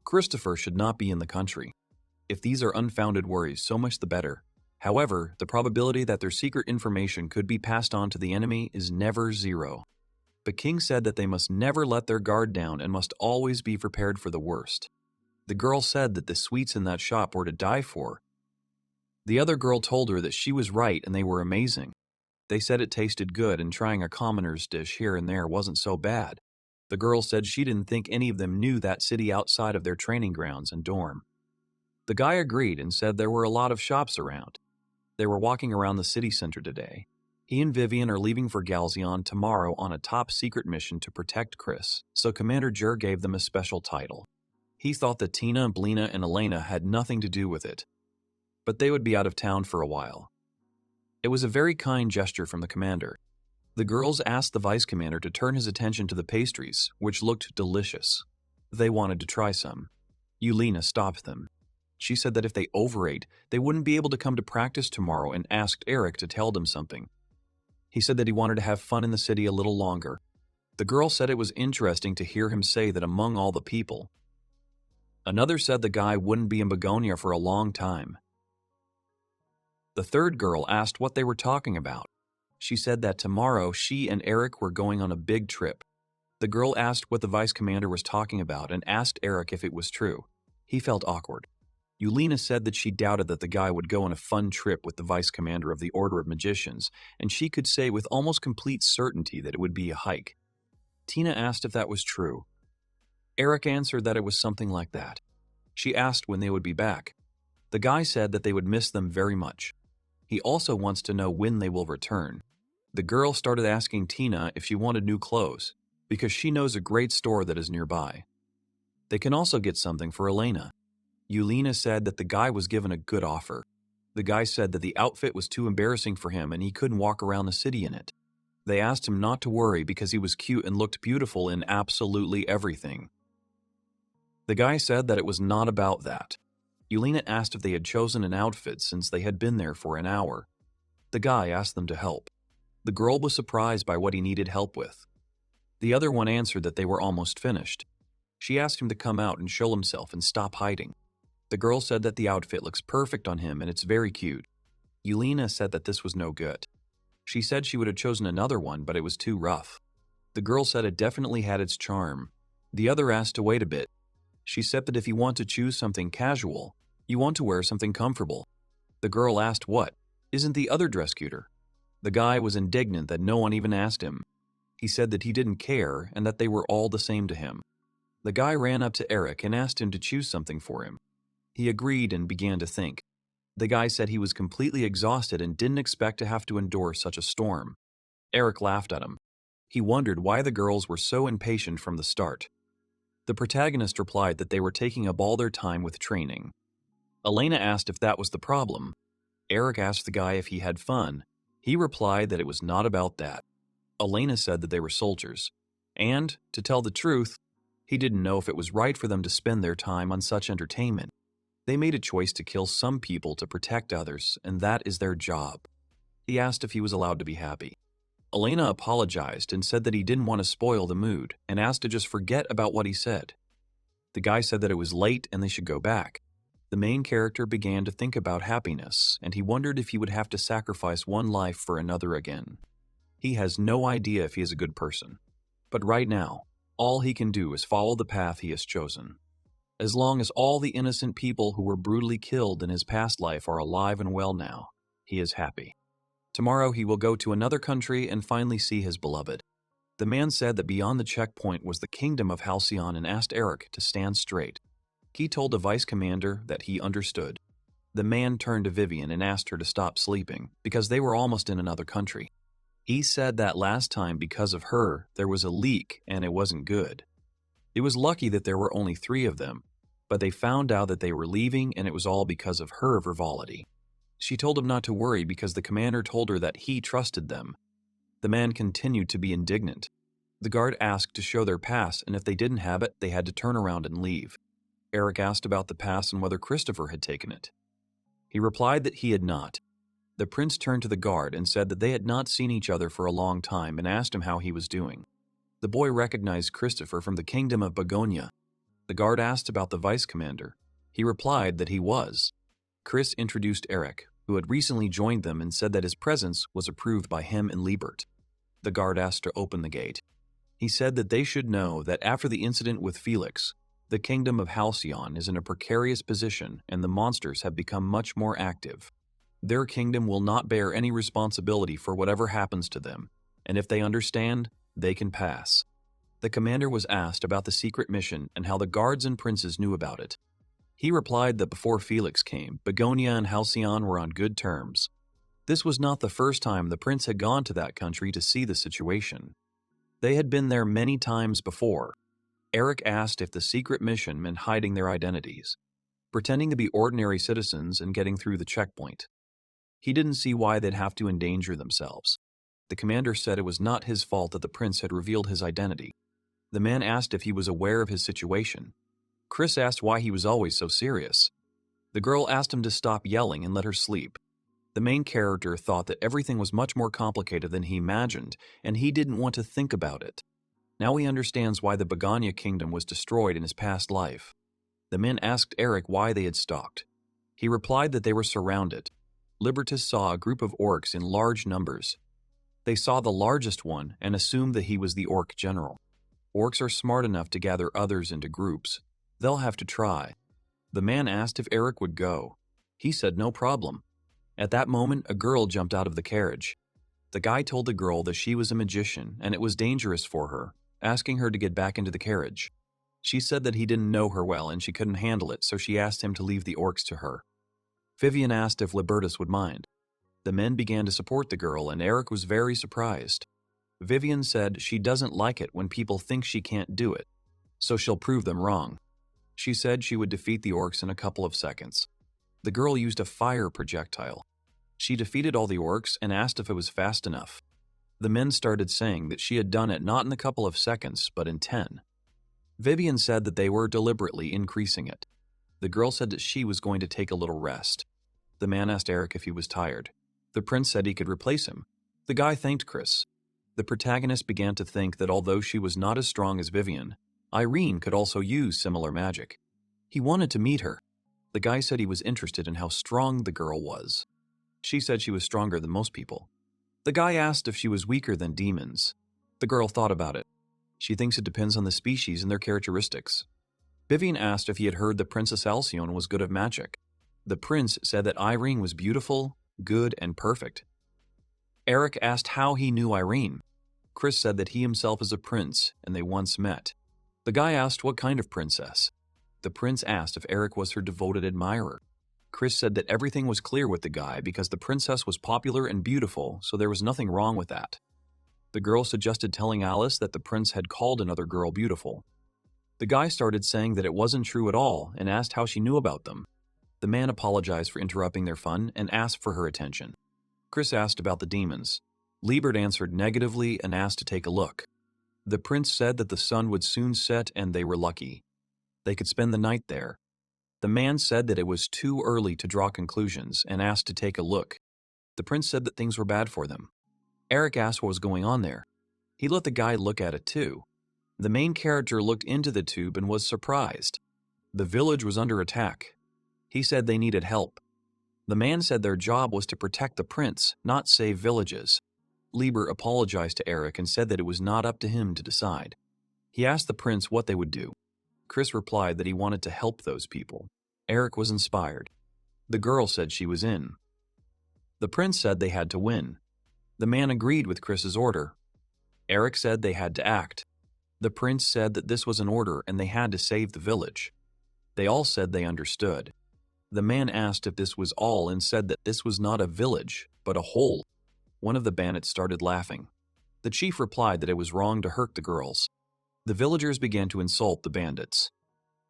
Christopher should not be in the country. If these are unfounded worries, so much the better. However, the probability that their secret information could be passed on to the enemy is never zero. The king said that they must never let their guard down and must always be prepared for the worst. The girl said that the sweets in that shop were to die for. The other girl told her that she was right and they were amazing. They said it tasted good and trying a commoner's dish here and there wasn't so bad. The girl said she didn't think any of them knew that city outside of their training grounds and dorm. The guy agreed and said there were a lot of shops around. They were walking around the city center today. He and Vivian are leaving for Galzeon tomorrow on a top-secret mission to protect Chris, so Commander Jur gave them a special title. He thought that Tina, Blina, and Elena had nothing to do with it, but they would be out of town for a while. It was a very kind gesture from the commander. The girls asked the vice commander to turn his attention to the pastries, which looked delicious. They wanted to try some. Yulina stopped them. She said that if they overate, they wouldn't be able to come to practice tomorrow and asked Eric to tell them something. He said that he wanted to have fun in the city a little longer. The girl said it was interesting to hear him say that among all the people. Another said the guy wouldn't be in Begonia for a long time. The third girl asked what they were talking about. She said that tomorrow she and Eric were going on a big trip. The girl asked what the vice commander was talking about and asked Eric if it was true. He felt awkward. Yulina said that she doubted that the guy would go on a fun trip with the vice commander of the Order of Magicians, and she could say with almost complete certainty that it would be a hike. Tina asked if that was true. Eric answered that it was something like that. She asked when they would be back. The guy said that they would miss them very much. He also wants to know when they will return. The girl started asking Tina if she wanted new clothes, because she knows a great store that is nearby. They can also get something for Elena. Yulina said that the guy was given a good offer. The guy said that the outfit was too embarrassing for him and he couldn't walk around the city in it. They asked him not to worry because he was cute and looked beautiful in absolutely everything. The guy said that it was not about that. Yulina asked if they had chosen an outfit since they had been there for an hour. The guy asked them to help. The girl was surprised by what he needed help with. The other one answered that they were almost finished. She asked him to come out and show himself and stop hiding. The girl said that the outfit looks perfect on him and it's very cute. Yulina said that this was no good. She said she would have chosen another one, but it was too rough. The girl said it definitely had its charm. The other asked to wait a bit. She said that if you want to choose something casual, you want to wear something comfortable. The girl asked what? Isn't the other dress cuter? The guy was indignant that no one even asked him. He said that he didn't care and that they were all the same to him. The guy ran up to Eric and asked him to choose something for him. He agreed and began to think. The guy said he was completely exhausted and didn't expect to have to endure such a storm. Eric laughed at him. He wondered why the girls were so impatient from the start. The protagonist replied that they were taking up all their time with training. Elena asked if that was the problem. Eric asked the guy if he had fun. He replied that it was not about that. Elena said that they were soldiers. And, to tell the truth, he didn't know if it was right for them to spend their time on such entertainment. They made a choice to kill some people to protect others, and that is their job. He asked if he was allowed to be happy. Elena apologized and said that he didn't want to spoil the mood, and asked to just forget about what he said. The guy said that it was late and they should go back. The main character began to think about happiness, and he wondered if he would have to sacrifice one life for another again. He has no idea if he is a good person. But right now, all he can do is follow the path he has chosen. As long as all the innocent people who were brutally killed in his past life are alive and well now, he is happy. Tomorrow he will go to another country and finally see his beloved. The man said that beyond the checkpoint was the kingdom of Halcyon and asked Eric to stand straight. He told the vice commander that he understood. The man turned to Vivian and asked her to stop sleeping because they were almost in another country. He said that last time because of her, there was a leak and it wasn't good. It was lucky that there were only 3 of them, but they found out that they were leaving and it was all because of her frivolity. She told him not to worry because the commander told her that he trusted them. The man continued to be indignant. The guard asked to show their pass, and if they didn't have it, they had to turn around and leave. Eric asked about the pass and whether Christopher had taken it. He replied that he had not. The prince turned to the guard and said that they had not seen each other for a long time and asked him how he was doing. The boy recognized Christopher from the kingdom of Begonia. The guard asked about the vice commander. He replied that he was. Chris introduced Eric, who had recently joined them, and said that his presence was approved by him and Liebert. The guard asked to open the gate. He said that they should know that after the incident with Felix, the kingdom of Halcyon is in a precarious position and the monsters have become much more active. Their kingdom will not bear any responsibility for whatever happens to them, and if they understand, they can pass. The commander was asked about the secret mission and how the guards and princes knew about it. He replied that before Felix came, Begonia and Halcyon were on good terms. This was not the first time the prince had gone to that country to see the situation. They had been there many times before. Eric asked if the secret mission meant hiding their identities, pretending to be ordinary citizens and getting through the checkpoint. He didn't see why they'd have to endanger themselves. The commander said it was not his fault that the prince had revealed his identity. The man asked if he was aware of his situation. Chris asked why he was always so serious. The girl asked him to stop yelling and let her sleep. The main character thought that everything was much more complicated than he imagined, and he didn't want to think about it. Now he understands why the Begonia kingdom was destroyed in his past life. The men asked Eric why they had stalked. He replied that they were surrounded. Libertus saw a group of orcs in large numbers. They saw the largest one and assumed that he was the orc general. Orcs are smart enough to gather others into groups. They'll have to try. The man asked if Eric would go. He said no problem. At that moment, a girl jumped out of the carriage. The guy told the girl that she was a magician and it was dangerous for her, asking her to get back into the carriage. She said that he didn't know her well and she couldn't handle it, so she asked him to leave the orcs to her. Vivian asked if Libertus would mind. The men began to support the girl and Eric was very surprised. Vivian said she doesn't like it when people think she can't do it, so she'll prove them wrong. She said she would defeat the orcs in a couple of seconds. The girl used a fire projectile. She defeated all the orcs and asked if it was fast enough. The men started saying that she had done it not in a couple of seconds, but in 10. Vivian said that they were deliberately increasing it. The girl said that she was going to take a little rest. The man asked Eric if he was tired. The prince said he could replace him. The guy thanked Chris. The protagonist began to think that although she was not as strong as Vivian, Irene could also use similar magic. He wanted to meet her. The guy said he was interested in how strong the girl was. She said she was stronger than most people. The guy asked if she was weaker than demons. The girl thought about it. She thinks it depends on the species and their characteristics. Vivian asked if he had heard that Princess Alcyone was good at magic. The prince said that Irene was beautiful, good, and perfect. Eric asked how he knew Irene. Chris said that he himself is a prince and they once met. The guy asked what kind of princess. The prince asked if Eric was her devoted admirer. Chris said that everything was clear with the guy because the princess was popular and beautiful, so there was nothing wrong with that. The girl suggested telling Alice that the prince had called another girl beautiful. The guy started saying that it wasn't true at all and asked how she knew about them. The man apologized for interrupting their fun and asked for her attention. Chris asked about the demons. Liebert answered negatively and asked to take a look. The prince said that the sun would soon set and they were lucky. They could spend the night there. The man said that it was too early to draw conclusions and asked to take a look. The prince said that things were bad for them. Eric asked what was going on there. He let the guy look at it too. The main character looked into the tube and was surprised. The village was under attack. He said they needed help. The man said their job was to protect the prince, not save villages. Liebert apologized to Eric and said that it was not up to him to decide. He asked the prince what they would do. Chris replied that he wanted to help those people. Eric was inspired. The girl said she was in. The prince said they had to win. The man agreed with Chris's order. Eric said they had to act. The prince said that this was an order and they had to save the village. They all said they understood. The man asked if this was all and said that this was not a village, but a hole. One of the bandits started laughing. The chief replied that it was wrong to hurt the girls. The villagers began to insult the bandits.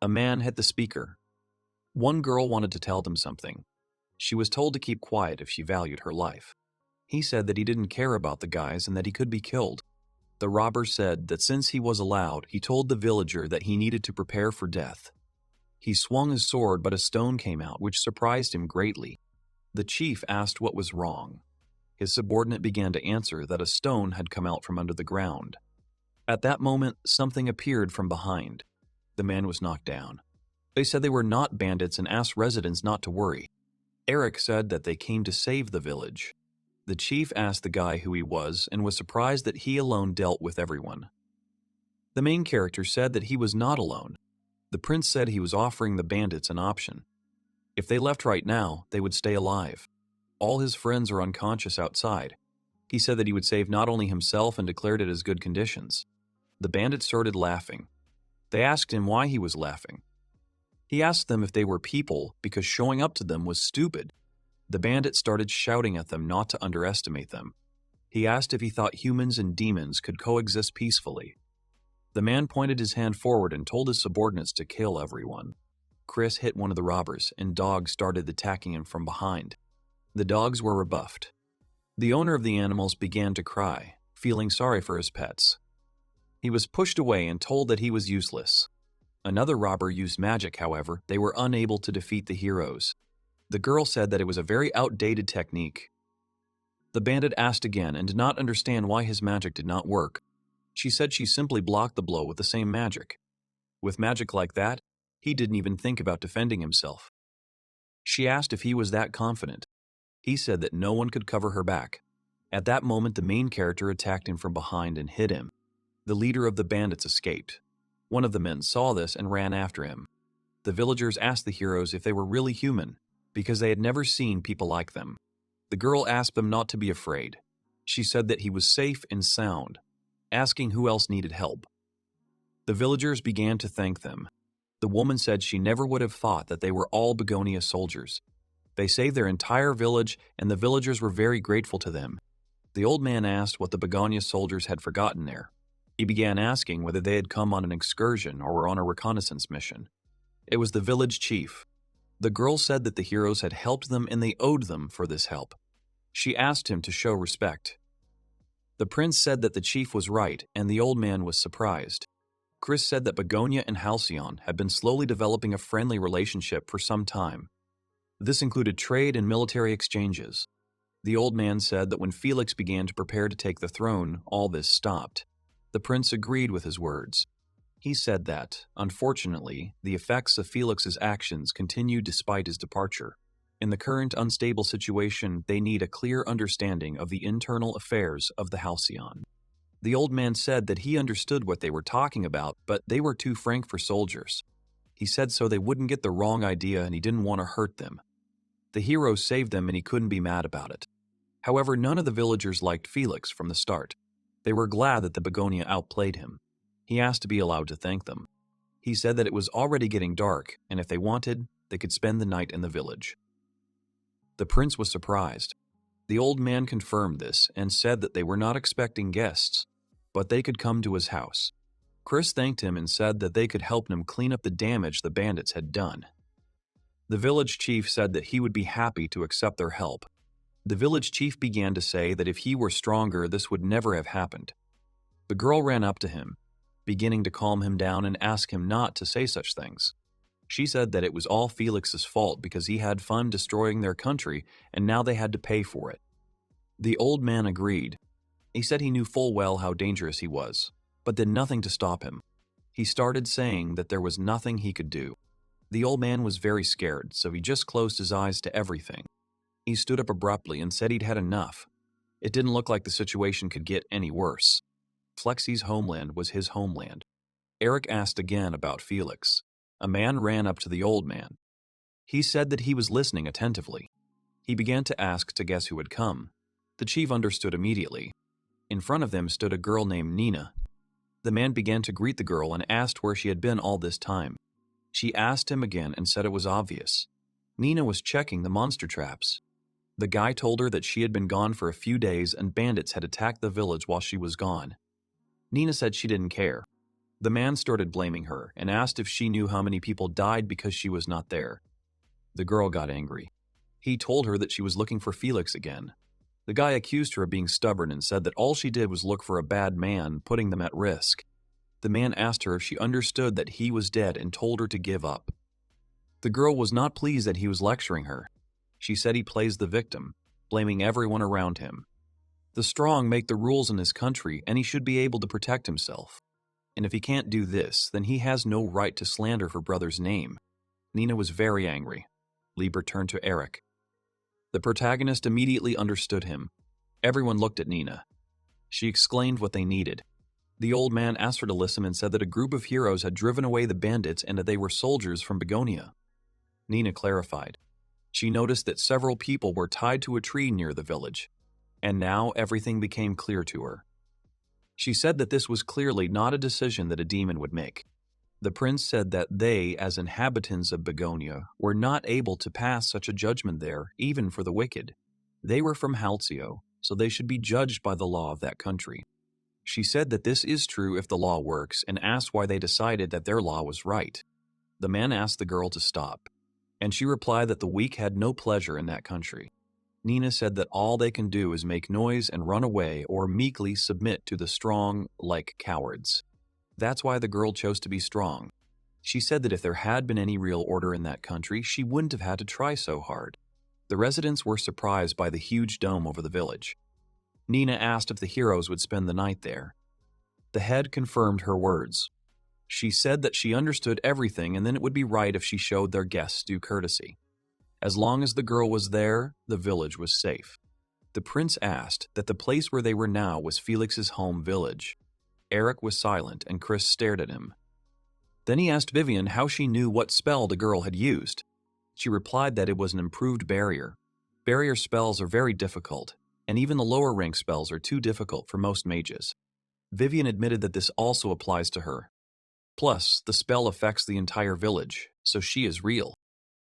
A man hit the speaker. One girl wanted to tell them something. She was told to keep quiet if she valued her life. He said that he didn't care about the guys and that he could be killed. The robber said that since he was allowed, he told the villager that he needed to prepare for death. He swung his sword, but a stone came out, which surprised him greatly. The chief asked what was wrong. His subordinate began to answer that a stone had come out from under the ground. At that moment, something appeared from behind. The man was knocked down. They said they were not bandits and asked residents not to worry. Eric said that they came to save the village. The chief asked the guy who he was and was surprised that he alone dealt with everyone. The main character said that he was not alone. The prince said he was offering the bandits an option. If they left right now, they would stay alive. All his friends are unconscious outside. He said that he would save not only himself and declared it as good conditions. The bandits started laughing. They asked him why he was laughing. He asked them if they were people because showing up to them was stupid. The bandits started shouting at them not to underestimate them. He asked if he thought humans and demons could coexist peacefully. The man pointed his hand forward and told his subordinates to kill everyone. Chris hit one of the robbers, and dogs started attacking him from behind. The dogs were rebuffed. The owner of the animals began to cry, feeling sorry for his pets. He was pushed away and told that he was useless. Another robber used magic, however. They were unable to defeat the heroes. The girl said that it was a very outdated technique. The bandit asked again and did not understand why his magic did not work. She said she simply blocked the blow with the same magic. With magic like that, he didn't even think about defending himself. She asked if he was that confident. He said that no one could cover her back. At that moment, the main character attacked him from behind and hit him. The leader of the bandits escaped. One of the men saw this and ran after him. The villagers asked the heroes if they were really human, because they had never seen people like them. The girl asked them not to be afraid. She said that he was safe and sound, asking who else needed help. The villagers began to thank them. The woman said she never would have thought that they were all Begonia soldiers. They saved their entire village, and the villagers were very grateful to them. The old man asked what the Begonia soldiers had forgotten there. He began asking whether they had come on an excursion or were on a reconnaissance mission. It was the village chief. The girl said that the heroes had helped them and they owed them for this help. She asked him to show respect. The prince said that the chief was right, and the old man was surprised. Chris said that Begonia and Halcyon had been slowly developing a friendly relationship for some time. This included trade and military exchanges. The old man said that when Felix began to prepare to take the throne, all this stopped. The prince agreed with his words. He said that, unfortunately, the effects of Felix's actions continued despite his departure. In the current unstable situation, they need a clear understanding of the internal affairs of the Halcyon. The old man said that he understood what they were talking about, but they were too frank for soldiers. He said so they wouldn't get the wrong idea and he didn't want to hurt them. The heroes saved them and he couldn't be mad about it. However, none of the villagers liked Felix from the start. They were glad that the Begonia outplayed him. He asked to be allowed to thank them. He said that it was already getting dark, and if they wanted, they could spend the night in the village. The prince was surprised. The old man confirmed this and said that they were not expecting guests, but they could come to his house. Chris thanked him and said that they could help him clean up the damage the bandits had done. The village chief said that he would be happy to accept their help. The village chief began to say that if he were stronger, this would never have happened. The girl ran up to him, beginning to calm him down and ask him not to say such things. She said that it was all Felix's fault because he had fun destroying their country and now they had to pay for it. The old man agreed. He said he knew full well how dangerous he was, but did nothing to stop him. He started saying that there was nothing he could do. The old man was very scared, so he just closed his eyes to everything. He stood up abruptly and said he'd had enough. It didn't look like the situation could get any worse. Flexie's homeland was his homeland. Eric asked again about Felix. A man ran up to the old man. He said that he was listening attentively. He began to ask to guess who had come. The chief understood immediately. In front of them stood a girl named Nina. The man began to greet the girl and asked where she had been all this time. She asked him again and said it was obvious. Nina was checking the monster traps. The guy told her that she had been gone for a few days and bandits had attacked the village while she was gone. Nina said she didn't care. The man started blaming her and asked if she knew how many people died because she was not there. The girl got angry. He told her that she was looking for Felix again. The guy accused her of being stubborn and said that all she did was look for a bad man, putting them at risk. The man asked her if she understood that he was dead and told her to give up. The girl was not pleased that he was lecturing her. She said he plays the victim, blaming everyone around him. The strong make the rules in his country and he should be able to protect himself. And if he can't do this, then he has no right to slander her brother's name. Nina was very angry. Lieber turned to Eric. The protagonist immediately understood him. Everyone looked at Nina. She explained what they needed. The old man asked her to listen and said that a group of heroes had driven away the bandits and that they were soldiers from Begonia. Nina clarified. She noticed that several people were tied to a tree near the village, and now everything became clear to her. She said that this was clearly not a decision that a demon would make. The prince said that they, as inhabitants of Begonia, were not able to pass such a judgment there, even for the wicked. They were from Halcyon, so they should be judged by the law of that country. She said that this is true if the law works, and asked why they decided that their law was right. The man asked the girl to stop, and she replied that the weak had no pleasure in that country. Nina said that all they can do is make noise and run away or meekly submit to the strong like cowards. That's why the girl chose to be strong. She said that if there had been any real order in that country, she wouldn't have had to try so hard. The residents were surprised by the huge dome over the village. Nina asked if the heroes would spend the night there. The head confirmed her words. She said that she understood everything and then it would be right if she showed their guests due courtesy. As long as the girl was there, the village was safe. The prince asked that the place where they were now was Felix's home village. Eric was silent and Chris stared at him. Then he asked Vivian how she knew what spell the girl had used. She replied that it was an improved barrier. Barrier spells are very difficult, and even the lower rank spells are too difficult for most mages. Vivian admitted that this also applies to her. Plus, the spell affects the entire village, so she is real.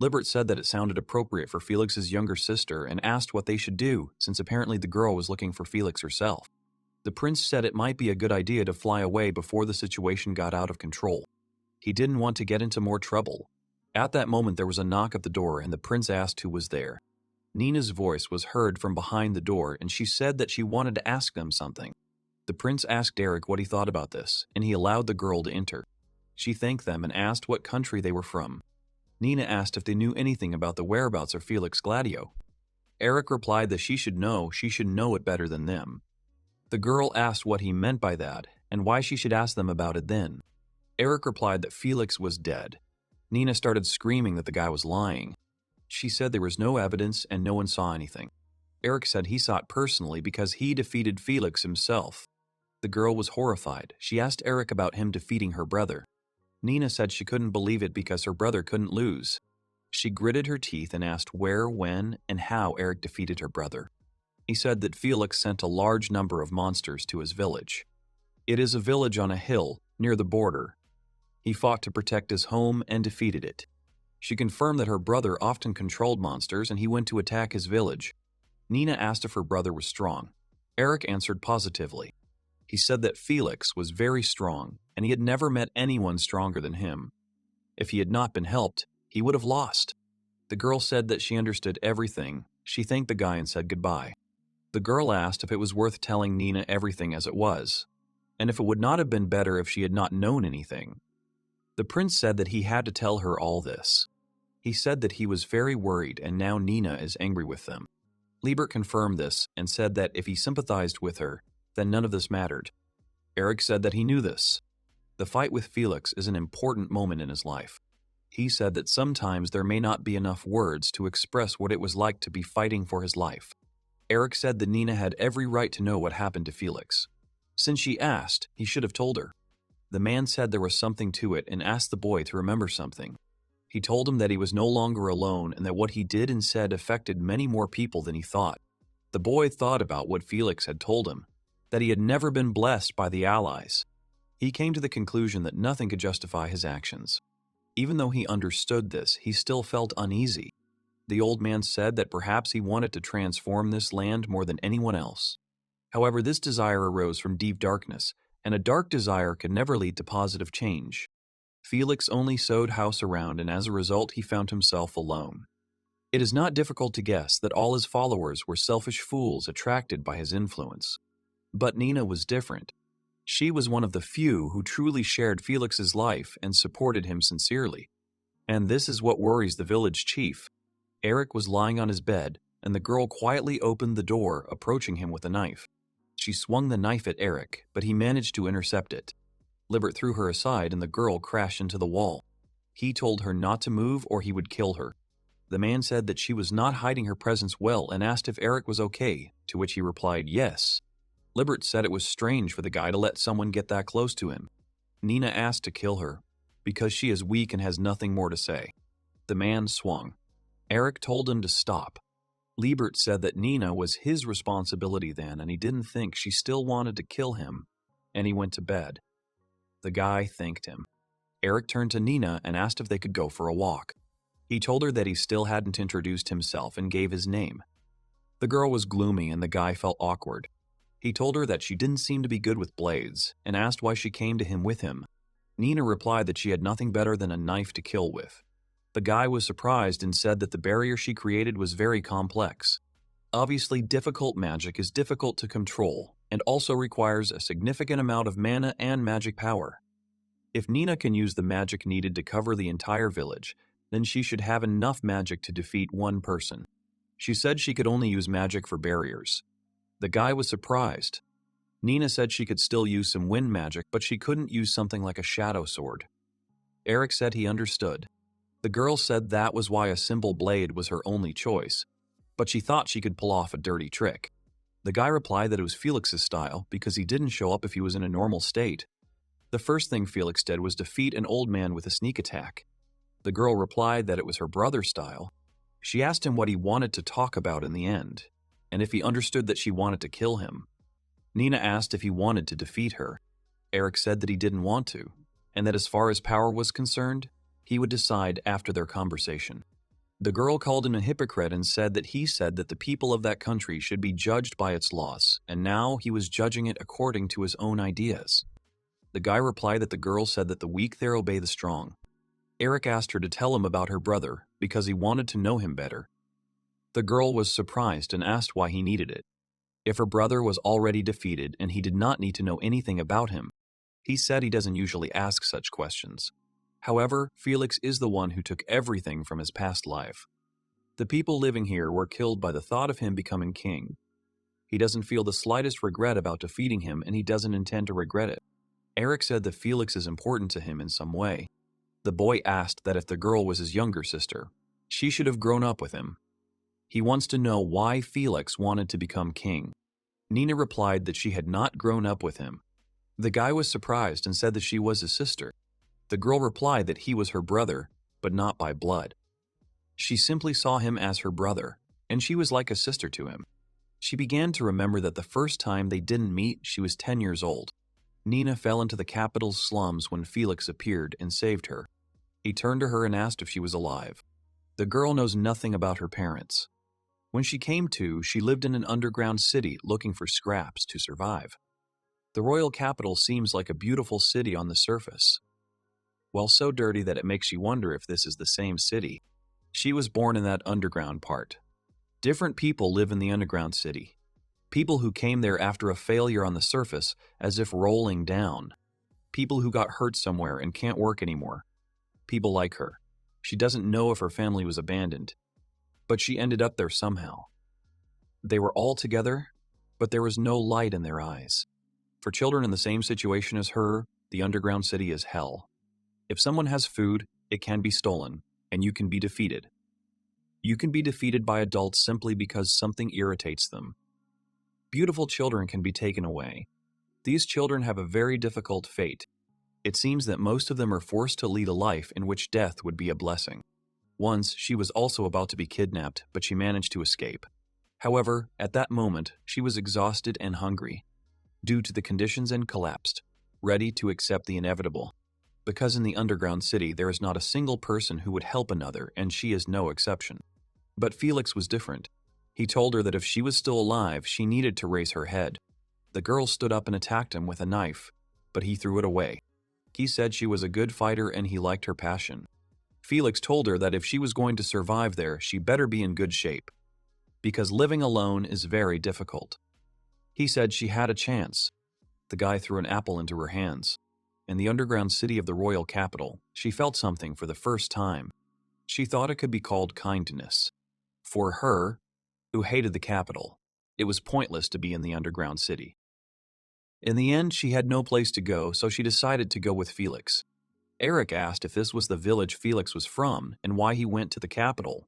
Libert said that it sounded appropriate for Felix's younger sister and asked what they should do, since apparently the girl was looking for Felix herself. The prince said it might be a good idea to fly away before the situation got out of control. He didn't want to get into more trouble. At that moment there was a knock at the door and the prince asked who was there. Nina's voice was heard from behind the door and she said that she wanted to ask them something. The prince asked Eric what he thought about this, and he allowed the girl to enter. She thanked them and asked what country they were from. Nina asked if they knew anything about the whereabouts of Felix Gladio. Eric replied that she should know it better than them. The girl asked what he meant by that, and why she should ask them about it then. Eric replied that Felix was dead. Nina started screaming that the guy was lying. She said there was no evidence and no one saw anything. Eric said he saw it personally because he defeated Felix himself. The girl was horrified. She asked Eric about him defeating her brother. Nina said she couldn't believe it because her brother couldn't lose. She gritted her teeth and asked where, when, and how Eric defeated her brother. He said that Felix sent a large number of monsters to his village. It is a village on a hill, near the border. He fought to protect his home and defeated it. She confirmed that her brother often controlled monsters and he went to attack his village. Nina asked if her brother was strong. Eric answered positively. He said that Felix was very strong and he had never met anyone stronger than him. If he had not been helped, he would have lost. The girl said that she understood everything. She thanked the guy and said goodbye. The girl asked if it was worth telling Nina everything as it was, and if it would not have been better if she had not known anything. The prince said that he had to tell her all this. He said that he was very worried and now Nina is angry with them. Liebert confirmed this and said that if he sympathized with her, then none of this mattered. Eric said that he knew this. The fight with Felix is an important moment in his life. He said that sometimes there may not be enough words to express what it was like to be fighting for his life. Eric said that Nina had every right to know what happened to Felix. Since she asked, he should have told her. The man said there was something to it and asked the boy to remember something. He told him that he was no longer alone and that what he did and said affected many more people than he thought. The boy thought about what Felix had told him, that he had never been blessed by the allies. He came to the conclusion that nothing could justify his actions. Even though he understood this, he still felt uneasy. The old man said that perhaps he wanted to transform this land more than anyone else. However, this desire arose from deep darkness, and a dark desire could never lead to positive change. Felix only sowed house around, and as a result, he found himself alone. It is not difficult to guess that all his followers were selfish fools attracted by his influence. But Nina was different. She was one of the few who truly shared Felix's life and supported him sincerely. And this is what worries the village chief. Eric was lying on his bed, and the girl quietly opened the door, approaching him with a knife. She swung the knife at Eric, but he managed to intercept it. Libert threw her aside, and the girl crashed into the wall. He told her not to move or he would kill her. The man said that she was not hiding her presence well and asked if Eric was okay, to which he replied yes. Libert said it was strange for the guy to let someone get that close to him. Nina asked to kill her, because she is weak and has nothing more to say. The man swung. Eric told him to stop. Libert said that Nina was his responsibility then, and he didn't think she still wanted to kill him, and he went to bed. The guy thanked him. Eric turned to Nina and asked if they could go for a walk. He told her that he still hadn't introduced himself and gave his name. The girl was gloomy and the guy felt awkward. He told her that she didn't seem to be good with blades and asked why she came to him with him. Nina replied that she had nothing better than a knife to kill with. The guy was surprised and said that the barrier she created was very complex. Obviously, difficult magic is difficult to control and also requires a significant amount of mana and magic power. If Nina can use the magic needed to cover the entire village, then she should have enough magic to defeat one person. She said she could only use magic for barriers. The guy was surprised. Nina said she could still use some wind magic, but she couldn't use something like a shadow sword. Eric said he understood. The girl said that was why a simple blade was her only choice, but she thought she could pull off a dirty trick. The guy replied that it was Felix's style because he didn't show up if he was in a normal state. The first thing Felix did was defeat an old man with a sneak attack. The girl replied that it was her brother's style. She asked him what he wanted to talk about in the end, and if he understood that she wanted to kill him. Nina asked if he wanted to defeat her. Eric said that he didn't want to, and that as far as power was concerned, he would decide after their conversation. The girl called him a hypocrite and said that he said that the people of that country should be judged by its laws, and now he was judging it according to his own ideas. The guy replied that the girl said that the weak there obey the strong. Eric asked her to tell him about her brother because he wanted to know him better. The girl was surprised and asked why he needed it. If her brother was already defeated and he did not need to know anything about him, he said he doesn't usually ask such questions. However, Felix is the one who took everything from his past life. The people living here were killed by the thought of him becoming king. He doesn't feel the slightest regret about defeating him, and he doesn't intend to regret it. Eric said that Felix is important to him in some way. The boy asked that if the girl was his younger sister, she should have grown up with him. He wants to know why Felix wanted to become king. Nina replied that she had not grown up with him. The guy was surprised and said that she was his sister. The girl replied that he was her brother, but not by blood. She simply saw him as her brother, and she was like a sister to him. She began to remember that the first time they didn't meet, she was 10 years old. Nina fell into the capital's slums when Felix appeared and saved her. He turned to her and asked if she was alive. The girl knows nothing about her parents. When she came to, she lived in an underground city looking for scraps to survive. The royal capital seems like a beautiful city on the surface, while so dirty that it makes you wonder if this is the same city. She was born in that underground part. Different people live in the underground city. People who came there after a failure on the surface, as if rolling down. People who got hurt somewhere and can't work anymore. People like her. She doesn't know if her family was abandoned, but she ended up there somehow. They were all together, but there was no light in their eyes. For children in the same situation as her, the underground city is hell. If someone has food, it can be stolen, and you can be defeated. You can be defeated by adults simply because something irritates them. Beautiful children can be taken away. These children have a very difficult fate. It seems that most of them are forced to lead a life in which death would be a blessing. Once, she was also about to be kidnapped, but she managed to escape. However, at that moment, she was exhausted and hungry, due to the conditions, and collapsed, ready to accept the inevitable. because in the underground city there is not a single person who would help another, and she is no exception. But Felix was different. He told her that if she was still alive, she needed to raise her head. The girl stood up and attacked him with a knife, but he threw it away. He said she was a good fighter and he liked her passion. Felix told her that if she was going to survive there, she better be in good shape, because living alone is very difficult. He said she had a chance. The guy threw an apple into her hands. In the underground city of the royal capital, she felt something for the first time. She thought it could be called kindness. For her, who hated the capital, it was pointless to be in the underground city. In the end, she had no place to go, so she decided to go with Felix. Eric asked if this was the village Felix was from and why he went to the capital.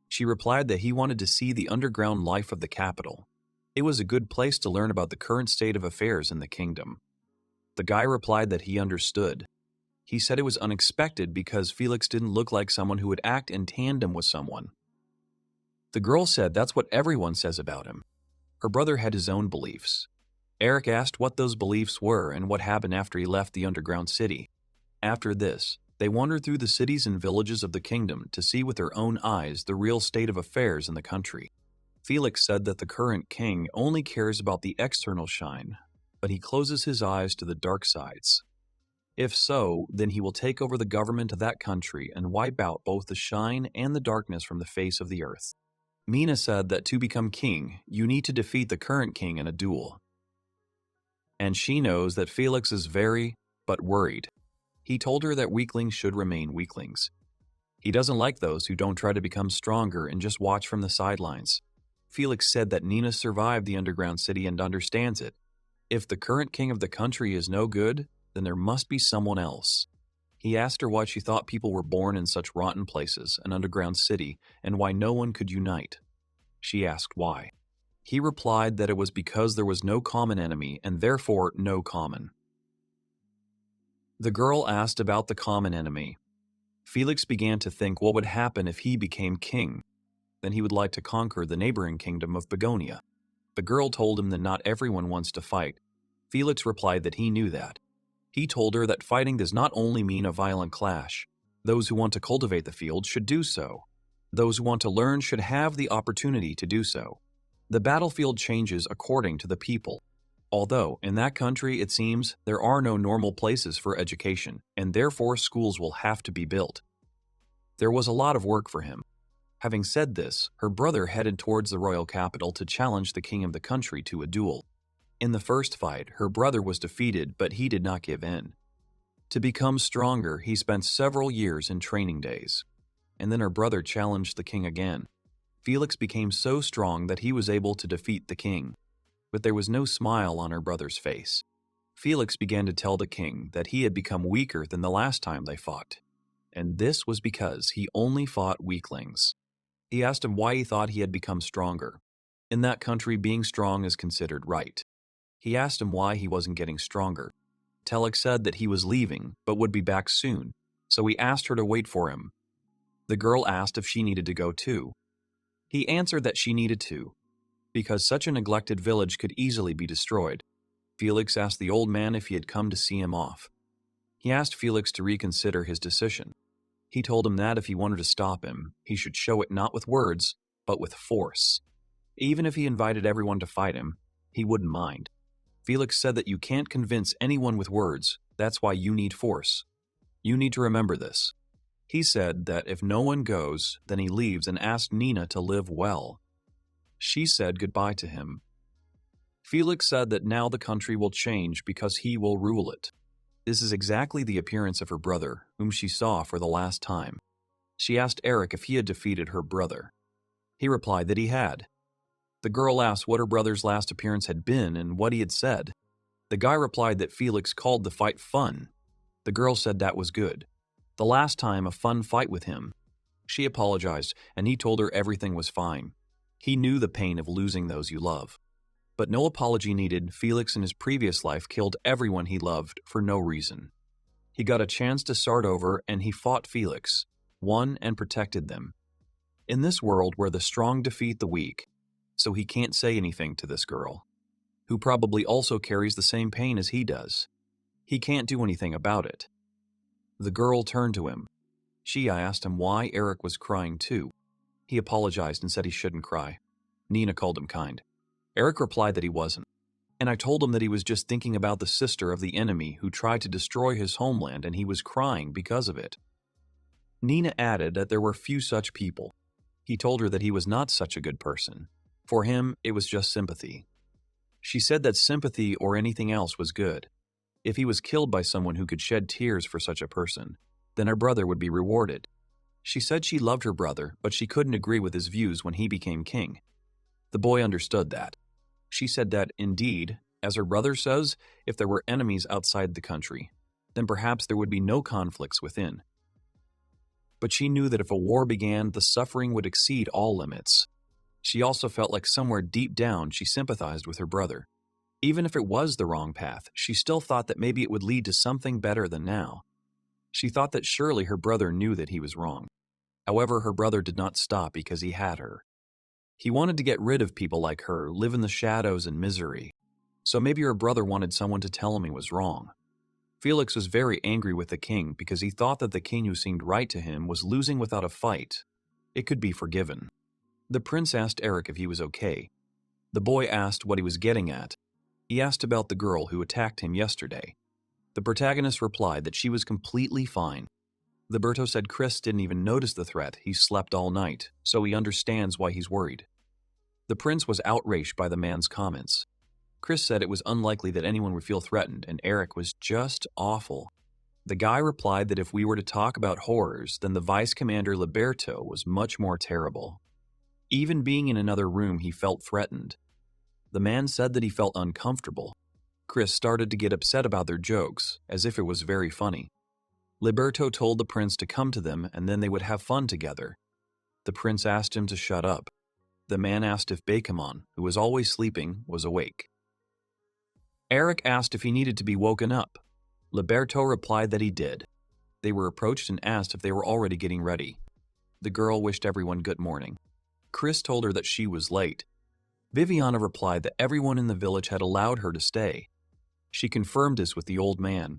She replied that he wanted to see the underground life of the capital. It was a good place to learn about the current state of affairs in the kingdom. The guy replied that he understood. He said it was unexpected because Felix didn't look like someone who would act in tandem with someone. The girl said that's what everyone says about him. Her brother had his own beliefs. Eric asked what those beliefs were and what happened after he left the underground city. After this, they wandered through the cities and villages of the kingdom to see with their own eyes the real state of affairs in the country. Felix said that the current king only cares about the external shine, but he closes his eyes to the dark sides. If so, then he will take over the government of that country and wipe out both the shine and the darkness from the face of the earth. Mina said that to become king, you need to defeat the current king in a duel. And she knows that Felix is very, but worried. He told her that weaklings should remain weaklings. He doesn't like those who don't try to become stronger and just watch from the sidelines. Felix said that Nina survived the underground city and understands it. If the current king of the country is no good, then there must be someone else. He asked her why she thought people were born in such rotten places, an underground city, and why no one could unite. She asked why. He replied that it was because there was no common enemy and therefore no common. The girl asked about the common enemy. Felix began to think what would happen if he became king. Then he would like to conquer the neighboring kingdom of Begonia. The girl told him that not everyone wants to fight. Felix replied that he knew that. He told her that fighting does not only mean a violent clash. Those who want to cultivate the field should do so. Those who want to learn should have the opportunity to do so. The battlefield changes according to the people. Although, in that country, it seems, there are no normal places for education, and therefore schools will have to be built. There was a lot of work for him. Having said this, her brother headed towards the royal capital to challenge the king of the country to a duel. In the first fight, her brother was defeated, but he did not give in. To become stronger, he spent several years in training days. And then her brother challenged the king again. Felix became so strong that he was able to defeat the king. But there was no smile on her brother's face. Felix began to tell the king that he had become weaker than the last time they fought. And this was because he only fought weaklings. He asked him why he thought he had become stronger. In that country, being strong is considered right. He asked him why he wasn't getting stronger. Telek said that he was leaving, but would be back soon, so he asked her to wait for him. The girl asked if she needed to go too. He answered that she needed to, because such a neglected village could easily be destroyed. Felix asked the old man if he had come to see him off. He asked Felix to reconsider his decision. He told him that if he wanted to stop him, he should show it not with words, but with force. Even if he invited everyone to fight him, he wouldn't mind. Felix said that you can't convince anyone with words, that's why you need force. You need to remember this. He said that if no one goes, then he leaves and asked Nina to live well. She said goodbye to him. Felix said that now the country will change because he will rule it. This is exactly the appearance of her brother, whom she saw for the last time. She asked Eric if he had defeated her brother. He replied that he had. The girl asked what her brother's last appearance had been and what he had said. The guy replied that Felix called the fight fun. The girl said that was good. The last time, a fun fight with him. She apologized, and he told her everything was fine. He knew the pain of losing those you love. But no apology needed. Felix in his previous life killed everyone he loved for no reason. He got a chance to start over, and he fought Felix, won and protected them. In this world where the strong defeat the weak, so he can't say anything to this girl, who probably also carries the same pain as he does. He can't do anything about it. The girl turned to him. She asked him why Eric was crying too. He apologized and said he shouldn't cry. Nina called him kind. Eric replied that he wasn't. And I told him that he was just thinking about the sister of the enemy who tried to destroy his homeland and he was crying because of it. Nina added that there were few such people. He told her that he was not such a good person. For him, it was just sympathy. She said that sympathy or anything else was good. If he was killed by someone who could shed tears for such a person, then her brother would be rewarded. She said she loved her brother, but she couldn't agree with his views when he became king. The boy understood that. She said that, indeed, as her brother says, if there were enemies outside the country, then perhaps there would be no conflicts within. But she knew that if a war began, the suffering would exceed all limits. She also felt like somewhere deep down she sympathized with her brother. Even if it was the wrong path, she still thought that maybe it would lead to something better than now. She thought that surely her brother knew that he was wrong. However, her brother did not stop because he had her. He wanted to get rid of people like her, live in the shadows and misery. So maybe her brother wanted someone to tell him he was wrong. Felix was very angry with the king because he thought that the king who seemed right to him was losing without a fight. It could be forgiven. The prince asked Eric if he was okay. The boy asked what he was getting at. He asked about the girl who attacked him yesterday. The protagonist replied that she was completely fine. Liberto said Chris didn't even notice the threat. He slept all night, so he understands why he's worried. The prince was outraged by the man's comments. Chris said it was unlikely that anyone would feel threatened, and Eric was just awful. The guy replied that if we were to talk about horrors, then the vice commander Liberto was much more terrible. Even being in another room, he felt threatened. The man said that he felt uncomfortable. Chris started to get upset about their jokes, as if it was very funny. Liberto told the prince to come to them and then they would have fun together. The prince asked him to shut up. The man asked if Bakamon, who was always sleeping, was awake. Eric asked if he needed to be woken up. Liberto replied that he did. They were approached and asked if they were already getting ready. The girl wished everyone good morning. Chris told her that she was late. Viviana replied that everyone in the village had allowed her to stay. She confirmed this with the old man.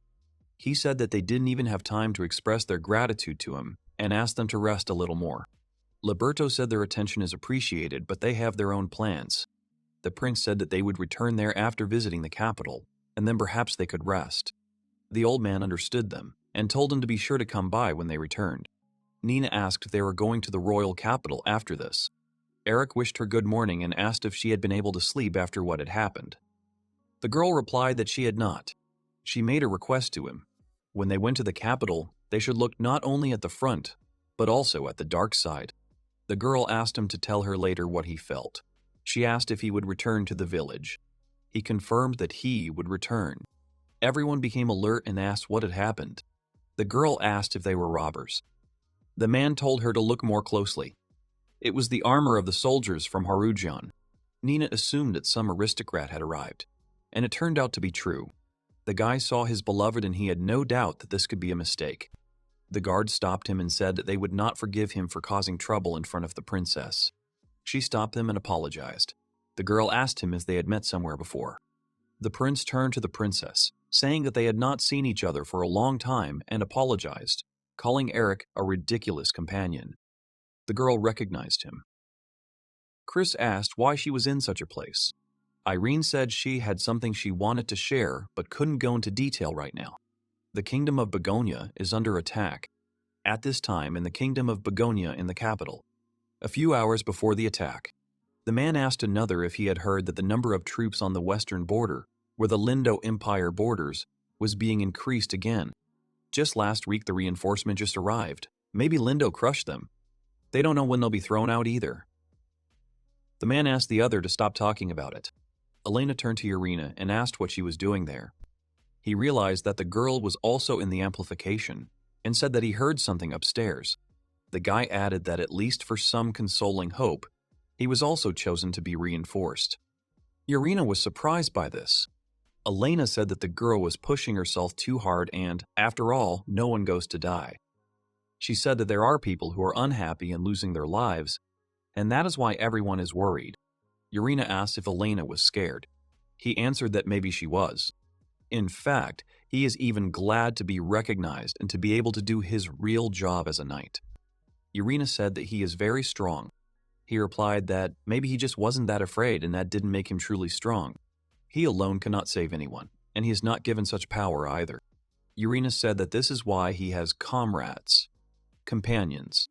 He said that they didn't even have time to express their gratitude to him and asked them to rest a little more. Liberto said their attention is appreciated, but they have their own plans. The prince said that they would return there after visiting the capital, and then perhaps they could rest. The old man understood them and told them to be sure to come by when they returned. Nina asked if they were going to the royal capital after this. Eric wished her good morning and asked if she had been able to sleep after what had happened. The girl replied that she had not. She made a request to him. When they went to the capital, they should look not only at the front, but also at the dark side. The girl asked him to tell her later what he felt. She asked if he would return to the village. He confirmed that he would return. Everyone became alert and asked what had happened. The girl asked if they were robbers. The man told her to look more closely. It was the armor of the soldiers from Harujan. Nina assumed that some aristocrat had arrived, and it turned out to be true. The guy saw his beloved and he had no doubt that this could be a mistake. The guard stopped him and said that they would not forgive him for causing trouble in front of the princess. She stopped them and apologized. The girl asked him if they had met somewhere before. The prince turned to the princess, saying that they had not seen each other for a long time and apologized, calling Eric a ridiculous companion. The girl recognized him. Chris asked why she was in such a place. Irene said she had something she wanted to share but couldn't go into detail right now. The kingdom of Begonia is under attack. At this time, in the kingdom of Begonia in the capital. A few hours before the attack, the man asked another if he had heard that the number of troops on the western border, where the Lindo Empire borders, was being increased again. Just last week the reinforcement just arrived. Maybe Lindo crushed them. They don't know when they'll be thrown out either. The man asked the other to stop talking about it. Elena turned to Irina and asked what she was doing there. He realized that the girl was also in the amplification and said that he heard something upstairs. The guy added that at least for some consoling hope, he was also chosen to be reinforced. Irina was surprised by this. Elena said that the girl was pushing herself too hard and, after all, no one goes to die. She said that there are people who are unhappy and losing their lives, and that is why everyone is worried. Irina asked if Elena was scared. He answered that maybe she was. In fact, he is even glad to be recognized and to be able to do his real job as a knight. Irina said that he is very strong. He replied that maybe he just wasn't that afraid and that didn't make him truly strong. He alone cannot save anyone, and he is not given such power either. Irina said that this is why he has comrades, companions.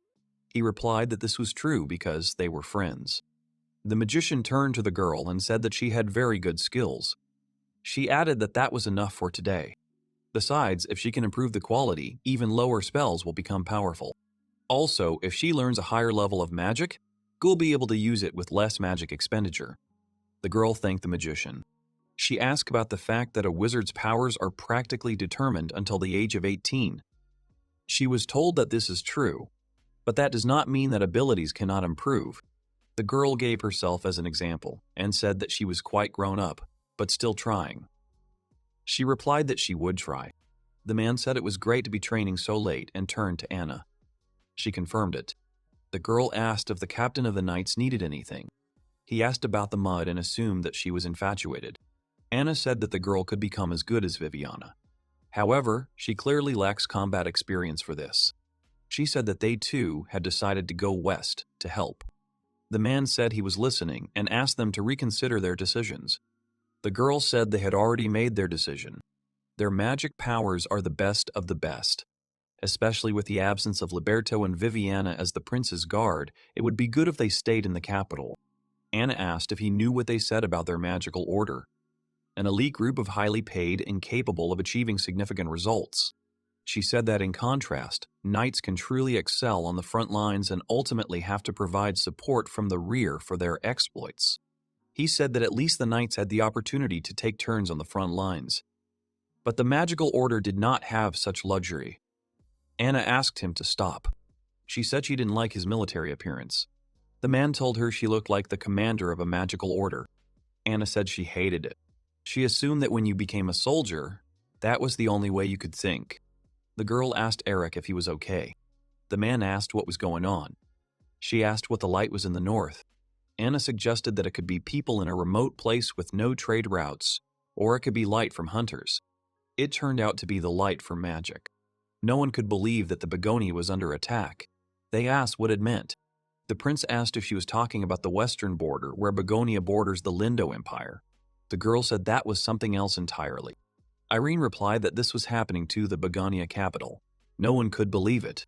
He replied that this was true because they were friends. The magician turned to the girl and said that she had very good skills. She added that that was enough for today. Besides, if she can improve the quality, even lower spells will become powerful. Also, if she learns a higher level of magic, she'll be able to use it with less magic expenditure. The girl thanked the magician. She asked about the fact that a wizard's powers are practically determined until the age of 18. She was told that this is true, but that does not mean that abilities cannot improve. The girl gave herself as an example and said that she was quite grown up, but still trying. She replied that she would try. The man said it was great to be training so late and turned to Anna. She confirmed it. The girl asked if the captain of the knights needed anything. He asked about the mud and assumed that she was infatuated. Anna said that the girl could become as good as Viviana. However, she clearly lacks combat experience for this. She said that they too had decided to go west to help. The man said he was listening and asked them to reconsider their decisions. The girl said they had already made their decision. Their magic powers are the best of the best. Especially with the absence of Liberto and Viviana as the prince's guard, it would be good if they stayed in the capital. Anna asked if he knew what they said about their magical order. An elite group of highly paid and capable of achieving significant results. She said that in contrast, knights can truly excel on the front lines and ultimately have to provide support from the rear for their exploits. He said that at least the knights had the opportunity to take turns on the front lines. But the magical order did not have such luxury. Anna asked him to stop. She said she didn't like his military appearance. The man told her she looked like the commander of a magical order. Anna said she hated it. She assumed that when you became a soldier, that was the only way you could think. The girl asked Eric if he was okay. The man asked what was going on. She asked what the light was in the north. Anna suggested that it could be people in a remote place with no trade routes, or it could be light from hunters. It turned out to be the light from magic. No one could believe that the Begonia was under attack. They asked what it meant. The prince asked if she was talking about the western border where Begonia borders the Lindo Empire. The girl said that was something else entirely. Irene replied that this was happening to the Begonia capital. No one could believe it.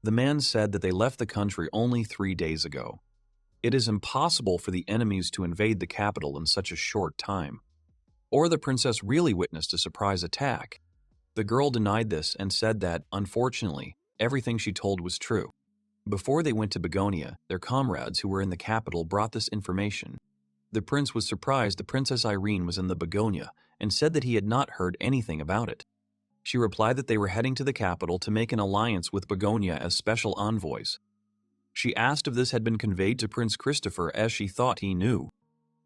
The man said that they left the country only 3 days ago. It is impossible for the enemies to invade the capital in such a short time. Or the princess really witnessed a surprise attack. The girl denied this and said that, unfortunately, everything she told was true. Before they went to Begonia, their comrades who were in the capital brought this information. The prince was surprised the Princess Irene was in the Begonia and said that he had not heard anything about it. She replied that they were heading to the capital to make an alliance with Begonia as special envoys. She asked if this had been conveyed to Prince Christopher as she thought he knew.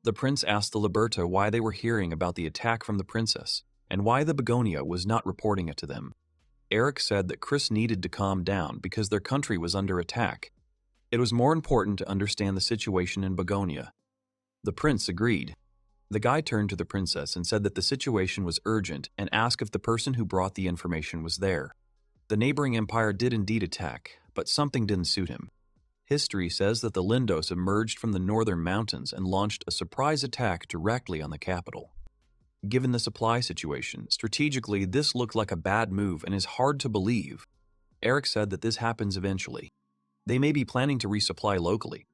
The prince asked the Liberto why they were hearing about the attack from the princess and why the Begonia was not reporting it to them. Eric said that Chris needed to calm down because their country was under attack. It was more important to understand the situation in Begonia. The prince agreed. The guy turned to the princess and said that the situation was urgent and asked if the person who brought the information was there. The neighboring empire did indeed attack, but something didn't suit him. History says that the Lindos emerged from the northern mountains and launched a surprise attack directly on the capital. Given the supply situation, strategically this looked like a bad move and is hard to believe. Eric said that this happens eventually. They may be planning to resupply locally.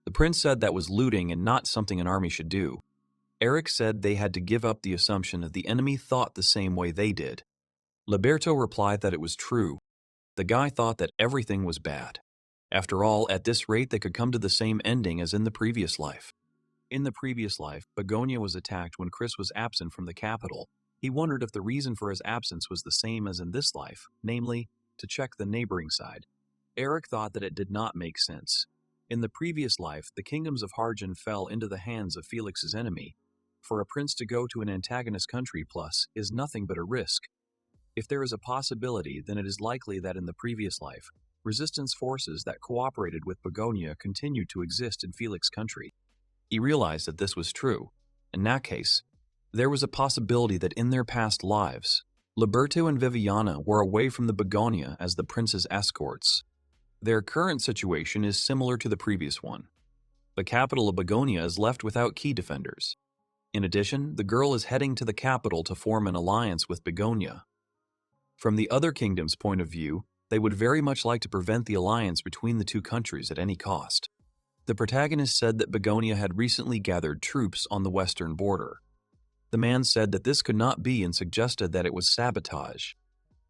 The prince said that was looting and not something an army should do. Eric said they had to give up the assumption that the enemy thought the same way they did. Liberto replied that it was true. The guy thought that everything was bad. After all, at this rate they could come to the same ending as in the previous life. In the previous life, Begonia was attacked when Chris was absent from the capital. He wondered if the reason for his absence was the same as in this life, namely, to check the neighboring side. Eric thought that it did not make sense. In the previous life, the kingdoms of Harjan fell into the hands of Felix's enemy. For a prince to go to an antagonist country plus is nothing but a risk. If there is a possibility, then it is likely that in the previous life, resistance forces that cooperated with Begonia continued to exist in Felix's country. He realized that this was true. In that case, There was a possibility that in their past lives, Liberto and Viviana were away from the Begonia as the prince's escorts. Their current situation is similar to the previous one. The capital of Begonia is left without key defenders. In addition, the girl is heading to the capital to form an alliance with Begonia. From the other kingdom's point of view, they would very much like to prevent the alliance between the two countries at any cost. The protagonist said that Begonia had recently gathered troops on the western border. The man said that this could not be and suggested that it was sabotage.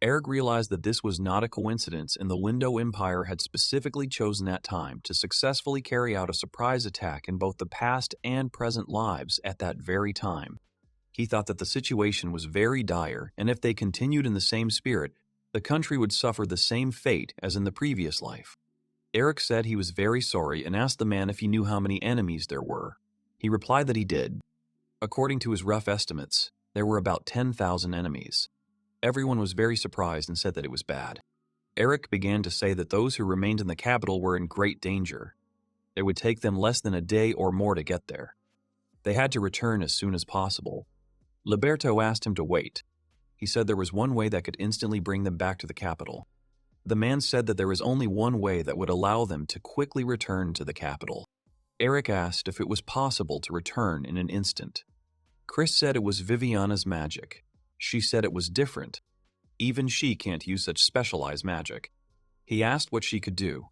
Eric realized that this was not a coincidence and the Lindo Empire had specifically chosen that time to successfully carry out a surprise attack in both the past and present lives at that very time. He thought that the situation was very dire, and if they continued in the same spirit, the country would suffer the same fate as in the previous life. Eric said he was very sorry and asked the man if he knew how many enemies there were. He replied that he did. According to his rough estimates, there were about 10,000 enemies. Everyone was very surprised and said that it was bad. Eric began to say that those who remained in the capital were in great danger. It would take them less than a day or more to get there. They had to return as soon as possible. Liberto asked him to wait. He said there was one way that could instantly bring them back to the capital. The man said that there was only one way that would allow them to quickly return to the capital. Eric asked if it was possible to return in an instant. Chris said it was Viviana's magic. She said it was different. Even she can't use such specialized magic. He asked what she could do.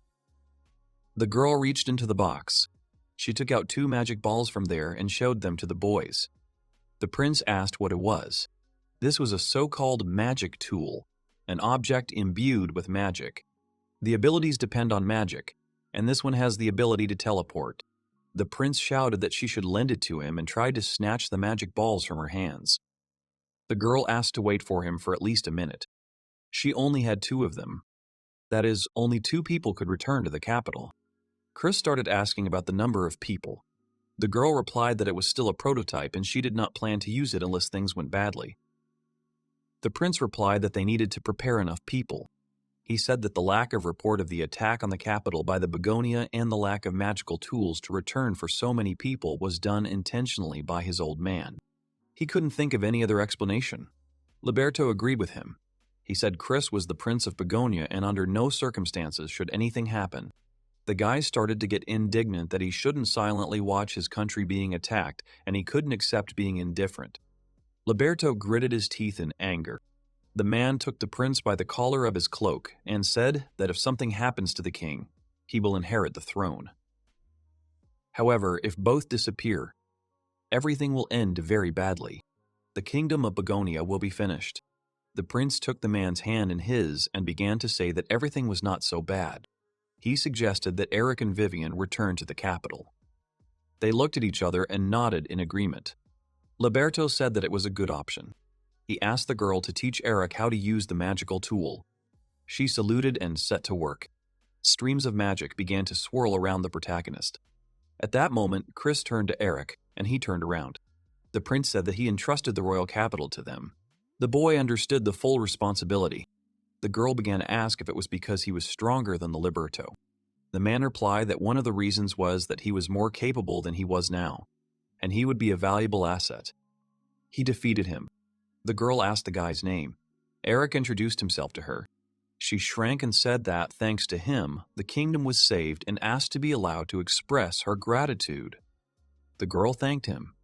The girl reached into the box. She took out 2 magic balls from there and showed them to the boys. The prince asked what it was. This was a so-called magic tool, an object imbued with magic. The abilities depend on magic, and this one has the ability to teleport. The prince shouted that she should lend it to him and tried to snatch the magic balls from her hands. The girl asked to wait for him for at least a minute. She only had 2 of them. That is, only 2 people could return to the capital. Chris started asking about the number of people. The girl replied that it was still a prototype and she did not plan to use it unless things went badly. The prince replied that they needed to prepare enough people. He said that the lack of report of the attack on the capital by the Begonia and the lack of magical tools to return for so many people was done intentionally by his old man. He couldn't think of any other explanation. Liberto agreed with him. He said Chris was the prince of Begonia and under no circumstances should anything happen. The guys started to get indignant that he shouldn't silently watch his country being attacked and he couldn't accept being indifferent. Liberto gritted his teeth in anger. The man took the prince by the collar of his cloak and said that if something happens to the king, he will inherit the throne. However, if both disappear, everything will end very badly. The kingdom of Begonia will be finished. The prince took the man's hand in his and began to say that everything was not so bad. He suggested that Eric and Vivian return to the capital. They looked at each other and nodded in agreement. Liberto said that it was a good option. He asked the girl to teach Eric how to use the magical tool. She saluted and set to work. Streams of magic began to swirl around the protagonist. At that moment, Chris turned to Eric, and he turned around. The prince said that he entrusted the royal capital to them. The boy understood the full responsibility. The girl began to ask if it was because he was stronger than the Liberto. The man replied that one of the reasons was that he was more capable than he was now, and he would be a valuable asset. He defeated him. The girl asked the guy's name. Eric introduced himself to her. She shrank and said that, thanks to him, the kingdom was saved and asked to be allowed to express her gratitude. The girl thanked him.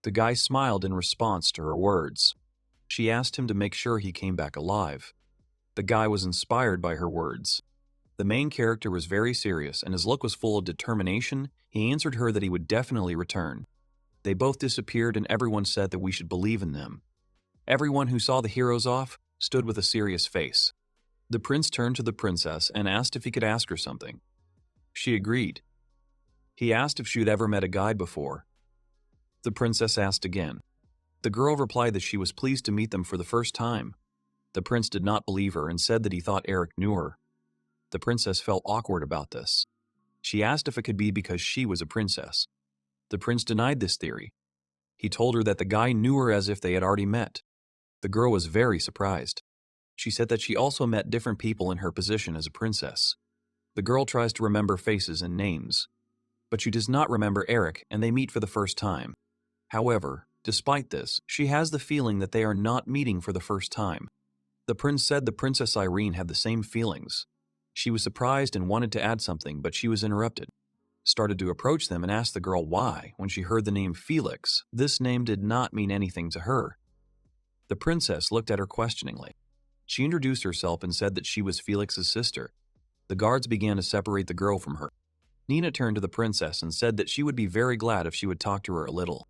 The guy smiled in response to her words. She asked him to make sure he came back alive. The guy was inspired by her words. The main character was very serious and his look was full of determination. He answered her that he would definitely return. They both disappeared and everyone said that we should believe in them. Everyone who saw the heroes off stood with a serious face. The prince turned to the princess and asked if he could ask her something. She agreed. He asked if she had ever met a guide before. The princess asked again. The girl replied that she was pleased to meet them for the first time. The prince did not believe her and said that he thought Eric knew her. The princess felt awkward about this. She asked if it could be because she was a princess. The prince denied this theory. He told her that the guy knew her as if they had already met. The girl was very surprised. She said that she also met different people in her position as a princess. The girl tries to remember faces and names, but she does not remember Eric and they meet for the first time. However, Despite this, she has the feeling that they are not meeting for the first time. The prince said the Princess Irene had the same feelings. She was surprised and wanted to add something, but she was interrupted. Started to approach them and asked the girl why when she heard the name Felix. This name did not mean anything to her. The princess looked at her questioningly. She introduced herself and said that she was Felix's sister. The guards began to separate the girl from her. Nina turned to the princess and said that she would be very glad if she would talk to her a little.